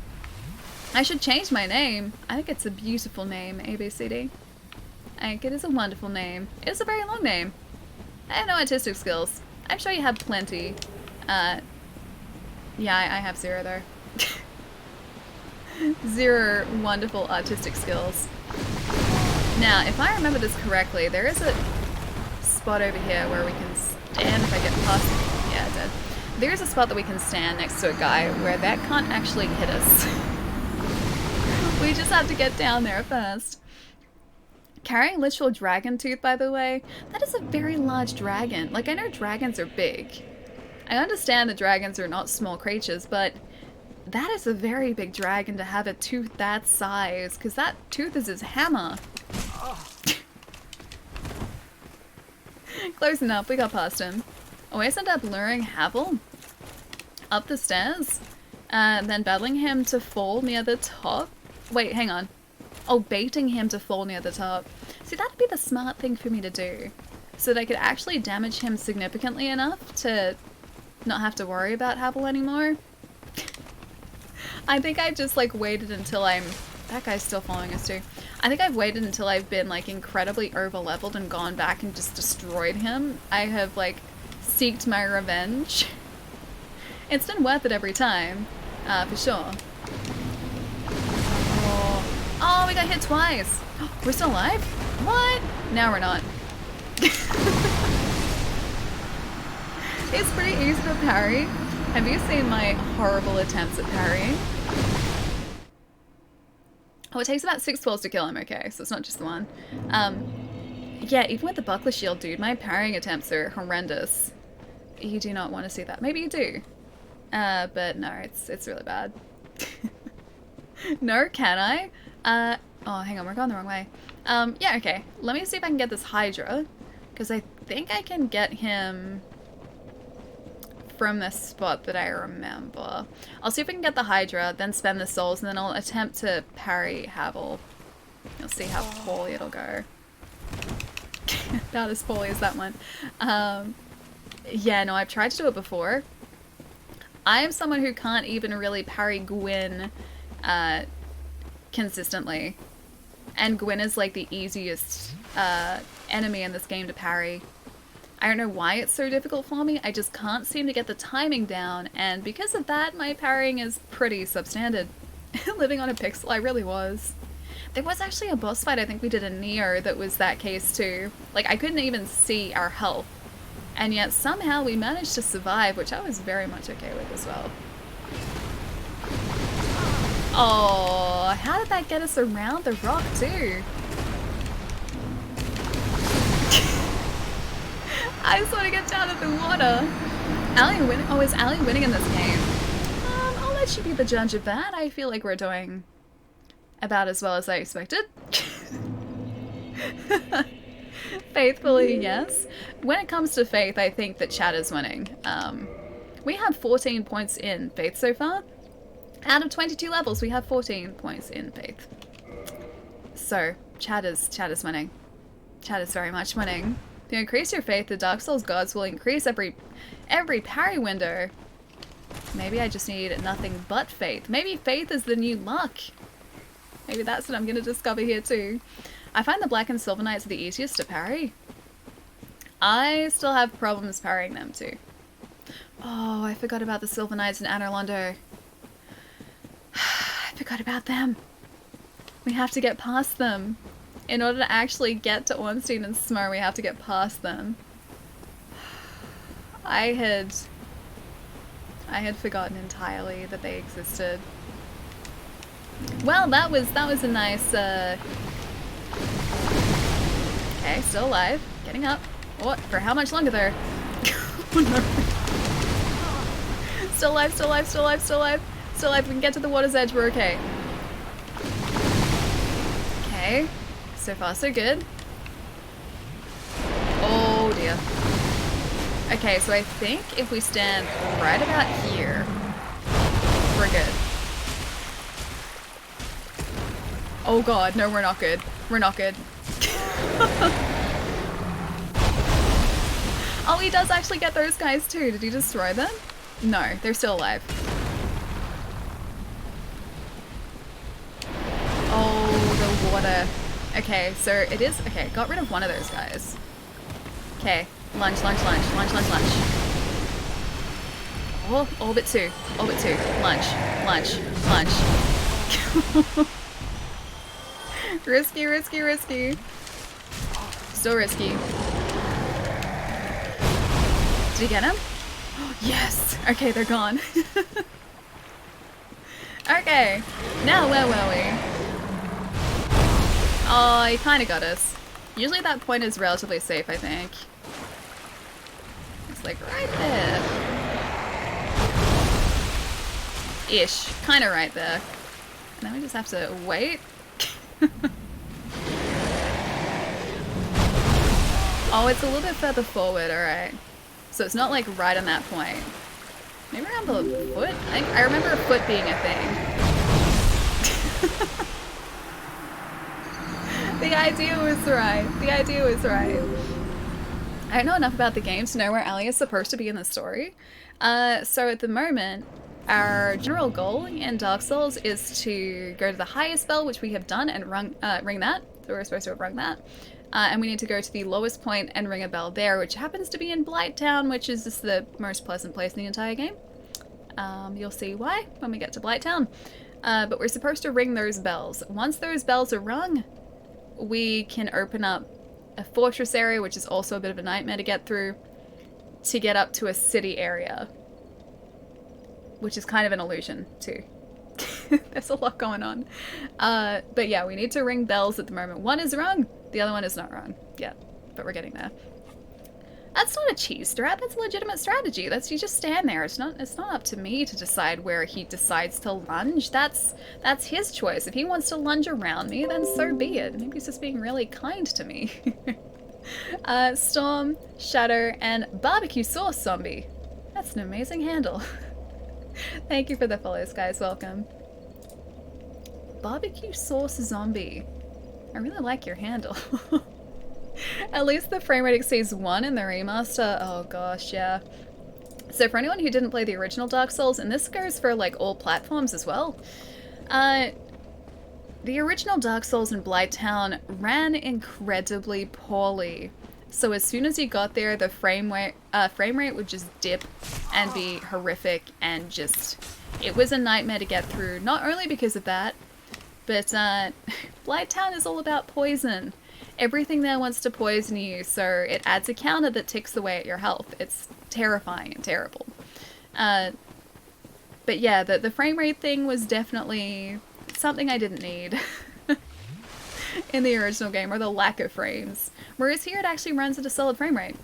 I should change my name. I think it's a beautiful name, ABCD. I think it is a wonderful name. It is a very long name. I have no artistic skills. I'm sure you have plenty. Yeah, I have zero there. Zero wonderful artistic skills. Now, if I remember this correctly, there is a spot over here where we can stand if I get past... Yeah, dead. There's a spot that we can stand next to a guy where that can't actually hit us. We just have to get down there first. Carrying literal dragon tooth, by the way, that is a very large dragon. Like, I know dragons are big. I understand that dragons are not small creatures, but that is a very big dragon to have a tooth that size, because that tooth is his hammer. Close enough, we got past him. Always end up luring Havel up the stairs, then battling him to fall near the top. Wait, hang on. Oh, baiting him to fall near the top. See, that'd be the smart thing for me to do, so that I could actually damage him significantly enough to not have to worry about Havel anymore. I think I just like waited until I'm... That guy's still following us too. I think I've waited until I've been like incredibly over leveled and gone back and just destroyed him. I have like seeked my revenge. It's been worth it every time, for sure. Oh, we got hit twice. We're still alive? What? Now we're not. It's pretty easy to parry. Have you seen my horrible attempts at parrying? Oh, it takes about 6 twirls to kill him, okay, so it's not just the one. Yeah, even with the buckler shield, dude, my parrying attempts are horrendous. You do not want to see that. Maybe you do. But no, it's really bad. No, can I? Oh, hang on, we're going the wrong way. Yeah, okay. Let me see if I can get this Hydra, because I think I can get him from this spot that I remember. I'll see if I can get the Hydra, then spend the souls, and then I'll attempt to parry Havel. You'll see how poorly it'll go. Not as poorly as that one. Yeah, no, I've tried to do it before. I am someone who can't even really parry Gwyn consistently. And Gwyn is like the easiest enemy in this game to parry. I don't know why it's so difficult for me, I just can't seem to get the timing down, and because of that, my parrying is pretty substandard. Living on a pixel, I really was. There was actually a boss fight I think we did in Neo that was that case too. Like, I couldn't even see our health, and yet somehow we managed to survive, which I was very much okay with as well. Oh, how did that get us around the rock too? I just want to get down to the water. Allie winning? Oh, is Allie winning in this game? I'll let you be the judge of that. I feel like we're doing about as well as I expected. Faithfully, yes. When it comes to Faith, I think that Chad is winning. We have 14 points in Faith so far. Out of 22 levels, we have 14 points in Faith. So, Chad is winning. Chad is very much winning. If you increase your faith, the Dark Souls gods will increase every parry window. Maybe I just need nothing but faith. Maybe faith is the new luck. Maybe that's what I'm going to discover here too. I find the Black and Silver Knights are the easiest to parry. I still have problems parrying them too. Oh, I forgot about the Silver Knights in Anor Londo. I forgot about them. We have to get past them. In order to actually get to Ornstein and Smur, we have to get past them. I I had forgotten entirely that they existed. Well, that was a nice, Okay, still alive. Getting up. What? For how much longer though? Oh, no. Still alive, still alive, still alive, still alive. Still alive. We can get to the water's edge. We're okay. Okay. So far, so good. Oh, dear. Okay, so I think if we stand right about here, we're good. Oh god, no, we're not good. We're not good. Oh, he does actually get those guys too. Did he destroy them? No, they're still alive. Oh, the water. Okay, so it is... Okay, got rid of one of those guys. Okay, lunge, lunge, lunge, lunge, lunge, lunge. Oh, orbit 2. Orbit 2. Lunge, lunge, lunge. Risky, risky, risky. Still risky. Did you get him? Yes! Okay, they're gone. Okay, now where were we? Oh, he kinda got us. Usually that point is relatively safe, I think. It's like right there. Ish. Kinda right there. And then we just have to wait. Oh, it's a little bit further forward, alright. So it's not like right on that point. Maybe around the foot? I remember a foot being a thing. The idea was right. The idea was right. I don't know enough about the game to know where Ellie is supposed to be in the story. So at the moment, our general goal in Dark Souls is to go to the highest bell, which we have done, and ring that. So we're supposed to have rung that. And we need to go to the lowest point and ring a bell there, which happens to be in Blighttown, which is just the most pleasant place in the entire game. You'll see why when we get to Blighttown. But we're supposed to ring those bells. Once those bells are rung, we can open up a fortress area, which is also a bit of a nightmare to get through, to get up to a city area. Which is kind of an illusion, too. There's a lot going on. But yeah, we need to ring bells at the moment. One is rung, the other one is not rung. Yeah, but we're getting there. That's not a cheese strat, that's a legitimate strategy. That's you just stand there. It's not up to me to decide where he decides to lunge. That's his choice. If he wants to lunge around me, then so be it. Maybe he's just being really kind to me. Storm, Shadow, and Barbecue Sauce Zombie. That's an amazing handle. Thank you for the follows, guys. Welcome. Barbecue Sauce Zombie. I really like your handle. At least the frame rate exceeds 1 in the remaster. Oh gosh, yeah. So for anyone who didn't play the original Dark Souls, and this goes for like all platforms as well, the original Dark Souls in Blighttown ran incredibly poorly. So as soon as you got there, the frame rate would just dip and be horrific, and just, it was a nightmare to get through. Not only because of that, but Blighttown is all about poison. Everything there wants to poison you, so it adds a counter that ticks away at your health. It's terrifying and terrible. But yeah, the frame rate thing was definitely something I didn't need in the original game, or the lack of frames. Whereas here it actually runs at a solid frame rate.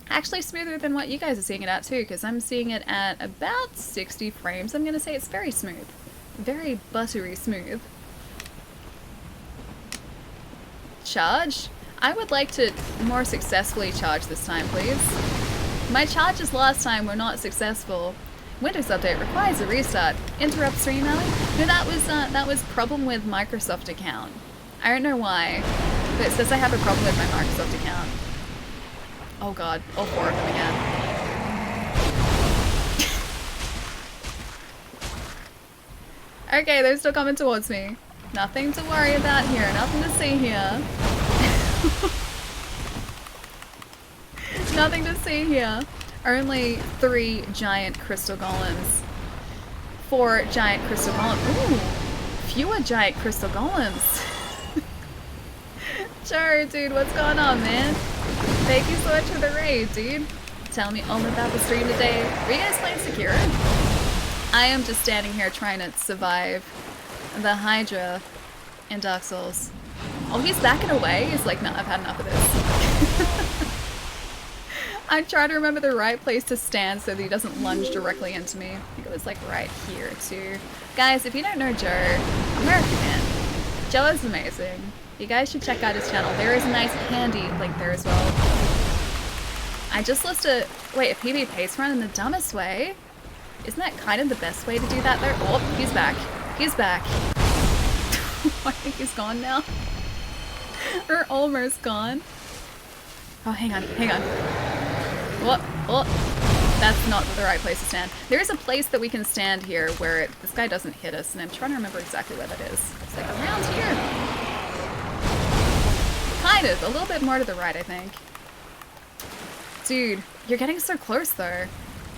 Actually smoother than what you guys are seeing it at too, because I'm seeing it at about 60 frames. I'm going to say it's very smooth. Very buttery smooth. Charge? I would like to more successfully charge this time, please. My charges last time were not successful. Windows update requires a restart. Interrupt stream, Ellie? No, that was problem with Microsoft account. I don't know why, but it says I have a problem with my Microsoft account. Oh god, all 4 of them again. Okay, they're still coming towards me. Nothing to worry about here, nothing to see here. Nothing to see here. Only 3 giant crystal golems. 4 giant crystal golems. Ooh, fewer giant crystal golems. Joe, dude, what's going on, man? Thank you so much for the raid, dude. Tell me all about the stream today. Were you guys playing Sekiro? I am just standing here trying to survive the Hydra in Dark Souls. Oh, he's backing away? He's like, no, I've had enough of this. I'm trying to remember the right place to stand so that he doesn't lunge directly into me. I think it was like right here too. Guys, if you don't know Joe, American man. Joe is amazing. You guys should check out his channel. There is a nice handy link there as well. I just listed, wait, a PB pace run in the dumbest way? Isn't that kind of the best way to do that though? Oh, he's back. He's back. I think he's gone now. Or almost gone. Oh, hang on, hang on. What? Oh, that's not the right place to stand. There is a place that we can stand here where this guy doesn't hit us, and I'm trying to remember exactly where that is. It's like around here. Kind of, a little bit more to the right, I think. Dude, you're getting so close though.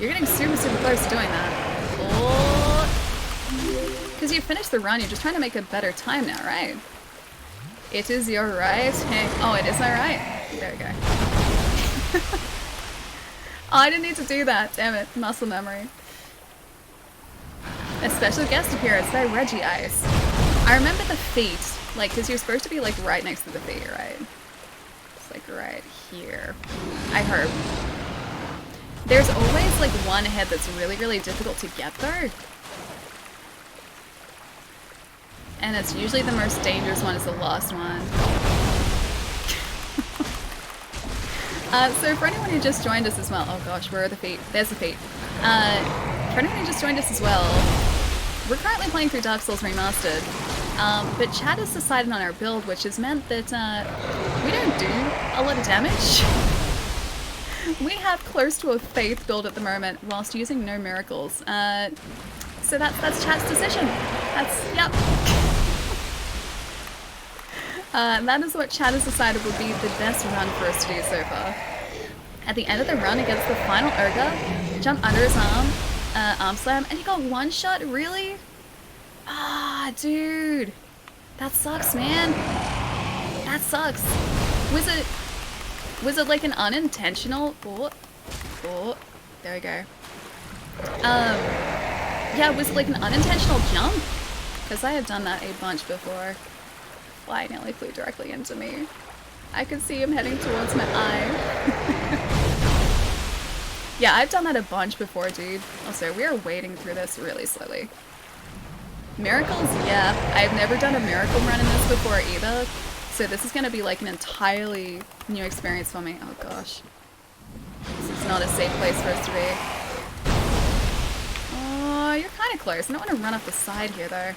You're getting super, super close to doing that. Oh. Because you finished the run, you're just trying to make a better time now, right? It is your right. Oh, it is my right. There we go. Oh, I didn't need to do that. Damn it. Muscle memory. A special guest appearance by Reggie Ice. I remember the feet. Like, because you're supposed to be, like, right next to the feet, right? It's, like, right here. I heard. There's always, like, one head that's really, really difficult to get, though. And it's usually the most dangerous one is the last one. So for anyone who just joined us as well, oh gosh, where are the feet? There's the feet. For anyone who just joined us as well, we're currently playing through Dark Souls Remastered, but Chad has decided on our build, which has meant that we don't do a lot of damage. We have close to a faith build at the moment, whilst using no miracles. So that's Chad's decision. Yep. That is what Chad has decided would be the best run for us to do so far. At the end of the run against the final Urga, jump under his arm slam, and he got one shot? Really? Ah, dude. That sucks, man. That sucks. Was it like an unintentional? Oh, there we go. Yeah, was it like an unintentional jump? Because I have done that a bunch before. Fly nearly flew directly into me. I could see him heading towards my eye. Yeah, I've done that a bunch before, dude. Also, we are wading through this really slowly. Miracles? Yeah. I've never done a miracle run in this before either. So this is going to be like an entirely new experience for me. Oh gosh. This is not a safe place for us to be. Oh, you're kind of close. I don't want to run off the side here though.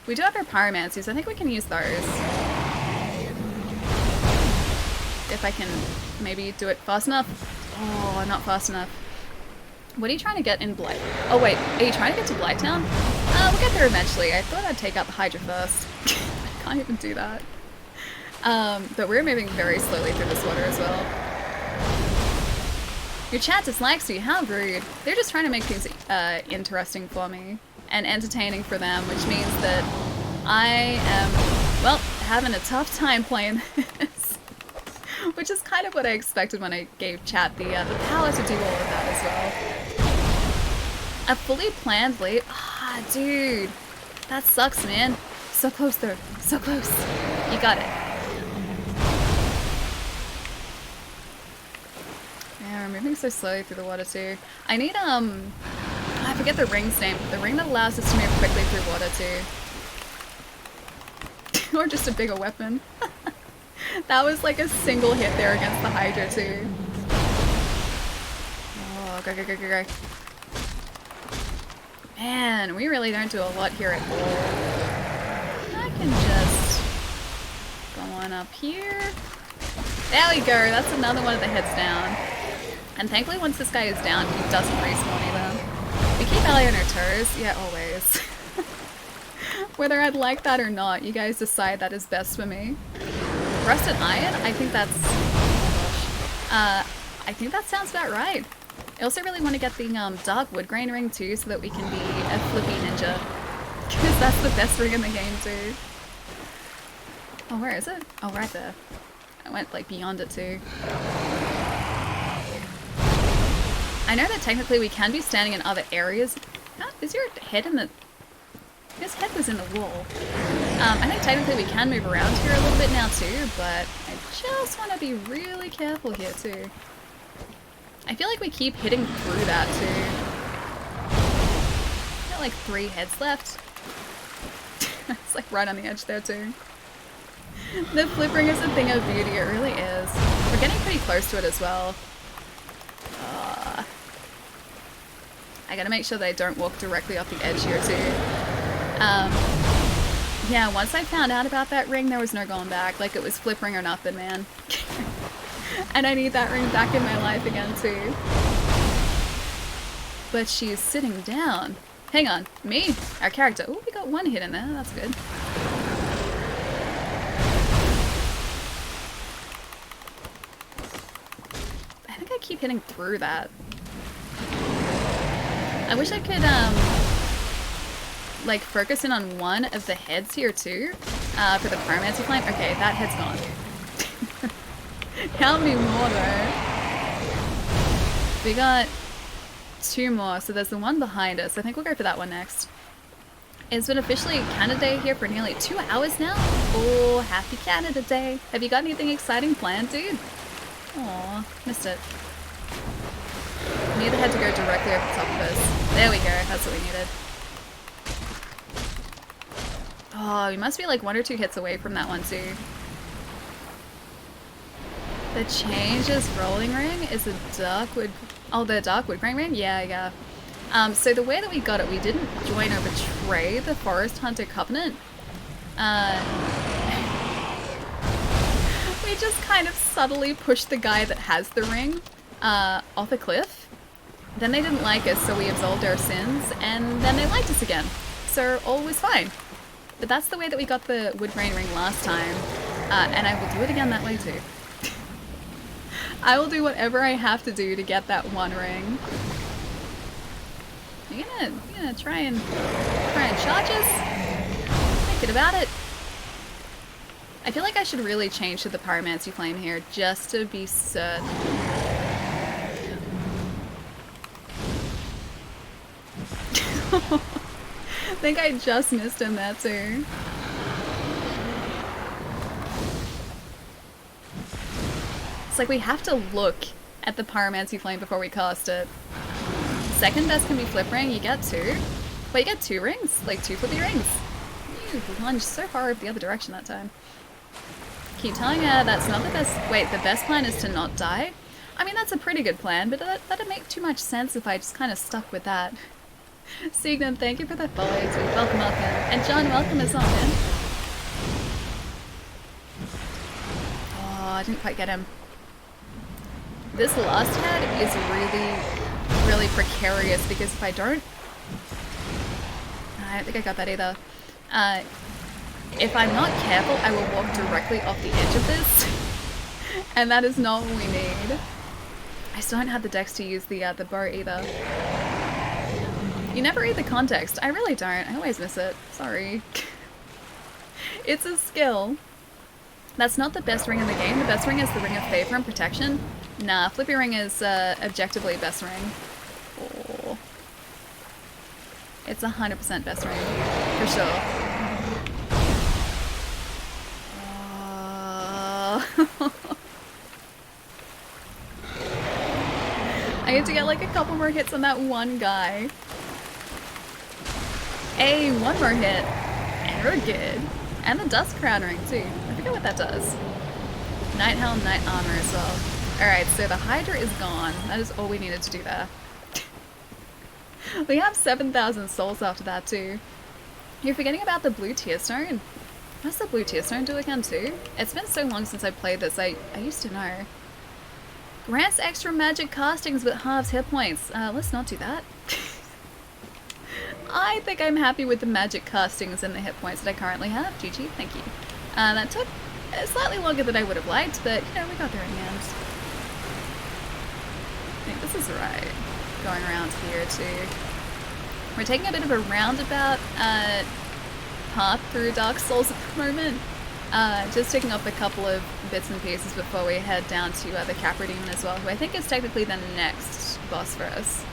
We do have our pyromancies. I think we can use those. If I can maybe do it fast enough. Oh, not fast enough. What are you trying to get in Blight? Oh wait, are you trying to get to Blighttown? We'll get there eventually. I thought I'd take out the Hydra first. I can't even do that. But we're moving very slowly through this water as well. Your chat dislikes you. How rude. They're just trying to make things interesting for me. And entertaining for them, which means that I am, well, having a tough time playing this. Which is kind of what I expected when I gave chat the power to do all of that as well. A fully planned leap? Ah, dude. That sucks, man. So close though. So close. You got it. Yeah, we're moving so slowly through the water too. I need, I forget the ring's name. The ring that allows us to move quickly through water too. Or just a bigger weapon. That was like a single hit there against the Hydra too. Oh, go, go, go, go, go. Man, we really don't do a lot here at all. I can just go on up here. There we go. That's another one of the heads down. And thankfully once this guy is down, he doesn't respawn either. We keep Ellie on her toes. Yeah, always. Whether I'd like that or not, you guys decide that is best for me. Rusted iron? I think that's... I think that sounds about right. I also really want to get the dark wood grain ring too, so that we can be a flippy ninja. Because that's the best ring in the game too. Oh, where is it? Oh, right there. I went like beyond it too. I know that technically we can be standing in other areas. Is your head in the... His head was in the wall. I know technically we can move around here a little bit now too, but I just want to be really careful here too. I feel like we keep hitting through that too. Got like 3 heads left. It's like right on the edge there too. The flip ring is a thing of beauty, it really is. We're getting pretty close to it as well. I gotta make sure they don't walk directly off the edge here too. Yeah, once I found out about that ring, there was no going back. Like, it was flip ring or nothing, man. And I need that ring back in my life again too. But she's sitting down. Hang on, me? Our character. Oh, we got 1 hit in there, that's good. I think I keep hitting through that. I wish I could, like, focus in on one of the heads here too, for the pyromancy flame. Okay, that head's gone. Count me more though. We got 2 more, so there's the one behind us. I think we'll go for that one next. It's been officially Canada Day here for nearly 2 hours now. Oh, happy Canada Day. Have you got anything exciting planned, dude? Aw, missed it. Neither had to go directly over the top of us. There we go, that's what we needed. Oh, we must be like 1 or 2 hits away from that one too. The changes rolling ring is a darkwood... Oh, the darkwood grain ring? Yeah. So the way that we got it, we didn't join or betray the Forest Hunter Covenant. We just kind of subtly pushed the guy that has the ring off a cliff. Then they didn't like us, so we absolved our sins, and then they liked us again. So all was fine. But that's the way that we got the wood grain ring last time, and I will do it again that way too. I will do whatever I have to do to get that 1 ring. You're gonna try and charge us? Think about it. I feel like I should really change to the pyromancy flame here, just to be certain. I think I just missed him there too. It's like we have to look at the pyromancy flame before we cast it. Second best can be flip ring, you get 2. Wait, you get 2 rings? Like 2 flippy rings. You lunged so far over the other direction that time. Keep telling her that's not the best. Wait, the best plan is to not die? I mean, that's a pretty good plan, but that'd make too much sense if I just kind of stuck with that. Signum, thank you for the follow too. Welcome. And John, welcome as well, man. Oh, I didn't quite get him. This last head is really precarious because if I don't think I got that either. If I'm not careful, I will walk directly off the edge of this. And that is not what we need. I still don't have the dex to use the bow either. You never read the context. I really don't. I always miss it. Sorry. It's a skill. That's not the best ring in the game. The best ring is the Ring of Favor and Protection. Nah, Flippy Ring is objectively best ring. Oh. It's 100% best ring. For sure. I need to get like a couple more hits on that one guy. Hey, 1 more hit. And we're good. And the Dust Crown ring too. I forget what that does. Night Helm, Night Armor as well. Alright, so the Hydra is gone. That is all we needed to do there. We have 7,000 souls after that too. You're forgetting about the blue tear stone? What does the blue tear stone do again too? It's been so long since I played this, I used to know. Grants extra magic castings but halves hit points. Let's not do that. I think I'm happy with the magic castings and the hit points that I currently have. GG, thank you. That took slightly longer than I would have liked, but you know, we got there in the end. I think this is right. Going around here too. We're taking a bit of a roundabout path through Dark Souls at the moment. Just taking off a couple of bits and pieces before we head down to the Capra Demon as well, who I think is technically the next boss first.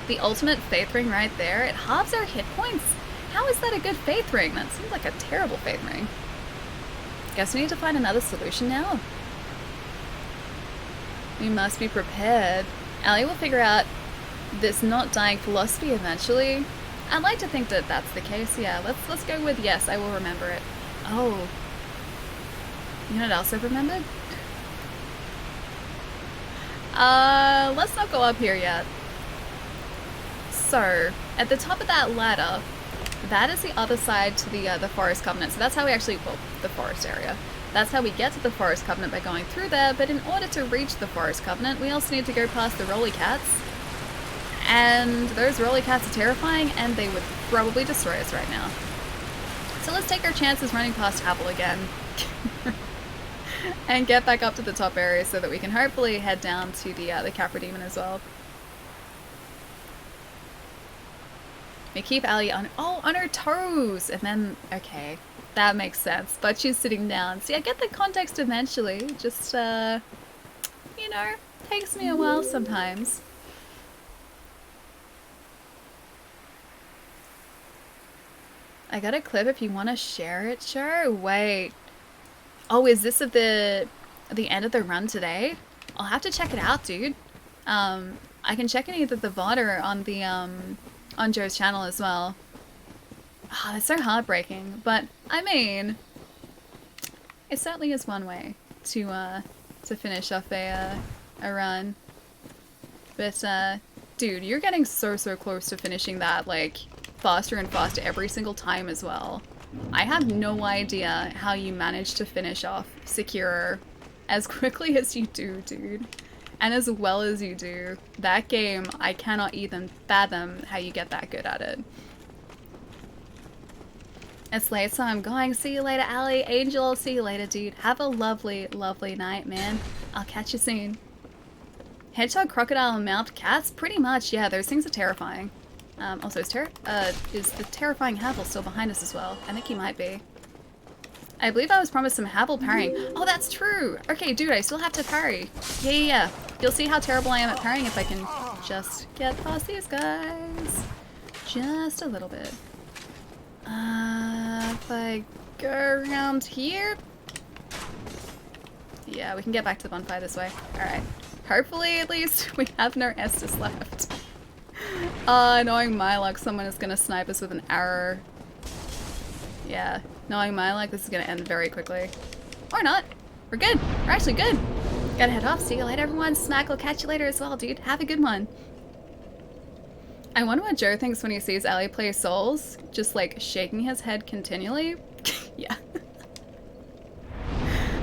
The ultimate faith ring right there. It halves our hit points. How is that a good faith ring? That seems like a terrible faith ring. Guess we need to find another solution now. We must be prepared. Allie will figure out this not dying philosophy eventually. I'd like to think that that's the case. Yeah, let's go with yes, I will remember it. Oh. You know what else I've remembered? Let's not go up here yet. So, at the top of that ladder, that is the other side to the Forest Covenant. So that's how we actually, well, the forest area. That's how we get to the Forest Covenant, by going through there, but in order to reach the Forest Covenant, we also need to go past the Rolly Cats. And those Rolly Cats are terrifying, and they would probably destroy us right now. So let's take our chances running past Havel again. And get back up to the top area so that we can hopefully head down to the Capra Demon as well. We keep Allie on her toes, and then, okay, that makes sense, but she's sitting down. See, I get the context eventually, just, you know, takes me a while sometimes. I got a clip if you want to share it, sure. Wait. Oh, is this of the end of the run today? I'll have to check it out, dude. I can check in either the VOD or on the, on Joe's channel as well. Oh, it's so heartbreaking, but I mean, it certainly is one way to finish off a run. But dude, you're getting so close to finishing that, like, faster and faster every single time as well. I have no idea how you manage to finish off Sekiro as quickly as you do, dude. And as well as you do. That game, I cannot even fathom how you get that good at it. It's late, so I'm going. See you later, Allie. Angel, I'll see you later, dude. Have a lovely, lovely night, man. I'll catch you soon. Hedgehog, crocodile, and mouthed cats? Pretty much, yeah, those things are terrifying. Also, is the terrifying Havel still behind us as well? I think he might be. I believe I was promised some Havel parrying. Oh, that's true! Okay, dude, I still have to parry. Yeah. You'll see how terrible I am at parrying if I can just get past these guys. Just a little bit. If I go around here... Yeah, we can get back to the bonfire this way. Alright. Hopefully, at least, we have no Estus left. Knowing my luck, someone is gonna snipe us with an arrow. Yeah, knowing my luck, this is gonna end very quickly. Or not. We're good. We're actually good. Gotta head off. See you later, everyone. Smack will catch you later as well, dude. Have a good one. I wonder what Joe thinks when he sees Allie play Souls. Just, like, shaking his head continually. Yeah.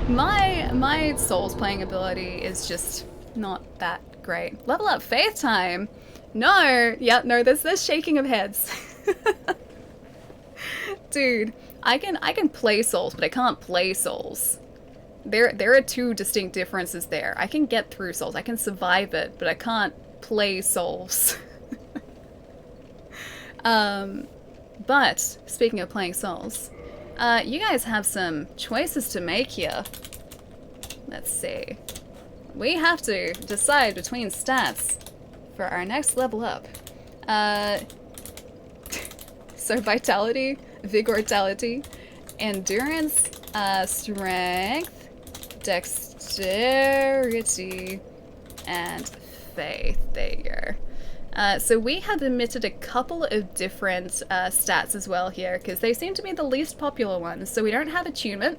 My Souls playing ability is just not that great. Level up Faith time! No! Yeah, no, there's this shaking of heads. Dude, I can play Souls, but I can't play Souls. There are two distinct differences there. I can get through Souls, I can survive it, but I can't play Souls. But, speaking of playing Souls, you guys have some choices to make here. Let's see. We have to decide between stats for our next level up. So vitality, vigortality, endurance, strength, dexterity, and faith. There you go. So we have omitted a couple of different stats as well here, because they seem to be the least popular ones. So we don't have attunement.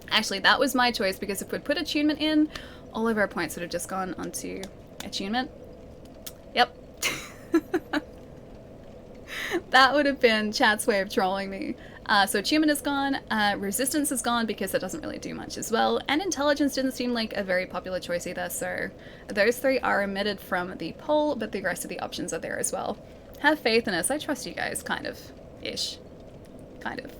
Actually, that was my choice, because if we'd put attunement in, all of our points would have just gone onto attunement. Yep. That would have been chat's way of trolling me. So attunement is gone, resistance is gone because it doesn't really do much as well, and intelligence didn't seem like a very popular choice either, so those three are omitted from the poll, but the rest of the options are there as well. Have faith in us. I trust you guys, kind of. Ish. Kind of.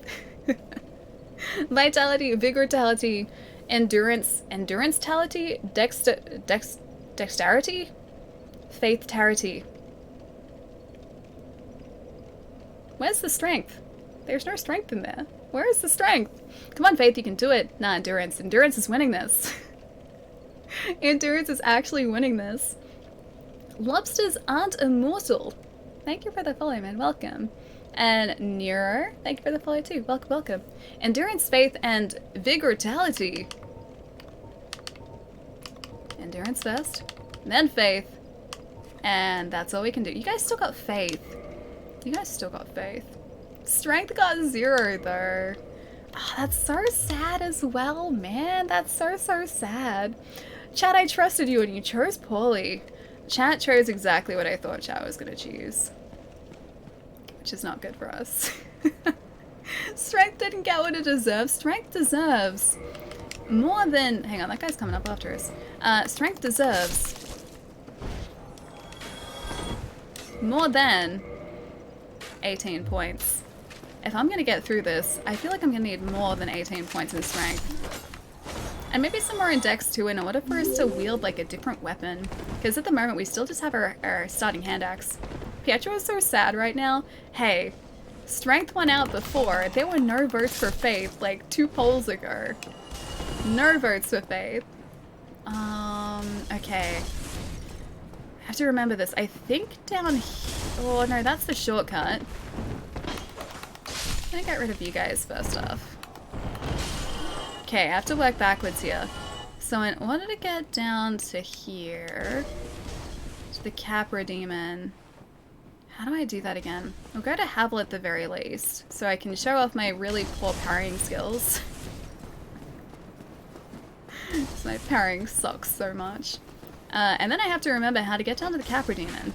Vitality, vigortality, endurance-tality, dexterity, faith-tarity. Where's the strength? There's no strength in there. Where is the strength? Come on, Faith, you can do it. Nah, endurance. Endurance is winning this. Endurance is actually winning this. Lobsters aren't immortal. Thank you for the follow, man. Welcome. And Nero, thank you for the follow too. Welcome, welcome. Endurance, faith, and vigorality. Endurance first, then faith. And that's all we can do. You guys still got faith. You guys still got faith. Strength got 0 though. Oh, that's so sad as well, man. That's so sad. Chat, I trusted you and you chose poorly. Chat chose exactly what I thought Chat was gonna choose. Which is not good for us. Strength didn't get what it deserves. Strength deserves more than... Hang on, that guy's coming up after us. Strength deserves more than 18 points. If I'm gonna get through this, I feel like I'm gonna need more than 18 points in strength. And maybe some more in dex too, in order for us to wield like a different weapon. Because at the moment we still just have our starting hand axe. Pietro is so sad right now. Hey, strength went out before. There were no votes for faith like 2 polls ago. No votes for faith. Okay. I have to remember this. I think down here... Oh no, that's the shortcut. I'm gonna get rid of you guys first off. Okay, I have to work backwards here. So in order to get down to here, to the Capra Demon, how do I do that again? I'll go to Havel at the very least, so I can show off my really poor parrying skills. So my parrying sucks so much. And then I have to remember how to get down to the Capra Demon.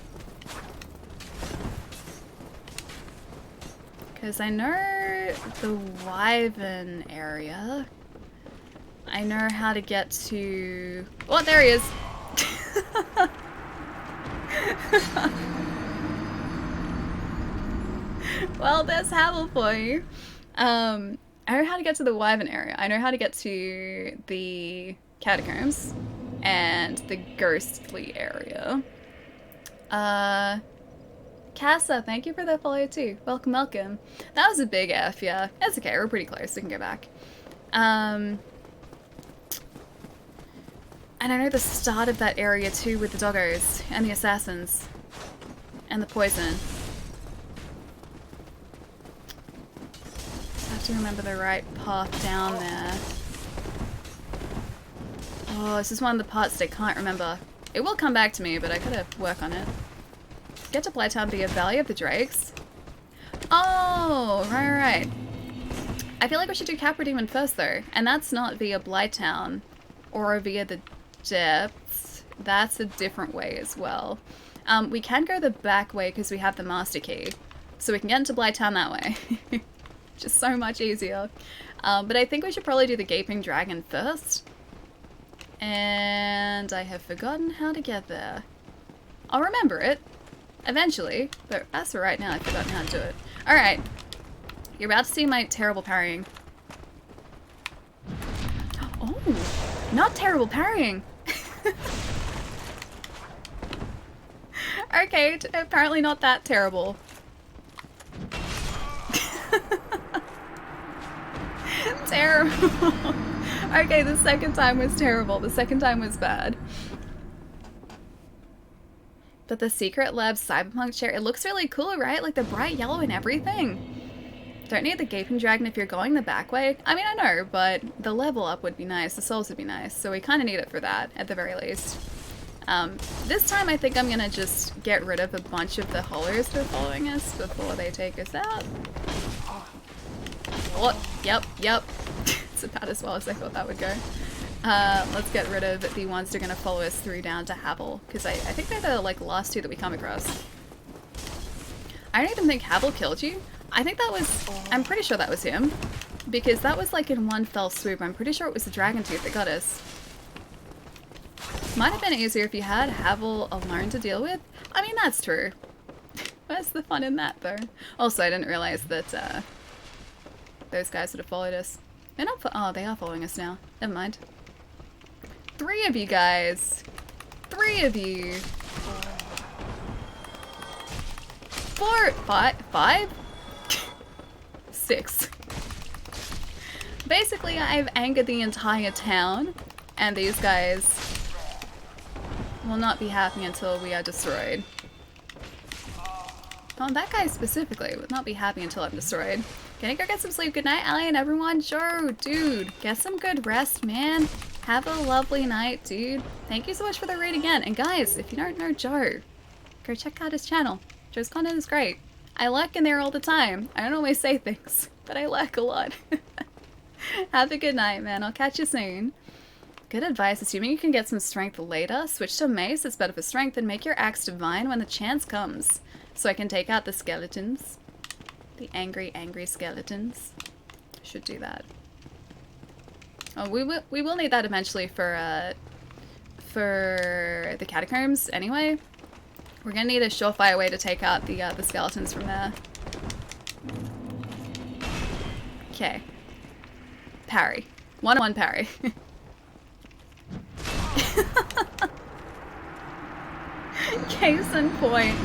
Because I know the Wyvern area. I know how to get to... Oh, there he is! Well, there's Havel for you. I know how to get to the Wyvern area. I know how to get to the Catacombs and the Ghostly area. Casa, thank you for that follow too. Welcome, welcome. That was a big F, yeah. That's okay, we're pretty close. We can go back. And I know the start of that area too with the doggos and the assassins and the poison. I have to remember the right path down there. Oh, this is one of the parts that I can't remember. It will come back to me, but I gotta work on it. Get to Blighttown via Valley of the Drakes. Oh, right. I feel like we should do Capra Demon first though, and that's not via Blighttown or via the Depths. That's a different way as well. We can go the back way because we have the Master Key, so we can get into Blighttown that way. Just so much easier. But I think we should probably do the Gaping Dragon first. And I have forgotten how to get there. I'll remember it eventually, but as for right now, I've forgotten how to do it. Alright. You're about to see my terrible parrying. Oh, not terrible parrying. Okay, apparently not that terrible. Terrible. Okay, the second time was terrible. The second time was bad. But the Secret Lab Cyberpunk chair, it looks really cool, right? Like the bright yellow and everything. Don't need the Gaping Dragon if you're going the back way. I mean, I know, but the level up would be nice. The souls would be nice. So we kind of need it for that, at the very least. This time I think I'm going to just get rid of a bunch of the hollers that are following us before they take us out. Oh, yep. It's about as well as I thought that would go. Let's get rid of the ones that are going to follow us through down to Havel, because I think they're the last two that we come across. I don't even think Havel killed you. I think that was... I'm pretty sure that was him, because that was like in one fell swoop. I'm pretty sure it was the Dragon Tooth that got us. Might have been easier if you had Havel alone to deal with. I mean, that's true. Where's the fun in that, though? Also, I didn't realize that those guys would have followed us. They're not... Oh, they are following us now. Never mind. 3 of you guys. 3 of you. 4... 5? 6. Basically, I've angered the entire town, and these guys will not be happening until we are destroyed. Oh, that guy specifically would not be happy until I'm destroyed. Gonna go get some sleep. Good night, Allie and everyone. Joe, dude, get some good rest, man. Have a lovely night, dude. Thank you so much for the raid again. And guys, if you don't know Joe, go check out his channel. Joe's content is great. I lurk in there all the time. I don't always say things, but I lurk a lot. Have a good night, man. I'll catch you soon. Good advice. Assuming you can get some strength later, switch to mace. It's better for strength, and make your axe divine when the chance comes. So I can take out the skeletons. The angry, angry skeletons. Should do that. Oh, we will need that eventually for the catacombs anyway. We're gonna need a surefire way to take out the skeletons from there. Okay. Parry. 1-on-1 parry. Case in point.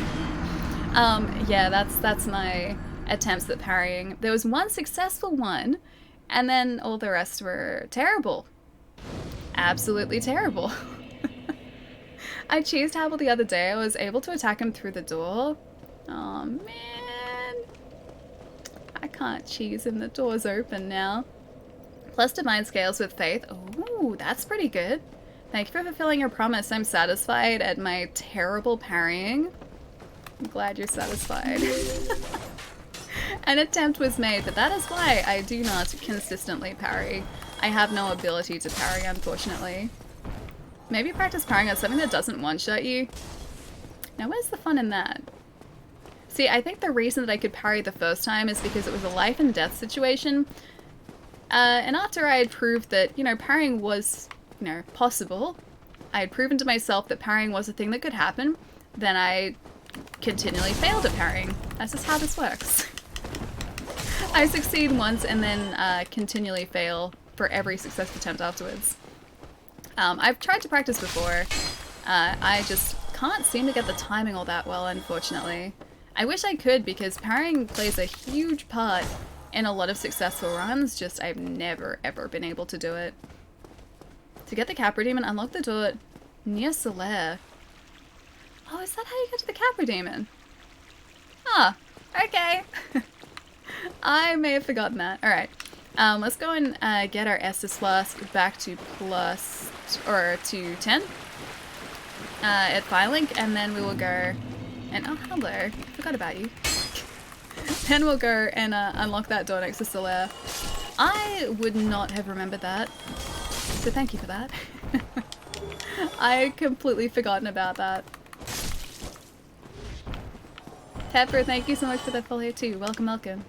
Yeah, that's my attempts at parrying. There was one successful one, and then all the rest were terrible. Absolutely terrible. I cheesed Habble the other day. I was able to attack him through the door. Oh man. I can't cheese him. The door's open now. Plus divine scales with faith. Ooh, that's pretty good. Thank you for fulfilling your promise. I'm satisfied at my terrible parrying. I'm glad you're satisfied. An attempt was made, but that is why I do not consistently parry. I have no ability to parry, unfortunately. Maybe practice parrying on something that doesn't one-shot you. Now where's the fun in that? See, I think the reason that I could parry the first time is because it was a life and death situation. And after I had proved that, you know, parrying was, you know, possible, I had proven to myself that parrying was a thing that could happen, then I continually failed at parrying. That's just how this works. I succeed once and then continually fail for every successful attempt afterwards. I've tried to practice before. I just can't seem to get the timing all that well, unfortunately. I wish I could, because parrying plays a huge part in a lot of successful runs, just I've never ever been able to do it. To get the Capra Demon, unlock the door near Solaire. Oh, is that how you get to the Capra Demon? Ah, okay. I may have forgotten that. Alright, let's go and get our Estus Flask back to to 10 at Firelink, and then we will go and, oh hello, forgot about you. Then we'll go and unlock that door next to Solaire. I would not have remembered that, so thank you for that. I had completely forgotten about that. Tepper, thank you so much for that follow too. Welcome, welcome.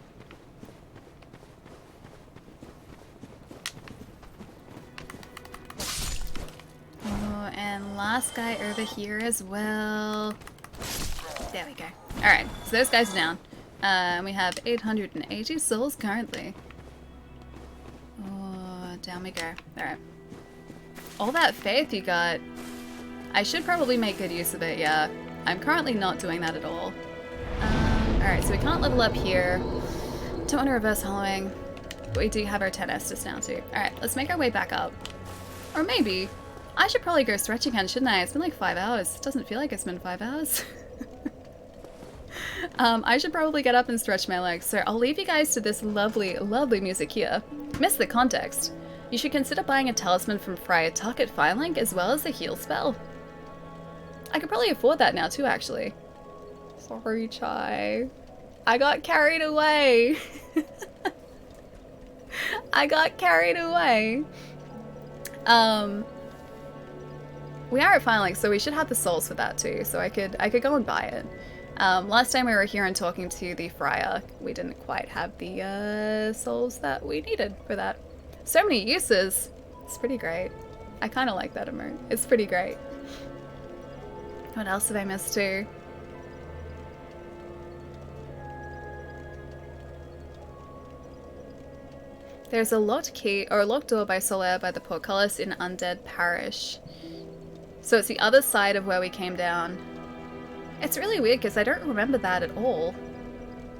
Oh, and last guy over here as well. There we go. Alright, so those guys are down. We have 880 souls currently. Oh, down we go. Alright. All that faith you got. I should probably make good use of it, yeah. I'm currently not doing that at all. Alright, so we can't level up here. Don't want to reverse hollowing. But we do have our 10 Estus now too. Alright, let's make our way back up. Or maybe, I should probably go stretch again, shouldn't I? It's been like 5 hours. It doesn't feel like it's been 5 hours. I should probably get up and stretch my legs, so I'll leave you guys to this lovely, lovely music here. Miss the context. You should consider buying a talisman from Friar Tuck at Firelink, as well as a heal spell. I could probably afford that now too, actually. Sorry, Chai. I got carried away. I got carried away. We are at Firelink, so we should have the souls for that too, so I could go and buy it. Last time we were here and talking to the Friar, we didn't quite have the souls that we needed for that. So many uses. It's pretty great. I kind of like that emote. It's pretty great. What else did I miss too? There's a locked key, or a locked door by Solaire by the portcullis in Undead Parish. So it's the other side of where we came down. It's really weird because I don't remember that at all.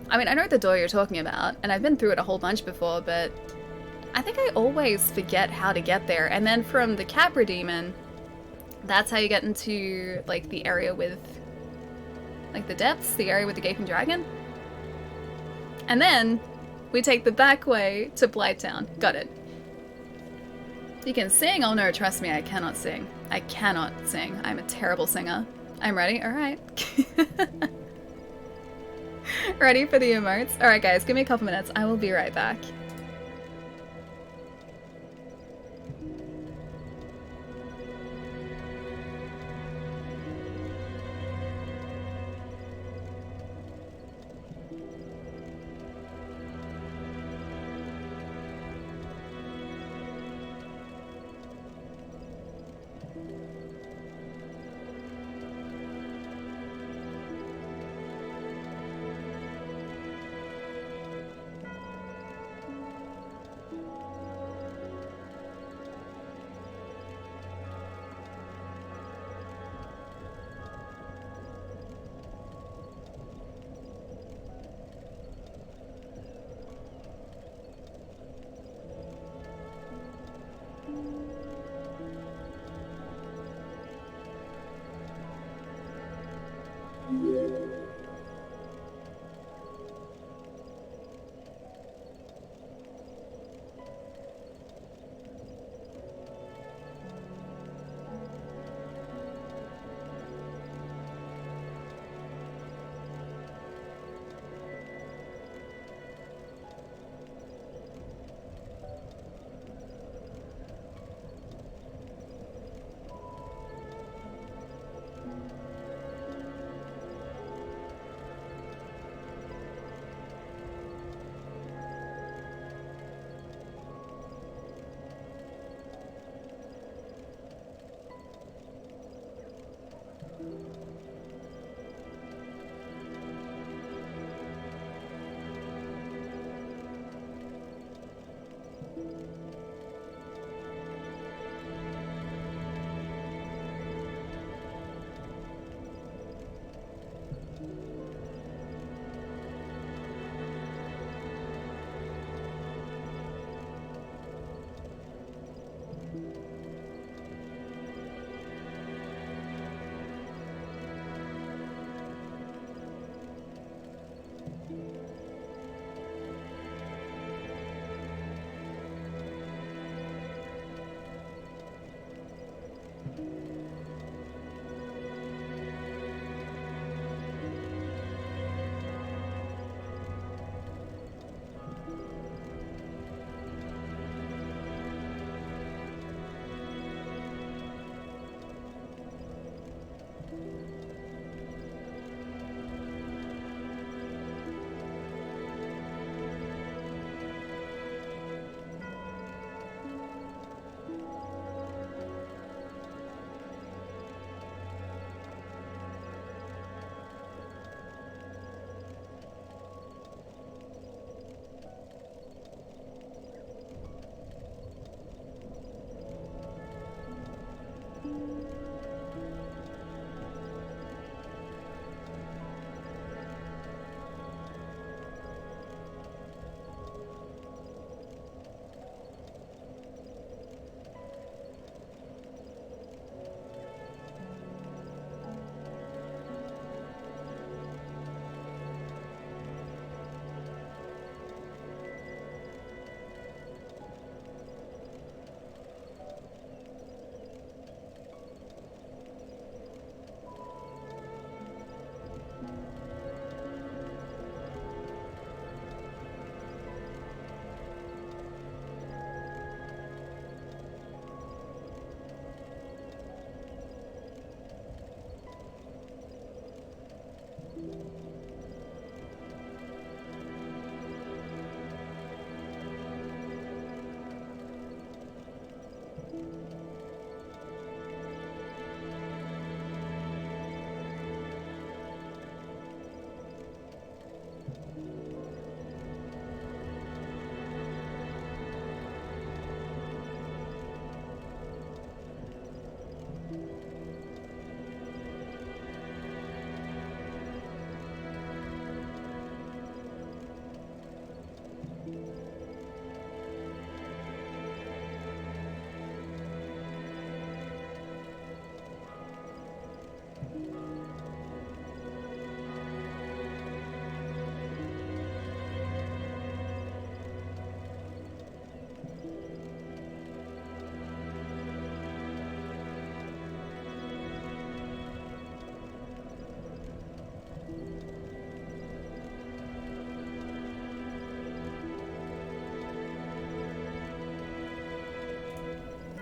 I mean, I know the door you're talking about, and I've been through it a whole bunch before, but I think I always forget how to get there. And then from the Capra Demon, That's how you get into like the area with like the depths, the area with the gaping dragon. And then we take the back way to Blighttown. Got it. You can sing? Oh no, trust me, I cannot sing. I cannot sing. I'm a terrible singer. I'm ready? Alright. Ready for the emotes? Alright guys, give me a couple minutes. I will be right back.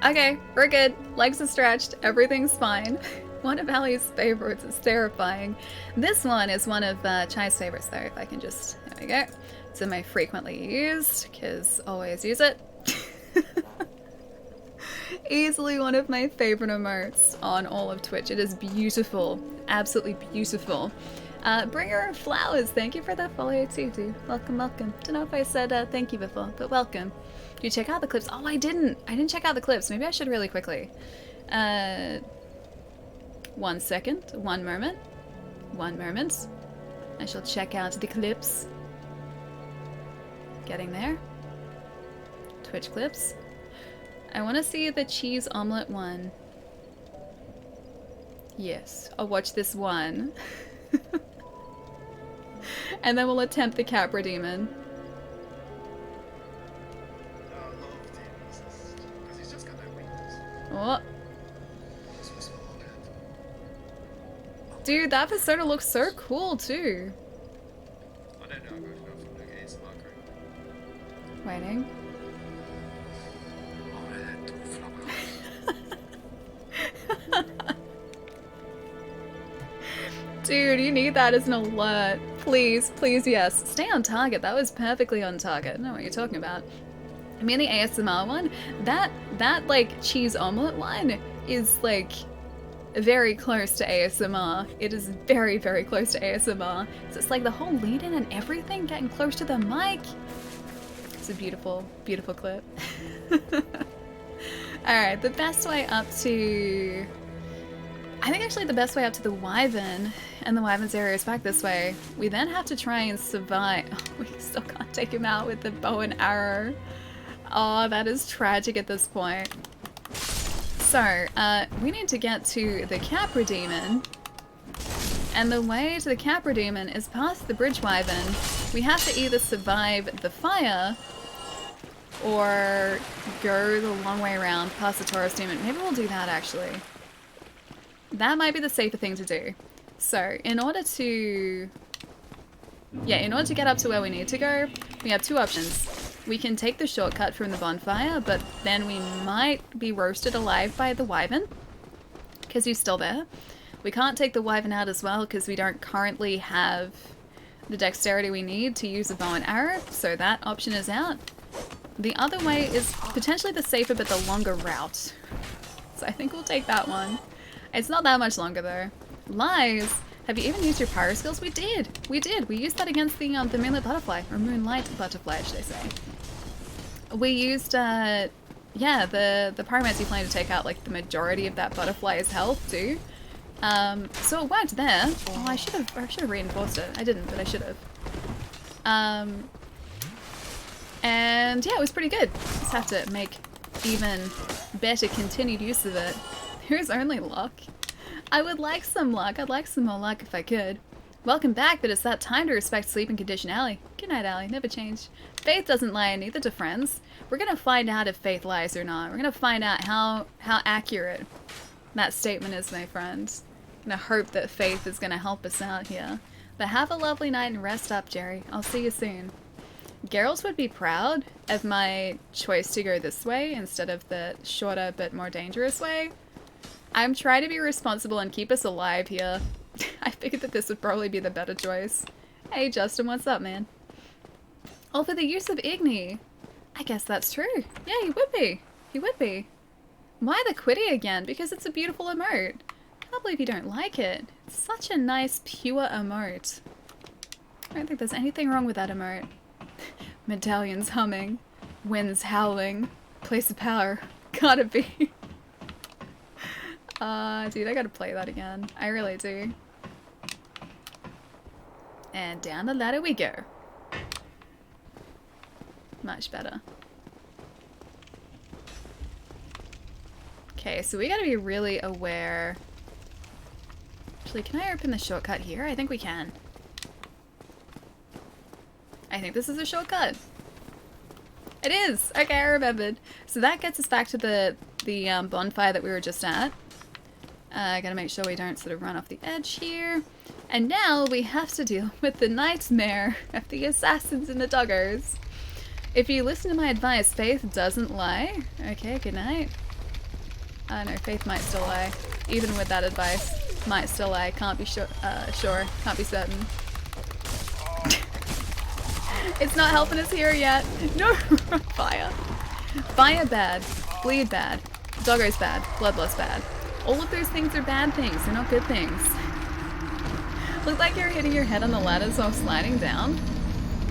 Okay, we're good. Legs are stretched. Everything's fine. One of Ali's favorites is terrifying. This one is one of Chai's favorites, though. If I can just... There we go. It's in my frequently used, because always use it. Easily one of my favorite emotes on all of Twitch. It is beautiful. Absolutely beautiful. Bringer of Flowers, thank you for that follow too, dude. Welcome, welcome. Don't know if I said thank you before, but welcome. Did you check out the clips? Oh, I didn't. I didn't check out the clips. Maybe I should really quickly. 1 second. 1 moment. 1 moment. I shall check out the clips. Getting there. Twitch clips. I want to see the cheese omelet one. Yes, I'll watch this one. And then we'll attempt the Capra Demon. Oh. Dude, that persona looks so cool too. Waiting. Dude, you need that as an alert. Please, please, yes. Stay on target. That was perfectly on target. I know what you're talking about. I mean, the ASMR one, that like cheese omelet one is like very close to ASMR. It is very, very close to ASMR. So it's like the whole lead in and everything getting close to the mic. It's a beautiful, beautiful clip. Alright, the best way up to... I think actually the best way up to the Wyvern, and the Wyvern's area is back this way. We then have to try and survive. Oh, we still can't take him out with the bow and arrow. Oh, that is tragic at this point. So, we need to get to the Capra Demon. And the way to the Capra Demon is past the Bridge Wyvern. We have to either survive the fire, or go the long way around past the Taurus Demon. Maybe we'll do that actually. That might be the safer thing to do. So, in order to get up to where we need to go, we have two options. We can take the shortcut from the bonfire, but then we might be roasted alive by the Wyvern, because he's still there. We can't take the Wyvern out as well, because we don't currently have the dexterity we need to use a bow and arrow, so that option is out. The other way is potentially the safer but the longer route. So I think we'll take that one. It's not that much longer though. Lies! Have you even used your pyro skills? We did! We did! We used that against the Moonlit Butterfly. Or Moonlight Butterfly, should I say. We used, yeah, the pyromancy flame to take out like the majority of that butterfly's health too. So it worked there. Oh, I should have reinforced it. I didn't, but I should have. And yeah, it was pretty good. Just have to make even better continued use of it. There's only luck. I would like some luck. I'd like some more luck if I could. Welcome back, but it's that time to respect sleep and condition Allie. Good night, Allie. Never change. Faith doesn't lie, and neither do friends. We're gonna find out if Faith lies or not. We're gonna find out how accurate that statement is, my friends. I'm gonna hope that Faith is gonna help us out here. But have a lovely night and rest up, Jerry. I'll see you soon. Geralt would be proud of my choice to go this way instead of the shorter but more dangerous way. I'm trying to be responsible and keep us alive here. I figured that this would probably be the better choice. Hey Justin, what's up, man? Oh, for the use of Igni. I guess that's true. Yeah, he would be. He would be. Why the quitty again? Because it's a beautiful emote. I can't believe you don't like it. It's such a nice, pure emote. I don't think there's anything wrong with that emote. Medallions humming. Winds howling. Place of power. Gotta be. Dude, I gotta play that again. I really do. And down the ladder we go. Much better. Okay, so we gotta be really aware. Actually, can I open the shortcut here? I think we can. I think this is a shortcut. It is! Okay, I remembered. So that gets us back to the bonfire that we were just at. Gotta make sure we don't sort of run off the edge here. And now we have to deal with the nightmare of the assassins and the doggos. If you listen to my advice, Faith doesn't lie. Okay, good night. No, Faith might still lie. Even with that advice, might still lie. Can't be sure. Can't be certain. It's not helping us here yet. No! Fire. Fire bad. Bleed bad. Doggo's bad. Bloodlust bad. All of those things are bad things. They're not good things. Look like you're hitting your head on the ladders while sliding down.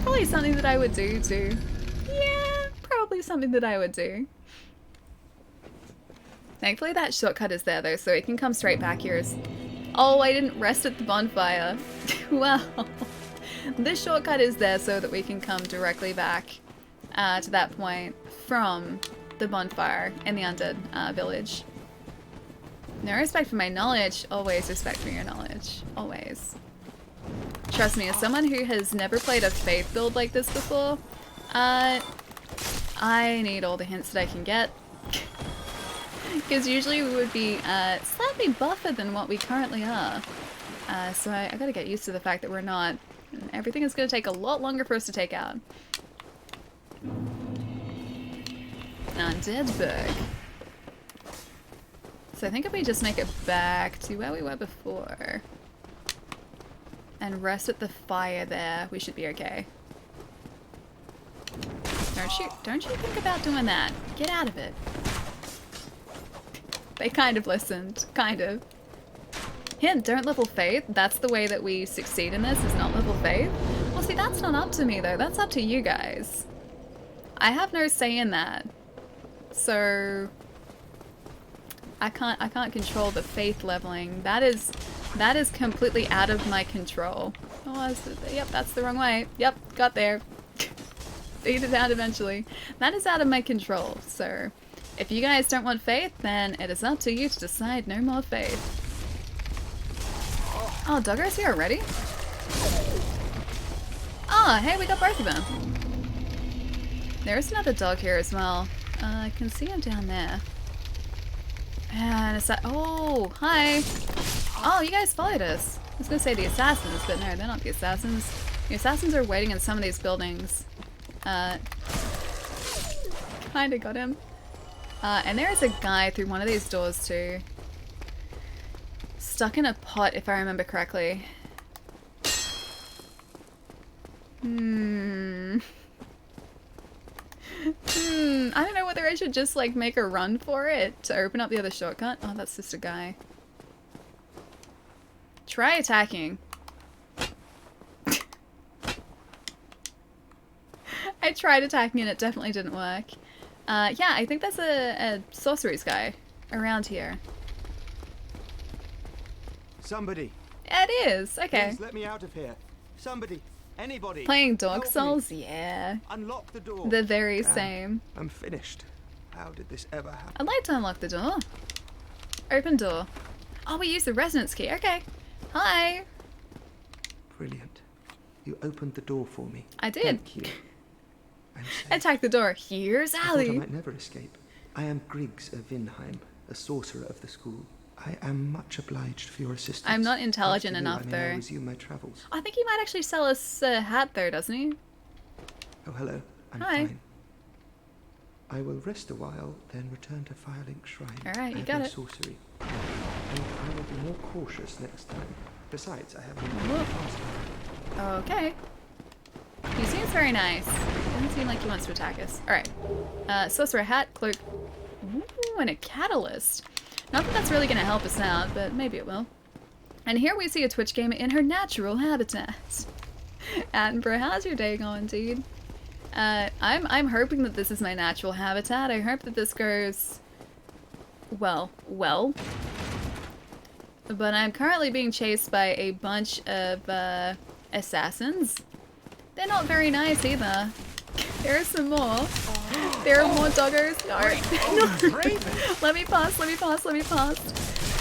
Probably something that I would do too. Yeah, probably something that I would do. Thankfully that shortcut is there though, so it can come straight back here. Oh, I didn't rest at the bonfire. Well, this shortcut is there so that we can come directly back to that point from the bonfire in the undead village. No respect for my knowledge, always respect for your knowledge. Always. Trust me, as someone who has never played a Faith build like this before, I need all the hints that I can get. Because usually we would be slightly buffer than what we currently are. So I gotta get used to the fact that we're not. Everything is gonna take a lot longer for us to take out. Undeadburg. So I think if we just make it back to where we were before and rest at the fire there, we should be okay. Don't you think about doing that. Get out of it. They kind of listened. Kind of. Hint, don't level Faith. That's the way that we succeed in this, is not level Faith. Well, see, that's not up to me, though. That's up to you guys. I have no say in that. So I can't control the Faith leveling. That is completely out of my control. Oh, yep, that's the wrong way. Yep, got there. Figured it out eventually. That is out of my control, so if you guys don't want Faith, then it is up to you to decide no more Faith. Oh, Dogger's here already? Oh, hey, we got both of them. There's another dog here as well. I can see him down there. And it's that. Oh, hi. Oh, you guys followed us. I was gonna say the assassins, but no, they're not the assassins. The assassins are waiting in some of these buildings. Kinda got him. And there is a guy through one of these doors too. Stuck in a pot, if I remember correctly. I don't know whether I should just like make a run for it to open up the other shortcut. Oh, that's just a guy. Try attacking. I tried attacking and it definitely didn't work. Yeah, I think that's a sorceries guy around here. Somebody. It is. Okay. Please let me out of here. Somebody. Anybody. Playing Dark Souls? Yeah. Unlock the door. The very same. I'm finished. How did this ever happen? I'd like to unlock the door. Open door. Oh, we used the resonance key. Okay. Hi. Brilliant. You opened the door for me. I did. Thank you. Attack the door. Here's I Ali. thought I might never escape. I am Griggs of Vinheim, a sorcerer of the school. I am much obliged for your assistance. I'm not intelligent enough, I may though. now resume my travels. I think he might actually sell us a hat, though, doesn't he? Oh, hello. I'm Hi. fine. I will rest a while, then return to Firelink Shrine. All right, you I have got no it. sorcery. And I will be more cautious next time. Besides, I have no past. Okay. He seems very nice. Doesn't seem like he wants to attack us. Alright. Sorcerer hat, cloak. Ooh, and a catalyst. Not that that's really going to help us out, but maybe it will. And here we see a Twitch gamer in her natural habitat. Attenborough, how's your day going, dude? I'm hoping that this is my natural habitat. I hope that this goes well. But I'm currently being chased by a bunch of assassins. They're not very nice either. There are some more. There are more doggos. No. Let me pass.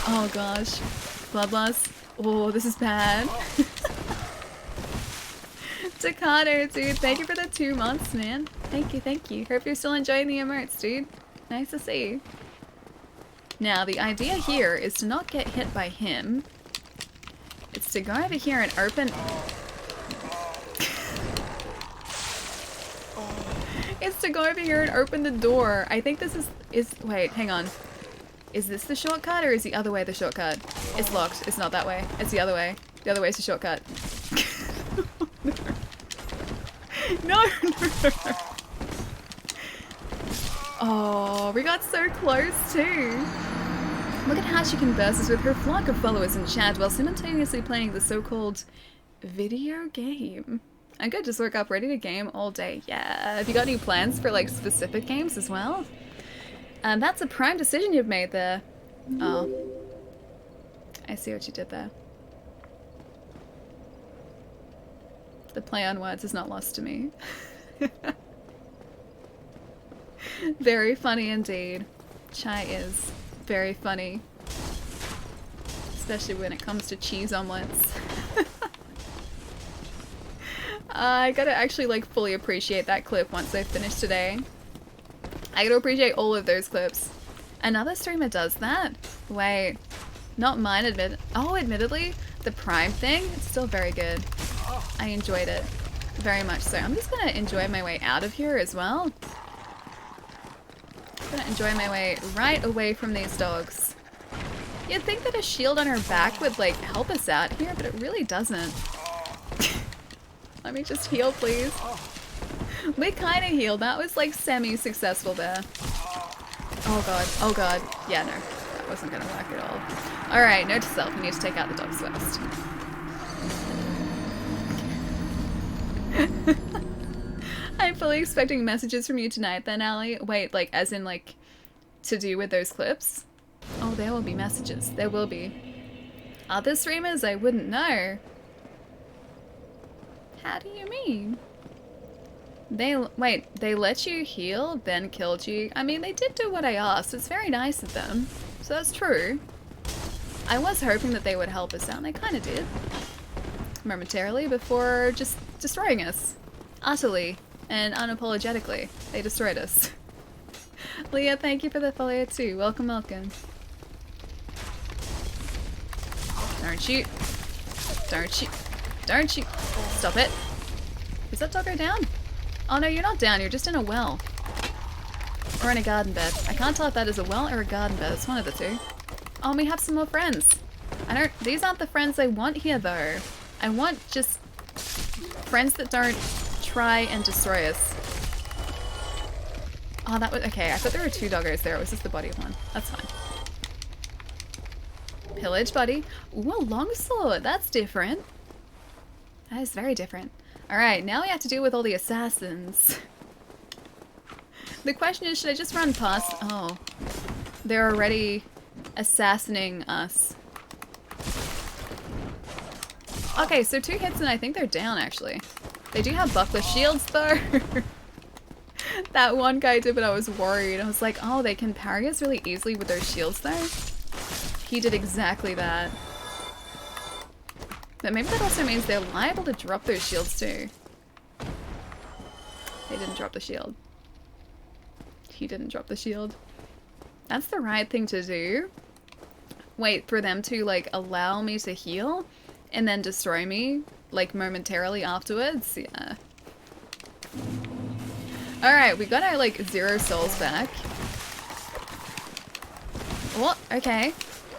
Oh gosh. Bloodlust. Oh, this is bad. Takado, dude, thank you for the 2 months, man. Thank you. Hope you're still enjoying the emotes, dude. Nice to see. Now, the idea here is to not get hit by him. It's to go over here and open... It's to go over here and open the door. I think this is... Wait, hang on. Is this the shortcut or is the other way the shortcut? It's locked. It's not that way. It's the other way. The other way is the shortcut. No, no, no. Oh, we got so close too. Look at how she converses with her flock of followers in chat while simultaneously playing the so-called video game. I could just work up ready to game all day. Yeah. Have you got any plans for like specific games as well? That's a prime decision you've made there. Oh. I see what you did there. The play on words is not lost to me. Very funny indeed. Chai is very funny. Especially when it comes to cheese omelets. I gotta actually like fully appreciate that clip once I finish today. I gotta appreciate all of those clips. Another streamer does that? Wait. Not mine, admittedly, the Prime thing, it's still very good. I enjoyed it. Very much so. I'm just gonna enjoy my way out of here as well. I'm gonna enjoy my way right away from these dogs. You'd think that a shield on her back would like help us out here, but it really doesn't. Let me just heal, please. We kind of healed. That was like semi-successful there. Oh god. Oh god. Yeah, no. That wasn't gonna work at all. Alright, note to self. We need to take out the dogs first. I'm fully expecting messages from you tonight then, Allie. Wait, like, as in, like, to do with those clips? Oh, there will be messages. There will be. Other streamers? I wouldn't know. How do you mean? Wait, they let you heal, then killed you? I mean, they did do what I asked. It's very nice of them. So that's true. I was hoping that they would help us out, and they kind of did. Momentarily, before just destroying us. Utterly and unapologetically. They destroyed us. Leah, thank you for the follow too. Welcome, welcome. Don't shoot. Don't shoot. Don't shoot. Stop it. Is that doggo down? Oh no, you're not down. You're just in a well. Or in a garden bed. I can't tell if that is a well or a garden bed. It's one of the two. Oh, we have some more friends. These aren't the friends I want here though. I want just friends that don't try and destroy us. Oh, that was, okay, I thought there were two doggos there. It was just the body of one. That's fine. Pillage buddy. Ooh, a longsword. That's different. That is very different. Alright, now we have to deal with all the assassins. The question is, should I just run past? Oh. They're already assassinating us. Okay, so 2 hits and I think they're down actually. They do have buckler shields though. That one guy did, but I was worried. I was like, oh, they can parry us really easily with their shields though. He did exactly that. But maybe that also means they're liable to drop those shields too. They didn't drop the shield. He didn't drop the shield. That's the right thing to do. Wait for them to like allow me to heal and then destroy me like momentarily afterwards. Yeah. Alright, we got our like 0 souls back. Oh, okay.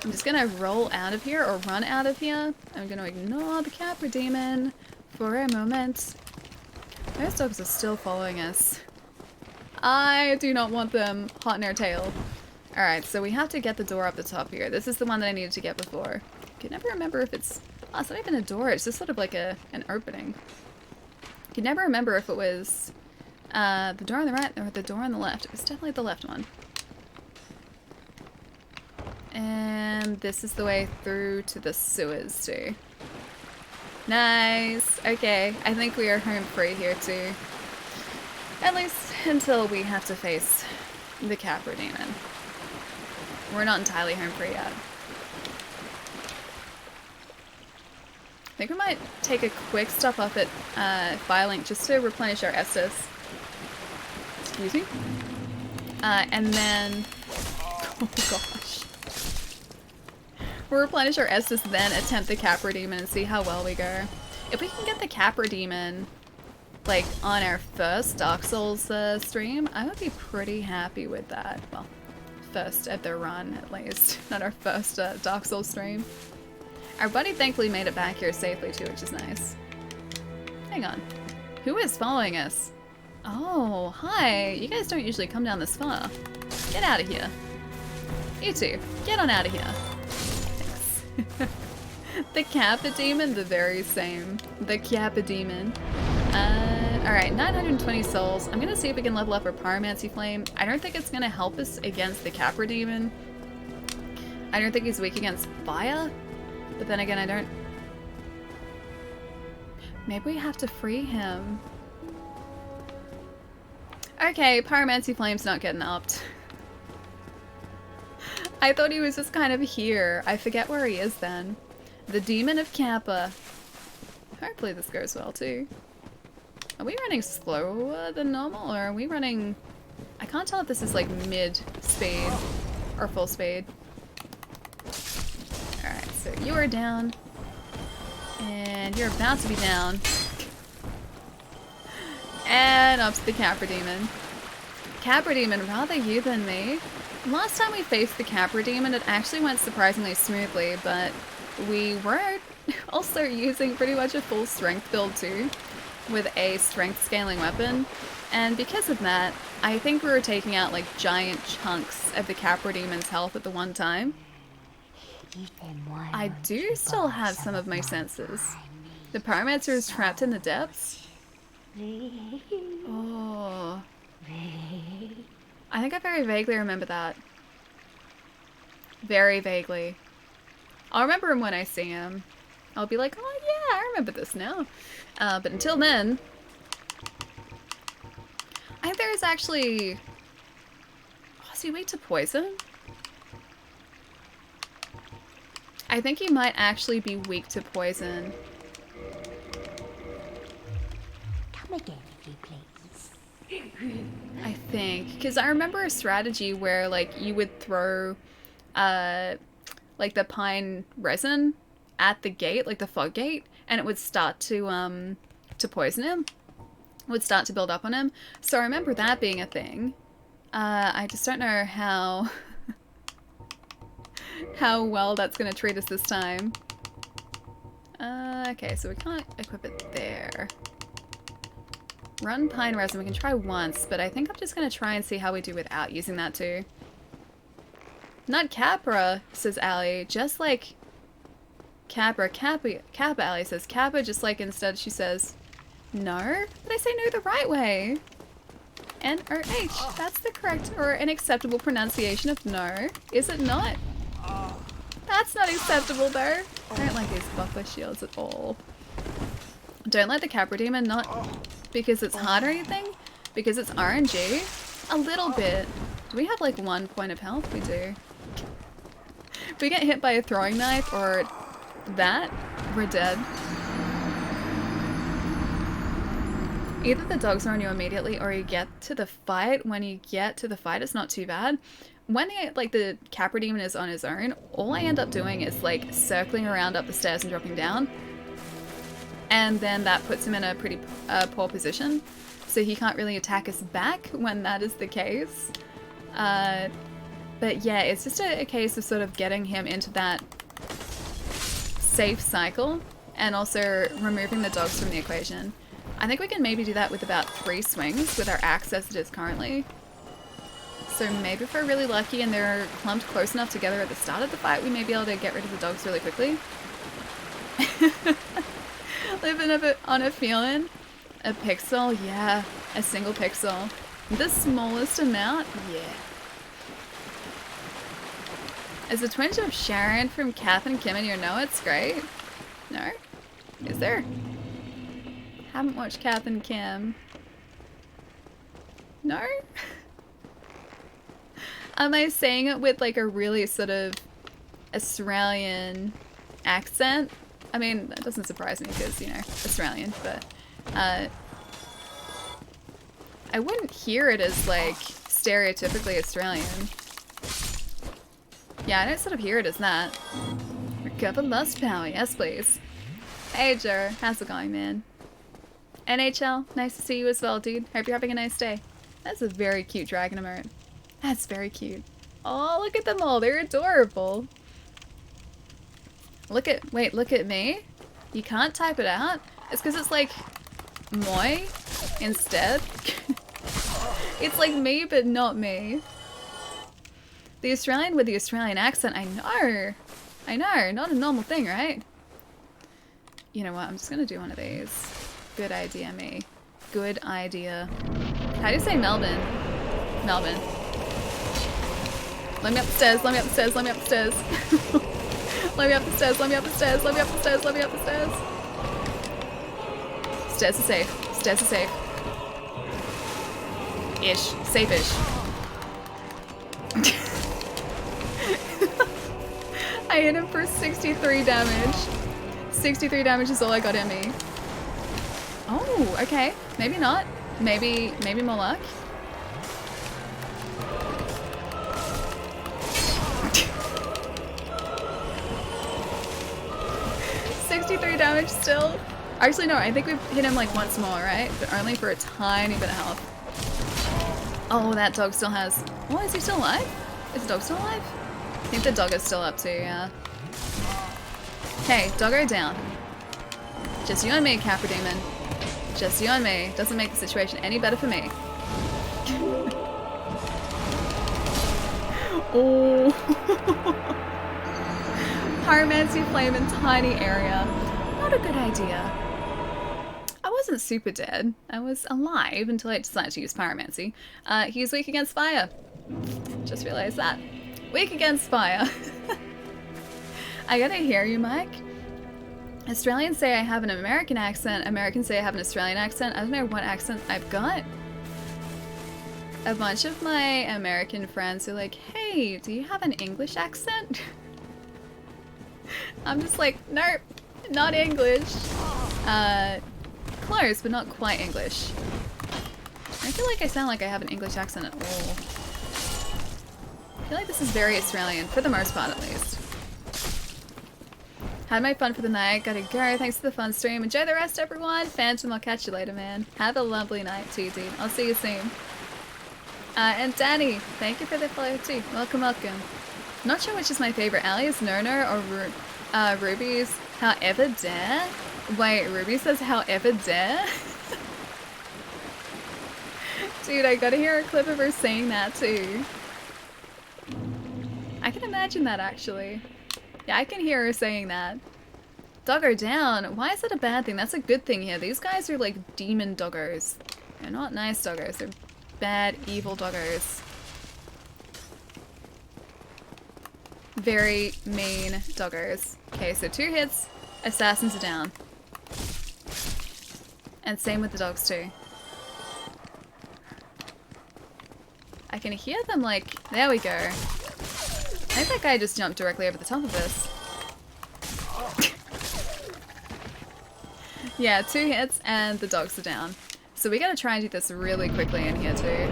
I'm just gonna roll out of here or run out of here. I'm gonna ignore the Capra Demon for a moment. Those dogs are still following us. I do not want them hot in our tail. Alright, so we have to get the door up the top here. This is the one that I needed to get before. I can never remember if it's... Oh, it's not even a door. It's just sort of like an opening. I can never remember if it was the door on the right or the door on the left. It was definitely the left one. And this is the way through to the sewers too. Nice. Okay, I think we are home free here too. At least until we have to face the Capra Demon. We're not entirely home free yet. I think we might take a quick stop up at Firelink just to replenish our Estus. Excuse me. And then... Oh gosh. We'll replenish our Estus, then attempt the Capra Demon and see how well we go. If we can get the Capra Demon, like, on our first Dark Souls stream, I would be pretty happy with that. Well, first of the run, at least. Not our first Dark Souls stream. Our buddy thankfully made it back here safely too, which is nice. Hang on. Who is following us? Oh, hi. You guys don't usually come down this far. Get out of here. You two, get on out of here. Thanks. The Kappa Demon, the very same. The Kappa Demon. Alright, 920 souls. I'm gonna see if we can level up our Pyromancy Flame. I don't think it's gonna help us against the Kappa Demon. I don't think he's weak against fire. But then again, I don't... Maybe we have to free him. Okay, Pyromancy Flame's not getting upped. I thought he was just kind of here. I forget where he is then. The Demon of Kappa. Hopefully this goes well too. Are we running slower than normal, or are we running... I can't tell if this is like mid-speed or full speed. Alright, so you are down. And you're about to be down. And up to the Capra Demon. Capra Demon, rather you than me. Last time we faced the Capra Demon, it actually went surprisingly smoothly, but we were also using pretty much a full strength build too, with a strength scaling weapon. And because of that, I think we were taking out like giant chunks of the Capra Demon's health at the one time. I do still have some of my senses. The Pyromancer is trapped in the depths. Oh. I think I very vaguely remember that. Very vaguely. I'll remember him when I see him. I'll be like, oh yeah, I remember this now. But until then... I think there is actually... Oh, is he weak to poison? I think he might actually be weak to poison. Come again, if you please. I think, because I remember a strategy where like you would throw like the pine resin at the gate, like the fog gate, and it would start to poison him. It would start to build up on him. So I remember that being a thing. I just don't know how how well that's gonna treat us this time. Okay, so we can't equip it there. Run pine resin, we can try once, but I think I'm just gonna try and see how we do without using that too. Not Capra, says Allie, just like Capra. Kappa Allie says Kappa, just like instead she says no? But I say no the right way. N-O-H, that's the correct or an acceptable pronunciation of no, is it not? That's not acceptable though. I don't like these buffer shields at all. Don't let the Capra Demon, not because it's hard or anything, because it's RNG. A little bit. Do we have like 1 point of health? We do. If we get hit by a throwing knife or that, we're dead. Either the dogs are on you immediately or you get to the fight. When you get to the fight, it's not too bad. When the Capra Demon is on his own, all I end up doing is like circling around up the stairs and dropping down. And then that puts him in a pretty poor position. So he can't really attack us back when that is the case. But yeah, it's just a case of sort of getting him into that safe cycle and also removing the dogs from the equation. I think we can maybe do that with about 3 swings with our axe as it is currently. So maybe if we're really lucky and they're clumped close enough together at the start of the fight, we may be able to get rid of the dogs really quickly. Living a bit on a feeling. A pixel, yeah. A single pixel. The smallest amount, yeah. Is a twinge of Sharon from Kath and Kim in your It's great? No? Is there? Haven't watched Kath and Kim. No? Am I saying it with like a really sort of Australian accent? I mean, that doesn't surprise me because, you know, Australian, but I wouldn't hear it as like stereotypically Australian. Yeah, I don't sort of hear it as that. Recover lust power, yes please. Hey Joe, how's it going, man? NHL, nice to see you as well, dude. Hope you're having a nice day. That's a very cute dragon emote. That's very cute. Oh, look at them all. They're adorable. Wait, look at me? You can't type it out? It's because it's like moi instead. It's like me, but not me. The Australian with the Australian accent, I know. I know, not a normal thing, right? You know what, I'm just gonna do one of these. Good idea, me. Good idea. How do you say Melbourne? Melbourne. Let me up the stairs, let me up the stairs, let me up the stairs. Let me up the stairs, let me up the stairs, let me up the stairs, let me up the stairs. Stairs are safe. Stairs are safe. Ish. Safe-ish. I hit him for 63 damage. 63 damage is all I got in me. Oh, okay. Maybe not. Maybe more luck. Damage still. Actually, no, I think we've hit him like once more, right? But only for a tiny bit of health. Oh, that dog still has... Oh, is he still alive? Is the dog still alive? I think the dog is still up too, yeah. Okay, doggo down. Just you and me, Capra Demon. Just you and me. Doesn't make the situation any better for me. Oh. Pyromancy flame in tiny area. Not a good idea. I wasn't super dead. I was alive until I decided to use pyromancy. He's weak against fire. Just realized that. Weak against fire. I gotta hear you, Mike. Australians say I have an American accent. Americans say I have an Australian accent. I don't know what accent I've got. A bunch of my American friends are like, hey, do you have an English accent? I'm just like, nope. Not English. Close, but not quite English. I feel like I sound like I have an English accent at all. I feel like this is very Australian, for the most part at least. Had my fun for the night, gotta go. Thanks for the fun stream. Enjoy the rest, everyone. Phantom, I'll catch you later, man. Have a lovely night too, dude. I'll see you soon. And Danny, thank you for the follow too. Welcome, welcome. Not sure which is my favorite. Ali's Nono or Ruby's However Dare? Wait, Ruby says however dare? Dude, I gotta hear a clip of her saying that too. I can imagine that actually. Yeah, I can hear her saying that. Doggo down. Why is that a bad thing? That's a good thing here. These guys are like demon doggos. They're not nice doggos. They're bad, evil doggos. Very mean doggos. Okay, so 2 hits. Assassins are down. And same with the dogs too. I can hear them like... There we go. I think that guy just jumped directly over the top of this. Yeah, 2 hits and the dogs are down. So we gotta try and do this really quickly in here too.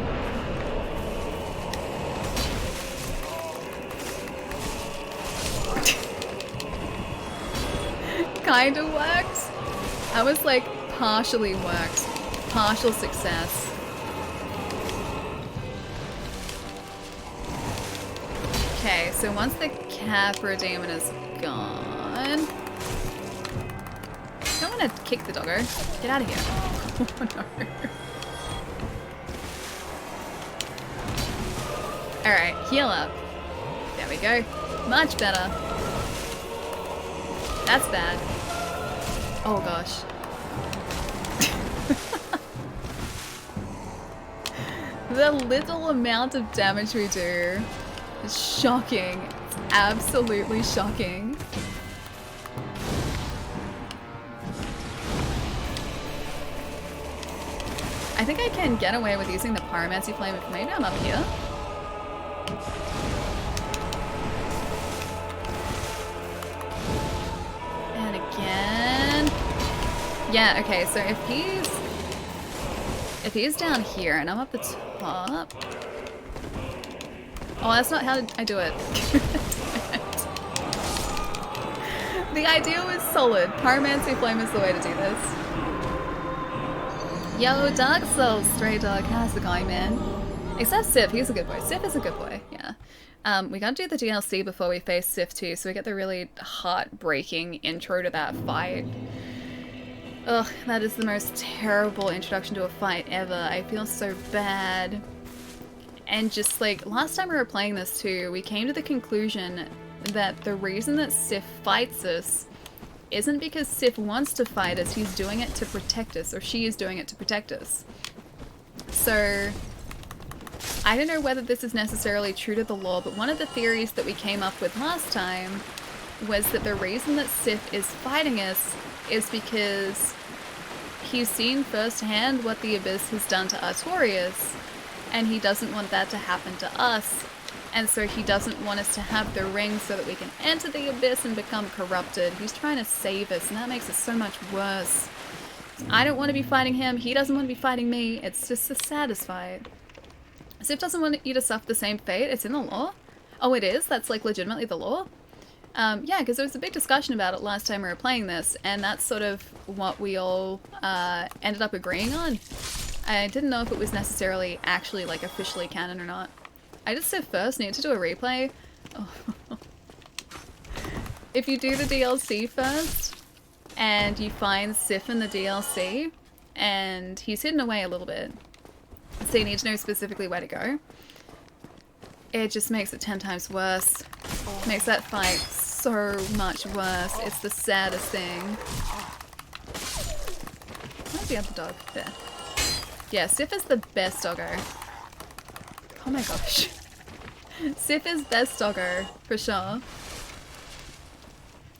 Kinda worked. I was like partially worked. Partial success. Okay, so once the Capra Demon is gone... I don't want to kick the doggo. Get out of here. Oh no. Alright, heal up. There we go. Much better. That's bad. Oh gosh. The little amount of damage we do is shocking. It's absolutely shocking. I think I can get away with using the Pyromancy Flame if maybe I'm up here. And again. Yeah, okay, so if he's down here and I'm up the top. Oh, that's not how I do it. The idea was solid. Pyromancy Flame is the way to do this. Yo, Dark Souls, Stray Dog, how's it going, man? Except Sif, he's a good boy. Sif is a good boy, yeah. We gotta do the DLC before we face Sif 2, so we get the really heartbreaking intro to that fight. Ugh, that is the most terrible introduction to a fight ever. I feel so bad. And just like, last time we were playing this too, we came to the conclusion that the reason that Sif fights us isn't because Sif wants to fight us, he's doing it to protect us, or she is doing it to protect us. So, I don't know whether this is necessarily true to the lore, but one of the theories that we came up with last time was that the reason that Sif is fighting us is because he's seen firsthand what the Abyss has done to Artorias, and he doesn't want that to happen to us, and so he doesn't want us to have the ring so that we can enter the Abyss and become corrupted. He's trying to save us, and that makes it so much worse. I don't want to be fighting him, he doesn't want to be fighting me, it's just a saddest fight. Sif doesn't want you to suffer the same fate, it's in the lore. Oh, it is? That's like legitimately the lore? Yeah, because there was a big discussion about it last time we were playing this, and that's sort of what we all ended up agreeing on. I didn't know if it was necessarily actually like officially canon or not. I just said first need to do a replay. Oh. If you do the DLC first, and you find Sif in the DLC, and he's hidden away a little bit, so you need to know specifically where to go, it just makes it 10 times worse. Makes that fight so much worse. It's the saddest thing. Where's the other dog? There. Yeah, Sif is the best doggo. Oh my gosh. Sif is best doggo, for sure.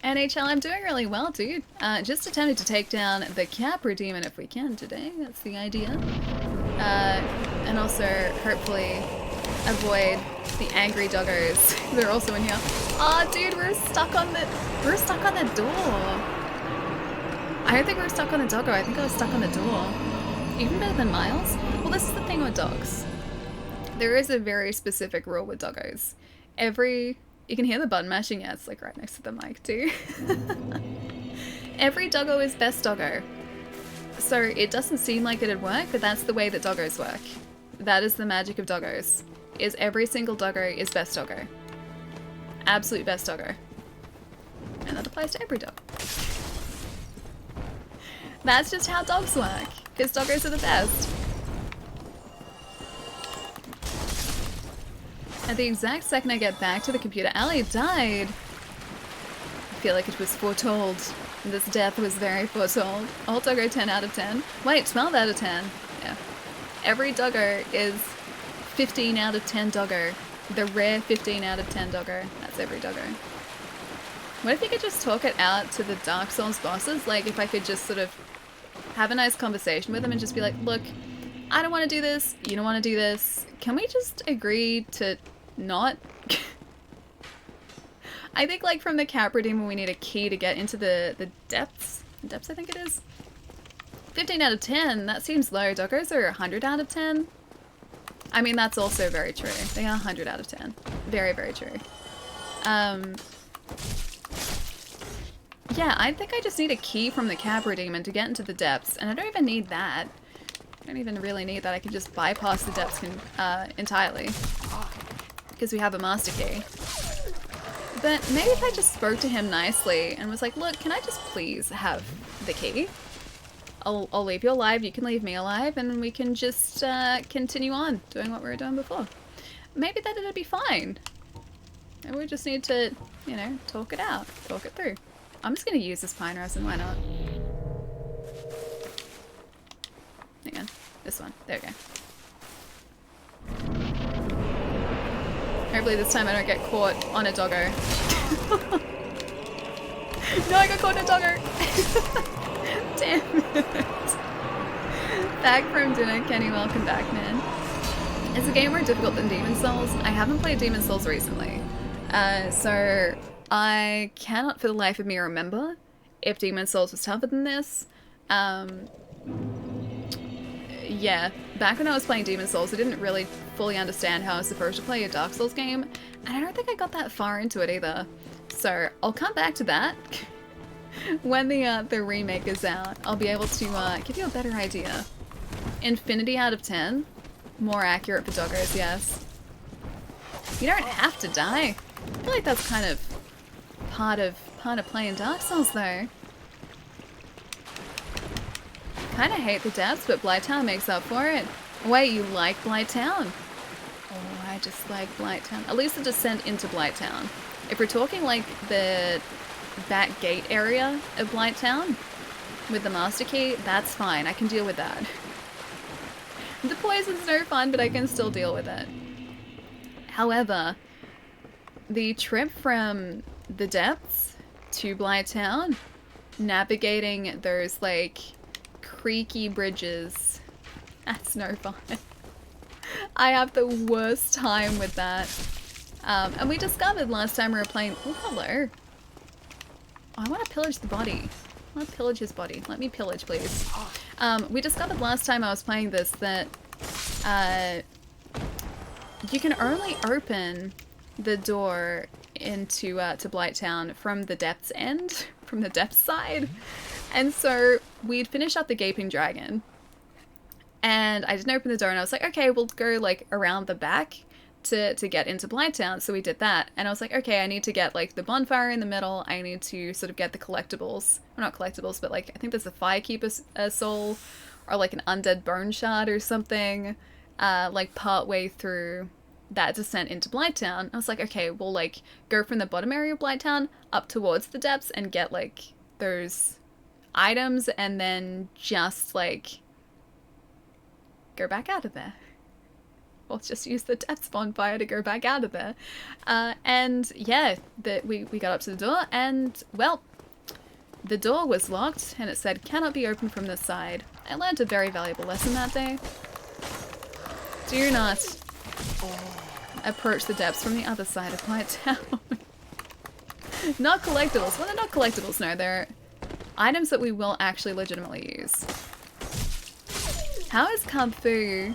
NHL, I'm doing really well, dude. Just attempted to take down the Capra Demon if we can today. That's the idea. And also, hopefully, avoid the angry doggos. They're also in here. Oh, dude, we're stuck on the door. I don't think we're stuck on the doggo. I think I was stuck on the door. Even better than Miles. Well, this is the thing with dogs. There is a very specific rule with doggos. You can hear the button mashing. Yeah, it's like right next to the mic too. Every doggo is best doggo. So it doesn't seem like it'd work, but that's the way that doggos work. That is the magic of doggos. Is every single doggo is best doggo. Absolute best doggo. And that applies to every dog. That's just how dogs work, because doggos are the best. At the exact second I get back to the computer, Ali died. I feel like it was foretold. This death was very foretold. All doggo 10 out of 10. Wait, 12 out of 10. Yeah. Every doggo is 15 out of 10 doggo. The rare 15 out of 10 doggo. That's every doggo. What if you could just talk it out to the Dark Souls bosses? Like, if I could just sort of have a nice conversation with them and just be like, look, I don't want to do this, you don't want to do this. Can we just agree to not? I think, like, from the Capra Demon, we need a key to get into the depths. Depths, I think it is. 15 out of 10, that seems low. Doggos are 100 out of 10. I mean, that's also very true. They are 100 out of 10. Very, very true. Yeah, I think I just need a key from the Capra Demon to get into the depths, and I don't even need that. I don't even really need that. I can just bypass the depths entirely. Because we have a master key. But maybe if I just spoke to him nicely and was like, look, can I just please have the key? I'll leave you alive, you can leave me alive, and we can just continue on doing what we were doing before. Maybe that it'd be fine. Maybe we just need to, you know, talk it out, talk it through. I'm just going to use this pine resin, why not? Hang on, this one, there we go. Hopefully this time I don't get caught on a doggo. No, I got caught on a doggo! Damn it. Back from dinner, Kenny, welcome back, man. Is the game more difficult than Demon Souls? I haven't played Demon Souls recently. So I cannot for the life of me remember if Demon Souls was tougher than this. Yeah, back when I was playing Demon Souls, I didn't really fully understand how I was supposed to play a Dark Souls game, and I don't think I got that far into it either. So I'll come back to that when the remake is out. I'll be able to give you a better idea. Infinity out of 10, more accurate for doggos, yes. You don't have to die. I feel like that's kind of part of playing Dark Souls though. Kinda hate the depths, but Blighttown makes up for it. Wait, you like Blighttown? Oh, I just like Blighttown. At least the descent into Blighttown. If we're talking like the back gate area of Blighttown with the master key, that's fine. I can deal with that. The poison's no fun, but I can still deal with it. However, the trip from the depths to Blighttown, navigating those like creaky bridges, that's no fun. I have the worst time with that. And we discovered last time we were playing... Oh, hello. Oh, I want to pillage the body. I want to pillage his body. Let me pillage, please. We discovered last time I was playing this that you can only open the door into to Blighttown from the depths end, from the depths side. And so we'd finished up the Gaping Dragon. And I didn't open the door and I was like, okay, we'll go like around the back to get into Blighttown. So we did that. And I was like, okay, I need to get like the bonfire in the middle. I need to sort of get the collectibles. Well, not collectibles, but like I think there's a Firekeeper soul or like an undead bone shard or something like part way through that descent into Blighttown. I was like, okay, we'll like go from the bottom area of Blighttown up towards the depths and get like those items and then just like go back out of there. We'll just use the depths bonfire to go back out of there. And yeah, we got up to the door and, well, the door was locked and it said cannot be opened from this side. I learned a very valuable lesson that day. Do not approach the depths from the other side of Blighttown. Not collectibles. Well, they're not collectibles, no. They're items that we will actually legitimately use. How is Kung-Fu?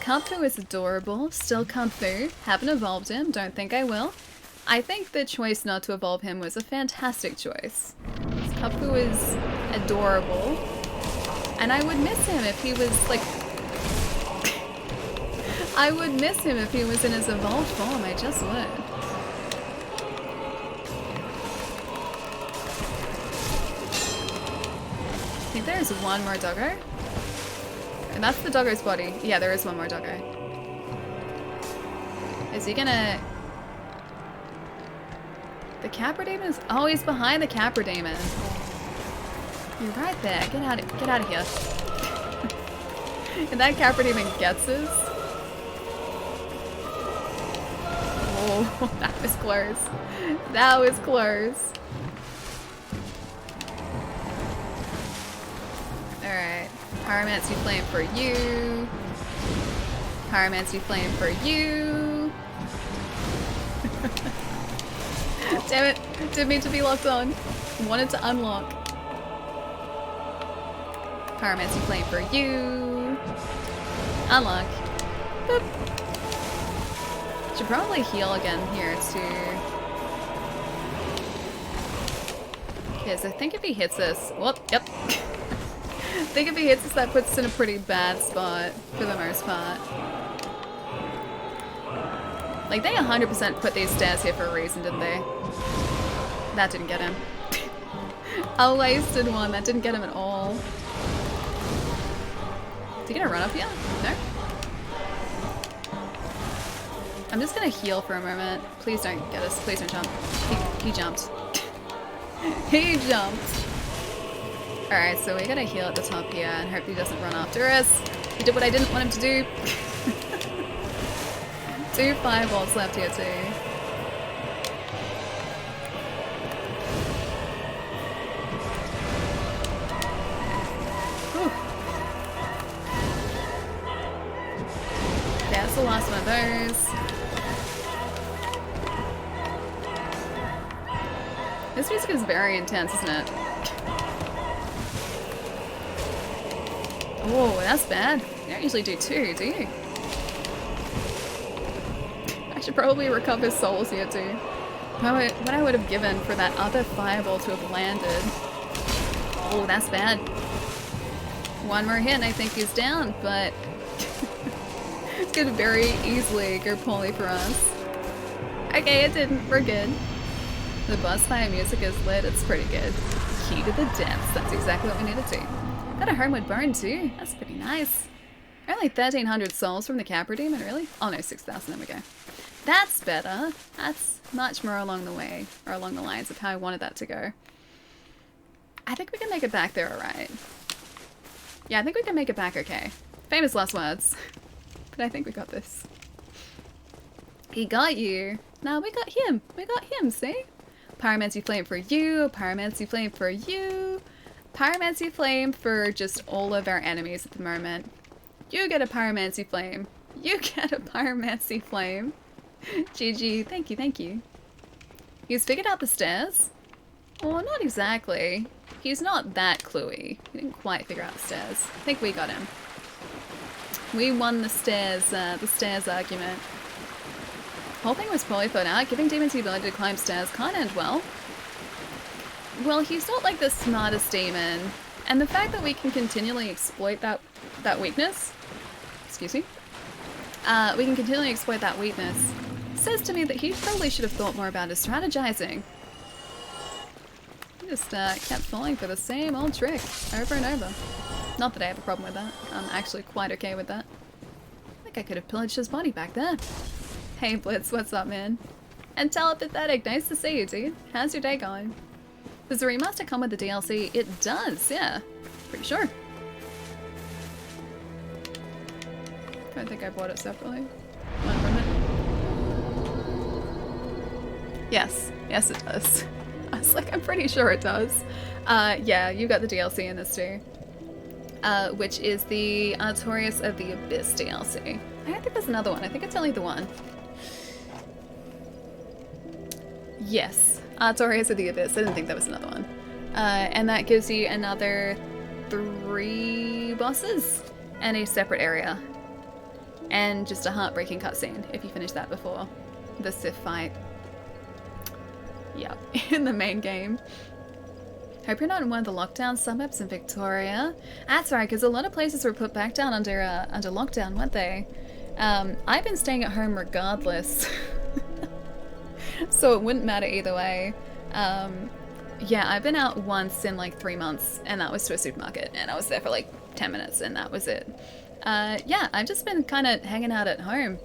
Kung-Fu is adorable. Still Kung-Fu. Haven't evolved him. Don't think I will. I think the choice not to evolve him was a fantastic choice. Kung-Fu is adorable. And I would miss him if he was, like... I would miss him if he was in his evolved form. I just would. I think there's one more doggo. And that's the doggo's body. Yeah, there is one more doggo. Is he gonna... The Capra Demon is... Oh, he's behind the Capra Demon. You're right there. Get out of here. And that Capra Demon gets us. Oh, that was close. That was close. Alright. Pyromancy Flame for you. Pyromancy Flame for you. Damn it. Didn't mean to be locked on. Wanted to unlock. Pyromancy Flame for you. Unlock. Boop. Should probably heal again here too. Because I think if he hits us... Whoop, yep. I think if he hits us, that puts us in a pretty bad spot for the most part. Like, they 100% put these stairs here for a reason, didn't they? That didn't get him. I wasted one. That didn't get him at all. Is he gonna run up here? No? I'm just gonna heal for a moment. Please don't get us. Please don't jump. He jumped. He jumped. Alright, so we gotta heal at the top here and hope he doesn't run after us. He did what I didn't want him to do. 2 fireballs left here too. Whew. Yeah, that's the last one of those. This music is very intense, isn't it? Oh, that's bad. You don't usually do 2, do you? I should probably recover souls here too. What I would have given for that other fireball to have landed. Oh, that's bad. One more hit and I think he's down, but it could very easily go poorly for us. Okay, it didn't. We're good. The boss fight music is lit. It's pretty good. Key to the depths. That's exactly what we needed to. Got a Homeward Bone too. That's pretty nice. Only 1,300 souls from the Capra Demon, really? Oh no, 6,000. There we go. That's better. That's much more along the way, or along the lines of how I wanted that to go. I think we can make it back there alright. Yeah, I think we can make it back okay. Famous last words. But I think we got this. He got you. Now we got him. We got him, see? Pyromancy Flame for you. Pyromancy Flame for you. Pyromancy Flame for just all of our enemies at the moment. You get a Pyromancy Flame. You get a Pyromancy Flame. GG. Thank you, thank you. He's figured out the stairs? Well, not exactly. He's not that cluey. He didn't quite figure out the stairs. I think we got him. We won the stairs argument. Whole thing was poorly thought out. Giving demons the ability to climb stairs can't end well. Well, he's not like the smartest demon. And the fact that we can continually exploit that weakness, excuse me, we can continually exploit that weakness, says to me that he probably should have thought more about his strategizing. He just kept falling for the same old trick over and over. Not that I have a problem with that. I'm actually quite okay with that. I think I could have pillaged his body back there. Hey Blitz, what's up, man? And Telepathetic, nice to see you, dude. How's your day going? Does the remaster come with the DLC? It does, yeah. Pretty sure. I think I bought it separately. One moment. Yes. Yes, it does. I was like, I'm pretty sure it does. Yeah, you got the DLC in this too. Which is the Artorias of the Abyss DLC. I don't think there's another one. I think it's only the one. Yes, Artorias of the Abyss. I didn't think there was another one. And that gives you another 3 bosses and a separate area. And just a heartbreaking cutscene if you finish that before the Sith fight. Yeah, in the main game. Hope you're not in one of the lockdown suburbs in Victoria. That's right, because a lot of places were put back down under lockdown, weren't they? I've been staying at home regardless. So it wouldn't matter either way. Yeah, I've been out once in like 3 months, and that was to a supermarket, and I was there for like 10 minutes, and that was it. Yeah, I've just been kind of hanging out at home.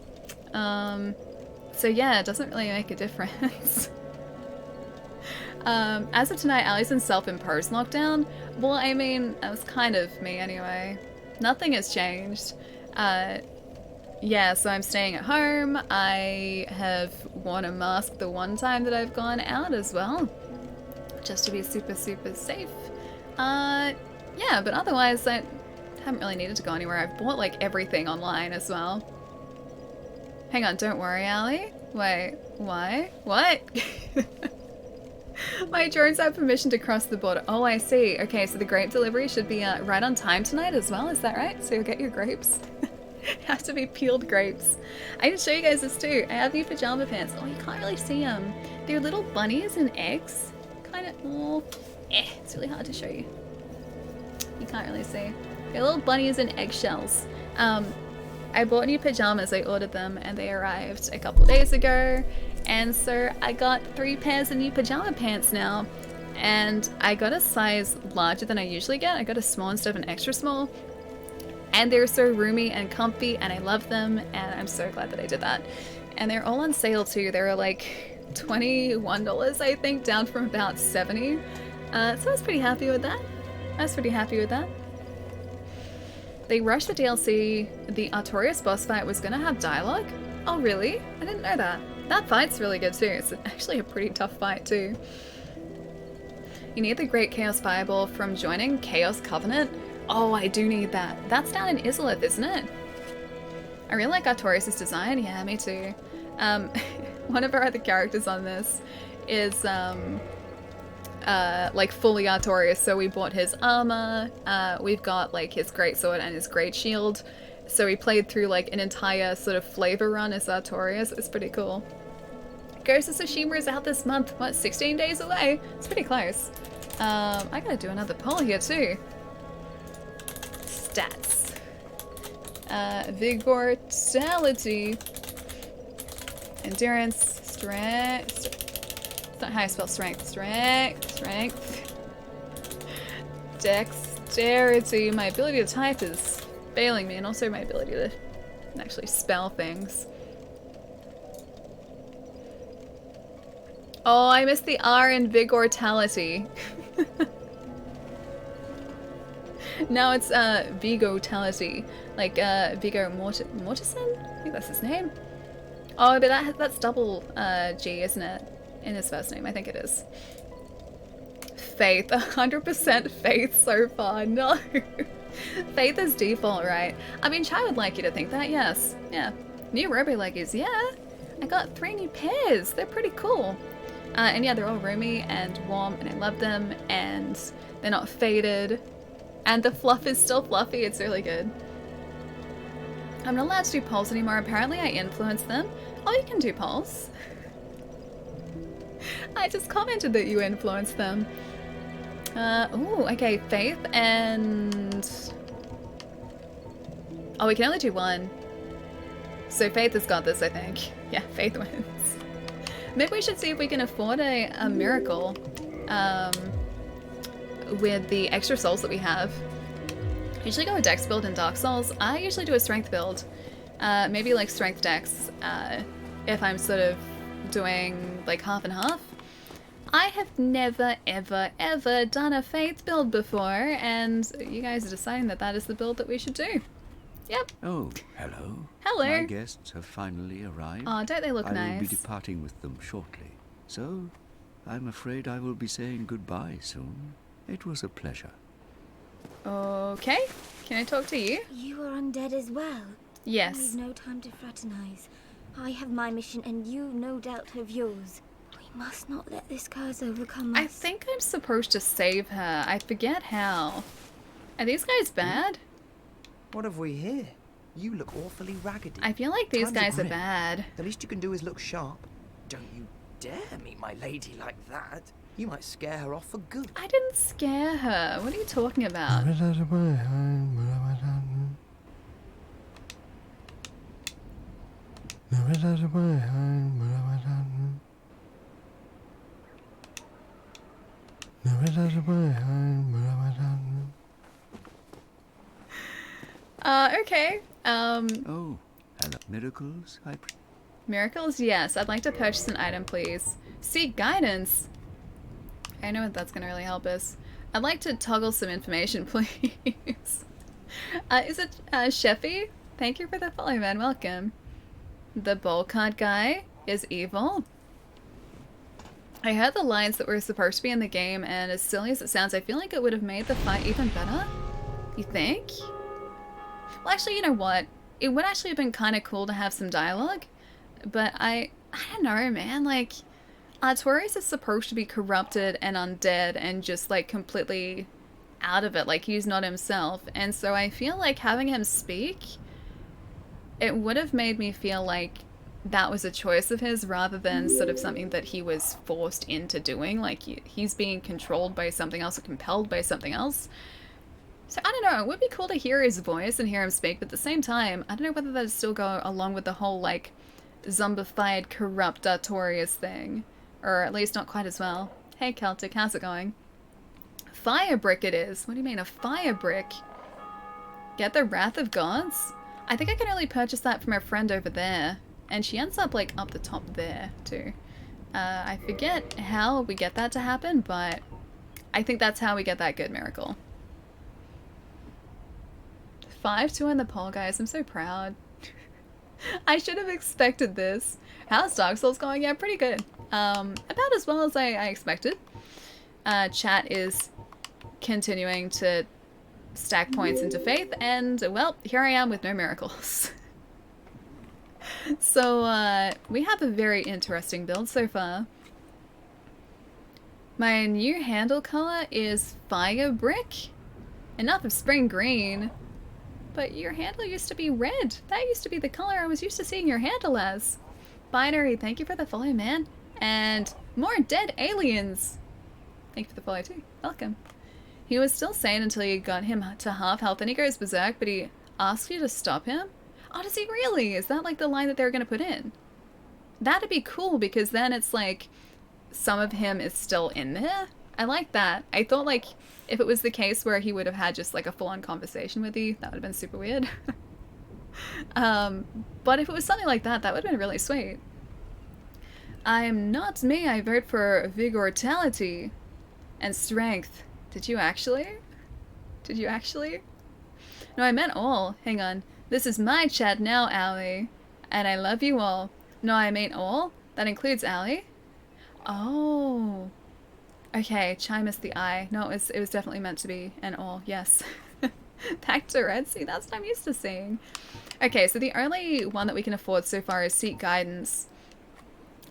So yeah, it doesn't really make a difference. As of tonight, Ali's in self-imposed lockdown. Well, I mean, that was kind of me anyway. Nothing has changed. Yeah, so I'm staying at home. I have worn a mask the one time that I've gone out as well. Just to be super, super safe. Yeah, but otherwise I haven't really needed to go anywhere. I've bought like everything online as well. Hang on, don't worry, Ali. Wait, why? What? My drones have permission to cross the border. Oh, I see. Okay, so the grape delivery should be right on time tonight as well, is that right? So you'll get your grapes. Have to be peeled grapes. I can show you guys this too. I have new pajama pants. Oh, you can't really see them. They're little bunnies and eggs. Kind of, oh, it's really hard to show you. You can't really see. They're little bunnies and eggshells. I bought new pajamas. I ordered them and they arrived a couple days ago. And so I got 3 pairs of new pajama pants now. And I got a size larger than I usually get. I got a small instead of an extra small. And they're so roomy and comfy and I love them. And I'm so glad that I did that. And they're all on sale too. They were like $21, I think, down from about $70. So I was pretty happy with that. They rushed the DLC. The Artorias boss fight was gonna have dialogue. Oh really? I didn't know that. That fight's really good too. It's actually a pretty tough fight too. You need the Great Chaos Fireball from joining Chaos Covenant. Oh, I do need that. That's down in Izalith, isn't it? I really like Artorias' design. Yeah, me too. One of our other characters on this is like fully Artorias, so we bought his armor. We've got like his greatsword and his great shield. So we played through like an entire sort of flavor run as Artorias. It's pretty cool. Ghost of Tsushima is out this month. What, 16 days away? It's pretty close. I gotta do another poll here too. Stats. Vigortality. Endurance, Strength. It's not how you spell strength. Strength. Dexterity. My ability to type is failing me, and also my ability to actually spell things. Oh, I missed the R in vigortality. Now it's Vigotality, like Viggo Mortensen? I think that's his name. Oh, but that's double G, isn't it? In his first name, I think it is. Faith, 100% Faith so far. No, Faith is default, right? I mean, Chai would like you to think that. Yes, yeah. New Robo-Leggies, yeah. I got 3 new pairs. They're pretty cool. And yeah, they're all roomy and warm, and I love them. And they're not faded. And the fluff is still fluffy. It's really good. I'm not allowed to do polls anymore. Apparently I influenced them. Oh, you can do polls. I just commented that you influenced them. Oh, okay. Faith and... Oh, we can only do one. So Faith has got this, I think. Yeah, Faith wins. Maybe we should see if we can afford a miracle. With the extra souls that we have. I usually go a dex build in Dark Souls. I usually do a strength build. Maybe like strength dex, if I'm sort of doing like half and half. I have never ever ever done a faith build before, and you guys are deciding that that is the build that we should do. Yep. Oh, hello. Hello. My guests have finally arrived. Oh, don't they look nice? I will be departing with them shortly. So, I'm afraid I will be saying goodbye soon. It was a pleasure. Okay. Can I talk to you? You are undead as well? Yes. We've no time to fraternize. I have my mission and you no doubt have yours. We must not let this curse overcome us. I think I'm supposed to save her. I forget how. Are these guys bad? What have we here? You look awfully raggedy. I feel like these guys are bad. The least you can do is look sharp. Don't you dare meet my lady like that. You might scare her off for good. I didn't scare her. What are you talking about? Okay. Oh, hello. Miracles? Miracles? Yes. I'd like to purchase an item, please. Seek guidance. I know that's going to really help us. I'd like to toggle some information, please. Is it Sheffy? Thank you for the follow, man. Welcome. The bowl card guy is evil. I heard the lines that were supposed to be in the game, and as silly as it sounds, I feel like it would have made the fight even better. You think? Well, actually, you know what? It would actually have been kind of cool to have some dialogue, but I don't know, man. Like, Artorias is supposed to be corrupted and undead and just, like, completely out of it. Like, he's not himself. And so I feel like having him speak, it would have made me feel like that was a choice of his rather than sort of something that he was forced into doing. Like, he's being controlled by something else or compelled by something else. So, I don't know. It would be cool to hear his voice and hear him speak, but at the same time, I don't know whether that would still go along with the whole, like, zombified, corrupt Artorias thing. Or at least not quite as well. Hey Celtic, how's it going? Fire brick it is. What do you mean, a fire brick? Get the Wrath of Gods? I think I can only purchase that from our friend over there. And she ends up, like, up the top there, too. I forget how we get that to happen, but I think that's how we get that good miracle. 5-2 in the poll, guys. I'm so proud. I should have expected this. How's Dark Souls going? Yeah, pretty good. About as well as I expected. Chat is continuing to stack points into faith, and, well, here I am with no miracles. So, we have a very interesting build so far. My new handle color is fire brick. Enough of spring green. But your handle used to be red. That used to be the color I was used to seeing your handle as. Binary, thank you for the follow, man. And more dead aliens. Thank you for the follow too. Welcome. He was still sane until you got him to half health, and he goes berserk, but he asked you to stop him? Oh, does he really? Is that like the line that they were going to put in? That'd be cool, because then it's like some of him is still in there. I like that. I thought like if it was the case where he would have had just like a full-on conversation with you, that would have been super weird. But if it was something like that, that would have been really sweet. I am not me. I vote for vigorality and strength. Did you actually? Did you actually? No, I meant all. Hang on. This is my chat now, Allie. And I love you all. No, I mean all. That includes Allie. Oh. Okay, chime is the I. No, it was definitely meant to be an all. Yes. Back to Red Sea. That's what I'm used to seeing. Okay, so the only one that we can afford so far is Seek Guidance.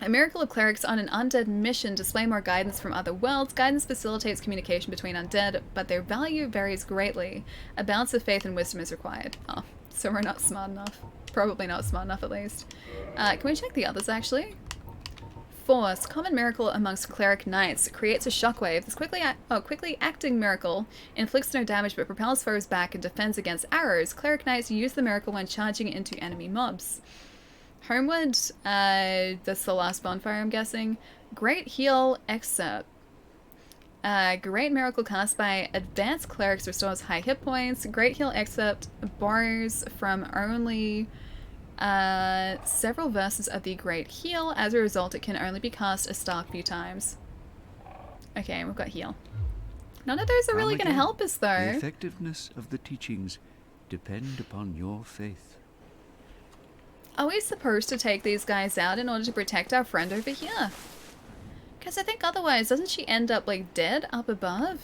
A miracle of clerics on an undead mission display more guidance from other worlds. Guidance facilitates communication between undead, but their value varies greatly. A balance of faith and wisdom is required. Oh, so we're not smart enough. Probably not smart enough, at least. Can we check the others, actually? Force. Common miracle amongst cleric knights. Creates a shockwave. This quickly acting miracle inflicts no damage but propels foes back and defends against arrows. Cleric knights use the miracle when charging into enemy mobs. Homeward, that's the last bonfire, I'm guessing. Great Heal Excerpt. Great Miracle cast by advanced clerics restores high hit points. Great Heal Excerpt borrows from only several verses of the Great Heal. As a result, it can only be cast a stark few times. Okay, and we've got Heal. None of those are really going to help us, though. The effectiveness of the teachings depend upon your faith. Are we supposed to take these guys out in order to protect our friend over here? Because I think otherwise, doesn't she end up, like, dead up above?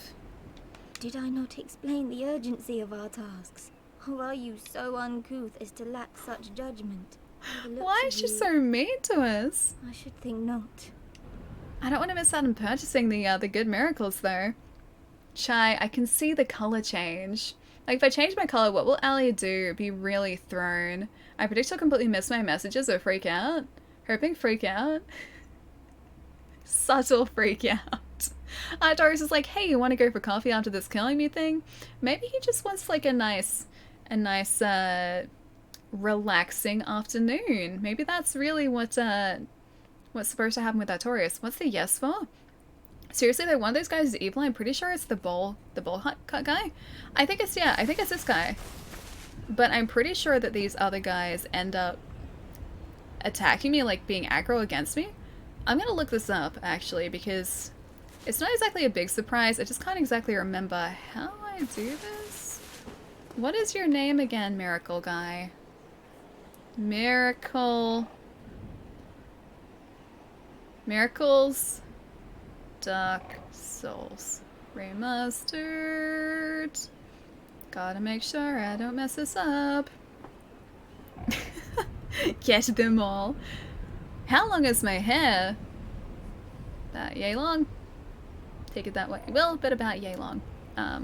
Did I not explain the urgency of our tasks? Or are you so uncouth as to lack such judgment? Why is she so mean to us? I should think not. I don't want to miss out on purchasing the good miracles, though. Chai, I can see the color change. Like, if I change my color, what will Allie do? Be really thrown. I predict she'll completely miss my messages or freak out. Hoping freak out. Subtle freak out. Doris is like, hey, you want to go for coffee after this killing me thing? Maybe he just wants like a nice, relaxing afternoon. Maybe that's really what's supposed to happen with Artorias. What's the yes for? Seriously, though, one of those guys is evil. I'm pretty sure it's the bowl cut guy. I think it's this guy. But I'm pretty sure that these other guys end up attacking me, like being aggro against me. I'm gonna look this up, actually, because it's not exactly a big surprise. I just can't exactly remember how I do this. What is your name again, Miracle Guy? Miracles. Dark Souls Remastered. Gotta make sure I don't mess this up. Get them all. How long is my hair? About yay long. Take it that way. Well, but about yay long. I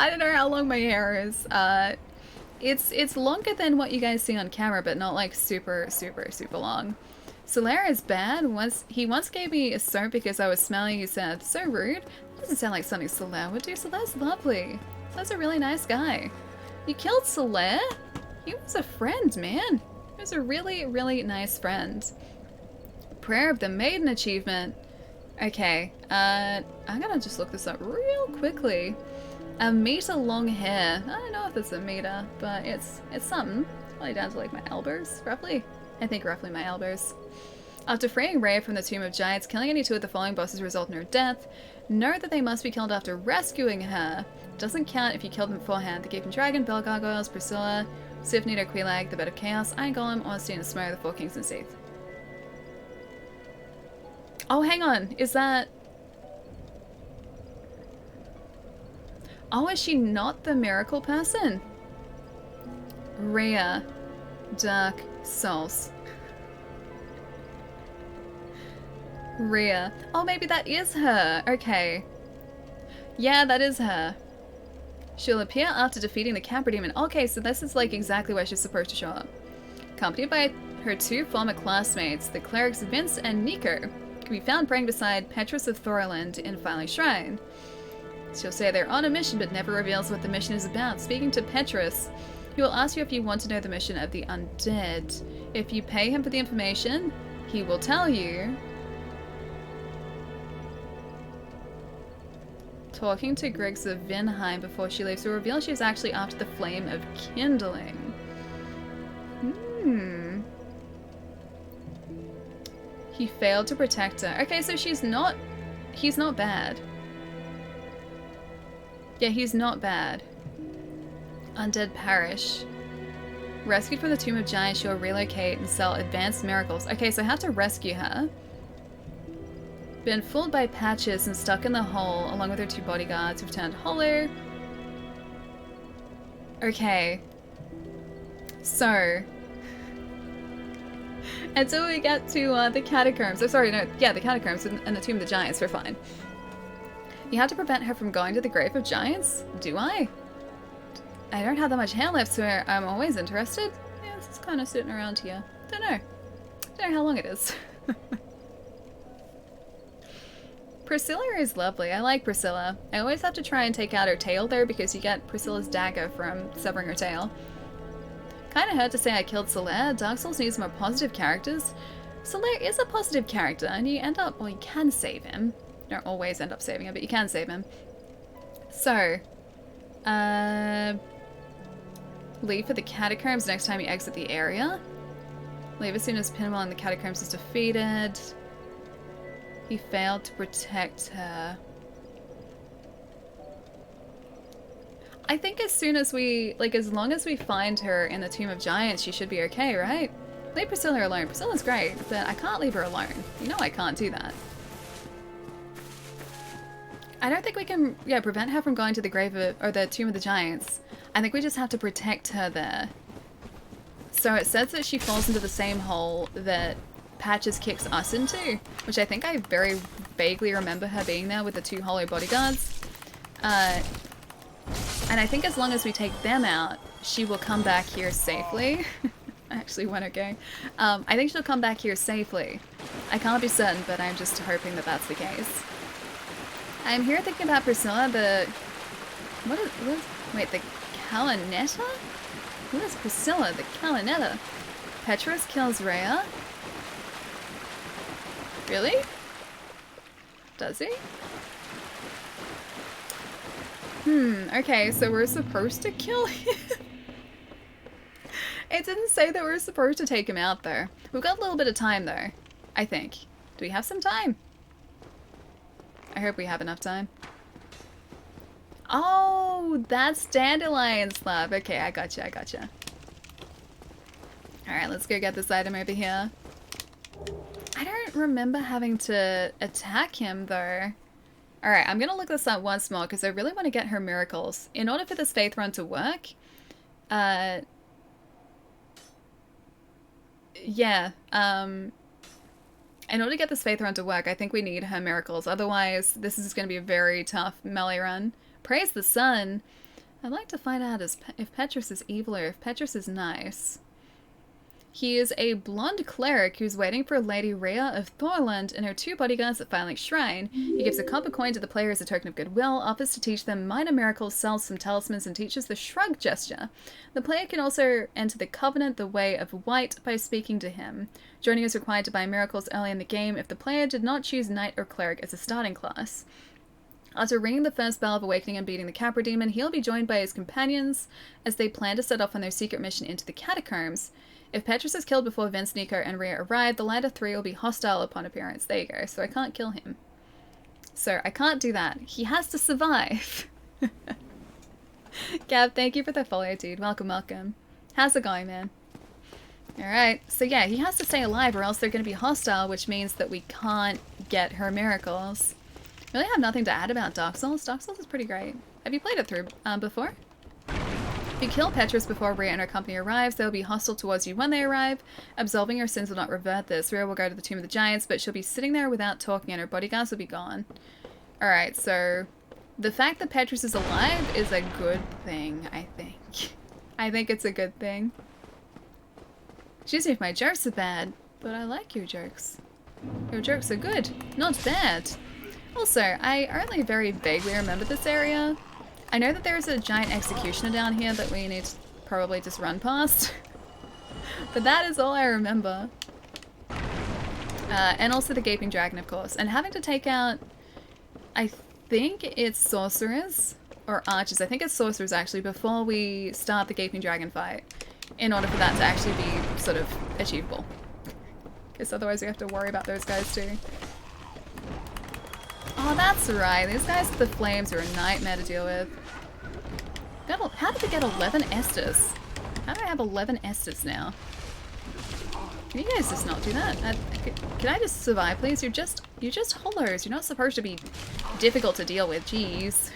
don't know how long my hair is. It's longer than what you guys see on camera, but not like super long. Solaire is bad. He once gave me a soap because I was smelly. He said, so rude. That doesn't sound like something Solaire would do. Solaire's lovely. Solaire's a really nice guy. You killed Solaire? He was a friend, man. He was a really, really nice friend. Prayer of the Maiden achievement. Okay, I'm gonna just look this up real quickly. A meter long hair. I don't know if it's a meter, but it's something. Probably down to like my elbows, roughly. I think roughly my elbows. After freeing Rhea from the Tomb of Giants, killing any two of the following bosses result in her death. Know that they must be killed after rescuing her. Doesn't count if you kill them beforehand. The Gaping Dragon, Bell Gargoyles, Priscilla, Sifnito, Queelag, the Bed of Chaos, Iron Golem, Honesty, and Smoke, the Four Kings and Seath. Oh, hang on. Is that... Oh, is she not the miracle person? Rhea. Dark Souls. Rhea. Oh, maybe that is her. Okay. Yeah, that is her. She'll appear after defeating the Capra Demon. Okay, so this is like exactly where she's supposed to show up. Accompanied by her two former classmates, the clerics Vince and Nico, can be found praying beside Petrus of Thorland in Filey Shrine. She'll say they're on a mission but never reveals what the mission is about. Speaking to Petrus, He will ask you if you want to know the mission of the undead. If you pay him for the information, he will tell you. Talking to Griggs of Vinheim before she leaves will reveal she is actually after the Flame of Kindling. He failed to protect her. Okay, so he's not bad. Yeah, he's not bad. Undead Parish. Rescued from the Tomb of Giants, she'll relocate and sell advanced miracles. Okay, so I have to rescue her. Been fooled by Patches and stuck in the hole along with her 2 bodyguards who've turned hollow. Okay. So. Until we get to the catacombs. Oh, sorry, no. Yeah, the catacombs and the Tomb of the Giants, we're fine. You have to prevent her from going to the Grave of Giants? Do I? I don't have that much hair left, so I'm always interested. Yeah, this is kind of sitting around here. Don't know. Don't know how long it is. Priscilla is lovely. I like Priscilla. I always have to try and take out her tail though because you get Priscilla's dagger from severing her tail. Kinda hurt to say I killed Solaire. Dark Souls needs more positive characters. Solaire is a positive character and you end up, well, you can save him. You don't always end up saving him, but you can save him. So, leave for the catacombs next time you exit the area. Leave as soon as Pinwell in the catacombs is defeated. He failed to protect her. I think as soon as we, like, as long as we find her in the Tomb of Giants, she should be okay, right? Leave Priscilla alone. Priscilla's great, but I can't leave her alone. You know I can't do that. I don't think we can, yeah, prevent her from going to the grave of, or the Tomb of the Giants. I think we just have to protect her there. So it says that she falls into the same hole that Patches kicks us into, which I think I very vaguely remember her being there with the 2 hollow bodyguards. And I think as long as we take them out, she will come back here safely. I actually want to go. I think she'll come back here safely. I can't be certain, but I'm just hoping that that's the case. I'm here thinking about Priscilla, the... Wait, the Calinetta? Who is Priscilla, the Calinetta? Petrus kills Rhea? Really? Does he? Okay, so we're supposed to kill him? It didn't say that we're supposed to take him out, though. We've got a little bit of time, though. I think. Do we have some time? I hope we have enough time. Oh, that's Dandelion Slab. Okay, I gotcha, I gotcha. Alright, let's go get this item over here. I don't remember having to attack him, though. Alright, I'm gonna look this up once more, because I really want to get her miracles. In order for this faith run to work, yeah, in order to get this faith run to work, I think we need her miracles. Otherwise, this is going to be a very tough melee run. Praise the sun! I'd like to find out if Petrus is evil or if Petrus is nice. He is a blonde cleric who's waiting for Lady Rhea of Thorland and her 2 bodyguards at Firelink Shrine. He gives a copper coin to the player as a token of goodwill, offers to teach them minor miracles, sells some talismans, and teaches the shrug gesture. The player can also enter the Covenant, the Way of White, by speaking to him. Joining is required to buy miracles early in the game if the player did not choose Knight or Cleric as a starting class. After ringing the first bell of awakening and beating the Capra Demon, he'll be joined by his companions as they plan to set off on their secret mission into the catacombs. If Petrus is killed before Vince, Nico, and Rhea arrive, the latter 3 will be hostile upon appearance. There you go. So I can't kill him. So I can't do that. He has to survive. Gab, thank you for the follow, dude. Welcome, welcome. How's it going, man? Alright. So yeah, he has to stay alive or else they're going to be hostile, which means that we can't get her miracles. Really have nothing to add about Dark Souls. Dark Souls is pretty great. Have you played it through before? If you kill Petrus before Rhea and her company arrives, they will be hostile towards you when they arrive. Absolving her sins will not revert this. Rhea will go to the Tomb of the Giants, but she'll be sitting there without talking and her bodyguards will be gone. Alright, so the fact that Petrus is alive is a good thing, I think. I think it's a good thing. Excuse me if my jokes are bad, but I like your jokes. Your jokes are good, not bad. Also, I only very vaguely remember this area. I know that there's a giant executioner down here that we need to probably just run past. But that is all I remember. And also the Gaping Dragon, of course. And having to take out, I think it's sorcerers or archers. I think it's sorcerers actually before we start the Gaping Dragon fight in order for that to actually be sort of achievable. Because otherwise we have to worry about those guys too. Oh, that's right. These guys with the flames are a nightmare to deal with. How did we get 11 Estus? How do I have 11 Estus now? Can you guys just not do that? Can I just survive, please? You're just hollows. You're not supposed to be difficult to deal with. Jeez.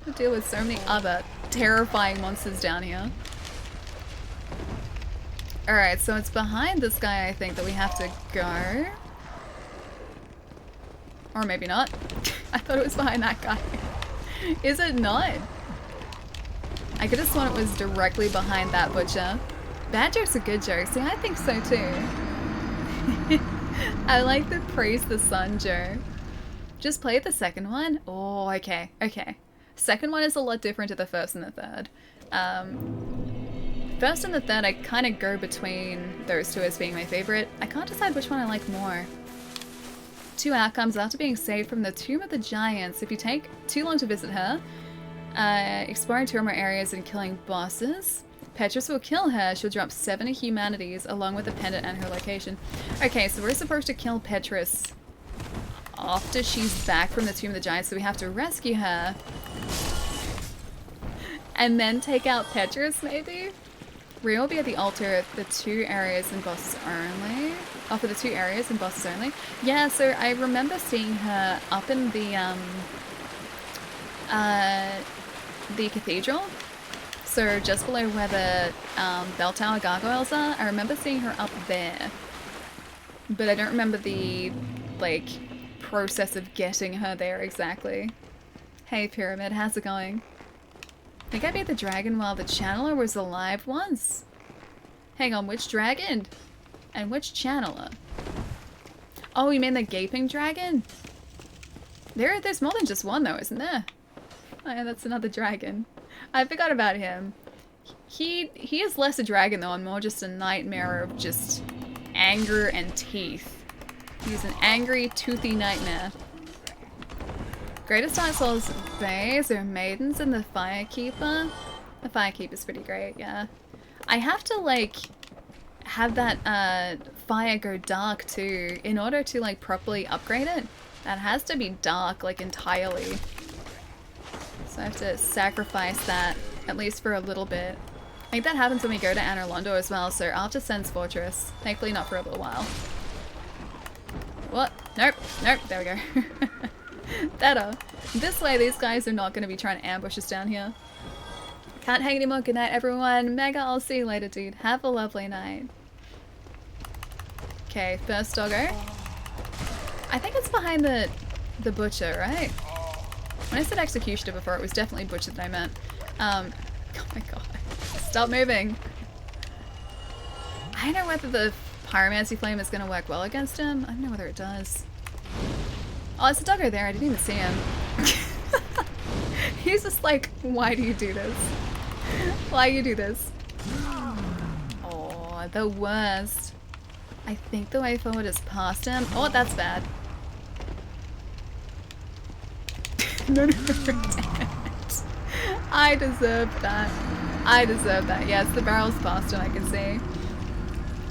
I deal with so many other terrifying monsters down here. Alright, so it's behind this guy, I think, that we have to go. Or maybe not. I thought it was behind that guy. Is it not? I could have sworn it was directly behind that butcher. Bad jokes are good jokes. See, I think so too. I like the praise the sun joke. Just play the second one? Oh, okay, okay. Second one is a lot different to the first and the third. First and the third, I kind of go between those two as being my favorite. I can't decide which one I like more. 2 outcomes after being saved from the Tomb of the Giants. If you take too long to visit her, exploring 2 or more areas and killing bosses, Petrus will kill her. She'll drop 70 humanities along with a pendant and her location. Okay, so we're supposed to kill Petrus after she's back from the Tomb of the Giants, so we have to rescue her. And then take out Petrus, maybe? Rhea will be at the altar, the 2 areas and bosses only. Oh, for the 2 areas and bosses only? Yeah, so I remember seeing her up in the cathedral. So just below where the bell tower gargoyles are. I remember seeing her up there. But I don't remember the, like, process of getting her there exactly. Hey Pyramid, how's it going? I think I beat the dragon while the channeler was alive once. Hang on, which dragon? And which channeler? Oh, you mean the gaping dragon? There's more than just one though, isn't there? Oh yeah, that's another dragon. I forgot about him. He is less a dragon though, and more just a nightmare of just anger and teeth. He's an angry, toothy nightmare. Greatest Dark Souls bays are Maidens and the Firekeeper. The Firekeeper's pretty great, yeah. I have to, like, have that fire go dark too in order to, like, properly upgrade it. That has to be dark, like, entirely. So I have to sacrifice that, at least for a little bit. I think that happens when we go to Anor Londo as well, so after Sen's Fortress. Thankfully not for a little while. What? Nope, nope, there we go. Better. This way these guys are not going to be trying to ambush us down here. Can't hang anymore. Good night everyone. Mega, I'll see you later, dude. Have a lovely night. Okay, first doggo. I think it's behind the butcher, right? When I said executioner before, it was definitely butcher that I meant. Oh my god. Stop moving. I don't know whether the pyromancy flame is going to work well against him. I don't know whether it does. Oh, it's a doggo there. I didn't even see him. He's just like, why do you do this? Why you do this? Oh, the worst. I think the way forward is past him. Oh, that's bad. No, damn it. I deserved that. I deserve that. Yes, the barrel's past him, I can see.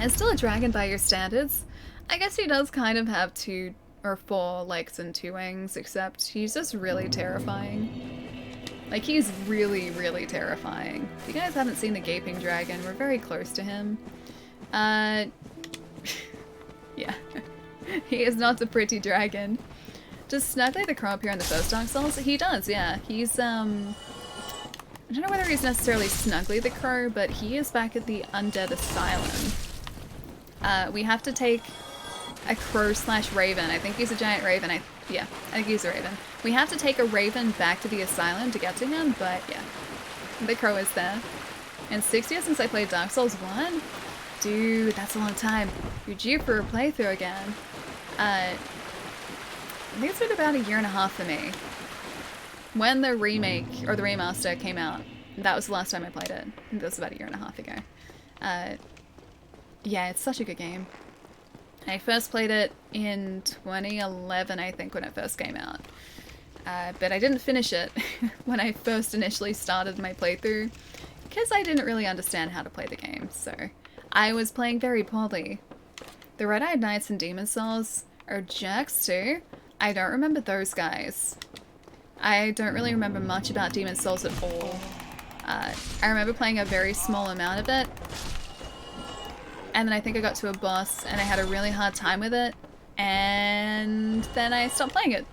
And still a dragon by your standards. I guess he does kind of have 2 or 4 legs and 2 wings, except he's just really terrifying. Like, he's really, really terrifying. If you guys haven't seen the Gaping Dragon, we're very close to him. Yeah. He is not a pretty dragon. Does Snuggly the Crow appear in the first Dark Souls? He does, yeah. He's, I don't know whether he's necessarily Snuggly the Crow, but he is back at the Undead Asylum. We have to take a crow/raven. I think he's a giant raven. Yeah, I think he's a raven. We have to take a raven back to the asylum to get to him, but yeah. The crow is there. And 6 years since I played Dark Souls 1? Dude, that's a long time. You're due for a playthrough again. I think it's been about 1.5 years for me. When the remake, or the remaster came out. that was the last time I played it. I think that was about 1.5 years ago. Yeah, it's such a good game. I first played it in 2011, I think, when it first came out. But I didn't finish it when I first initially started my playthrough, because I didn't really understand how to play the game, so I was playing very poorly. The Red-Eyed Knights and Demon Souls are jerks too. I don't remember those guys. I don't really remember much about Demon Souls at all. I remember playing a very small amount of it, and then I think I got to a boss and I had a really hard time with it, and then I stopped playing it.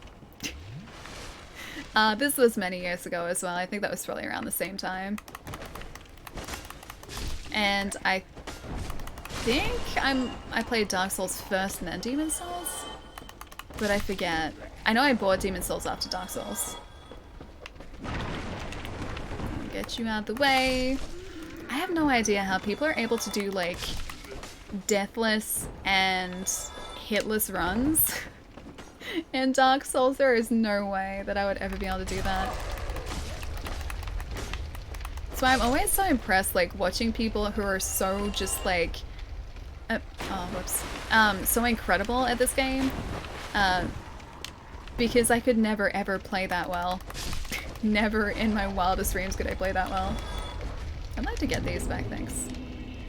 This was many years ago as well. I think that was probably around the same time. And I think I played Dark Souls first and then Demon Souls, but I forget. I know I bought Demon Souls after Dark Souls. Get you out the way. I have no idea how people are able to do like deathless and hitless runs in Dark Souls. There is no way that I would ever be able to do that. So I'm always so impressed, like, watching people who are so just like so incredible at this game, because I could never ever play that well. Never in my wildest dreams could I play that well. I'd like to get these back, thanks.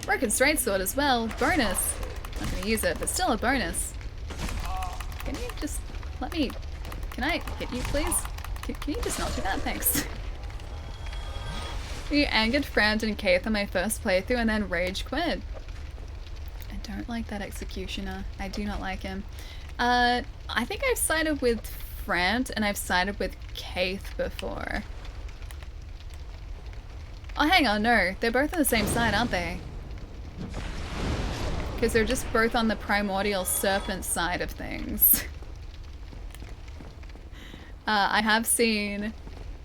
Broken Straight Sword as well, bonus. Not gonna use it, but still a bonus. Can you just let me, can I hit you please? Can you just not do that, thanks. You angered Frant and Keith on my first playthrough and then rage quit. I don't like that executioner. I do not like him. I think I've sided with Frant and I've sided with Keith before. Oh, hang on, no. They're both on the same side, aren't they? Because they're just both on the primordial serpent side of things. I have seen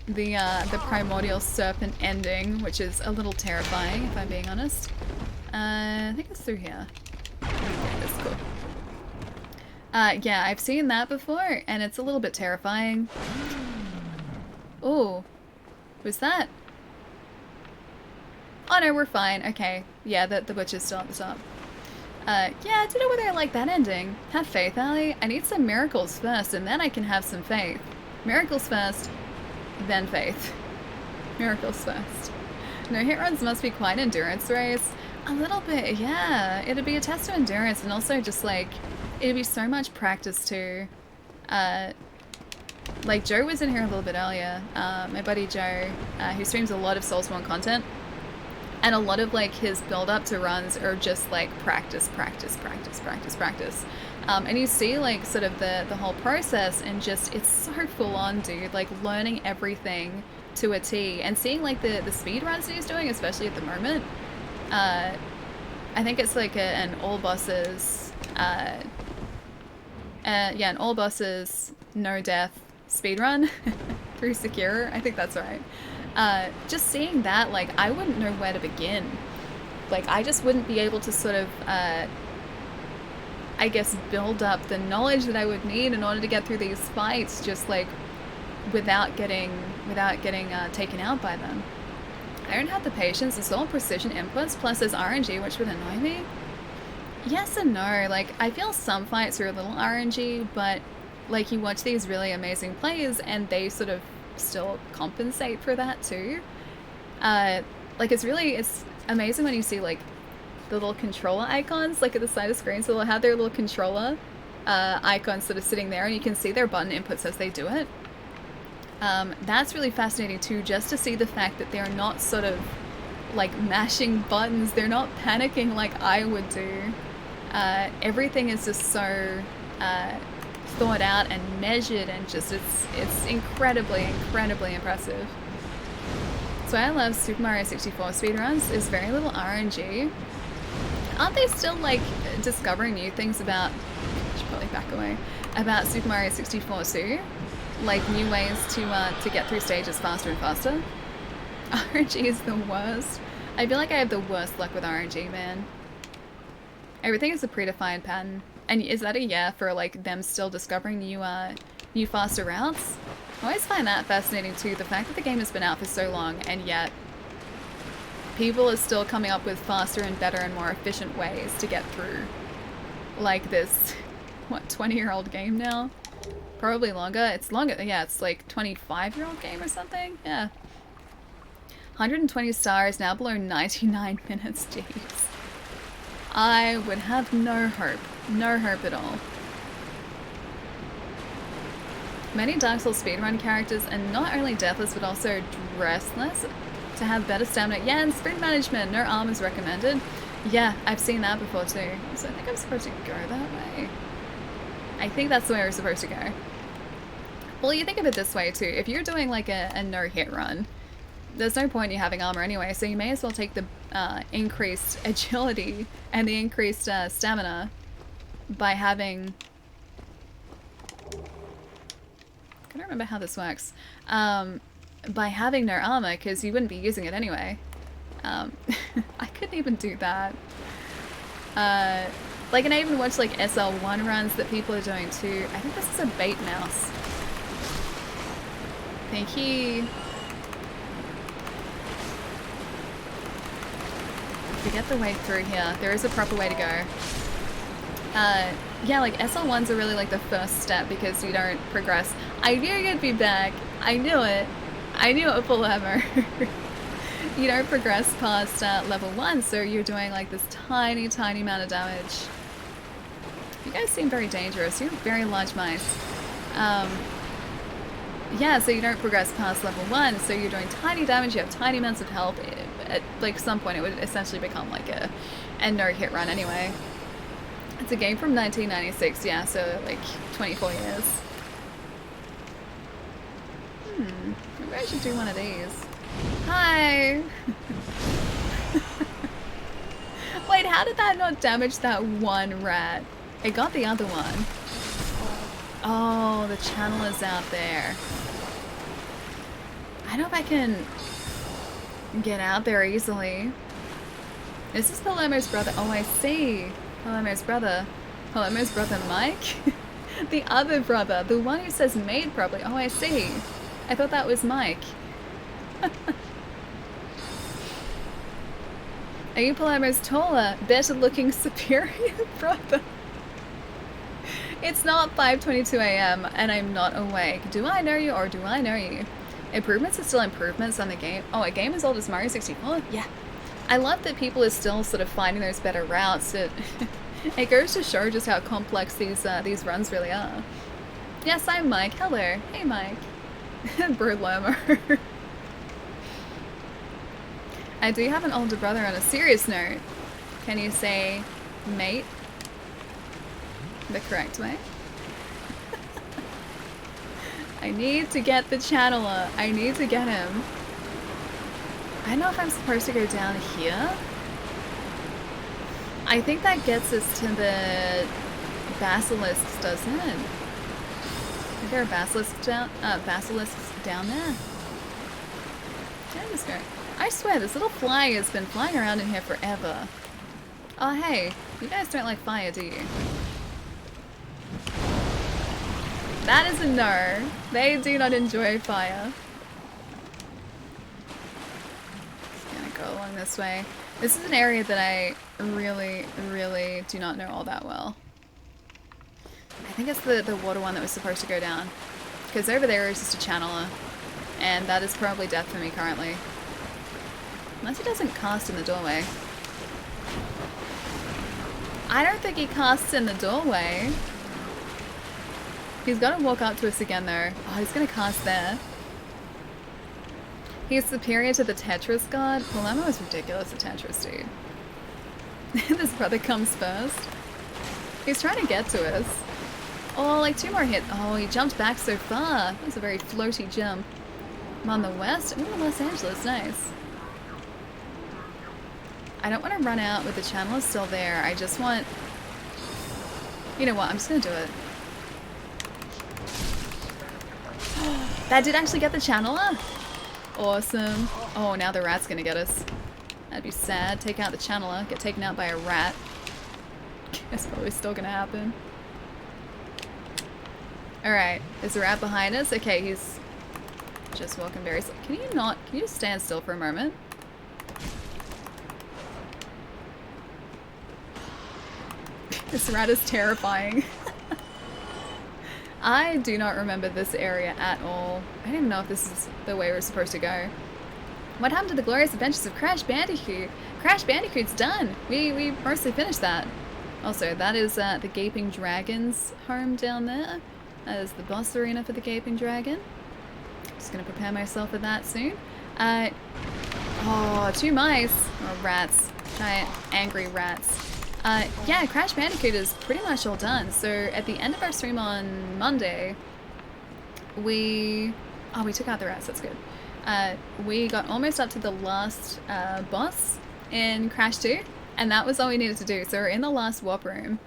the primordial serpent ending, which is a little terrifying, if I'm being honest. I think it's through here. Yeah, that's cool. Yeah, I've seen that before, and it's a little bit terrifying. Oh, was that? Oh no, we're fine. Okay, yeah, the butcher's still at the top. Yeah, I don't know whether I like that ending. Have faith, Ali. I need some miracles first, and then I can have some faith. Miracles first, then faith. Miracles first. No, hit runs must be quite an endurance race. A little bit, yeah. It'd be a test of endurance, and also just like, it'd be so much practice too. Like Joe was in here a little bit earlier. My buddy Joe, who streams a lot of Soulsborne content. And a lot of like his build up to runs are just like practice. And you see like sort of the whole process, and just it's so full on, dude. Like learning everything to a T, and seeing like the speed runs that he's doing, especially at the moment. I think it's like an all bosses, yeah, an all bosses no death speed run through Sekiro. I think that's right. Just seeing that, like, I wouldn't know where to begin. Like, I just wouldn't be able to sort of, I guess, build up the knowledge that I would need in order to get through these fights, just, like, without getting taken out by them. I don't have the patience. It's all precision inputs, plus there's RNG, which would annoy me. Yes and no. Like, I feel some fights are a little RNG, but, like, you watch these really amazing players, and they sort of still compensate for that too. Like it's amazing when you see like the little controller icons like at the side of the screen, so they'll have their little controller icons sort of sitting there, and you can see their button inputs as they do it. That's really fascinating too, just to see the fact that they're not sort of like mashing buttons, they're not panicking like I would do. Everything is just so thought out and measured, and just it's incredibly impressive. So I love Super Mario 64 speedruns. There's very little RNG. Aren't they still like discovering new things about, I should probably back away, about Super Mario 64 too? Like new ways to get through stages faster and faster? RNG is the worst. I feel like I have the worst luck with RNG, man. Everything is a predefined pattern. And is that a yeah for like them still discovering new faster routes? I always find that fascinating too, the fact that the game has been out for so long and yet people are still coming up with faster and better and more efficient ways to get through, like, this, what, 20-year-old game now? Probably longer. It's longer. Yeah, it's like 25-year-old game or something. Yeah. 120 stars, now below 99 minutes. Jeez. I would have no hope. No hope at all. Many Dark Souls speedrun characters are not only deathless but also restless to have better stamina. Yeah, and sprint management. No arm is recommended. Yeah, I've seen that before too. So I think I'm supposed to go that way. I think that's the way we're supposed to go. Well, you think of it this way too. If you're doing like a no-hit run, there's no point in you having armor anyway, so you may as well take the increased agility and the increased stamina by having... I don't remember how this works. By having no armor, because you wouldn't be using it anyway. I couldn't even do that. Like, and I even watch like SL1 runs that people are doing too. I think this is a bait mouse. Thank you. Forget the way through here. There is a proper way to go. Yeah, like SL1s are really like the first step because you don't progress. I knew you'd be back. I knew it. I knew it, Palermo. You don't progress past level 1, so you're doing like this tiny, tiny amount of damage. You guys seem very dangerous. You're very large mice. Yeah, so you don't progress past level 1, so you're doing tiny damage, you have tiny amounts of health. At like some point it would essentially become like a no-hit run anyway. It's a game from 1996, yeah, so like 24 years. Maybe I should do one of these. Hi! Wait, how did that not damage that one rat? It got the other one. Oh, the channel is out there. I don't know if I can get out there easily. This is Palermo's brother. Oh, I see. Palermo's brother. Palermo's brother Mike? The other brother. The one who says maid probably. Oh, I see. I thought that was Mike. Are you Palermo's taller, better looking, superior brother? It's not 5:22 AM and I'm not awake. Do I know you or do I know you? Improvements are still improvements on the game. Oh, a game as old as Mario 64? Yeah. I love that people are still sort of finding those better routes. It goes to show just how complex these runs really are. Yes, I'm Mike. Hello. Hey, Mike. Broodlermer. I do have an older brother on a serious note. Can you say mate the correct way? I need to get the channeler. I need to get him. I don't know if I'm supposed to go down here. I think that gets us to the basilisks, doesn't it? Are there basilisks down there? Yeah, just go. I swear, this little fly has been flying around in here forever. Oh, hey. You guys don't like fire, do you? That is a no. They do not enjoy fire. Just gonna go along this way. This is an area that I really, really do not know all that well. I think it's the water one that was supposed to go down. Because over there is just a channeler. And that is probably death for me currently. Unless he doesn't cast in the doorway. I don't think he casts in the doorway. He's gonna walk up to us again though. Oh, he's gonna cast there. He's superior to the Tetris god. Palermo is ridiculous at Tetris, dude. This brother comes first. He's trying to get to us. Oh, like 2 more hits. Oh, he jumped back so far. That was a very floaty jump. I'm on the west. Ooh, Los Angeles, nice. I don't want to run out with the channeler still there. I just want... You know what? I'm just gonna do it. That did actually get the channeler? Awesome. Oh, now the rat's gonna get us. That'd be sad. Take out the channeler, get taken out by a rat. That's probably still gonna happen. Alright, there's a rat behind us. Okay, he's just walking very slow. Can you just stand still for a moment? This rat is terrifying. I do not remember this area at all. I don't even know if this is the way we're supposed to go. What happened to the glorious adventures of Crash Bandicoot? Crash Bandicoot's done! We mostly finished that. Also, that is the Gaping Dragon's home down there. That is the boss arena for the Gaping Dragon. Just gonna prepare myself for that soon. Oh, 2 mice! Or rats. Giant angry rats. Yeah, Crash Bandicoot is pretty much all done. So at the end of our stream on Monday, we took out the rats, that's good. We got almost up to the last boss in Crash 2, and that was all we needed to do. So we're in the last warp room.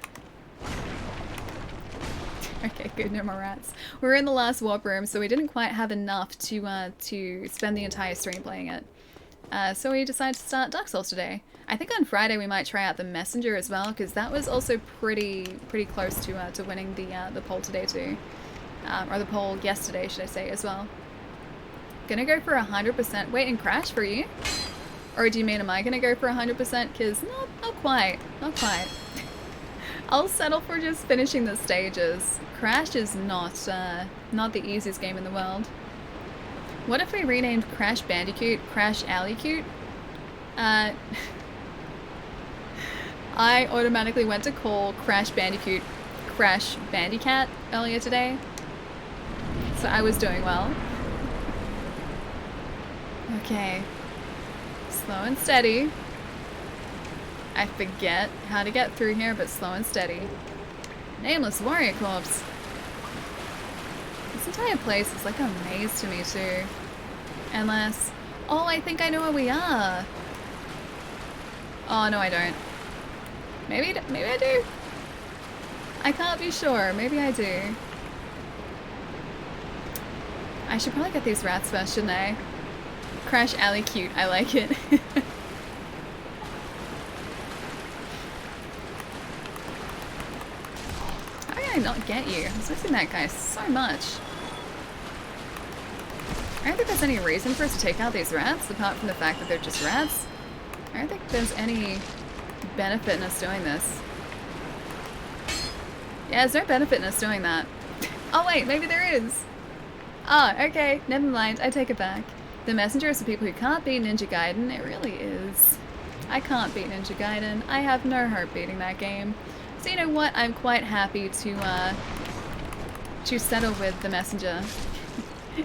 Okay, good, no more rats. We're in the last warp room, so we didn't quite have enough to spend the entire stream playing it. So we decided to start Dark Souls today. I think on Friday we might try out the Messenger as well, because that was also pretty close to winning the poll today too. Or the poll yesterday, should I say, as well. Gonna go for 100%. Wait, and Crash for you? Or do you mean am I gonna go for 100%? Because not quite. Not quite. I'll settle for just finishing the stages. Crash is not the easiest game in the world. What if we renamed Crash Bandicoot Crash Alley-Cute? I automatically went to call Crash Bandicoot Crash Bandicat earlier today. So I was doing well. Okay. Slow and steady. I forget how to get through here, but slow and steady. Nameless Warrior Corpse. This entire place is like a maze to me too. Unless... Oh, I think I know where we are. Oh, no I don't. Maybe I do. I can't be sure. Maybe I do. I should probably get these rats first, shouldn't I? Crash Alley Cute. I like it. How did I not get you? I was missing that guy so much. I don't think there's any reason for us to take out these rats, apart from the fact that they're just rats. I don't think there's any benefit in us doing this. Yeah, there's no benefit in us doing that. Oh wait, maybe there is! Ah, okay, never mind, I take it back. The Messenger is for people who can't beat Ninja Gaiden. It really is. I can't beat Ninja Gaiden. I have no hope beating that game. So you know what, I'm quite happy to settle with the Messenger.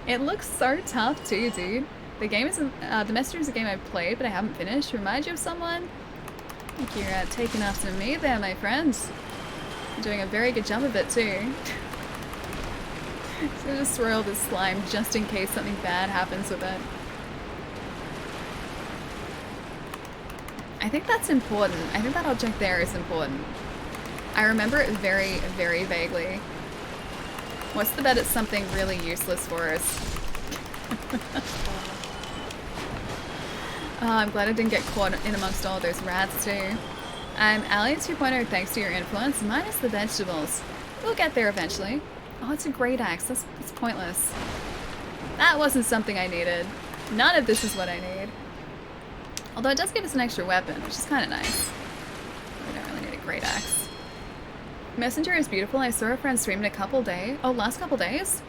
It looks so tough too, dude. The game is the Messenger is a game I've played, but I haven't finished. Remind you of someone? I think you're taking after me there, my friends. You're doing a very good job of it too. So just swirl this slime just in case something bad happens with it. I think that's important. I think that object there is important. I remember it very, very vaguely. What's the bet it's something really useless for us? Oh, I'm glad I didn't get caught in amongst all those rats too. I'm Ally 2.0 thanks to your influence, minus the vegetables. We'll get there eventually. Oh, it's a great axe. That's pointless. That wasn't something I needed. None of this is what I need. Although it does give us an extra weapon, which is kind of nice. We don't really need a great axe. Messenger is beautiful. I saw a friend stream in last couple days?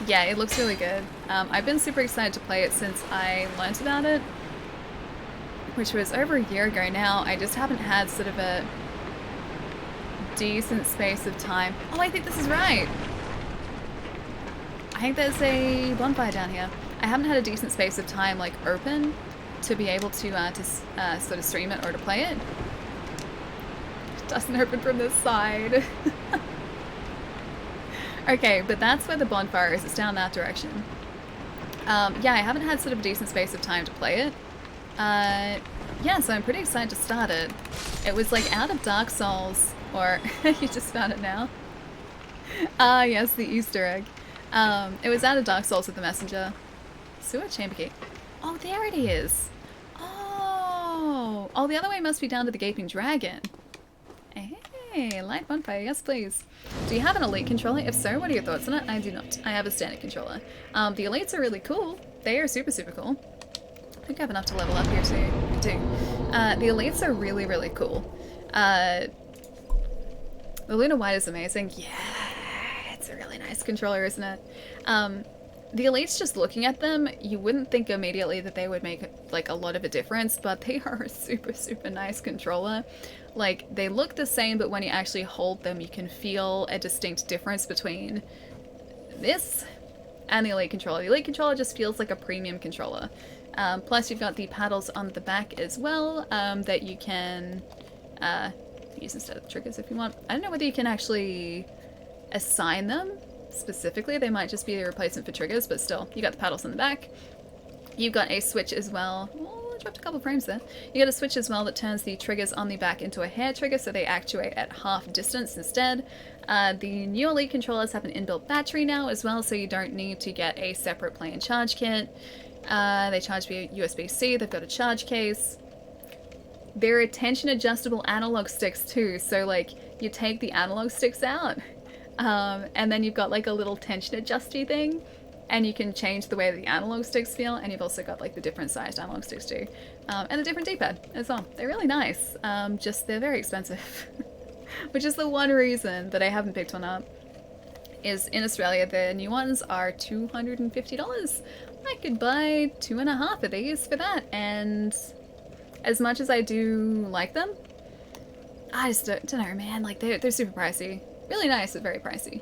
Yeah, it looks really good. I've been super excited to play it since I learnt about it, which was over a year ago now. I just haven't had sort of a decent space of time. Oh, I think this is right. I think there's a bonfire down here. I haven't had a decent space of time, like, open to be able to sort of stream it or to play it. It doesn't open from this side. Okay, but that's where the bonfire is. It's down that direction. Yeah, I haven't had sort of a decent space of time to play it. Yeah, so I'm pretty excited to start it. It was like out of Dark Souls, or you just found it now? Ah, yes, the Easter egg. It was out of Dark Souls with the Messenger. Sewer chamber key. Oh, there it is. Oh, the other way must be down to the Gaping Dragon. Hey, light bonfire, yes please. Do you have an Elite controller? If so, what are your thoughts on it? I do not. I have a standard controller. The Elites are really cool. They are super, super cool. I think I have enough to level up here too. I do. The Elites are really, really cool. The Luna White is amazing. Yeah, it's a really nice controller, isn't it? The Elites, just looking at them, you wouldn't think immediately that they would make like a lot of a difference, but they are a super nice controller. Like, they look the same, but when you actually hold them, you can feel a distinct difference between this and the Elite controller. The Elite controller just feels like a premium controller. Plus, you've got the paddles on the back as well that you can use instead of triggers if you want. I don't know whether you can actually assign them specifically. They might just be a replacement for triggers, but still, you got the paddles on the back. You've got a switch as well. Oh, I dropped a couple frames there. You got a switch as well that turns the triggers on the back into a hair trigger, so they actuate at half distance instead. The new Elite controllers have an inbuilt battery now as well, so you don't need to get a separate plain charge kit. They charge via USB-C. They've got a charge case. They're tension adjustable analog sticks too, so like you take the analog sticks out and then you've got like a little tension adjusty thing, and you can change the way that the analog sticks feel, and you've also got like the different sized analog sticks too, and a different D-pad as well. They're really nice, just they're very expensive. Which is the one reason that I haven't picked one up. Is in Australia the new ones are $250. I could buy 2.5 of these for that, and as much as I do like them, I just don't know, man. Like, they're super pricey. Really nice, but very pricey.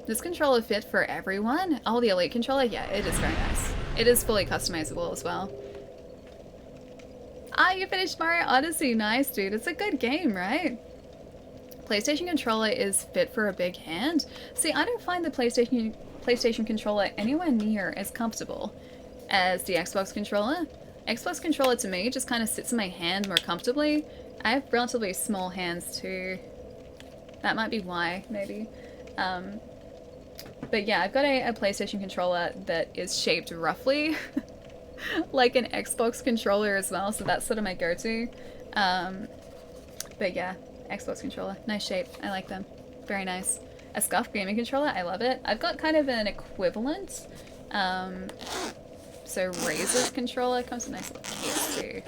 This controller fit for everyone? Oh, the Elite controller? Yeah, it is very nice. It is fully customizable as well. Ah, you finished Mario Odyssey. Nice, dude. It's a good game, right? PlayStation controller is fit for a big hand. See, I don't find the PlayStation controller anywhere near as comfortable as the Xbox controller. Xbox controller to me just kind of sits in my hand more comfortably. I have relatively small hands too. That might be why, maybe. But yeah, I've got a PlayStation controller that is shaped roughly like an Xbox controller as well, so that's sort of my go-to. But yeah, Xbox controller, nice shape. I like them. Very nice. A Scuff gaming controller, I love it. I've got kind of an equivalent. So Razer's controller comes with a nice little case too,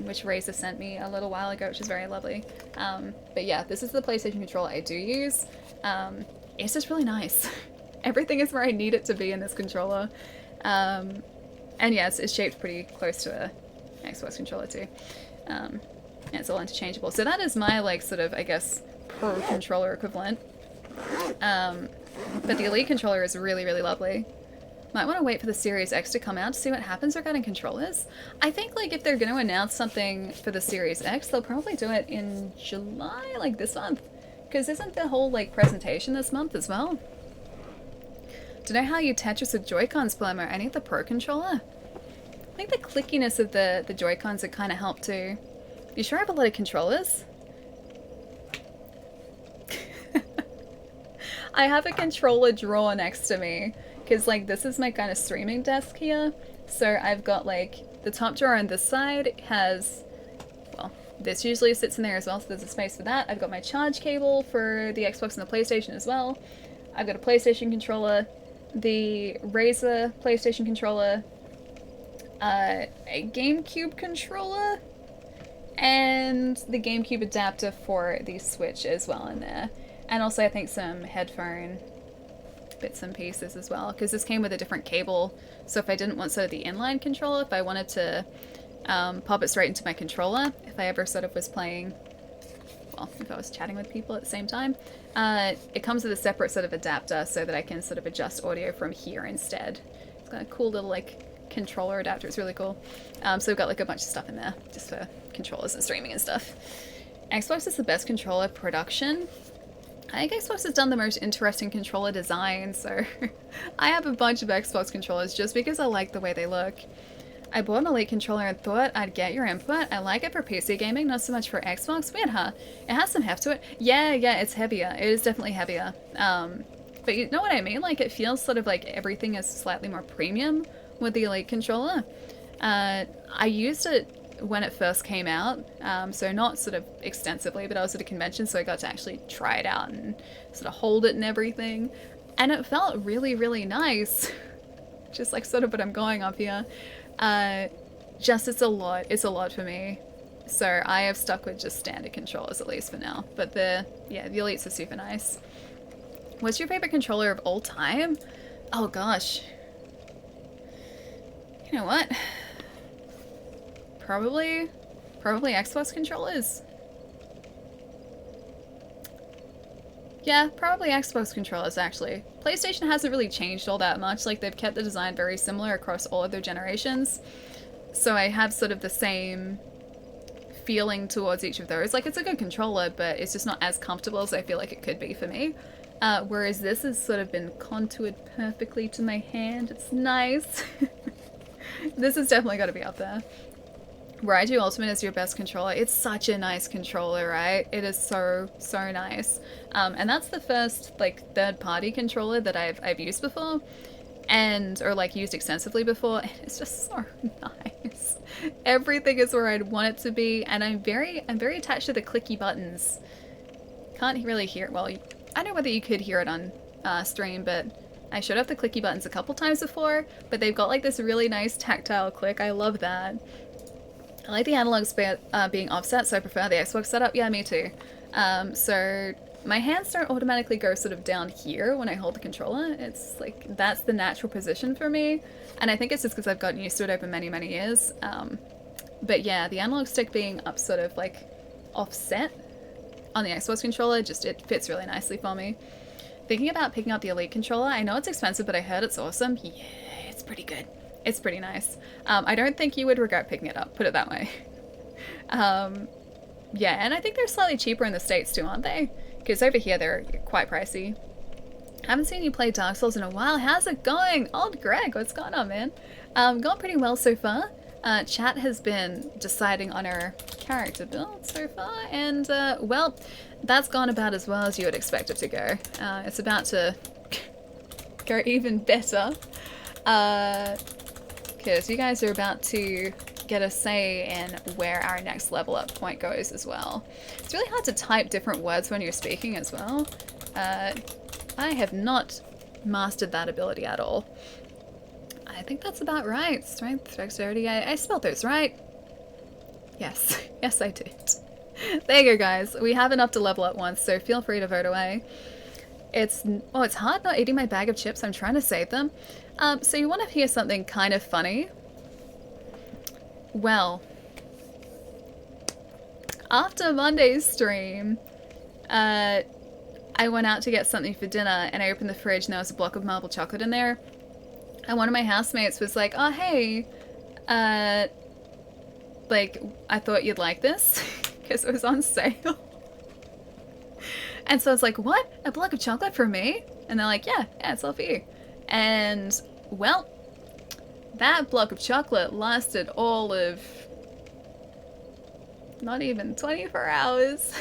which Razer sent me a little while ago, which is very lovely. But yeah, this is the PlayStation controller I do use. It's just really nice. Everything is where I need it to be in this controller. And yes, it's shaped pretty close to an Xbox controller too. And it's all interchangeable. So that is my, like, sort of, I guess, pro controller equivalent. But the Elite controller is really, really lovely. Might want to wait for the Series X to come out to see what happens regarding controllers. I think, like, if they're going to announce something for the Series X, they'll probably do it in July, like this month. Because isn't the whole, like, presentation this month as well? Don't know how you Tetris with Joy-Cons, Palermo. I need the Pro controller. I think the clickiness of the Joy-Cons would kind of help too. You sure have a lot of controllers? I have a controller drawer next to me. Because, like, this is my kind of streaming desk here. So I've got, like, the top drawer on this side has, well, this usually sits in there as well, so there's a space for that. I've got my charge cable for the Xbox and the PlayStation as well. I've got a PlayStation controller, the Razer PlayStation controller, a GameCube controller, and the GameCube adapter for the Switch as well in there. And also I think some headphone bits and pieces as well, because this came with a different cable, so if I didn't want sort of the inline controller, if I wanted to pop it straight into my controller, if I ever sort of was playing, well, if I was chatting with people at the same time, it comes with a separate sort of adapter so that I can sort of adjust audio from here instead. It's got a cool little, like, controller adapter. It's really cool. So we've got, like, a bunch of stuff in there just for controllers and streaming and stuff. Xbox is the best controller production. I think Xbox has done the most interesting controller design, so I have a bunch of Xbox controllers just because I like the way they look. I bought an Elite controller and thought I'd get your input. I like it for PC gaming, not so much for Xbox. Weird, huh? It has some heft to it. Yeah, it's heavier. It is definitely heavier. But you know what I mean? Like, it feels sort of like everything is slightly more premium with the Elite controller. I used it when it first came out, so not sort of extensively, but I was at a convention, so I got to actually try it out and sort of hold it and everything, and it felt really, really nice. Just like sort of what I'm going up here. Just it's a lot for me. So I have stuck with just standard controllers at least for now. But the Elites are super nice. What's your favorite controller of all time? Oh gosh. You know what? Probably Xbox controllers. Yeah, probably Xbox controllers actually. PlayStation hasn't really changed all that much. Like, they've kept the design very similar across all of their generations. So I have sort of the same feeling towards each of those. Like, it's a good controller, but it's just not as comfortable as I feel like it could be for me. Whereas this has sort of been contoured perfectly to my hand. It's nice. This has definitely got to be up there. Raiju Ultimate is your best controller. It's such a nice controller, right? It is so, so nice. And that's the first, like, third-party controller that I've used before. Or, like, used extensively before. And it's just so nice. Everything is where I'd want it to be. And I'm very attached to the clicky buttons. Can't really hear it. Well, I don't know whether you could hear it on stream, but I showed off the clicky buttons a couple times before. But they've got, like, this really nice tactile click. I love that. I like the analogs being offset, so I prefer the Xbox setup. Yeah, me too. So my hands don't automatically go sort of down here when I hold the controller. It's like, that's the natural position for me. And I think it's just because I've gotten used to it over many, many years. But yeah, the analog stick being up sort of like offset on the Xbox controller, just it fits really nicely for me. Thinking about picking up the Elite controller, I know it's expensive, but I heard it's awesome. Yeah, it's pretty good. It's pretty nice. I don't think you would regret picking it up, put it that way. Yeah, and I think they're slightly cheaper in the States too, aren't they? Because over here they're quite pricey. Haven't seen you play Dark Souls in a while. How's it going? Old Greg, what's going on, man? Gone pretty well so far. Chat has been deciding on our character build so far, and well, that's gone about as well as you would expect it to go. It's about to go even better. Because you guys are about to get a say in where our next level up point goes as well. It's really hard to type different words when you're speaking as well. I have not mastered that ability at all. I think that's about right. Strength, dexterity, I spelled those right. Yes, yes I did. There you go, guys. We have enough to level up once, so feel free to vote away. It's hard not eating my bag of chips. I'm trying to save them. So you want to hear something kind of funny? Well, after Monday's stream, I went out to get something for dinner and I opened the fridge and there was a block of marble chocolate in there. And one of my housemates was like, oh, hey, like, I thought you'd like this because it was on sale. And so I was like, what? A block of chocolate for me? And they're like, yeah, it's all for you. And, well, that block of chocolate lasted all of not even 24 hours.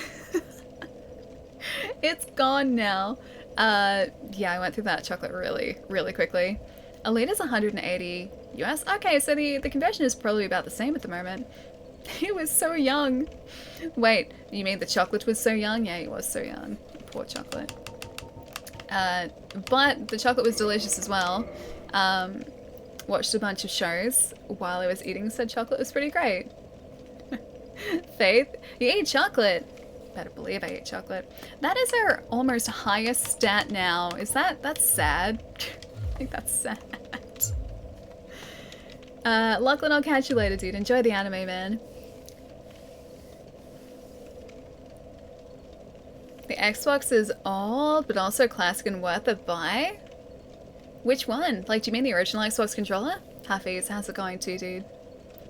It's gone now. Yeah, I went through that chocolate really, really quickly. A liter is 180 US. Okay, so the conversion is probably about the same at the moment. He was so young. Wait, you mean the chocolate was so young? Yeah, he was so young. Poor chocolate. But the chocolate was delicious as well. Watched a bunch of shows while I was eating said chocolate. It was pretty great. Faith, you ate chocolate. Better believe I ate chocolate. That is our almost highest stat now. That's sad? I think that's sad. Lachlan, I'll catch you later, dude. Enjoy the anime, man. The Xbox is old, but also classic and worth a buy? Which one? Like, do you mean the original Xbox controller? Hafiz, how's it going too, dude?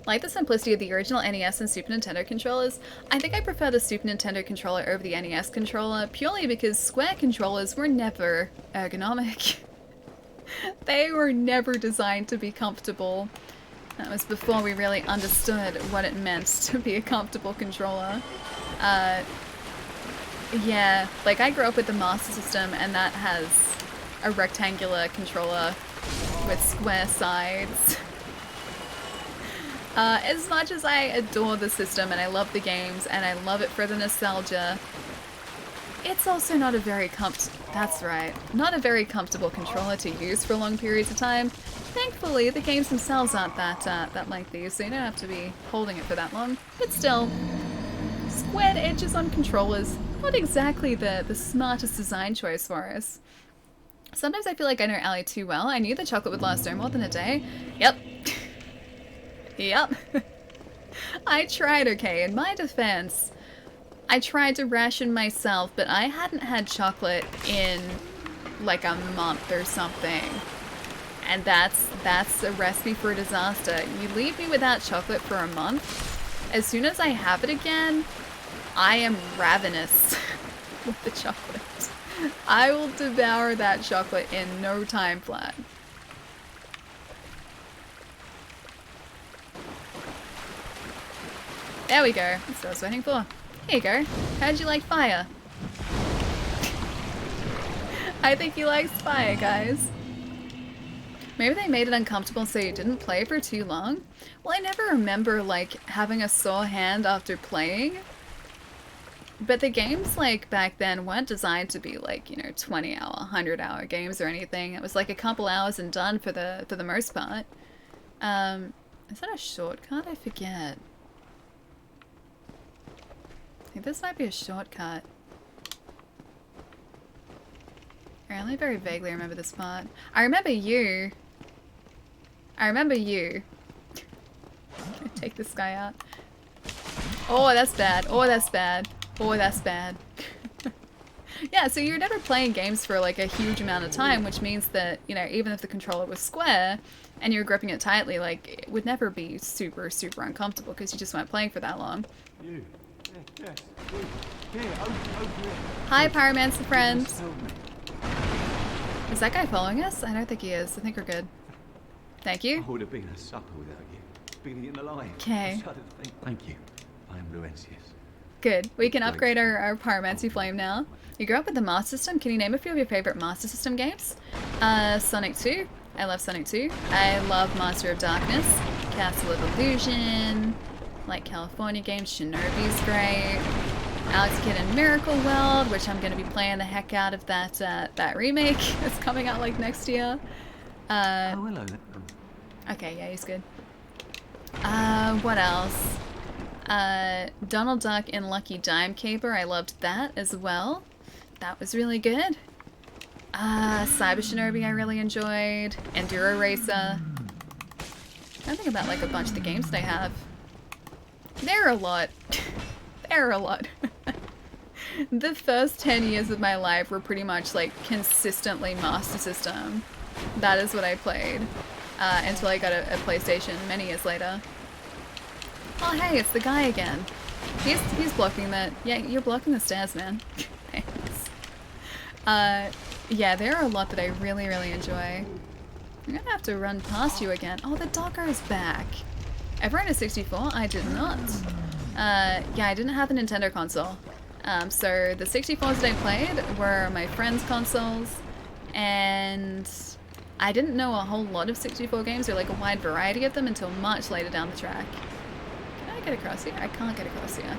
Like the simplicity of the original NES and Super Nintendo controllers, I think I prefer the Super Nintendo controller over the NES controller, purely because Square controllers were never ergonomic. They were never designed to be comfortable. That was before we really understood what it meant to be a comfortable controller. Yeah, like I grew up with the Master System and that has a rectangular controller with square sides. As much as I adore the system and I love the games and I love it for the nostalgia, it's also not a very that's right, not a very comfortable controller to use for long periods of time. Thankfully, the games themselves aren't that lengthy, so you don't have to be holding it for that long. But still, squared edges on controllers, not exactly the smartest design choice for us. Sometimes I feel like I know Ali too well. I knew the chocolate would last no more than a day. Yep. Yep. I tried, okay, in my defense, I tried to ration myself, but I hadn't had chocolate in like a month or something. And that's a recipe for a disaster. You leave me without chocolate for a month, as soon as I have it again, I am ravenous with the chocolate. I will devour that chocolate in no time flat. There we go. That's what I was waiting for. Here you go. How'd you like fire? I think he likes fire, guys. Maybe they made it uncomfortable so you didn't play for too long? Well, I never remember, like, having a sore hand after playing. But the games, like, back then weren't designed to be, like, you know, 20-hour, 100-hour games or anything. It was, like, a couple hours and done for the most part. Is that a shortcut? I forget. I think this might be a shortcut. I only very vaguely remember this part. I remember you. Take this guy out. Oh, that's bad. Oh, that's bad. Oh, that's bad. Yeah, so you're never playing games for like a huge amount of time, which means that, you know, even if the controller was square and you're gripping it tightly, like, it would never be super, super uncomfortable because you just weren't playing for that long. You. Yes. Here, over here. Hi, Pyromancer friend. Is that guy following us? I don't think he is. I think we're good. Thank you. I would have been a supper without you. Been eaten alive. Okay. Thank you. I am Luencius. Good. We can upgrade our Pyromancy Flame now. You grew up with the Master System. Can you name a few of your favorite Master System games? Sonic 2. I love Sonic 2. I love Master of Darkness. Castle of Illusion. Like California games. Shinobi's great. Alex Kidd in Miracle World, which I'm going to be playing the heck out of that remake that's coming out like next year. Oh, hello. Okay, yeah, he's good. What else? Donald Duck in Lucky Dime Caper, I loved that as well. That was really good. Cyber Shinobi I really enjoyed. Enduro Racer. I think about like a bunch of the games they have. There are a lot. There are a lot. The first 10 years of my life were pretty much like consistently Master System. That is what I played. Until I got a PlayStation many years later. Oh hey, it's the guy again. He's blocking that. Yeah, you're blocking the stairs, man. Thanks. Yeah, there are a lot that I really, really enjoy. I'm gonna have to run past you again. Oh, the doggo's back. Ever owned a 64? I did not. Yeah, I didn't have a Nintendo console. So the 64s that I played were my friends' consoles, and I didn't know a whole lot of 64 games or like a wide variety of them until much later down the track. Can I get across here? I can't get across here.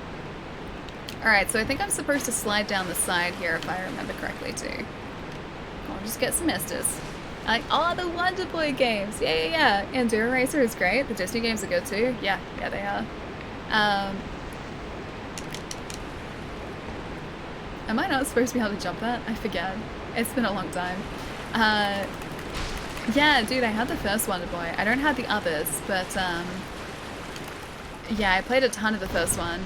Alright, so I think I'm supposed to slide down the side here if I remember correctly too. I'll just get some Estes. Like, oh, the Wonder Boy games! Yeah. Enduro Racer is great. The Disney games are good too. Yeah, they are. Am I not supposed to be able to jump that? I forget. It's been a long time. Yeah, dude, I had the first Wonder Boy. I don't have the others, but yeah, I played a ton of the first one.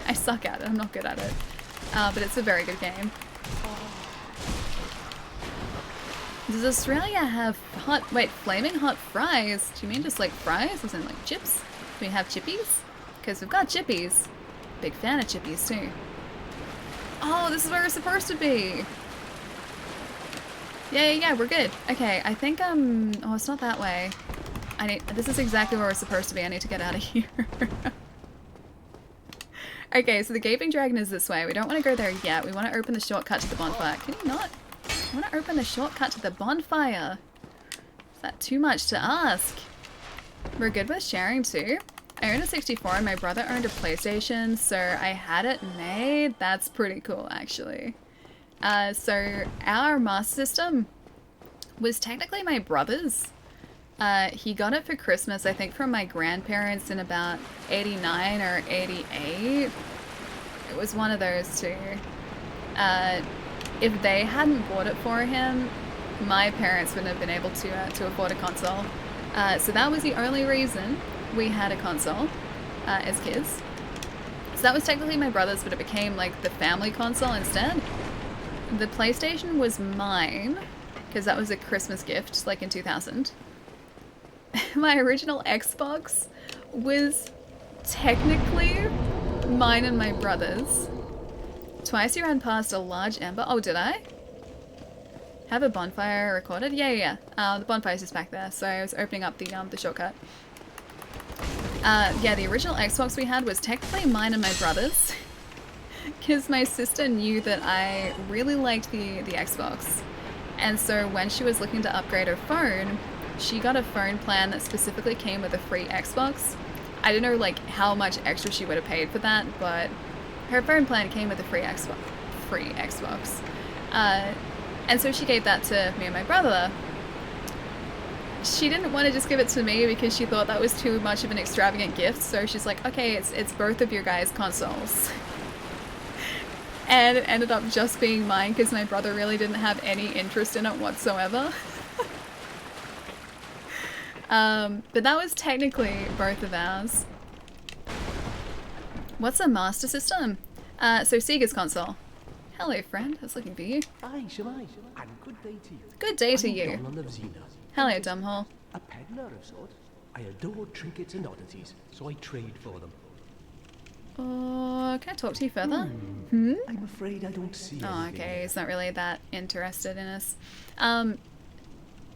I suck at it. I'm not good at it. But it's a very good game. Does Australia have flaming hot fries? Do you mean just like fries? As in like chips? Do we have chippies? Because we've got chippies. Big fan of chippies too. Oh, this is where we're supposed to be. Yeah, we're good. Okay, I think oh, it's not that way. This is exactly where we're supposed to be. I need to get out of here. Okay, so the Gaping Dragon is this way. We don't want to go there yet. We want to open the shortcut to the bonfire. Can you not? I want to open the shortcut to the bonfire. Is that too much to ask? We're good with sharing too. I owned a 64 and my brother owned a PlayStation, so I had it made. That's pretty cool, actually. So our Master System was technically my brother's. He got it for Christmas, I think, from my grandparents in about 89 or 88. It was one of those two. If they hadn't bought it for him, my parents wouldn't have been able to afford a console. So that was the only reason we had a console as kids. So that was technically my brother's, but it became like the family console instead. The PlayStation was mine, because that was a Christmas gift, like in 2000. My original Xbox was technically mine and my brother's. Twice you ran past a large ember. Oh, did I? Have a bonfire recorded? Yeah. The bonfire's just back there, so I was opening up the shortcut. Yeah, the original Xbox we had was technically mine and my brother's, because my sister knew that I really liked the Xbox, and so when she was looking to upgrade her phone, she got a phone plan that specifically came with a free Xbox. I don't know like how much extra she would have paid for that, but her phone plan came with a free Xbox. And so she gave that to me and my brother. She didn't want to just give it to me because she thought that was too much of an extravagant gift, so she's like, okay, it's both of your guys' consoles. And it ended up just being mine because my brother really didn't have any interest in it whatsoever. But that was technically both of ours. What's a Master System? So Sega's console. Hello, friend. I was looking for you. Aye, Shemai, and good day to you. Good day to I'm you. Donald of Xena. Hello, Dumbhole. A peddler of sorts. I adore trinkets and oddities, so I trade for them. Can I talk to you further? I'm afraid I don't see Oh, anything okay. here. He's not really that interested in us.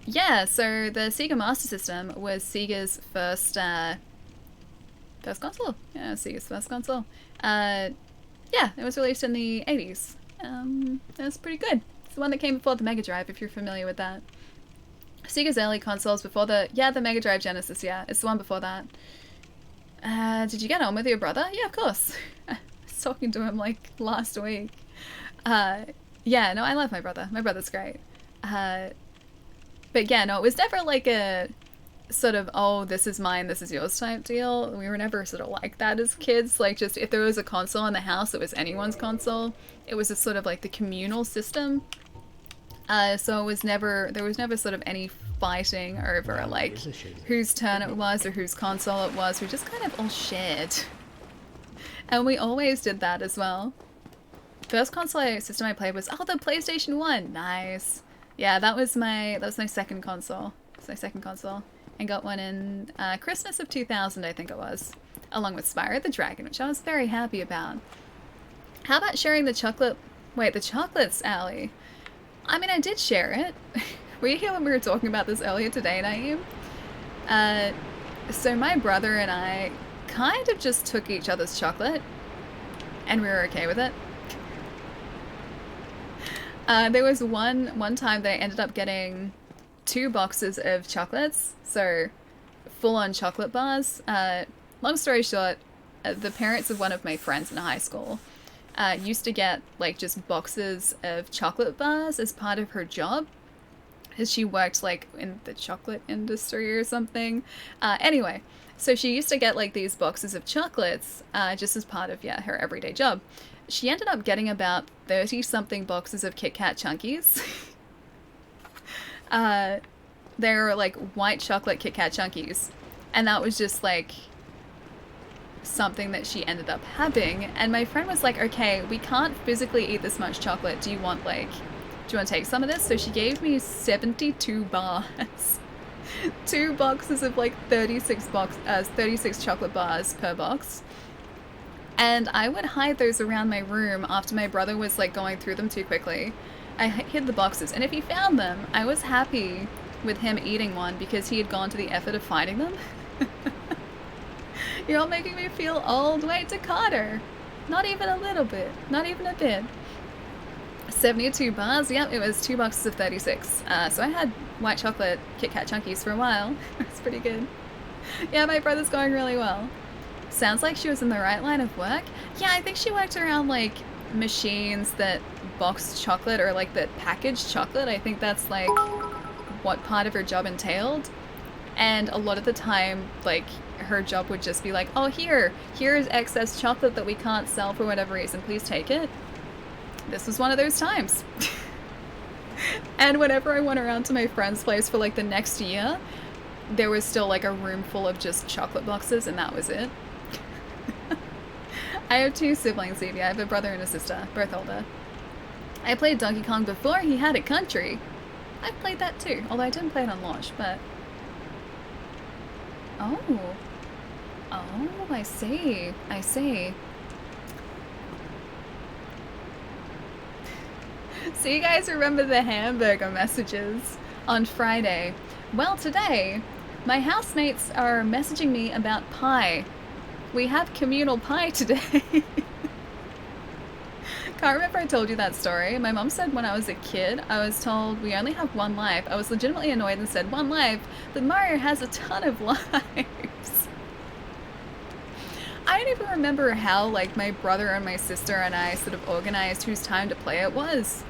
Yeah, so the Sega Master System was Sega's first console. Yeah, Sega's first console. Yeah, it was released in the 80s. It was pretty good. It's the one that came before the Mega Drive, if you're familiar with that. Sega's early consoles before the Mega Drive Genesis, yeah, it's the one before that. Did you get on with your brother? Yeah, of course. I was talking to him like last week. Yeah, no, I love my brother. My brother's great. But yeah, no, it was never like a sort of, oh, this is mine, this is yours type deal. We were never sort of like that as kids. Like, just if there was a console in the house, it was anyone's console. It was a sort of like the communal system. So it was never, there was never sort of any fighting over like whose turn it was or whose console it was. We just kind of all shared. And we always did that as well. First console system I played was, the PlayStation 1. Nice. Yeah, that was my second console. It's my second console. And got one in Christmas of 2000, I think it was. Along with Spyro the Dragon, which I was very happy about. How about sharing the chocolate... Wait, the chocolates, Allie? I mean, I did share it. Were you here when we were talking about this earlier today, Naeem? So my brother and I kind of just took each other's chocolate. And we were okay with it. There was one time that I ended up getting 2 boxes of chocolates, so full-on chocolate bars. Long story short, the parents of one of my friends in high school used to get like just boxes of chocolate bars as part of her job, because she worked like in the chocolate industry or something. Anyway, so she used to get like these boxes of chocolates just as part of her everyday job. She ended up getting about 30-something boxes of Kit Kat Chunkies. They were like white chocolate Kit Kat Chunkies. And that was just like something that she ended up having. And my friend was like, okay, we can't physically eat this much chocolate. Do you want to take some of this? So she gave me 72 bars. 2 boxes of like 36 chocolate bars per box. And I would hide those around my room after my brother was like going through them too quickly. I hid the boxes, and if he found them, I was happy with him eating one because he had gone to the effort of finding them. You're all making me feel old. Wait, to Carter. Not even a little bit. Not even a bit. 72 bars. Yep, it was 2 boxes of 36. So I had white chocolate Kit Kat Chunkies for a while. It's pretty good. Yeah, my brother's going really well. Sounds like she was in the right line of work. Yeah, I think she worked around like machines that boxed chocolate or like the packaged chocolate. I think that's like what part of her job entailed. And a lot of the time, like, her job would just be like, oh, here's excess chocolate that we can't sell for whatever reason, please take it. This was one of those times. And whenever I went around to my friend's place for like the next year, there was still like a room full of just chocolate boxes, and that was it. I have 2 siblings, Evie. I have a brother and a sister, both older. I played Donkey Kong before he had a country. I played that too, although I didn't play it on launch, but... Oh. Oh, I see. I see. So you guys remember the hamburger messages on Friday? Well, today, my housemates are messaging me about pie. We have communal pie today. Can't remember if I told you that story. My mom said when I was a kid, I was told we only have 1 life. I was legitimately annoyed and said, 1 life? But Mario has a ton of lives. I don't even remember how, like, my brother and my sister and I sort of organized whose time to play it was.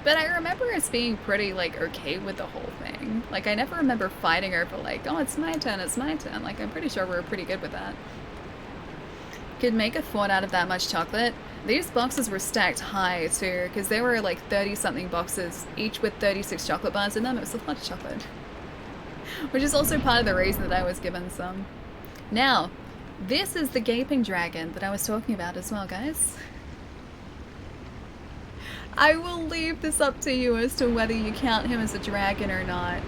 But I remember us being pretty, like, okay with the whole thing. Like, I never remember fighting over, like, oh, it's my turn, it's my turn. Like, I'm pretty sure we were pretty good with that. Could make a fort out of that much chocolate. These boxes were stacked high, too, because there were, like, 30-something boxes, each with 36 chocolate bars in them. It was a lot of chocolate. Which is also part of the reason that I was given some. Now, this is the gaping dragon that I was talking about as well, guys. I will leave this up to you as to whether you count him as a dragon or not.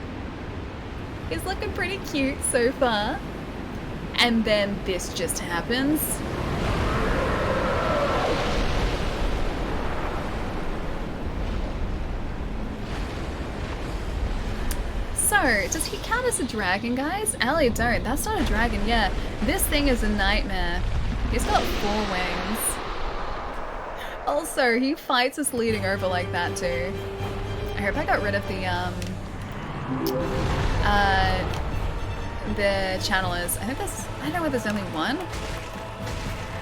He's looking pretty cute so far. And then this just happens. So, does he count as a dragon, guys? Allie, don't. That's not a dragon, yeah. This thing is a nightmare. He's got 4 wings. Also, he fights us leading over like that too. I hope I got rid of the channelers. I think there's, I don't know whether there's only 1.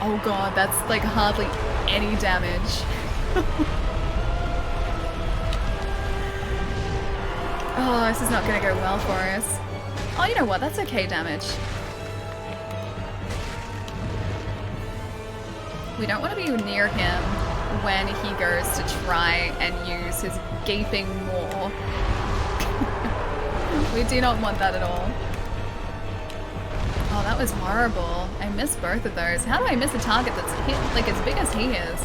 Oh god, that's like hardly any damage. Oh, this is not gonna go well for us. Oh, you know what? That's okay damage. We don't want to be near him when he goes to try and use his gaping maw. We do not want that at all. Oh, that was horrible. I missed both of those. How do I miss a target that's hit, like as big as he is?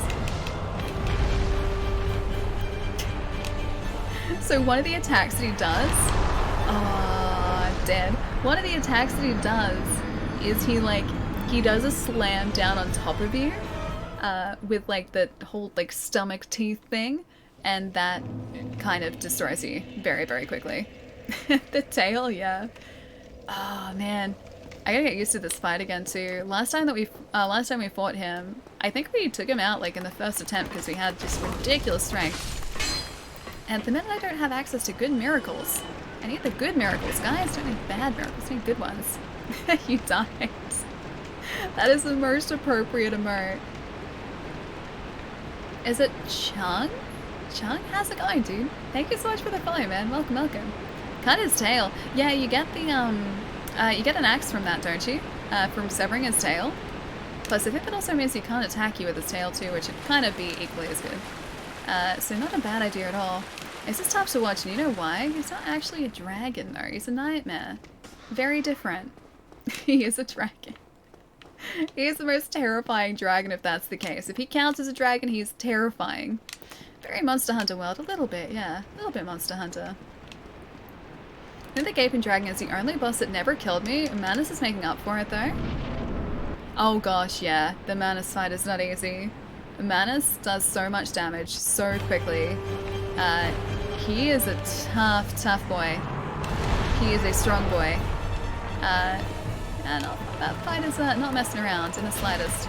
So one of the attacks that he does... Oh, dead. One of the attacks that he does is he does a slam down on top of you with like the whole like stomach teeth thing, and that kind of destroys you very, very quickly. The tail, yeah. Oh man. I gotta get used to this fight again too. Last time we fought him, I think we took him out like in the first attempt because we had just ridiculous strength. And at the minute I don't have access to good miracles. I need the good miracles, guys. Don't need bad miracles, I need good ones. You died. That is the most appropriate emote. Is it Chung? Chung, how's it going, dude? Thank you so much for the follow, man. Welcome, welcome. Cut his tail. Yeah, you get the you get an axe from that, don't you? From severing his tail. Plus, I think that also means he can't attack you with his tail too, which would kind of be equally as good. So not a bad idea at all. This is tough to watch, and you know why? He's not actually a dragon, though. He's a nightmare. Very different. He is a dragon. He is the most terrifying dragon, if that's the case. If he counts as a dragon, he's terrifying. Very Monster Hunter world. A little bit, yeah. A little bit Monster Hunter. I think the Gaping Dragon is the only boss that never killed me. Manus is making up for it, though. Oh gosh, yeah. The Manus fight is not easy. Manus does so much damage so quickly. He is a tough, tough boy. He is a strong boy. And that fight is not messing around in the slightest.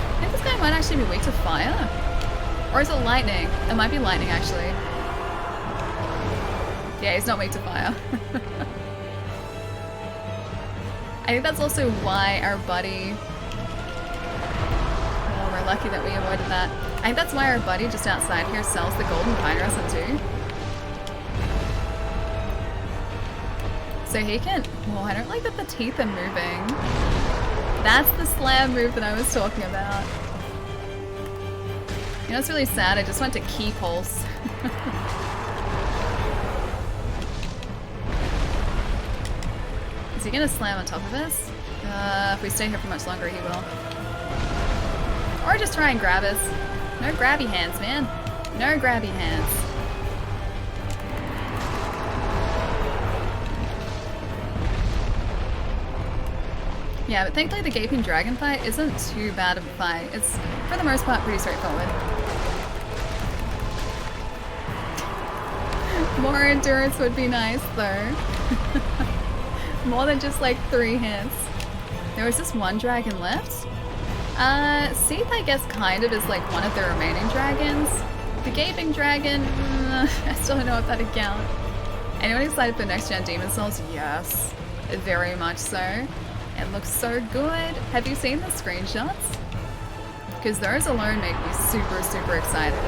I think this guy might actually be weak to fire. Or is it lightning? It might be lightning, actually. Yeah, he's not weak to fire. I think that's also why our buddy... We're lucky that we avoided that. I think that's why our buddy just outside here sells the golden pine resin too. So he can... Oh, I don't like that the teeth are moving. That's the slam move that I was talking about. You know, it's really sad. I just went to key pulse. Is he gonna slam on top of us? If we stay here for much longer, he will. Or just try and grab us. No grabby hands, man. No grabby hands. Yeah, but thankfully the Gaping Dragon fight isn't too bad of a fight. It's, for the most part, pretty straightforward. More endurance would be nice, though. More than just like 3 hits. There was just 1 dragon left. Seath, I guess, kind of is like one of the remaining dragons. The Gaping Dragon, I still don't know if that'd count. Anyone excited for next gen Demon Souls? Yes, very much so. It looks so good. Have you seen the screenshots? Because those alone make me super, super excited.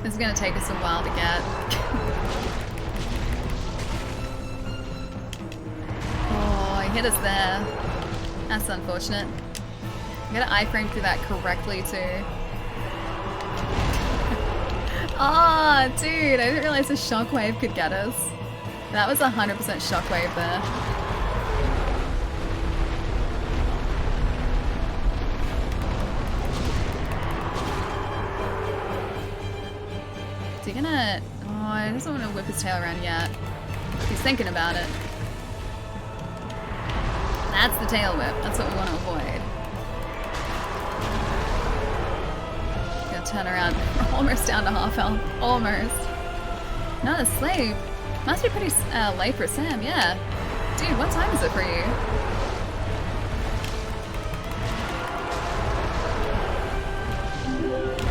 This is gonna take us a while to get. Oh, he hit us there. That's unfortunate. I gotta iframe through that correctly too. Ah, oh, dude, I didn't realize a shockwave could get us. That was 100% shockwave there. Is he gonna... Oh, he doesn't want to whip his tail around yet. He's thinking about it. That's the tail whip. That's what we want to avoid. Gonna turn around. We're almost down to half health. Almost. Not asleep. Must be pretty late for Sam, yeah. Dude, what time is it for you?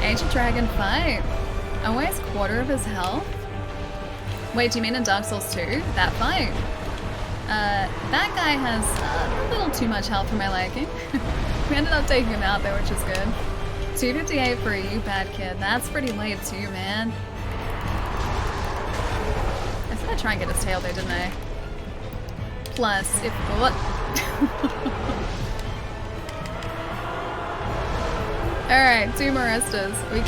Ancient Dragon fight. Always quarter of his health? Wait, do you mean in Dark Souls 2? That fight? That guy has a little too much health for my liking. We ended up taking him out there, which is good. 258 for you, bad kid. That's pretty late too, man. I said I'd try and get his tail there, didn't I? Plus, if... What? Alright, 2 more restas. We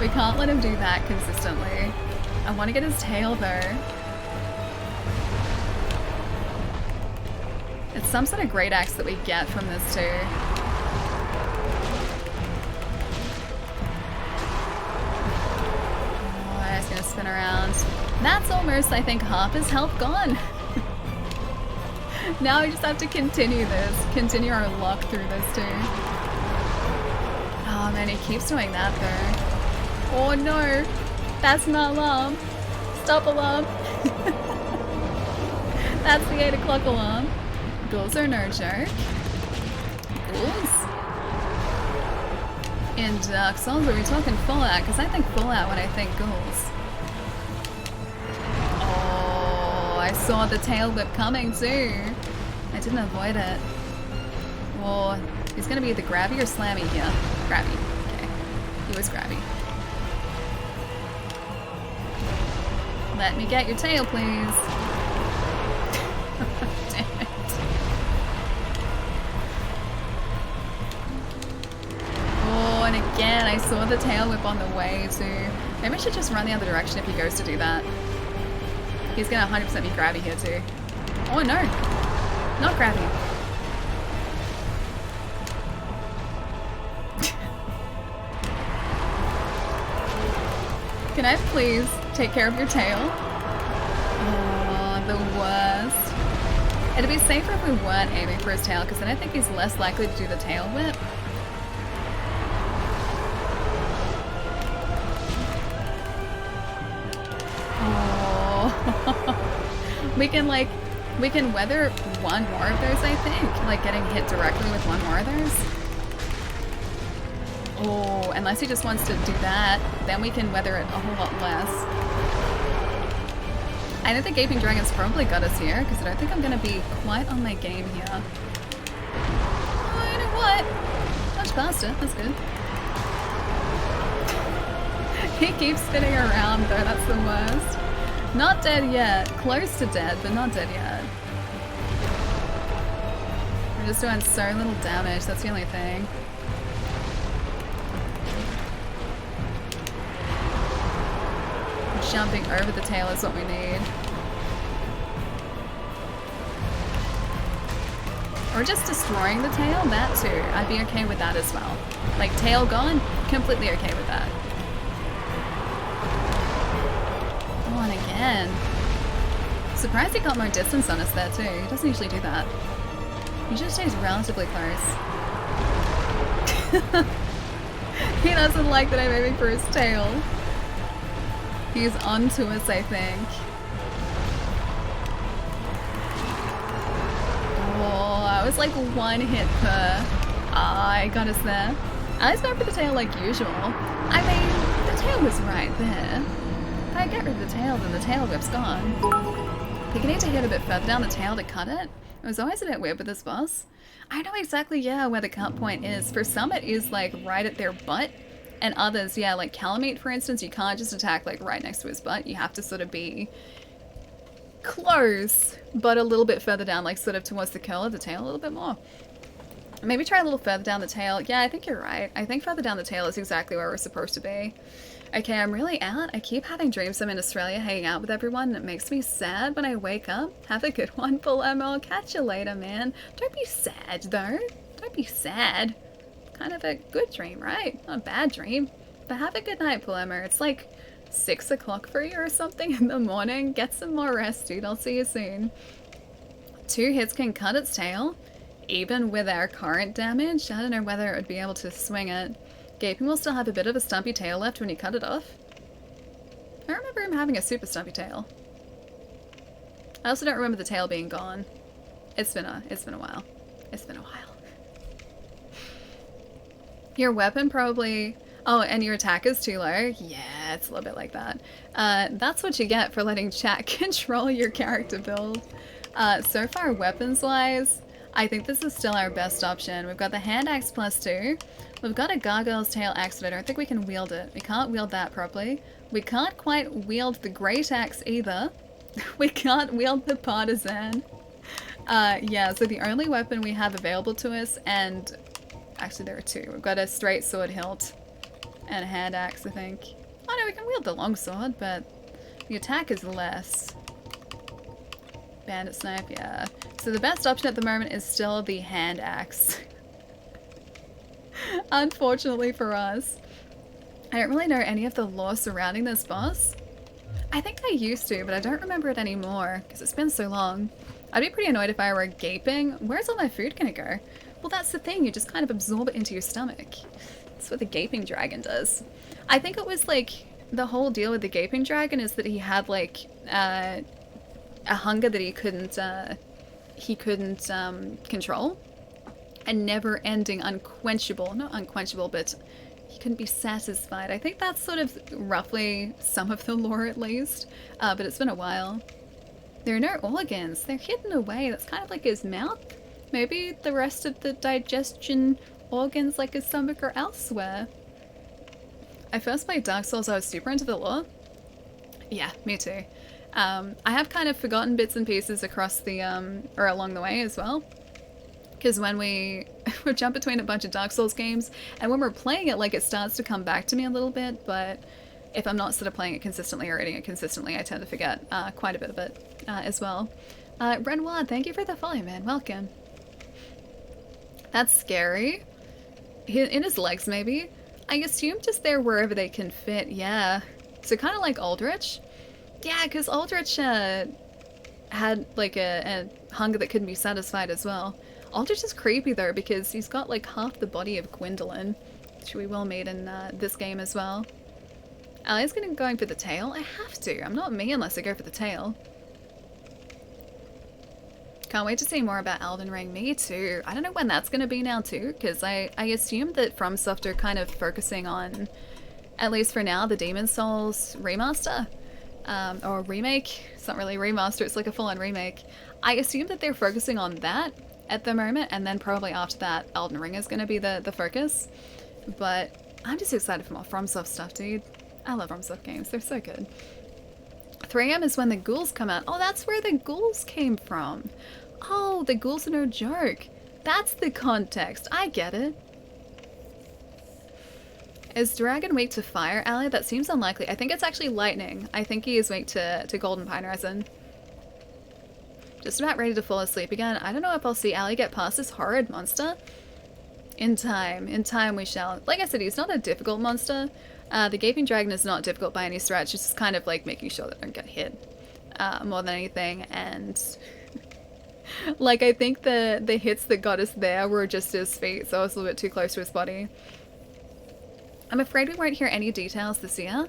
can't let him do that consistently. I want to get his tail though. It's some sort of great axe that we get from this too. Oh, it's gonna spin around. That's almost, I think, half his health gone. Now we just have to continue this. Continue our luck through this too. Oh man, he keeps doing that though. Oh no! That's not alarm. Stop alarm. That's the 8 o'clock alarm. Ghouls are no joke. Ghouls? In Dark Souls, are we talking Fallout? Because I think Fallout when I think ghouls. Oh, I saw the tail whip coming too. I didn't avoid it. Oh, he's gonna be the grabby or slammy here? Grabby. Okay. He was grabby. Let me get your tail, please. Damn it. Oh, and again, I saw the tail whip on the way too. Maybe I should just run the other direction if he goes to do that. He's gonna 100% be grabby here too. Oh no! Not grabby. Can I please take care of your tail? Oh, the worst. It'd be safer if we weren't aiming for his tail, because then I think he's less likely to do the tail whip. Oh. we can weather 1 more of those, I think. Like getting hit directly with 1 more of those. Oh, unless he just wants to do that, then we can weather it a whole lot less. I think the Gaping Dragon's probably got us here, because I don't think I'm going to be quite on my game here. Oh, you know what? Much faster. That's good. He keeps spinning around though. That's the worst. Not dead yet. Close to dead, but not dead yet. We're just doing so little damage. That's the only thing. Jumping over the tail is what we need. Or just destroying the tail, that too. I'd be okay with that as well. Like, tail gone, completely okay with that. Oh, and again. Surprised he got more distance on us there too. He doesn't usually do that. He usually stays relatively close. He doesn't like that I'm aiming for his tail. He's onto us, I think. Oh, I was like one hit per. Ah, I got us there. I was going for the tail like usual. I mean, the tail was right there. If I get rid of the tail, then the tail whip's gone. I think I need to hit a bit further down the tail to cut it. It was always a bit weird with this boss. I know exactly, yeah, where the cut point is. For some, it is like right at their butt. And others, yeah, like Calamite, for instance, you can't just attack like right next to his butt. You have to sort of be close, but a little bit further down, like sort of towards the curl of the tail a little bit more. Maybe try a little further down the tail. Yeah, I think you're right. I think further down the tail is exactly where we're supposed to be. Okay, I'm really out. I keep having dreams I'm in Australia hanging out with everyone, and it makes me sad when I wake up. Have a good one, Palermo. I'll catch you later, man. Don't be sad, though. Don't be sad. Kind of a good dream, right? Not a bad dream. But have a good night, Palermo. It's like 6 o'clock for you or something in the morning. Get some more rest, dude. I'll see you soon. 2 hits can cut its tail, even with our current damage. I don't know whether it would be able to swing it. Gaping will still have a bit of a stumpy tail left when you cut it off. I remember him having a super stumpy tail. I also don't remember the tail being gone. It's been a while. It's been a while. Your weapon probably... Oh, and your attack is too low? Yeah, it's a little bit like that. That's what you get for letting chat control your character build. So far, weapons-wise, I think this is still our best option. We've got the hand axe +2. We've got a gargoyle's tail axe, but I don't think we can wield it. We can't wield that properly. We can't quite wield the great axe either. We can't wield the partisan. Yeah, so the only weapon we have available to us, and... Actually, there are 2. We've got a straight sword hilt and a hand axe, I think. Oh no, we can wield the longsword, but the attack is less. Bandit snipe, yeah. So the best option at the moment is still the hand axe. Unfortunately for us. I don't really know any of the lore surrounding this boss. I think I used to, but I don't remember it anymore, because it's been so long. I'd be pretty annoyed if I were gaping. Where's all my food gonna go? Well, that's the thing, you just kind of absorb it into your stomach. That's what the gaping dragon does. I think it was like, the whole deal with the gaping dragon is that he had like, a hunger that he couldn't control. A never-ending, unquenchable, not unquenchable, but he couldn't be satisfied. I think that's sort of roughly some of the lore at least, but it's been a while. There are no organs, they're hidden away. That's kind of like his mouth. Maybe the rest of the digestion organs like his stomach are elsewhere. I first played Dark Souls, I was super into the lore. Yeah, me too. I have kind of forgotten bits and pieces across the, or along the way as well. Because when we jump between a bunch of Dark Souls games, and when we're playing it, like, it starts to come back to me a little bit, but if I'm not sort of playing it consistently or reading it consistently, I tend to forget quite a bit of it as well. Renoir, thank you for the follow, man. Welcome. That's scary. In his legs, maybe? I assume just there wherever they can fit, yeah. So kind of like Aldrich? Yeah, because Aldrich had like a hunger that couldn't be satisfied as well. Aldrich is creepy though, because he's got like half the body of Gwendolyn, which we will meet in this game as well. Ali's going for the tail? I have to. I'm not me unless I go for the tail. Can't wait to see more about Elden Ring. Me too. I don't know when that's going to be now too, because I assume that FromSoft are kind of focusing on, at least for now, the Demon Souls remaster. Or remake. It's not really a remaster, it's like a full-on remake. I assume that they're focusing on that at the moment, and then probably after that, Elden Ring is going to be the focus. But I'm just excited for more FromSoft stuff, dude. I love FromSoft games. They're so good. 3 AM is when the ghouls come out. Oh, that's where the ghouls came from. Oh, the ghouls are no joke. That's the context. I get it. Is Dragon weak to fire, Ali? That seems unlikely. I think it's actually lightning. I think he is weak to golden pine resin. Just about ready to fall asleep again. I don't know if I'll see Ali get past this horrid monster. In time. In time we shall. Like I said, he's not a difficult monster. The Gaping Dragon is not difficult by any stretch. It's just kind of like making sure that I don't get hit more than anything. And like I think the hits that got us there were just his feet, so I was a little bit too close to his body. I'm afraid we won't hear any details this year.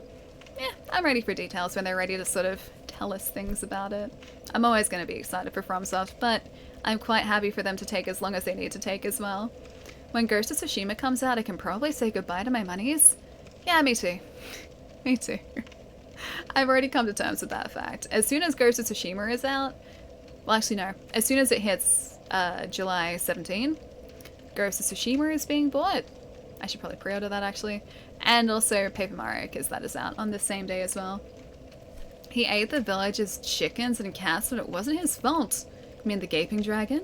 Yeah, I'm ready for details when they're ready to sort of tell us things about it. I'm always going to be excited for FromSoft, but I'm quite happy for them to take as long as they need to take as well. When Ghost of Tsushima comes out, I can probably say goodbye to my monies. Yeah, me too. Me too. I've already come to terms with that fact. As soon as Ghost of Tsushima is out, well actually no, as soon as it hits July 17, Ghost of Tsushima is being bought. I should probably pre-order that actually. And also Paper Mario, because that is out on the same day as well. He ate the village's chickens and cats, but it wasn't his fault. I mean the Gaping Dragon?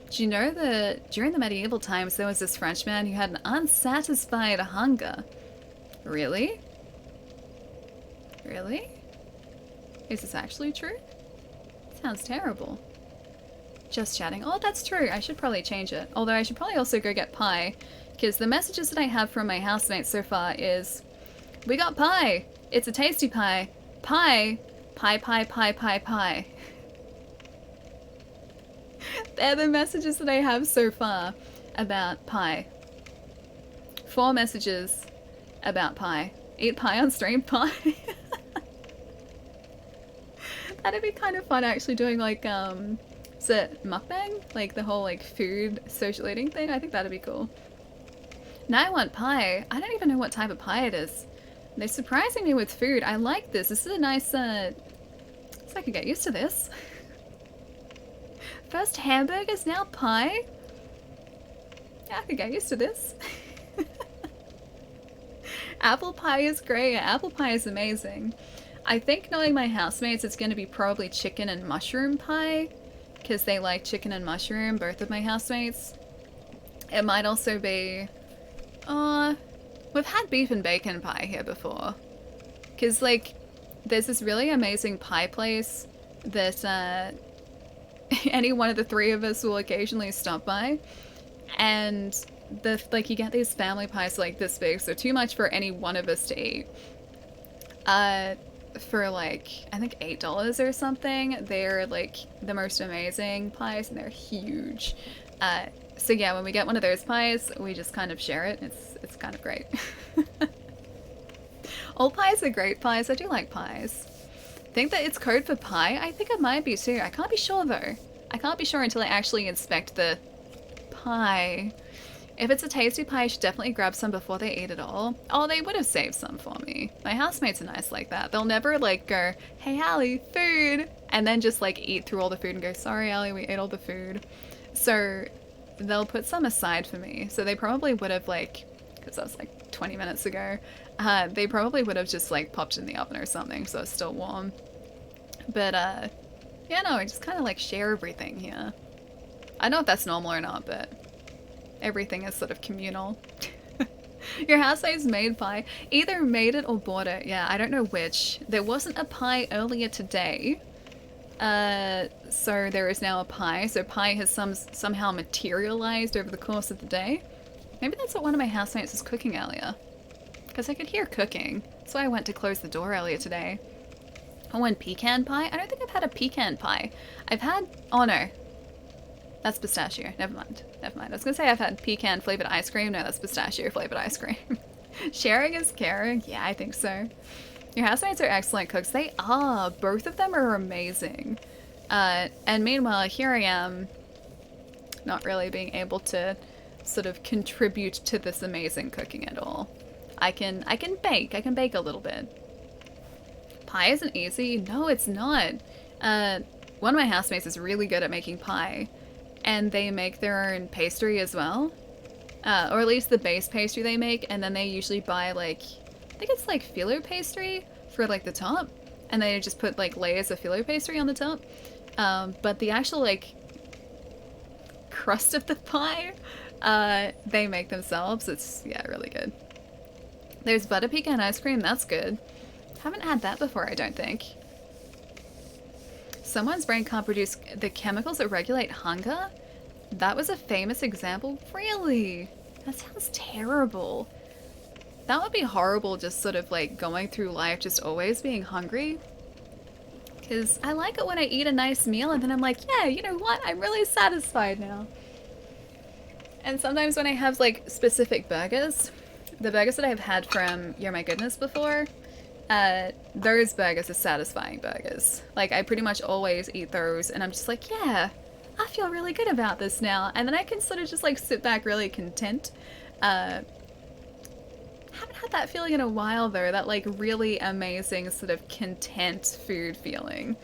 Do you know that during the medieval times there was this Frenchman who had an unsatisfied hunger? Really? Really? Is this actually true? Sounds terrible. Just chatting. Oh, that's true. I should probably change it. Although I should probably also go get pie. Because the messages that I have from my housemates so far is, we got pie. It's a tasty pie. Pie. Pie, pie, pie, pie, pie. They're the messages that I have so far about pie. 4 messages about pie. Eat pie on stream, pie. That'd be kind of fun actually doing like, is it mukbang? Like the whole like food social eating thing? I think that'd be cool. Now I want pie. I don't even know what type of pie it is. They're surprising me with food. I like this. This is a nice, so I can get used to this. First hamburgers, now pie? Yeah, I could get used to this. Apple pie is great. Apple pie is amazing. I think knowing my housemates, it's going to be probably chicken and mushroom pie. Because they like chicken and mushroom, both of my housemates. It might also be... we've had beef and bacon pie here before. Because, like, there's this really amazing pie place that any one of the 3 of us will occasionally stop by. And, you get these family pies like this big, so too much for any one of us to eat. For, like, I think $8 or something. They're, like, the most amazing pies, and they're huge. So yeah, when we get one of those pies, we just kind of share it. It's kind of great. All pies are great pies. I do like pies. Think that it's code for pie? I think it might be too. I can't be sure though. I can't be sure until I actually inspect the pie. If it's a tasty pie, I should definitely grab some before they eat it all. Oh, they would have saved some for me. My housemates are nice like that. They'll never like go, hey Allie, food! And then just like eat through all the food and go, sorry Allie, we ate all the food. So they'll put some aside for me. So they probably would have like, because that was like 20 minutes ago, they probably would have just like popped in the oven or something so it's still warm. But yeah, no, I just kind of like share everything here. I don't know if that's normal or not, but everything is sort of communal. Your housemates made pie. Either made it or bought it. Yeah, I don't know which. There wasn't a pie earlier today. So there is now a pie. So pie has somehow materialized over the course of the day. Maybe that's what one of my housemates was cooking earlier. Because I could hear cooking. So I went to close the door earlier today. Oh, and pecan pie? I don't think I've had a pecan pie. I've had... Oh, no. That's pistachio. Never mind. Never mind. I was going to say I've had pecan flavored ice cream. No, that's pistachio flavored ice cream. Sharing is caring? Yeah, I think so. Your housemates are excellent cooks. They are. Both of them are amazing. And meanwhile, here I am, not really being able to sort of contribute to this amazing cooking at all. I can bake. I can bake a little bit. Pie isn't easy. No, it's not. One of my housemates is really good at making pie. and they make their own pastry as well. Or at least the base pastry they make, and then they usually buy like, I think it's like filo pastry for like the top, and they just put like layers of filo pastry on the top. But the actual like crust of the pie, they make themselves. It's, yeah, really good. There's butter pecan ice cream, that's good. Haven't had that before, I don't think. Someone's brain can't produce the chemicals that regulate hunger? That was a famous example? Really? That sounds terrible. That would be horrible, just sort of like going through life just always being hungry. Because I like it when I eat a nice meal and then I'm like, yeah, you know what? I'm really satisfied now. And sometimes when I have like specific burgers, the burgers that I've had from You're My Goodness before, those burgers are satisfying burgers. Like, I pretty much always eat those and I'm just like, yeah, I feel really good about this now. And then I can sort of just like sit back really content. Haven't had that feeling in a while though, that like really amazing sort of content food feeling.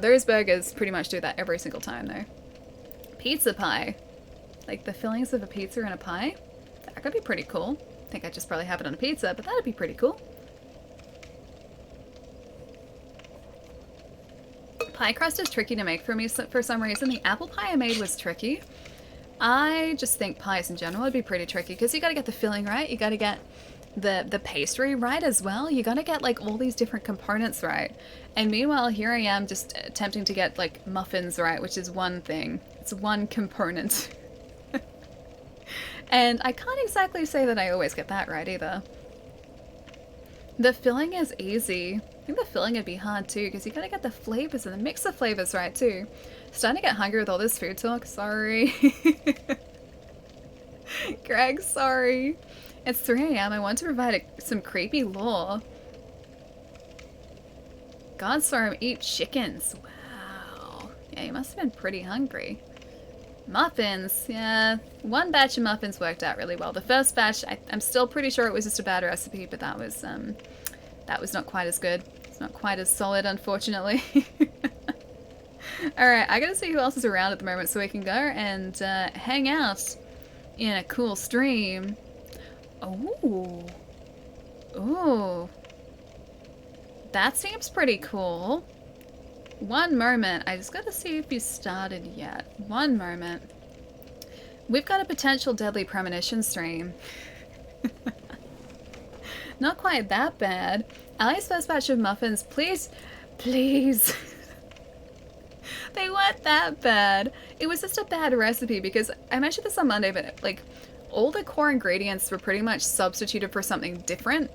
Those burgers pretty much do that every single time though. Pizza pie. Like the fillings of a pizza in a pie. That could be pretty cool. I think I just probably have it on a pizza, but that'd be pretty cool. Pie crust is tricky to make for me for some reason. The apple pie I made was tricky. I just think pies in general would be pretty tricky because you gotta get the filling right, you gotta get the pastry right as well, you gotta get like all these different components right. And meanwhile here I am just attempting to get like muffins right, which is one thing. It's one component. And I can't exactly say that I always get that right either. The filling is easy. I think the filling would be hard too, because you gotta get the flavors and the mix of flavors right too. Starting to get hungry with all this food talk, sorry. Greg, sorry. It's 3 AM, I want to provide some creepy lore. God saw him eat chickens. Wow. Yeah, he must have been pretty hungry. Muffins, yeah. One batch of muffins worked out really well. The first batch, I'm still pretty sure it was just a bad recipe, but that was not quite as good. It's not quite as solid, unfortunately. Alright, I gotta see who else is around at the moment so we can go and hang out in a cool stream. Ooh. Ooh. That seems pretty cool. One moment. I just gotta see if he's started yet. One moment. We've got a potential deadly premonition stream. Not quite that bad. Ali's first batch of muffins. Please. Please. They weren't that bad. It was just a bad recipe because I mentioned this on Monday, but like all the core ingredients were pretty much substituted for something different.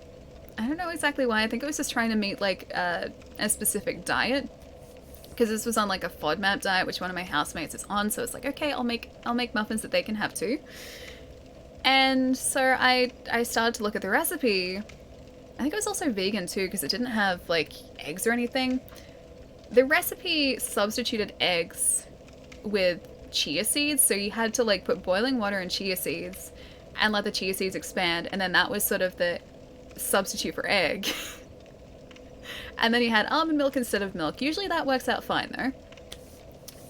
I don't know exactly why. I think it was just trying to meet like a specific diet. Because this was on like a FODMAP diet, which one of my housemates is on, so it's like, okay, I'll make muffins that they can have too. And so I started to look at the recipe. I think it was also vegan too, because it didn't have like eggs or anything. The recipe substituted eggs with chia seeds, so you had to like put boiling water in chia seeds and let the chia seeds expand, and then that was sort of the substitute for egg. And then you had almond milk instead of milk. Usually that works out fine though.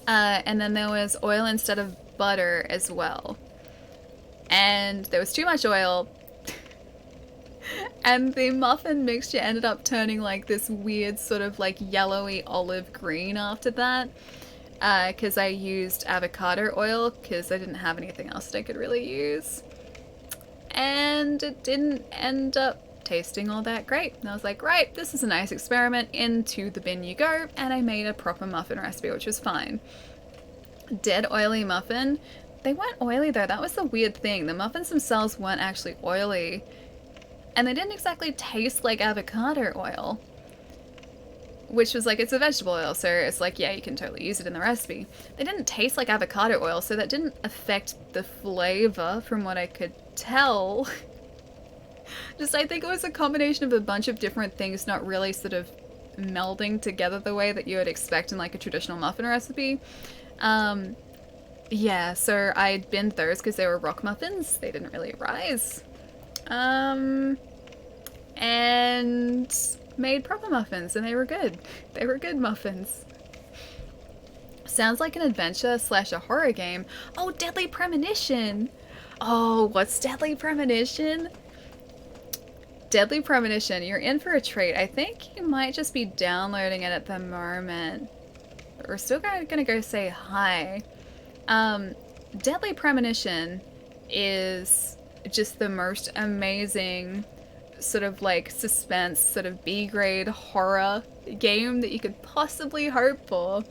And then there was oil instead of butter as well. And there was too much oil. And the muffin mixture ended up turning like this weird sort of like yellowy olive green after that. Because I used avocado oil because I didn't have anything else that I could really use. And it didn't end up tasting all that great. And I was like, right, this is a nice experiment, into the bin you go, and I made a proper muffin recipe, which was fine. Dead oily muffin. They weren't oily though, that was the weird thing. The muffins themselves weren't actually oily, and they didn't exactly taste like avocado oil, which was like, it's a vegetable oil, so it's like, yeah, you can totally use it in the recipe. They didn't taste like avocado oil, so that didn't affect the flavor from what I could tell. Just, I think it was a combination of a bunch of different things not really sort of melding together the way that you would expect in like a traditional muffin recipe. Yeah, so I binned those because they were rock muffins. They didn't really rise. And made proper muffins, and they were good. They were good muffins. Sounds like an adventure slash a horror game. Oh, Deadly Premonition! Oh, what's Deadly Premonition? Deadly Premonition, you're in for a treat. I think you might just be downloading it at the moment. But we're still gonna go say hi. Deadly Premonition is just the most amazing sort of like suspense, sort of B-grade horror game that you could possibly hope for.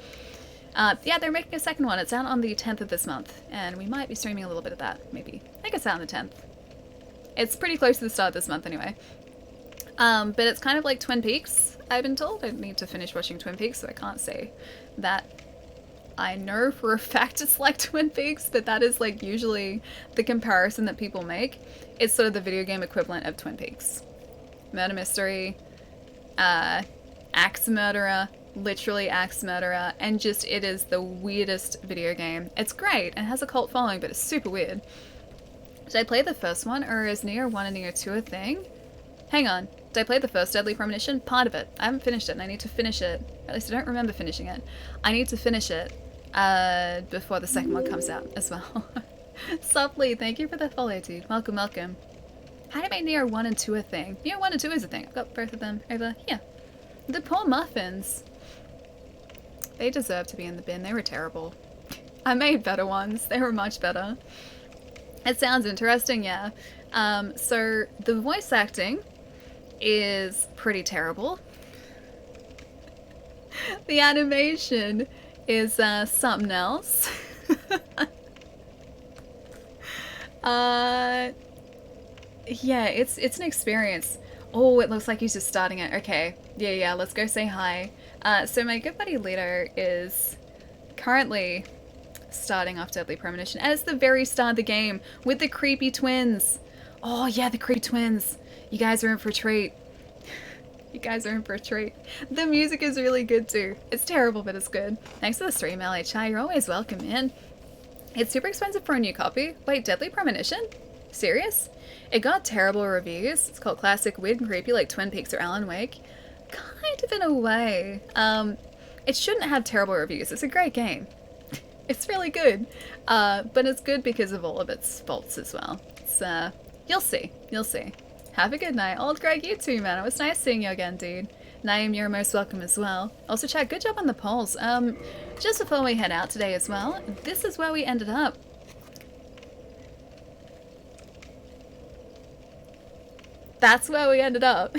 Yeah, they're making a second one. It's out on the 10th of this month, and we might be streaming a little bit of that, maybe. I think it's out on the 10th. It's pretty close to the start of this month anyway. But it's kind of like Twin Peaks, I've been told. I need to finish watching Twin Peaks, so I can't say that I know for a fact it's like Twin Peaks, but that is like usually the comparison that people make. It's sort of the video game equivalent of Twin Peaks. Murder mystery, axe murderer, literally axe murderer, and just it is the weirdest video game. It's great and has a cult following, but it's super weird. Did I play the first one, or is Neo 1 and Neo 2 a thing? Hang on, did I play the first Deadly Premonition? Part of it. I haven't finished it, and I need to finish it. At least I don't remember finishing it. I need to finish it before the second one comes out as well. Softly, thank you for the follow, dude. Welcome, welcome. How do I make Neo 1 and 2 a thing? Neo 1 and 2 is a thing. I've got both of them over here. The poor muffins. They deserve to be in the bin. They were terrible. I made better ones. They were much better. It sounds interesting, yeah. So the voice acting is pretty terrible. The animation is something else. Yeah, it's an experience. Oh, it looks like he's just starting it. Okay, yeah, let's go say hi. So my good buddy Lito is currently starting off Deadly Premonition, and it's the very start of the game with the creepy twins. Oh yeah, the creepy twins. You guys are in for a treat. You guys are in for a treat. The music is really good too. It's terrible, but it's good. Thanks for the stream, LHI. You're always welcome, man. It's super expensive for a new copy. Wait, Deadly Premonition? Serious? It got terrible reviews. It's called classic, weird and creepy like Twin Peaks or Alan Wake. Kind of in a way. It shouldn't have terrible reviews. It's a great game. It's really good. But it's good because of all of its faults as well. It's, you'll see. You'll see. Have a good night. Old Greg, you too, man. It was nice seeing you again, dude. Naeem, you're most welcome as well. Also, chat, good job on the polls. Just before we head out today as well, this is where we ended up. That's where we ended up.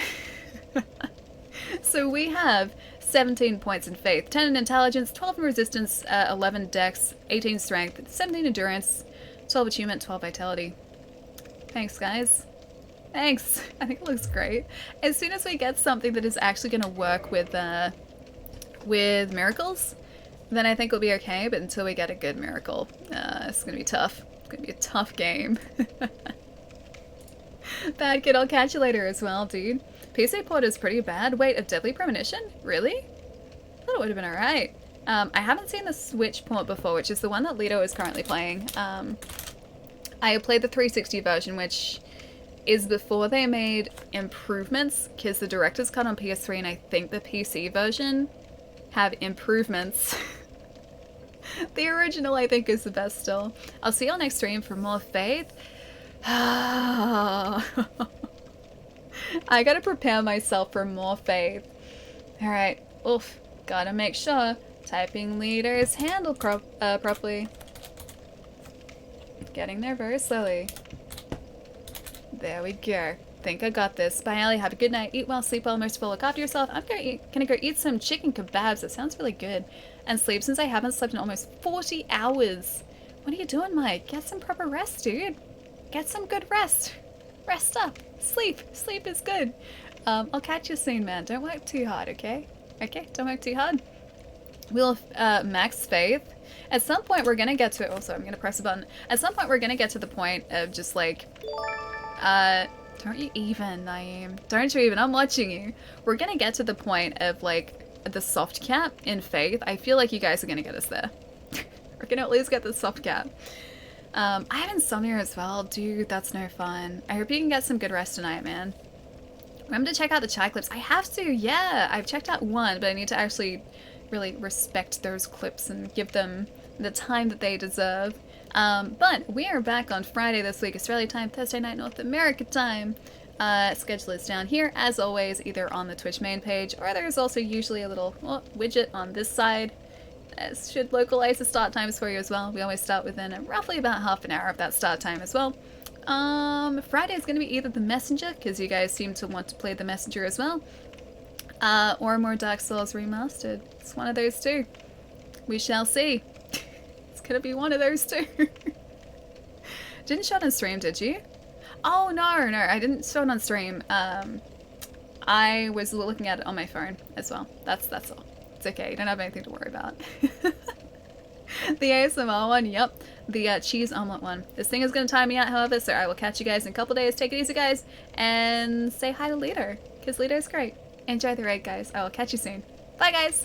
So we have 17 points in faith, 10 in intelligence, 12 in resistance, 11 dex, 18 strength, 17 endurance, 12 achievement, 12 vitality. Thanks, guys. Thanks. I think it looks great. As soon as we get something that is actually going to work with miracles, then I think we'll be okay. But until we get a good miracle, it's going to be tough. It's going to be a tough game. Bad kid, I'll catch you later as well, dude. PC port is pretty bad. Wait, of Deadly Premonition? Really? I thought it would have been alright. I haven't seen the Switch port before, which is the one that Lito is currently playing. I played the 360 version, which is before they made improvements, because the director's cut on PS3 and I think the PC version have improvements. The original, I think, is the best still. I'll see you all next stream for more faith. I gotta prepare myself for more faith. Alright, oof. Gotta make sure. Typing leader is handled properly. Getting there very slowly. There we go. Think I got this. Bye, Allie. Have a good night. Eat well, sleep well, merciful. Look after yourself. I'm gonna go eat some chicken kebabs. That sounds really good. And sleep, since I haven't slept in almost 40 hours. What are you doing, Mike? Get some proper rest, dude. Get some good rest. Rest up. Sleep. Sleep is good. I'll catch you soon, man. Don't work too hard, okay? Okay? Don't work too hard. We'll max faith. At some point, we're gonna get to... Oh, sorry, I'm gonna press a button. At some point, we're gonna get to the point of just, like... don't you even, Naeem. Don't you even. I'm watching you. We're gonna get to the point of, like, the soft cap in faith. I feel like you guys are gonna get us there. We're gonna at least get the soft cap. I have insomnia as well. Dude, that's no fun. I hope you can get some good rest tonight, man. Remember to check out the chat clips. I have to, yeah. I've checked out one, but I need to actually really respect those clips and give them the time that they deserve. But we are back on Friday this week, Australia time, Thursday night, North America time. Schedule is down here, as always, either on the Twitch main page, or there's also usually a little widget on this side. This should localize the start times for you as well. We always start within roughly about half an hour of that start time as well. Friday is going to be either the Messenger, because you guys seem to want to play the Messenger as well, or more Dark Souls Remastered. It's one of those two. We shall see. It's going to be one of those two. Didn't show it on stream, did you? Oh, no, I didn't show it on stream. I was looking at it on my phone as well. That's all. It's okay, you don't have anything to worry about. The ASMR one, yep. The cheese omelet one. This thing is going to time me out, however, so I will catch you guys in a couple days. Take it easy, guys, and say hi to Leader, because Leader is great. Enjoy the raid, guys. I will catch you soon. Bye, guys!